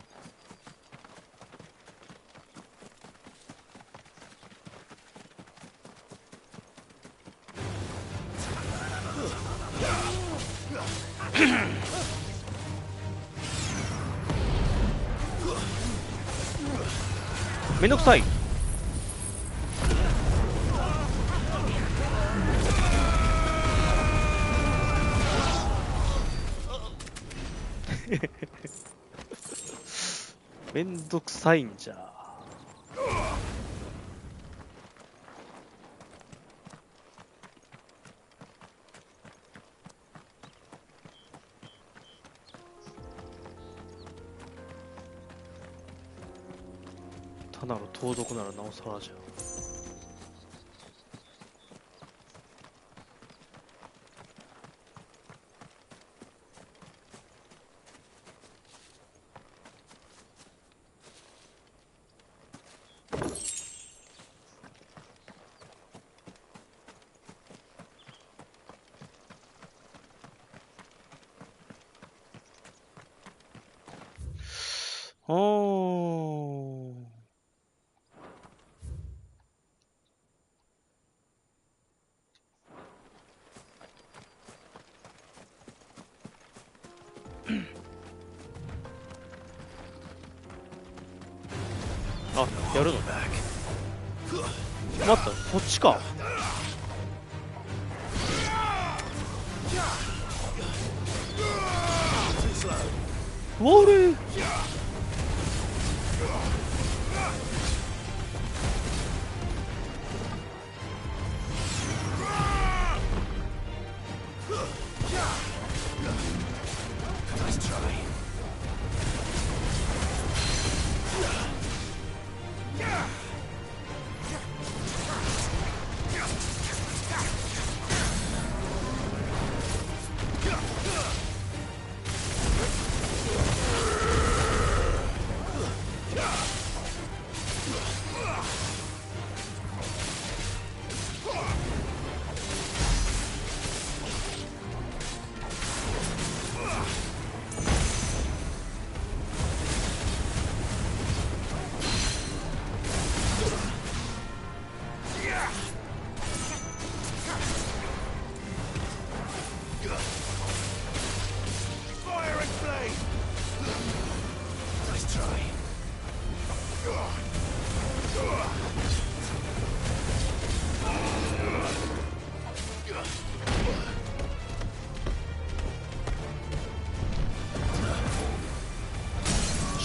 めんどくさい。めんどくさいんじゃ。ただの盗賊ならなおさらじゃ。あ、やるの？待った、こっちか。ウォール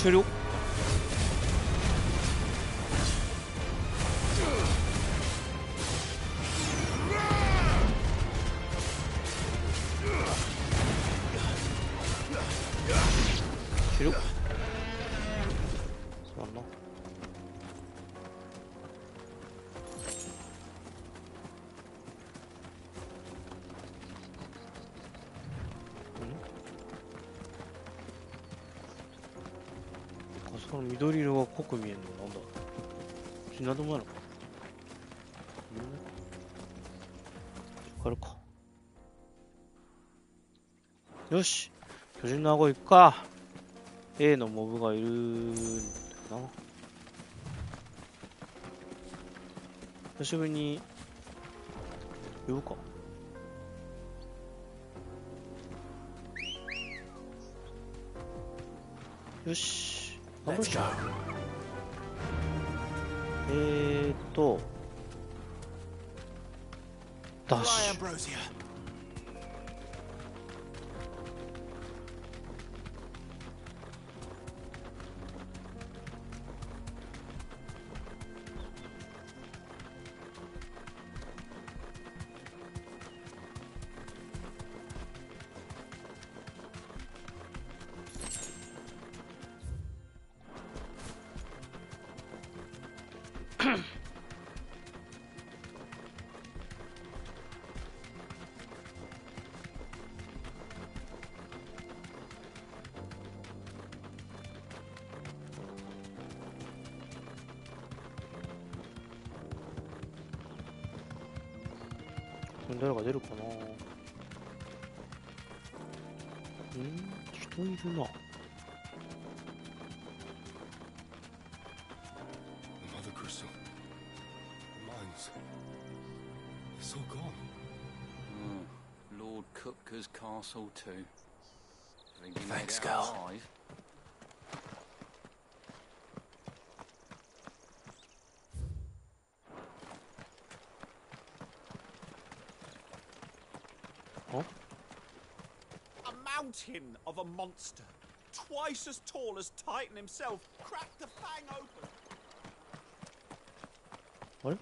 終了。終了。そうだな。その緑色が濃く見えるのなんだ。何でもないのか。あるか。よし、巨人の顎行くか。A のモブがいるんだよな。久しぶりに呼ぶか。よし。ダッシュ。誰か出るかな。人いるな。Another crystal. The mines. It's all gone. Lord Kupka's castle too. Think he Thanks, made it out girl. alive? A mountain of a monster, twice as tall as Titan himself, cracked the fang open. あれ？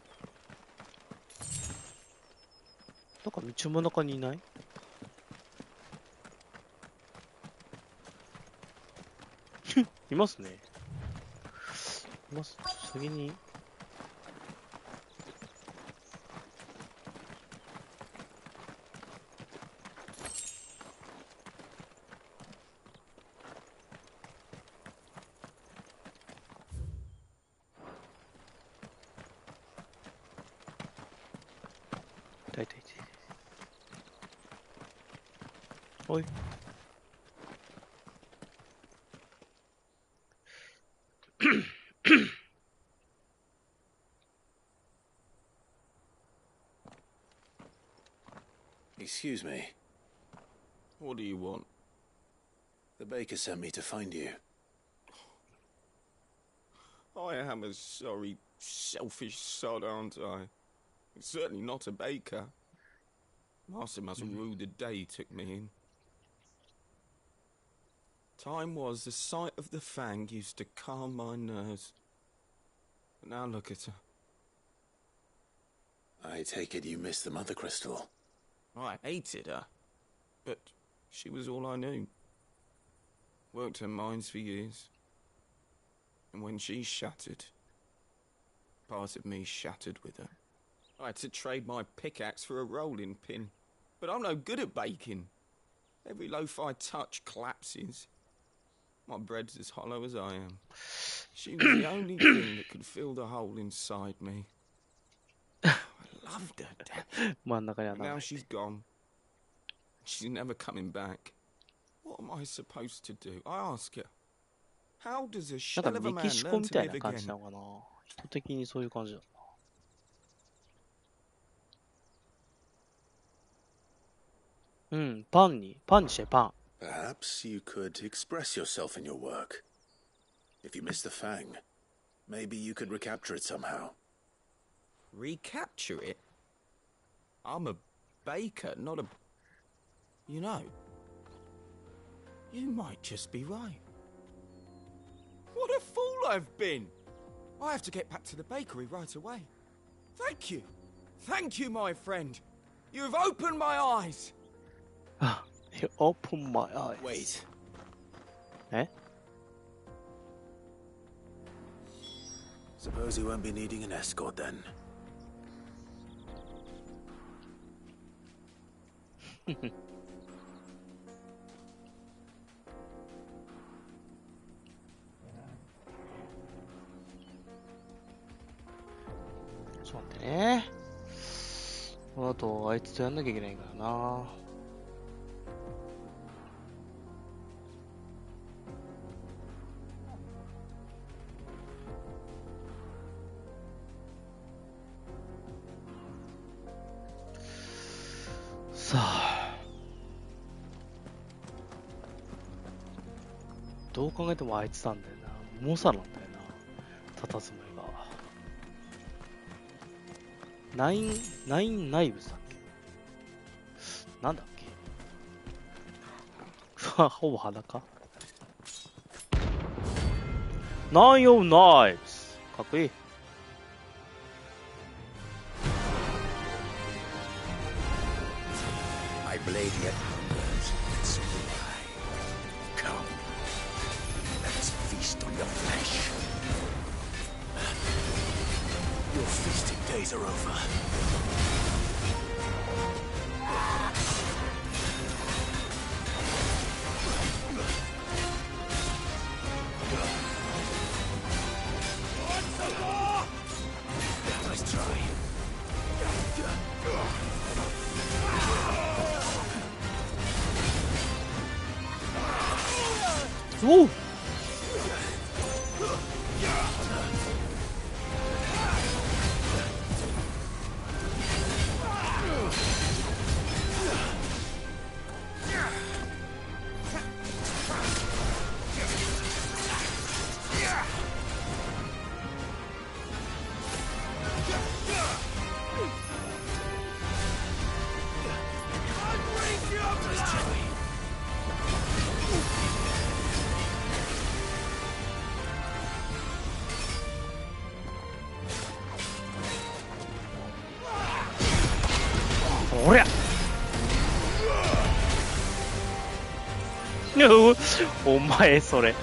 なんか道真ん中にいない？いますね。います。先に。痛い痛い痛い。おい。Excuse me. What do you want? The baker sent me to find you. I am a sorry, selfish sod, aren't I? Certainly not a baker. Master must rue the day he took me in. Time was the sight of the fang used to calm my nerves. But now look at her. I take it you missed the mother crystal. I hated her, but she was all I knew. Worked her mines for years. And when she shattered, part of me shattered with her. I had to trade my pickaxe for a rolling pin. But I'm no good at baking. Every loaf I touch collapses. My bread's as hollow as I am. She was the only thing that could fill the hole inside me. I loved her, Dad. But now she's gone. She's never coming back. What am I supposed to do? I ask her. How does a なん shell か of a メ man キシコ learn み to たい live な感じ again? なのかな。人的にそういう感じだな。うん、パンにしてパン。Perhaps you could express yourself in your work. If you miss the fang, maybe you could recapture it somehow. Recapture it? I'm a baker, not a... You know, you might just be right. What a fool I've been! I have to get back to the bakery right away. Thank you. Thank you, my friend. You have opened my eyes. You opened my eyes. Wait. え? Suppose you won't be needing an escort then. ちょっと待ってね。この後あいつとやんなきゃいけないからな。さあ、どう考えてもあいつなんだよな。猛者なんだよな、佇まいが。ナインナイブスだっけ、なんだっけほぼ裸。ナインオブナイブス、かっこいい。My blade yet hungers, and so do I. Come, let us feast on your flesh. Your feasting days are over. Nice try. おう。おりゃお前それ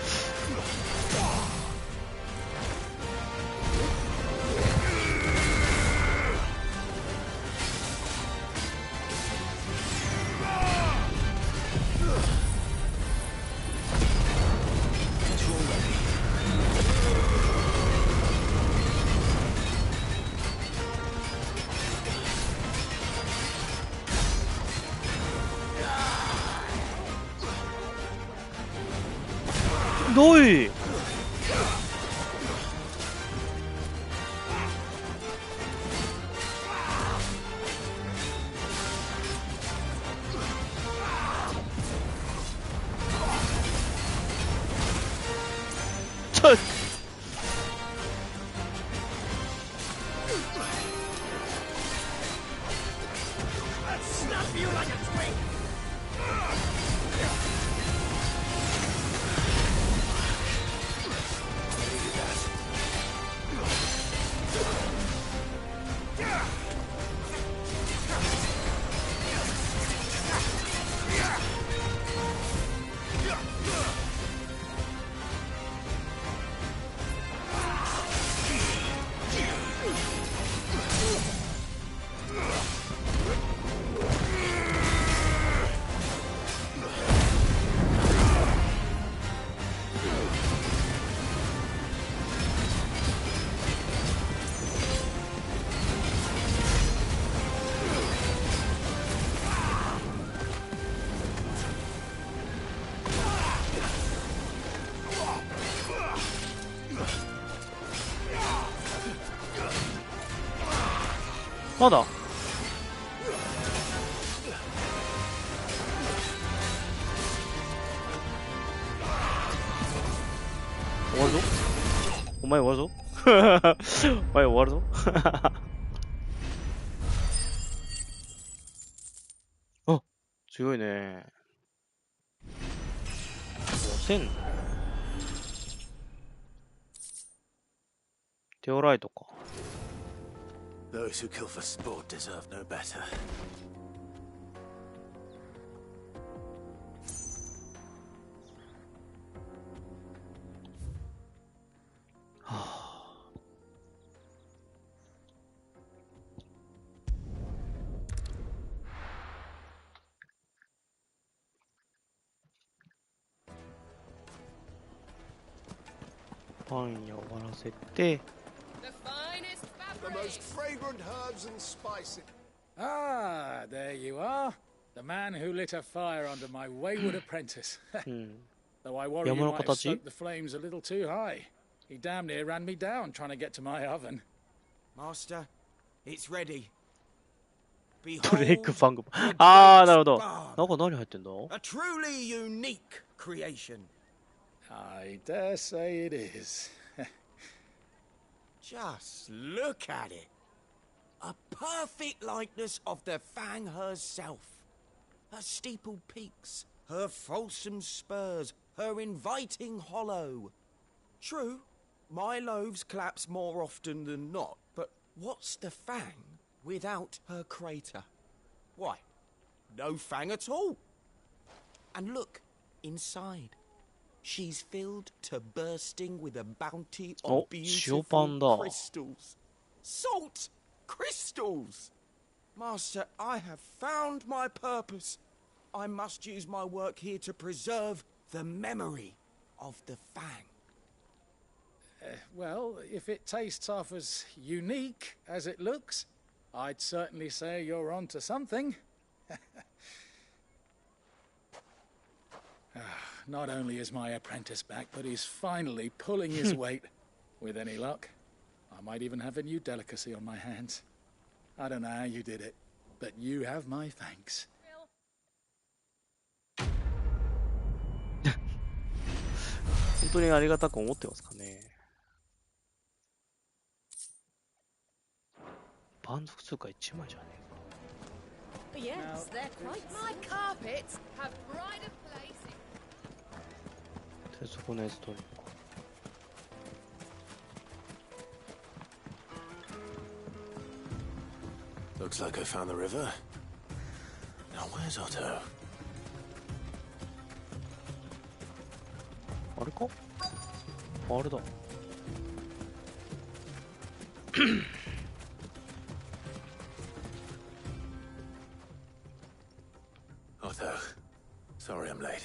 どいちょっまだ終わるぞお前終わるぞお前終わるぞあ、強いね。5000テオライトか。Those who kill for sport deserve no better. Fine, 終わらせて The most fragrant herbs and spices. Ah, there you are. The man who lit a fire under my wayward apprentice. Though I worry you might have stoked the flames a little too high. He damn near ran me down trying to get to my oven. Master, it's ready. ブレイクファング。あー、なるほど。中何入ってんだ A truly unique creation. I dare say it is. Just look at it. A perfect likeness of the Fang herself. Her steepled peaks, her fulsome spurs, her inviting hollow. True, my loaves collapse more often than not, but what's the Fang without her crater? Why, no Fang at all. And look, inside. She's filled to bursting with a bounty of beautiful crystals. Salt crystals! Master, I have found my purpose. I must use my work here to preserve the memory of the Fang. Well, if it tastes half as unique as it looks, I'd certainly say you're onto something. not only is my apprentice back, but he's finally pulling his weight. With any luck, I might even have a new delicacy on my hands. I don't know how you did it, but you have my thanks. 本当にありがたく思ってますかね。満足通貨1枚じゃねえか。Yes, they're quite. My carpets have pride of place. で、そこのやつ取るのか。Looks like I found the river. Now where's Otto? あれか？あれだ。Otto, sorry I'm late.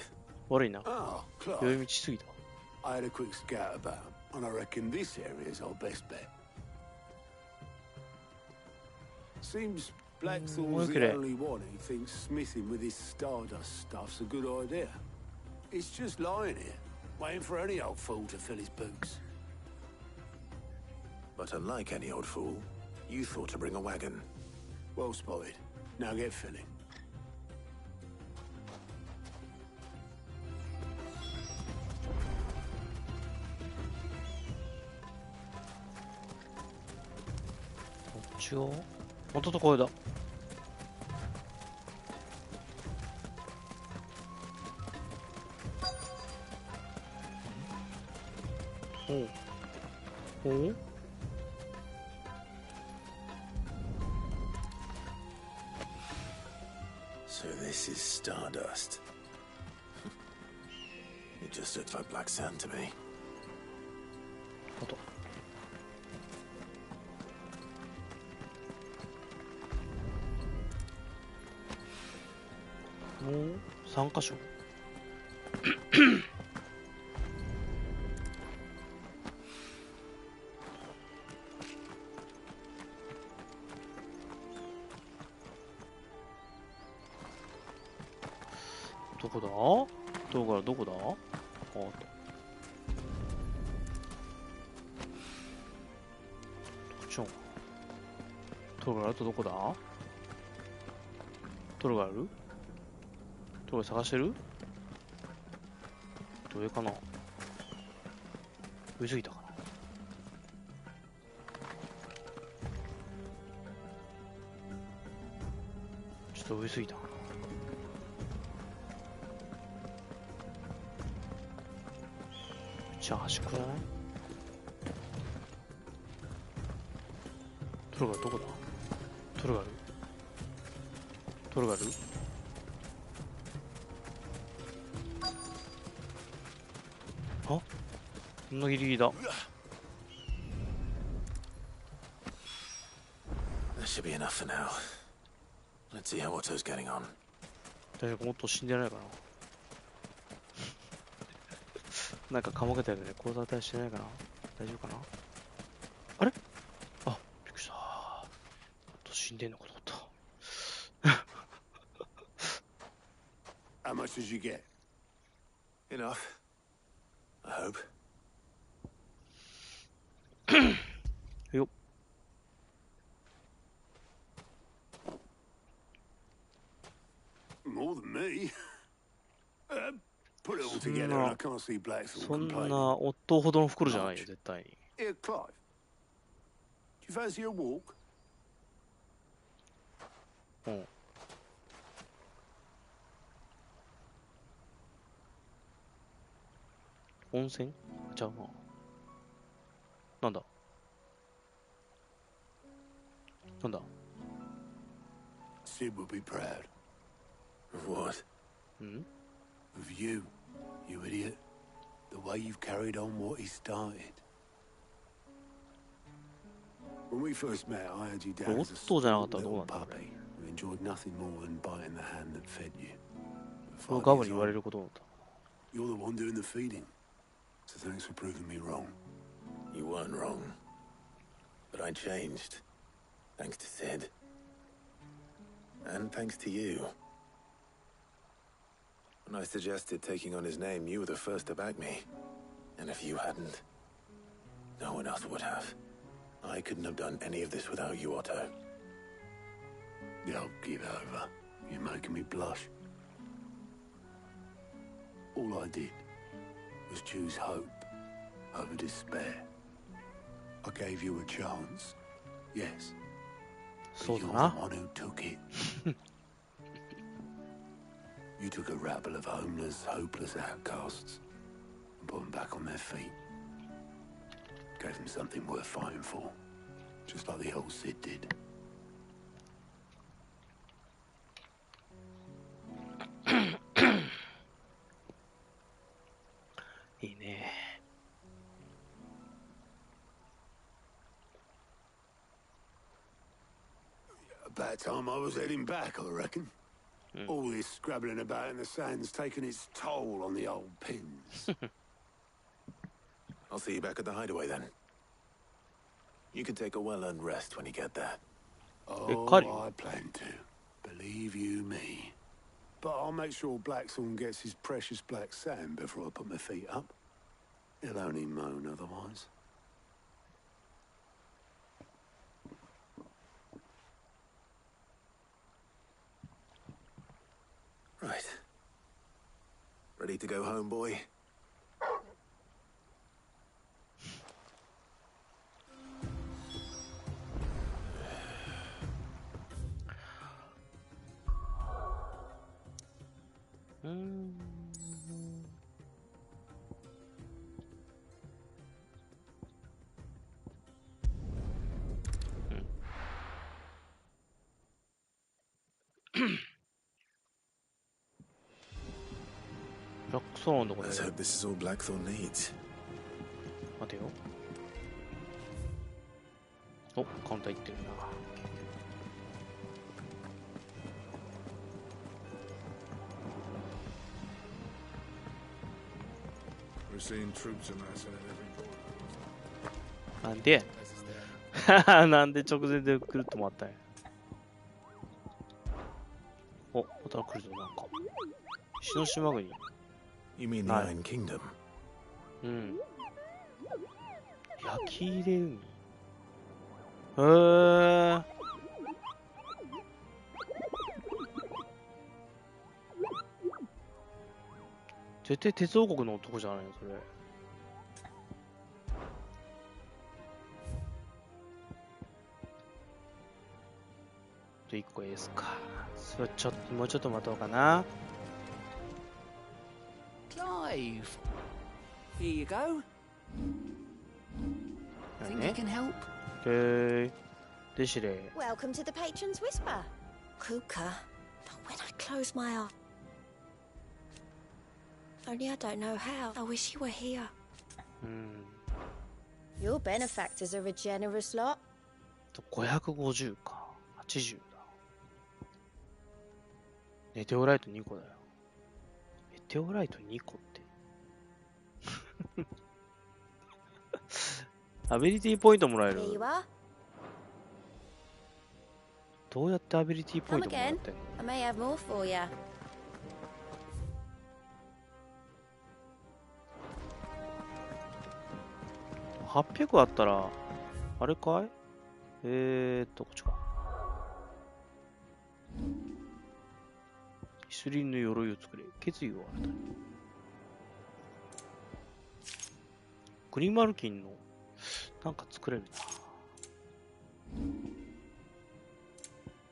悪いな。 Oh, 寄り Clive. 道しすぎた。 I had a quick scout about, and I reckon this area's our best bet. Seems Blackthorn's look at the it. only one who thinks smithing with his stardust stuff's a good idea. It's just lying here, waiting for any old fool to fill his boots. But unlike any old fool, you thought to bring a wagon. Well spotted. Now get filling. こっち側？本当とこれだ。おう。おう。So this is stardust. It just looks like black sand to me. あと。もう3箇所。どこだ？どこからどこだ？あと。こっちの。トルがあるとどこだ？トルがある？トル探してる？どれかな？上すぎたかな？ちょっと上すぎたかな？じゃあ端っこじゃない？トルがどこだ？トルがある？トルがある？あ？こんなギリギリだ。 That should be enough for now. Let's see how Otto's getting on. 大丈夫？もっと死んでないかな？なんかかまけたよね。交差体してないかな？大丈夫かな？あれ？あ、びっくりした。もっと死んでんのかと思った。How much did you get? Enough. I hope. よっ。More than me. Put it all together and I can't see Blackthorn そん complaining. な夫ほどの袋じゃないよ、絶対に。 Here, Clive. Do you fancy a walk? うん。温泉？ちゃうな。なんだ？なんだ？ Sid will be proud. Of what? Hmm? Of you, you idiot. The way you've carried on what he started. When we first met, I had you down as a small little puppy who enjoyed nothing more than biting the hand that fed you. But 5 years on, you're the one doing the feeding. So thanks for proving me wrong. You weren't wrong. But I changed. Thanks to Sid. And thanks to you. When I suggested taking on his name, you were the first to back me. And if you hadn't, no one else would have. I couldn't have done any of this without you, Otto. Yo, give over. You're making me blush. All I did was choose hope over despair. I gave you a chance. Yes. But you're the one who took it. You took a rabble of homeless, hopeless outcasts and put them back on their feet. Gave them something worth fighting for, just like the old Sid did. About time I was heading back, I reckon. All this scrabbling about in the sand's taken its toll on the old pins. I'll see you back at the hideaway then. You can take a well-earned rest when you get there. Oh, I plan to. Believe you me. But I'll make sure Blackthorn gets his precious black sand before I put my feet up. He'll only moan otherwise. Right. Ready to go home, boy? Let's hope this is all Blackthorn needs. 待てよ。お、カウンター行ってるな。We're seeing troops amassing at every corner. なんでなんで直前で来ると思ったんや。お、また来るぞ、なんか。石の島国。You mean the Iron Kingdom? うん。焼き入れ海。へー。絶対鉄王国の男じゃないの、それ。1個エースか。それちょっともうちょっと待とうかな。Clive, here you go. Think you can help? Okay. Welcome to the Patron's Whisper. Kuka, but when I close my eyes, only I don't know how. I wish you were here. Your benefactors are a generous lot. 550か。80だ。メテオライト2個だよ。メテオライト2個って。アビリティポイントもらえる。どうやってアビリティポイントもらってんの？ I may have more for you. 800あったら、あれかい？こっちか。イスリンの鎧を作れ。決意を新たに。グリマルキンの、なんか作れるな。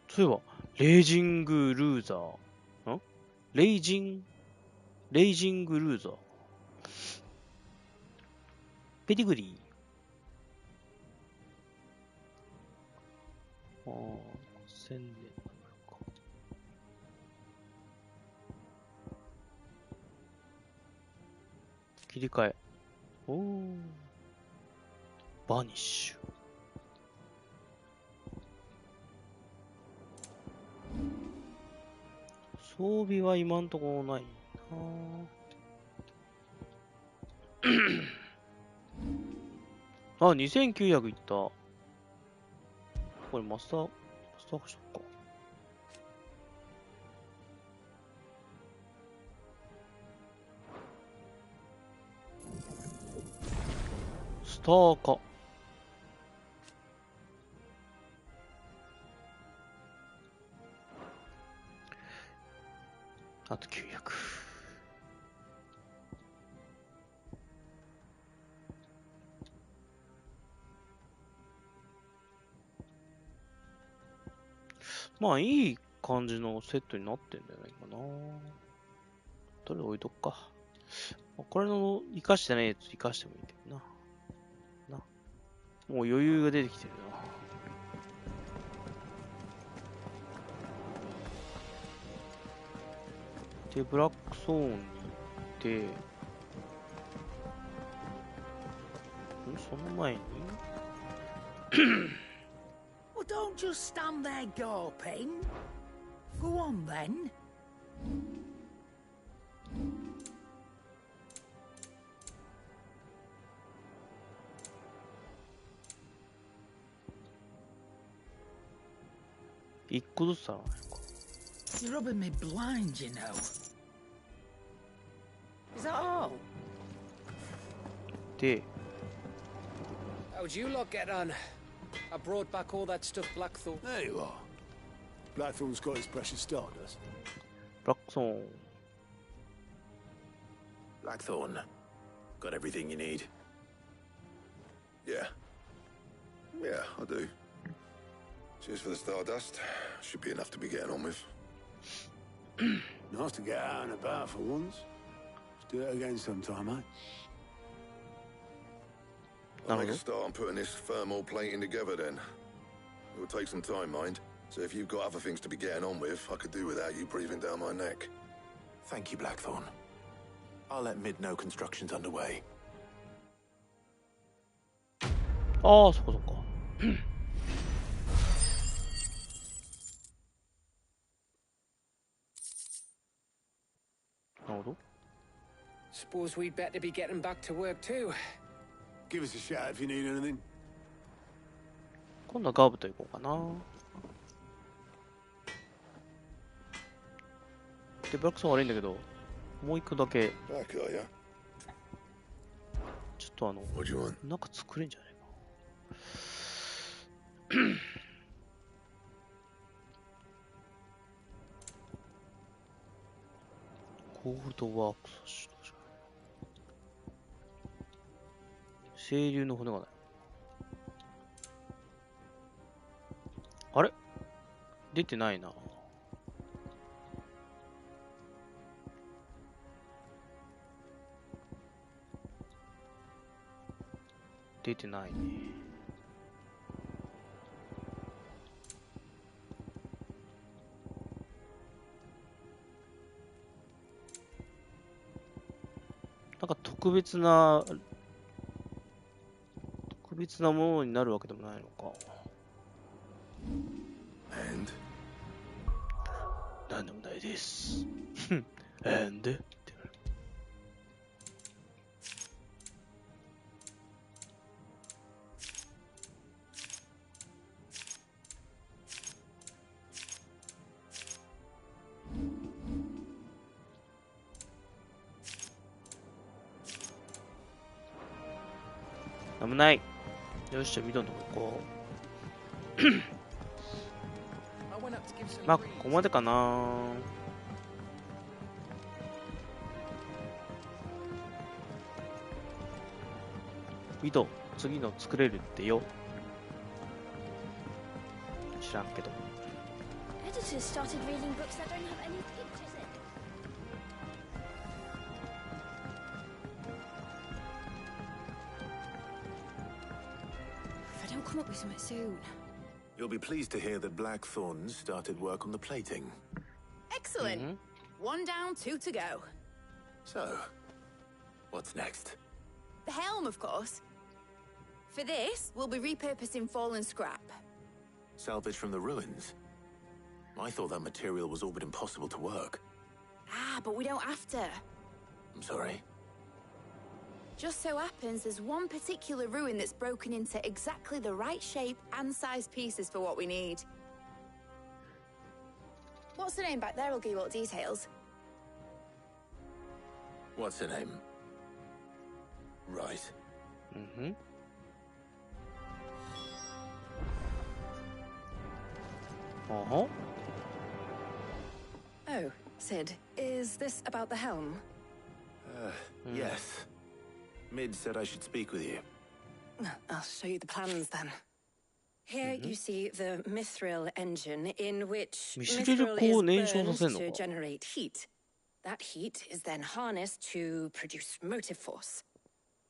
そういえば、レイジングルーザー。レイジングルーザー。ペディグリー。1000年か。切り替え。おー。バニッシュ。装備は今んとこないな。あ、2900いった。これマスターしとくか。スターか。あと900。まあいい感じのセットになってんじゃないかな。とりあえず置いとくか。これの活かしてないやつ活かしてもいいけどな。もう余裕が出てきてるな。で、ブラックソーンに行って、その前にWell, don't just stand there gawping. Go on then. 一個ずつだな。You're rubbing me blind, you know. Is that all? で、 How'd you lot get on? I brought back all that stuff Blackthorn. There you are. Blackthorn's got his precious stardust. ブラックソーン。 Blackthorn, got everything you need? Yeah. Yeah, I do. Cheers for the stardust. Should be enough to be getting on with. Nice to get out and about for once. Let's do it again sometime, eh? I'll make a start on putting this thermal plating together then. It will take some time, mind. So if you've got other things to be getting on with, I could do without you breathing down my neck. Thank you, Blackthorn. I'll let Mid know construction's underway. ああ、そこそこ。なるほど。 Suppose we'd better be getting back to work too. Give us a shout if you need anything. 今度はガーブと行こうかな。で、ブラックソン悪いんだけど、もう一個だけ。ちょっとなんか作れんじゃないかな。ゴールドワークスしとじゃん。清流の骨がない。あれ出てないな。出てないね。なんか特別なものになるわけでもないのか。なんでもないです。And? なんもない。よし、じゃあ緑のとこ行こう。まあ、ここまでかな。緑、次の作れるってよ。知らんけど。Editors started reading books that don't have any pictures in. If I don't come up with something soon. You'll be pleased to hear that Blackthorn started work on the plating. Excellent. One down, two to go. So, what's next? The helm, of course. For this, we'll be repurposing fallen scrap. Salvage from the ruins? I thought that material was all but impossible to work. Ah, but we don't have to. I'm sorry. Just so happens there's one particular ruin that's broken into exactly the right shape and size pieces for what we need. What's the name back there? I'll give you all the details. What's her name? Right. Uh-huh. Oh, Sid, is this about the helm? Yes. Mid said I should speak with you. I'll show you the plans then. Here you see the mithril engine in which mithril is burned to generate heat. That heat is then harnessed to produce motive force.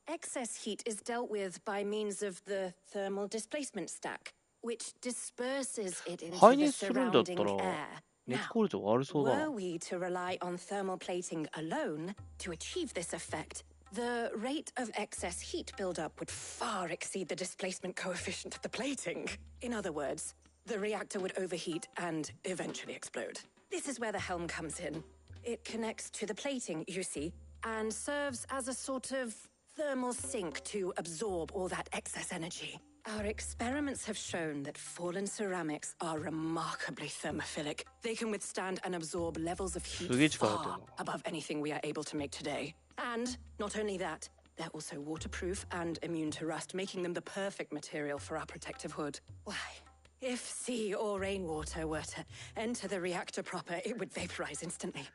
Excess heat is dealt with by means of the thermal displacement stack, which disperses it into the surrounding air. Now, were we to rely on thermal plating alone to achieve this effect, the rate of excess heat buildup would far exceed the displacement coefficient of the plating. In other words, the reactor would overheat and eventually explode. This is where the helm comes in. It connects to the plating, you see, and serves as a sort of thermal sink to absorb all that excess energy. Our experiments have shown that fallen ceramics are remarkably thermophilic. They can withstand and absorb levels of heat far above anything we are able to make today. And not only that, they're also waterproof and immune to rust, making them the perfect material for our protective hood. Why, if sea or rainwater were to enter the reactor proper, it would vaporize instantly.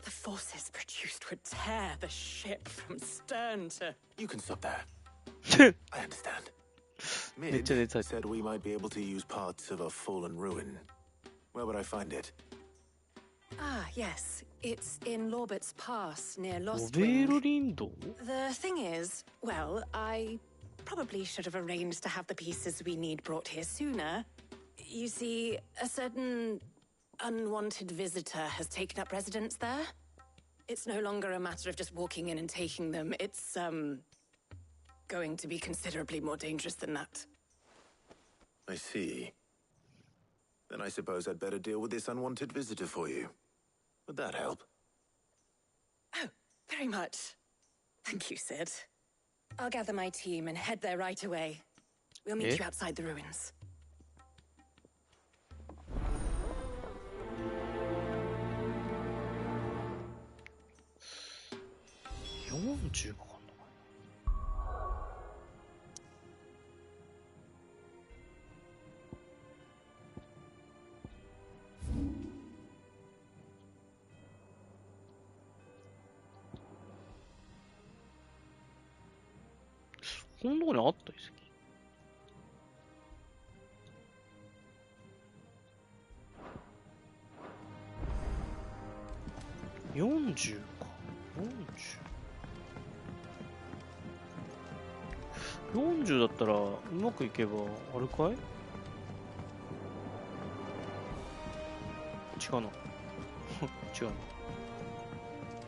The forces produced would tear the ship from stern to... You can stop there. I understand. Mid said we might be able to use parts of a fallen ruin. Where would I find it? Ah, yes. It's in Lorbert's Pass, near Lost Wing. The thing is, well, I probably should have arranged to have the pieces we need brought here sooner. You see, a certain unwanted visitor has taken up residence there. It's no longer a matter of just walking in and taking them. It's, going to be considerably more dangerous than that. I see. Then I suppose I'd better deal with this unwanted visitor for you. Would that help? Oh, very much. Thank you, Sid. I'll gather my team and head there right away. We'll meet you outside the ruins.こんなとこにあった遺跡。40か。40だったらうまくいけばあれかい？違うな。違うな。こ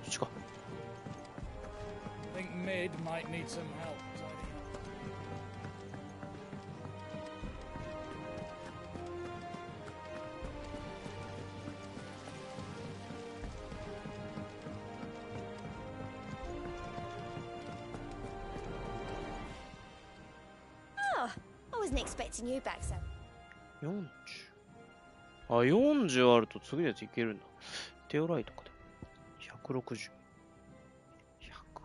っちか。I think Mid might need some help. Expecting you back, son. 40。あ、40あると次のやついけるんだ。テオライとかで。160。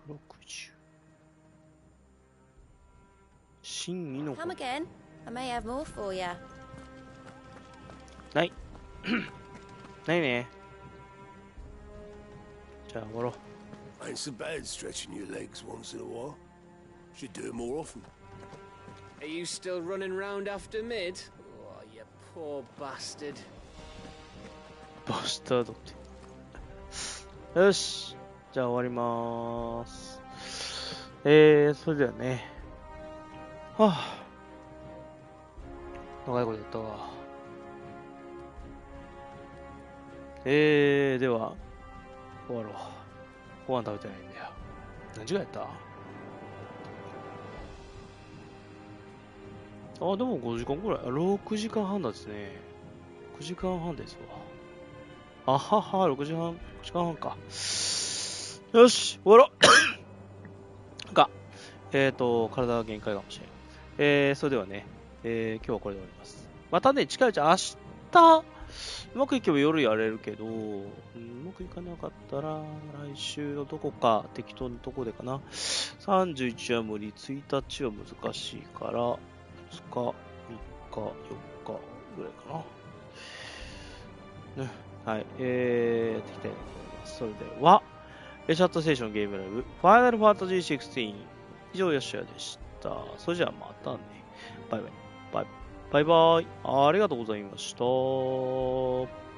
160。真偽の。Come again. I may have more for you. ない。ないね。じゃあ終わろう。 Ain't so bad stretching your legs once in a while. Should do it more often. Are you still running round after Mid? Oh, you poor bastard. バスタードって。よし。じゃあ終わりまーす。それではね。はぁ。長いことやったわ。では、終わろう。ご飯食べてないんだよ。何時間やった？あ、でも5時間くらい。6時間半だですね。9時間半ですわ。あはは、6時間半か。よし、終わろうか。体が限界かもしれん。それではね、今日はこれで終わります。またね、近いうち明日、うまくいけば夜やれるけど、うまくいかなかったら、来週のどこか、適当なとこでかな。31は無理、1日は難しいから、2日、3日、4日ぐらいかな。はい、やっていきたいと思います。それでは、シャットステーションゲームライブ、ファイナルファンタジー16、以上、ヤシュアでした。それじゃあまたね。バイバイ。バイバイ。ありがとうございました。